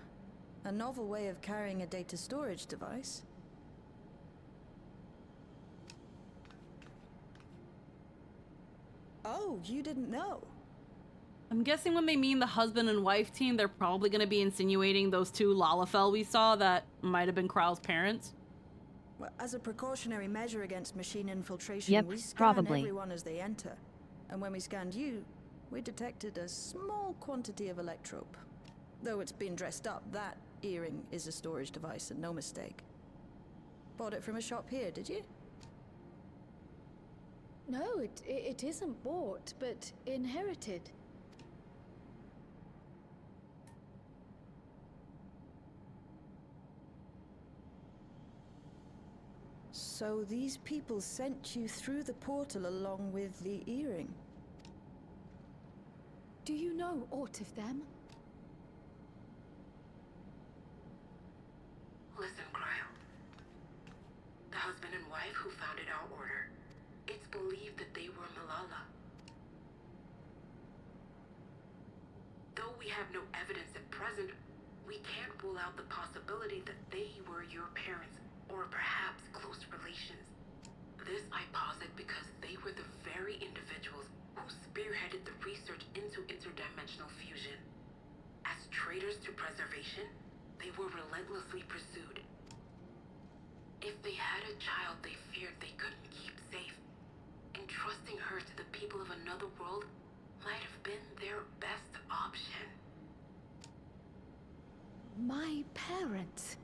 A novel way of carrying a data storage device. Oh, you didn't know? I'm guessing when they mean the husband and wife team, they're probably going to be insinuating those two Lalafell we saw that might have been Krau's parents. Well, as a precautionary measure against machine infiltration, Yep, we scan probably. everyone as they enter. And when we scanned you, we detected a small quantity of electrope. Though it's been dressed up, that earring is a storage device and no mistake. Bought it from a shop here, did you? No, it isn't bought, but inherited. So these people sent you through the portal along with the earring? Do you know aught of them? Listen, Cryle. The husband and wife who founded our order, it's believed that they were Malala. Though we have no evidence at present, we can't rule out the possibility that they were your parents, or perhaps close relations. This I posit because they were the very individuals who spearheaded the research into interdimensional fusion. As traitors to preservation, they were relentlessly pursued. If they had a child they feared they couldn't keep safe, entrusting her to the people of another world might have been their best option. My parents.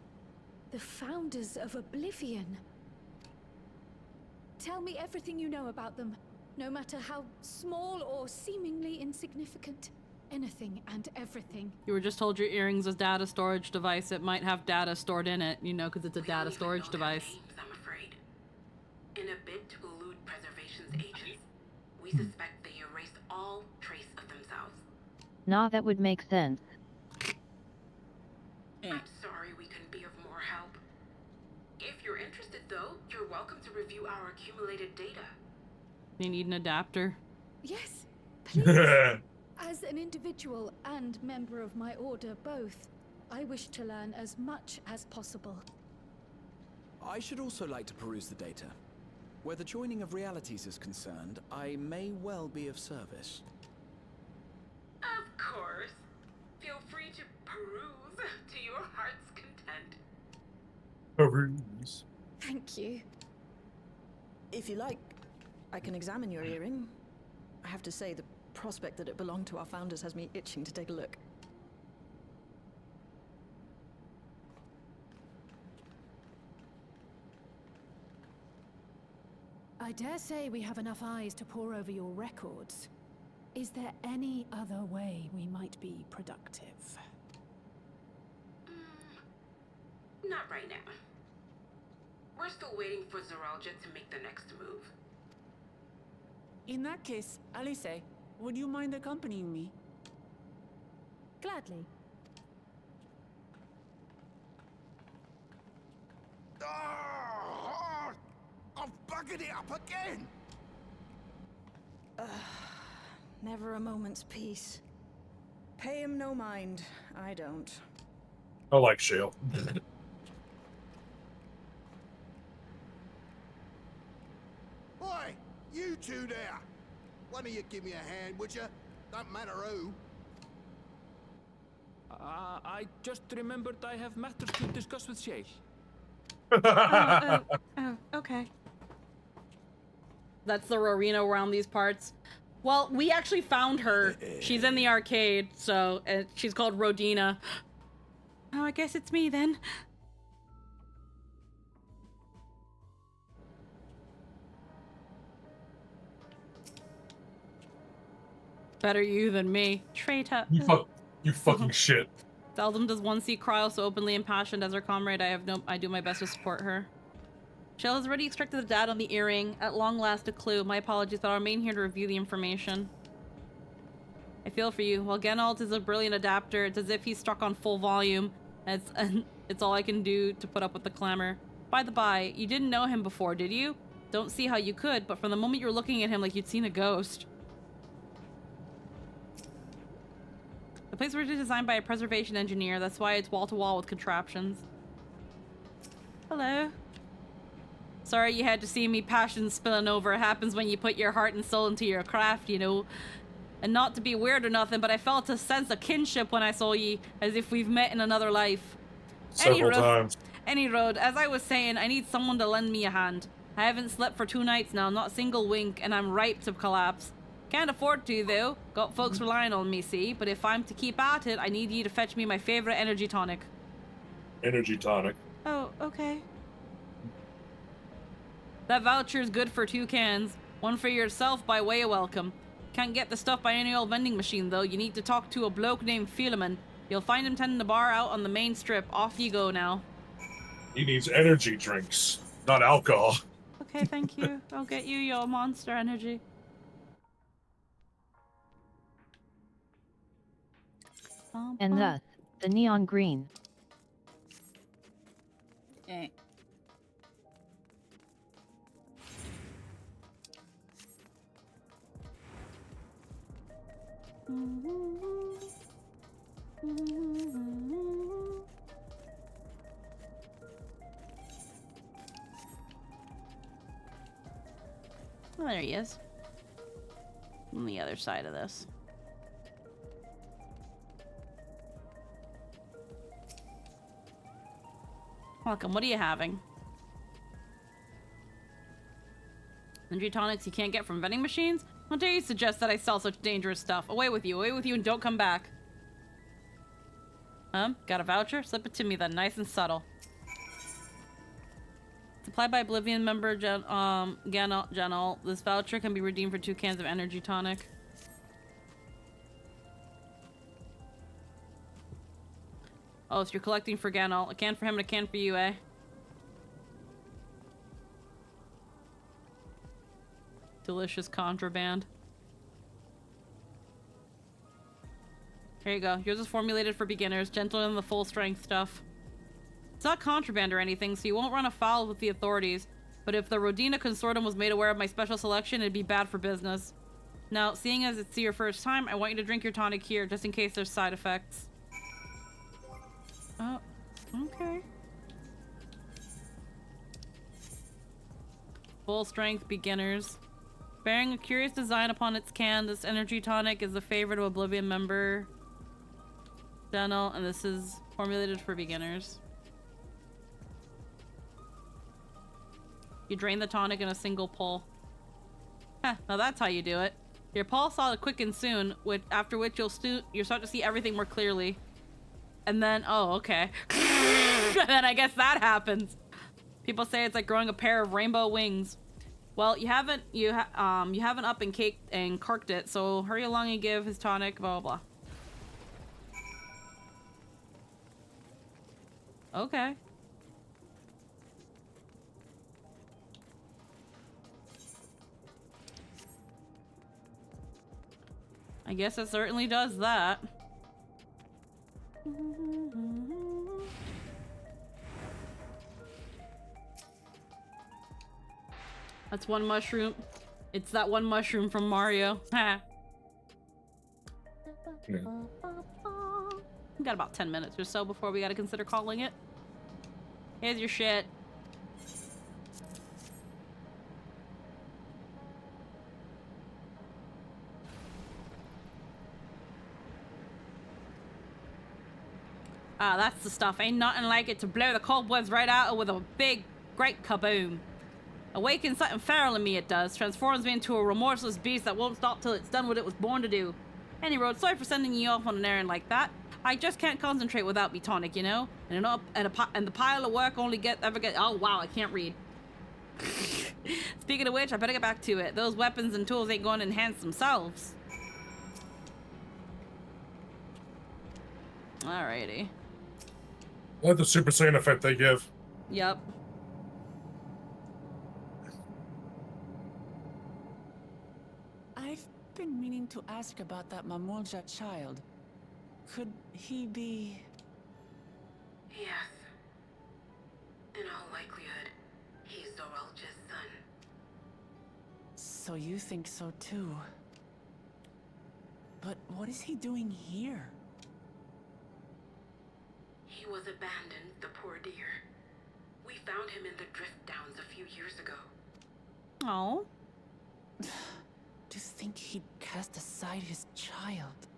The founders of Oblivion. Tell me everything you know about them, no matter how small or seemingly insignificant. Anything and everything. You were just told your earring's a data storage device. It might have data stored in it, you know, because it's a data storage device. Names, I'm afraid. In a bid to elude preservation's agents, we suspect they erased all trace of themselves. Nah, that would make sense. I'm sorry we couldn't be of more help. If you're interested, though, you're welcome to review our accumulated data. You need an adapter. Yes, please. As an individual and member of my order both, I wish to learn as much as possible. I should also like to peruse the data. Where the joining of realities is concerned, I may well be of service. Of course. Feel free to peruse to your heart's content. Peruse. Thank you. If you like, I can examine your earring. I have to say, the prospect that it belonged to our founders has me itching to take a look. I dare say we have enough eyes to pore over your records. Is there any other way we might be productive? Not right now. We're still waiting for Zoralja to make the next move. In that case, Alice, would you mind accompanying me? Gladly. I've buggered it up again! Never a moment's peace. Pay him no mind. I don't. I like Shale. Oi! You two there! One of you give me a hand, would you? Don't matter who. I just remembered I have matters to discuss with Shay. Okay. That's the Rowena around these parts. Well, we actually found her. She's in the arcade, so she's called Rodina. Oh, I guess it's me then. Better you than me, traitor. You fucking shit. Seldom does one see Cryo so openly impassioned as her comrade. I do my best to support her. Shell has already extracted the data on the earring. At long last, a clue. My apologies, but I'll remain here to review the information. I feel for you. While Genalt is a brilliant adapter, it's as if he's struck on full volume. It's all I can do to put up with the clamor. By the by, you didn't know him before, did you? Don't see how you could, but from the moment you were looking at him like you'd seen a ghost. The place was designed by a preservation engineer. That's why it's wall-to-wall with contraptions. Hello. Sorry you had to see me passion spilling over. It happens when you put your heart and soul into your craft, you know. And not to be weird or nothing, but I felt a sense of kinship when I saw ye, as if we've met in another life. Several times. Any road, as I was saying, I need someone to lend me a hand. I haven't slept for 2 nights now, not a single wink, and I'm ripe to collapse. Can't afford to, though. Got folks relying on me, see? But if I'm to keep at it, I need you to fetch me my favorite energy tonic. Energy tonic. Oh, okay. That voucher's good for 2 cans. One for yourself by way of welcome. Can't get the stuff by any old vending machine, though. You need to talk to a bloke named Philemon. You'll find him tending the bar out on the main strip. Off you go now. He needs energy drinks, not alcohol. Okay, thank you. I'll get you your monster energy. And thus, the neon green. Eh. Oh, there he is. On the other side of this. Welcome, what are you having? Energy tonics you can't get from vending machines? How dare you suggest that I sell such dangerous stuff? Away with you, and don't come back. Got a voucher? Slip it to me then, nice and subtle. Supplied by Oblivion member Ganal. This voucher can be redeemed for 2 cans of energy tonic. Oh, so you're collecting for Ganal. A can for him and a can for you, eh? Delicious contraband. Here you go. Yours is formulated for beginners, gentler than the full strength stuff. It's not contraband or anything, so you won't run afoul with the authorities. But if the Rodina Consortium was made aware of my special selection, it'd be bad for business. Now, seeing as it's your first time, I want you to drink your tonic here, just in case there's side effects. Oh, okay. Full strength beginners. Bearing a curious design upon its can, this energy tonic is the favorite of Oblivion member Dental, and this is formulated for beginners. You drain the tonic in a single pull. Heh, now that's how you do it. Your pulse will quicken soon, after which you'll start to see everything more clearly. And then, oh, okay. And then I guess that happens. People say it's like growing a pair of rainbow wings. Well, you haven't up and caked and corked it, so hurry along and give his tonic, blah, blah, blah. Okay. I guess it certainly does that. That's one mushroom. It's that one mushroom from Mario. Ha. Yeah. We got about 10 minutes or so before we gotta consider calling it. Here's your shit. Ah, that's the stuff. Ain't nothing like it to blow the cobwebs right out with a big, great kaboom. Awakens something feral in me, it does. Transforms me into a remorseless beast that won't stop till it's done what it was born to do. Any road, sorry for sending you off on an errand like that. I just can't concentrate without me tonic, you know? And the pile of work ever get. Oh, wow, I can't read. Speaking of which, I better get back to it. Those weapons and tools ain't going to enhance themselves. Alrighty. I like the Super Saiyan effect they give. Yep. I've been meaning to ask about that Mamulja child. Could he be... Yes. In all likelihood, he's Doralja's son. So you think so too. But what is he doing here? He was abandoned, the poor dear. We found him in the drift downs a few years ago. Oh. To think he'd cast aside his child.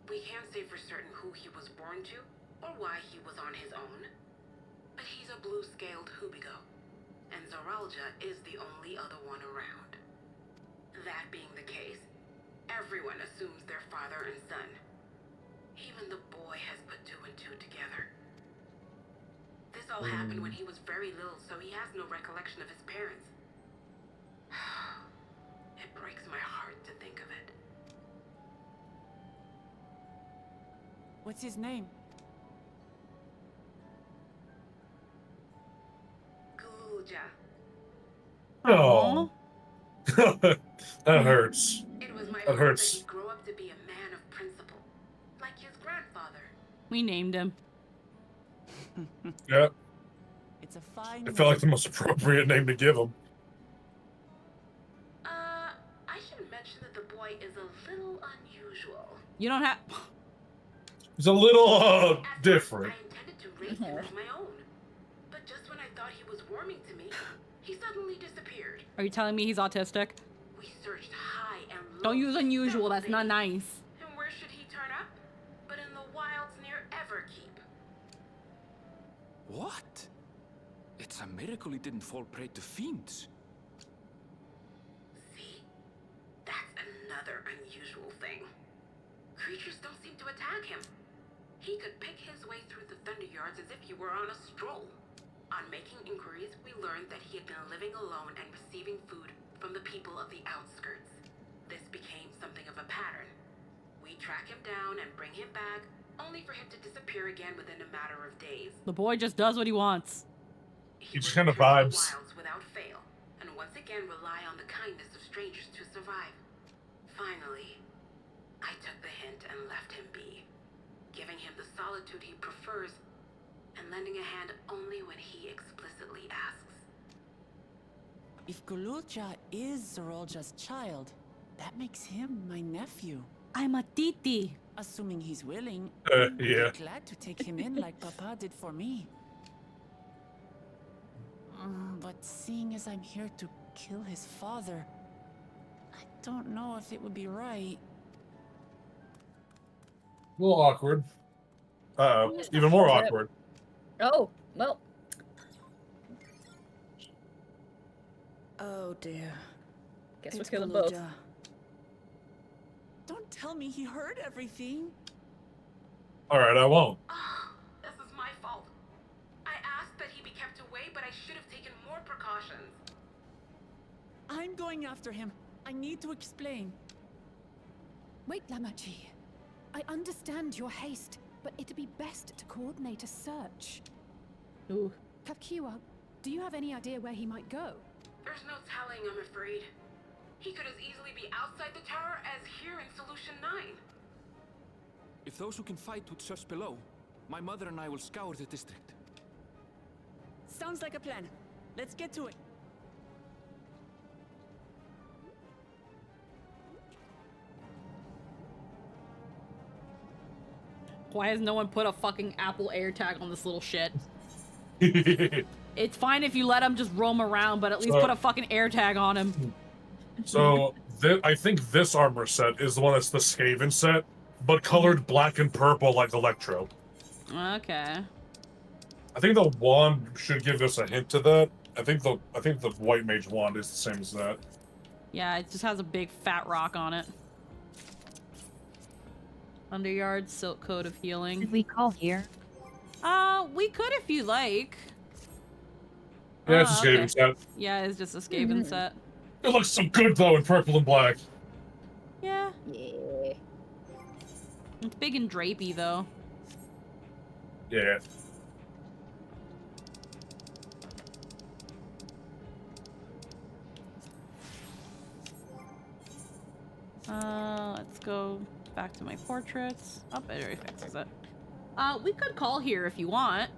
We can't say for certain who he was born to, or why he was on his own. But he's a blue-scaled Hubigo, and Zoralja is the only other one around. That being the case, everyone assumes they're father and son. Even the boy has put two and two together. This all happened when he was very little, so he has no recollection of his parents. It breaks my heart to think of it. What's his name? Gulja. Oh. That hurts. It was my That hope hurts. that he'd grow up to be a man of principle, like his grandfather. We named him. Yeah. It's a fine. It felt like the most appropriate name to give him. I should mention that the boy is a little unusual. You don't have. He's a little different. I intended to raise him as my own, but just when I thought he was warming to me, he suddenly disappeared. Are you telling me he's autistic? We searched high and low. Don't use unusual. That's not nice. And where should he turn up? But in the wilds near Everkeep. What? It's a miracle he didn't fall prey to fiends. See? That's another unusual thing. Creatures don't seem to attack him. He could pick his way through the Thunder Yards as if he were on a stroll. On making inquiries, we learned that he had been living alone and receiving food from the people of the outskirts. This became something of a pattern. We track him down and bring him back, only for him to disappear again within a matter of days. The boy just does what he wants. He just kind of vibes. Wilds without fail, and once again rely on the kindness of strangers to survive. Finally, I took the hint and left him be, giving him the solitude he prefers and lending a hand only when he explicitly asks. If Gululja is Zoralja's child, that makes him my nephew. I'm a titi. Assuming he's willing, Yeah. I'd be glad to take him in like Papa did for me. But seeing as I'm here to kill his father, I don't know if it would be right. A little awkward. Uh-oh. Even more awkward. Oh, well. Oh dear. Guess we'll It's kill them both. Gululja. Don't tell me he heard everything. Alright, I won't. This is my fault. I asked that he be kept away, but I should have taken more precautions. I'm going after him. I need to explain. Wait, Lamachi. I understand your haste, but it'd be best to coordinate a search. Ooh. Kapkiwa, do you have any idea where he might go? There's no telling, I'm afraid. He could as easily be outside the tower as here in Solution 9. If those who can fight would search below, my mother and I will scour the district. Sounds like a plan. Let's get to it. Why has no one put a fucking Apple AirTag on this little shit? It's fine if you let him just roam around, but at least put a fucking AirTag on him. So, I think this armor set is the one that's the Skaven set, but colored black and purple like Electro. Okay. I think the wand should give us a hint to that. I think the white mage wand is the same as that. Yeah, it just has a big fat rock on it. Underyard, Silk Coat of Healing. Should we call here? We could if you like. Yeah, it's a Skaven set. Yeah, it's just a Skaven set. It looks so good though in purple and black. Yeah. Yeah. It's big and drapey though. Yeah. Let's go back to my portraits. Oh, it already fixes it. We could call here if you want.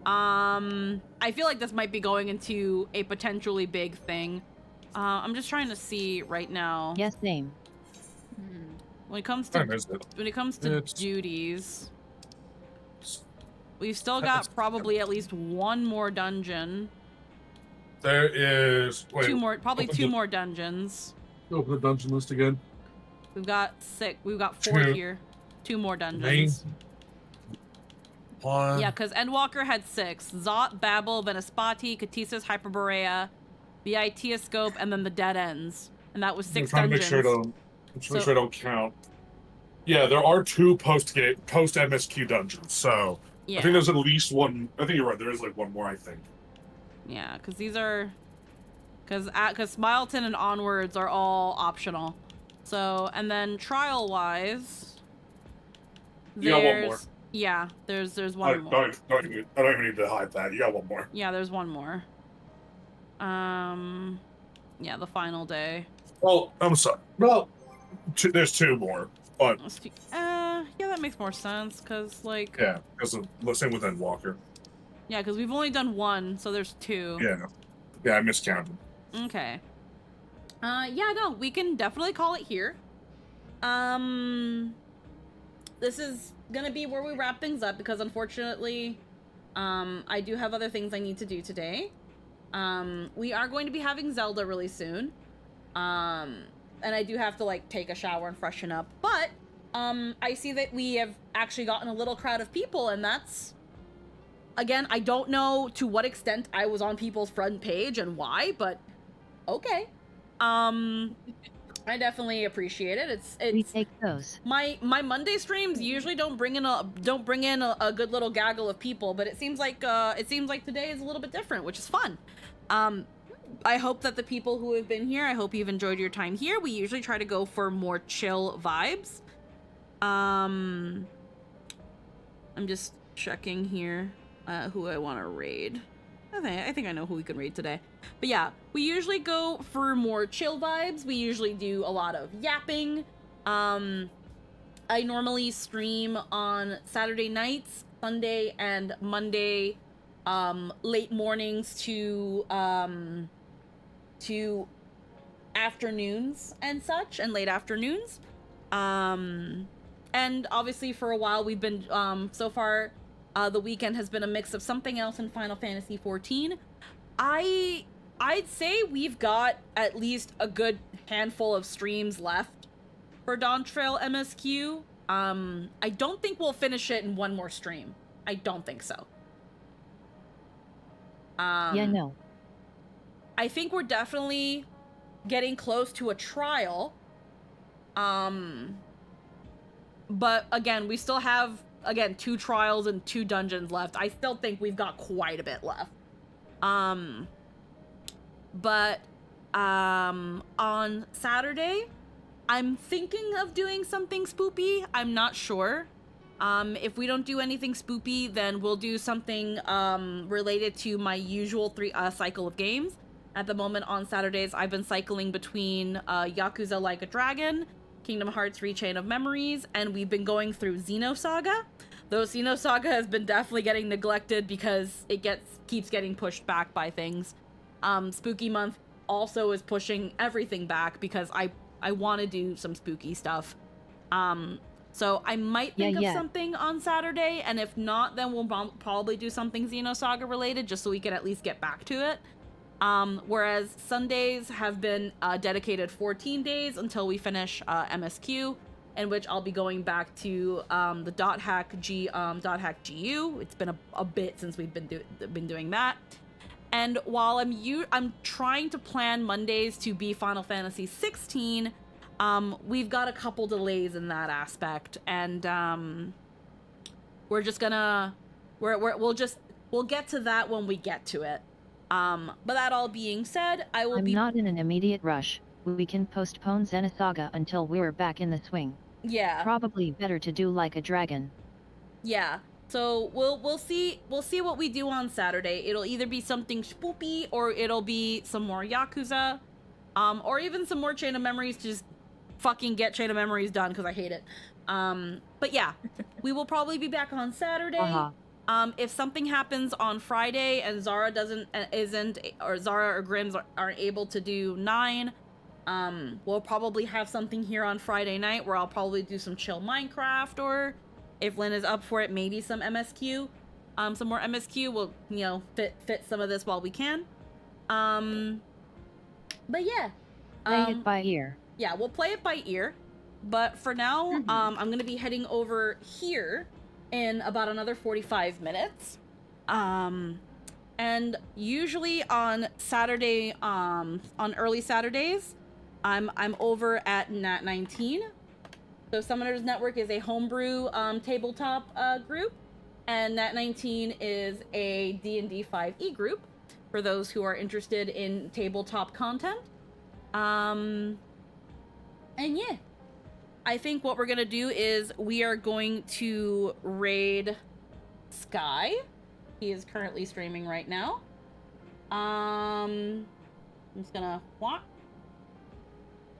I feel like this might be going into a potentially big thing. I'm just trying to see right now. Yes, same. When it comes I to missed it. duties, we've still got probably at least one more dungeon. There is Probably two more dungeons. Open the dungeon list again. We've got 4 here. 2 more dungeons. Yeah, because Endwalker had 6. Zot, Babel, Venispati, Katisas, Hyperborea, Vitiascope, and then the Dead Ends. And that was 6 dungeons. Make sure I don't count. Yeah, there are 2 post MSQ dungeons, so yeah. I think there's at least one. I think you're right. There is like one more, I think. Yeah, because these are... Because Smileton and onwards are all optional. So, and then trial-wise... You got one more. Yeah, there's one more. I don't even need to hide that. You got one more. Yeah, there's one more. Yeah, the final day. Well, I'm sorry. Well, there's 2 more. But yeah, that makes more sense, because, like... Yeah, because the same with Endwalker. Yeah, because we've only done 1, so there's 2. Yeah, I miscounted. Okay. Yeah, no, we can definitely call it here. This is gonna be where we wrap things up, because unfortunately, I do have other things I need to do today. We are going to be having Zelda really soon. And I do have to, like, take a shower and freshen up. But, I see that we have actually gotten a little crowd of people, and that's... Again, I don't know to what extent I was on people's front page and why, but okay. I definitely appreciate it. It's we take those. My Monday streams usually don't bring in a good little gaggle of people, but it seems like today is a little bit different, which is fun. I hope that the people who have been here, I hope you've enjoyed your time here. We usually try to go for more chill vibes. I'm just checking here who I want to raid. I think I know who we can raid today. But yeah, we usually go for more chill vibes. We usually do a lot of yapping. I normally stream on Saturday nights, Sunday and Monday, late mornings to afternoons and such, and late afternoons. And obviously for a while we've been, so far, the weekend has been a mix of something else in Final Fantasy XIV. I'd say we've got at least a good handful of streams left for Dawntrail MSQ. I don't think we'll finish it in one more stream. I don't think so. Yeah, no. I think we're definitely getting close to a trial. But again, we still have, 2 trials and 2 dungeons left. I still think we've got quite a bit left. But on Saturday, I'm thinking of doing something spoopy. I'm not sure. If we don't do anything spoopy, then we'll do something related to my usual cycle of games. At the moment on Saturdays, I've been cycling between Yakuza Like a Dragon, Kingdom Hearts Rechain of Memories, and we've been going through Xenosaga. Though Xenosaga has been definitely getting neglected because it keeps getting pushed back by things. Spooky Month also is pushing everything back because I want to do some spooky stuff. So I might think of something on Saturday, and if not, then we'll probably do something Xenosaga related just so we can at least get back to it. Whereas Sundays have been dedicated 14 days until we finish MSQ, in which I'll be going back to the .hack GU. It's been a bit since we've been doing that. And while I'm trying to plan Mondays to be Final Fantasy 16, we've got a couple delays in that aspect, and we're just gonna we'll get to that when we get to it. But that all being said, I'm not in an immediate rush. We can postpone Xenosaga until we're back in the swing. Yeah. Probably better to do Like a Dragon. Yeah. So we'll see what we do on Saturday. It'll either be something spoopy, or it'll be some more Yakuza, or even some more Chain of Memories to just fucking get Chain of Memories done because I hate it. But yeah, we will probably be back on Saturday. If something happens on Friday and Zara Zara or Grims aren't able to do 9, we'll probably have something here on Friday night where I'll probably do some chill Minecraft, or if Lynn is up for it, maybe some MSQ. Some more MSQ. We'll, you know, fit some of this while we can. But yeah. Play it by ear. Yeah, we'll play it by ear. But for now, I'm gonna be heading over here in about another 45 minutes. And usually on Saturday, on early Saturdays, I'm over at Nat 19. So Summoners Network is a homebrew tabletop group, and Nat 19 is a D&D 5e group for those who are interested in tabletop content. And yeah, I think what we're gonna do is we are going to raid Sky. He is currently streaming right now. I'm just gonna what?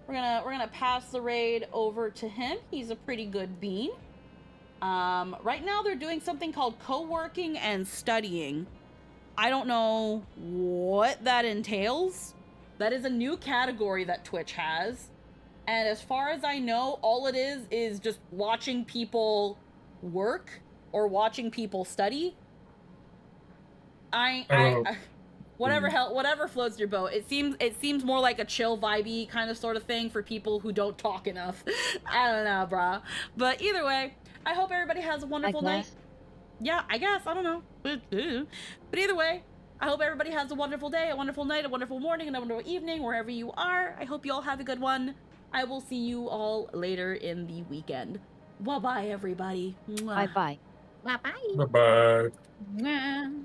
We're gonna pass the raid over to him. He's a pretty good bean. Right now they're doing something called co-working and studying. I don't know what that entails. That is a new category that Twitch has. And as far as I know, all it is just watching people work or watching people study. Whatever floats your boat. It seems more like a chill vibey kind of sort of thing for people who don't talk enough. I don't know, brah. But either way, I hope everybody has a wonderful night. Yeah, I guess. I don't know. But either way, I hope everybody has a wonderful day, a wonderful night, a wonderful morning, and a wonderful evening, wherever you are. I hope you all have a good one. I will see you all later in the weekend. Bye-bye, everybody. Bye-bye. Bye-bye. Bye-bye. Mwah.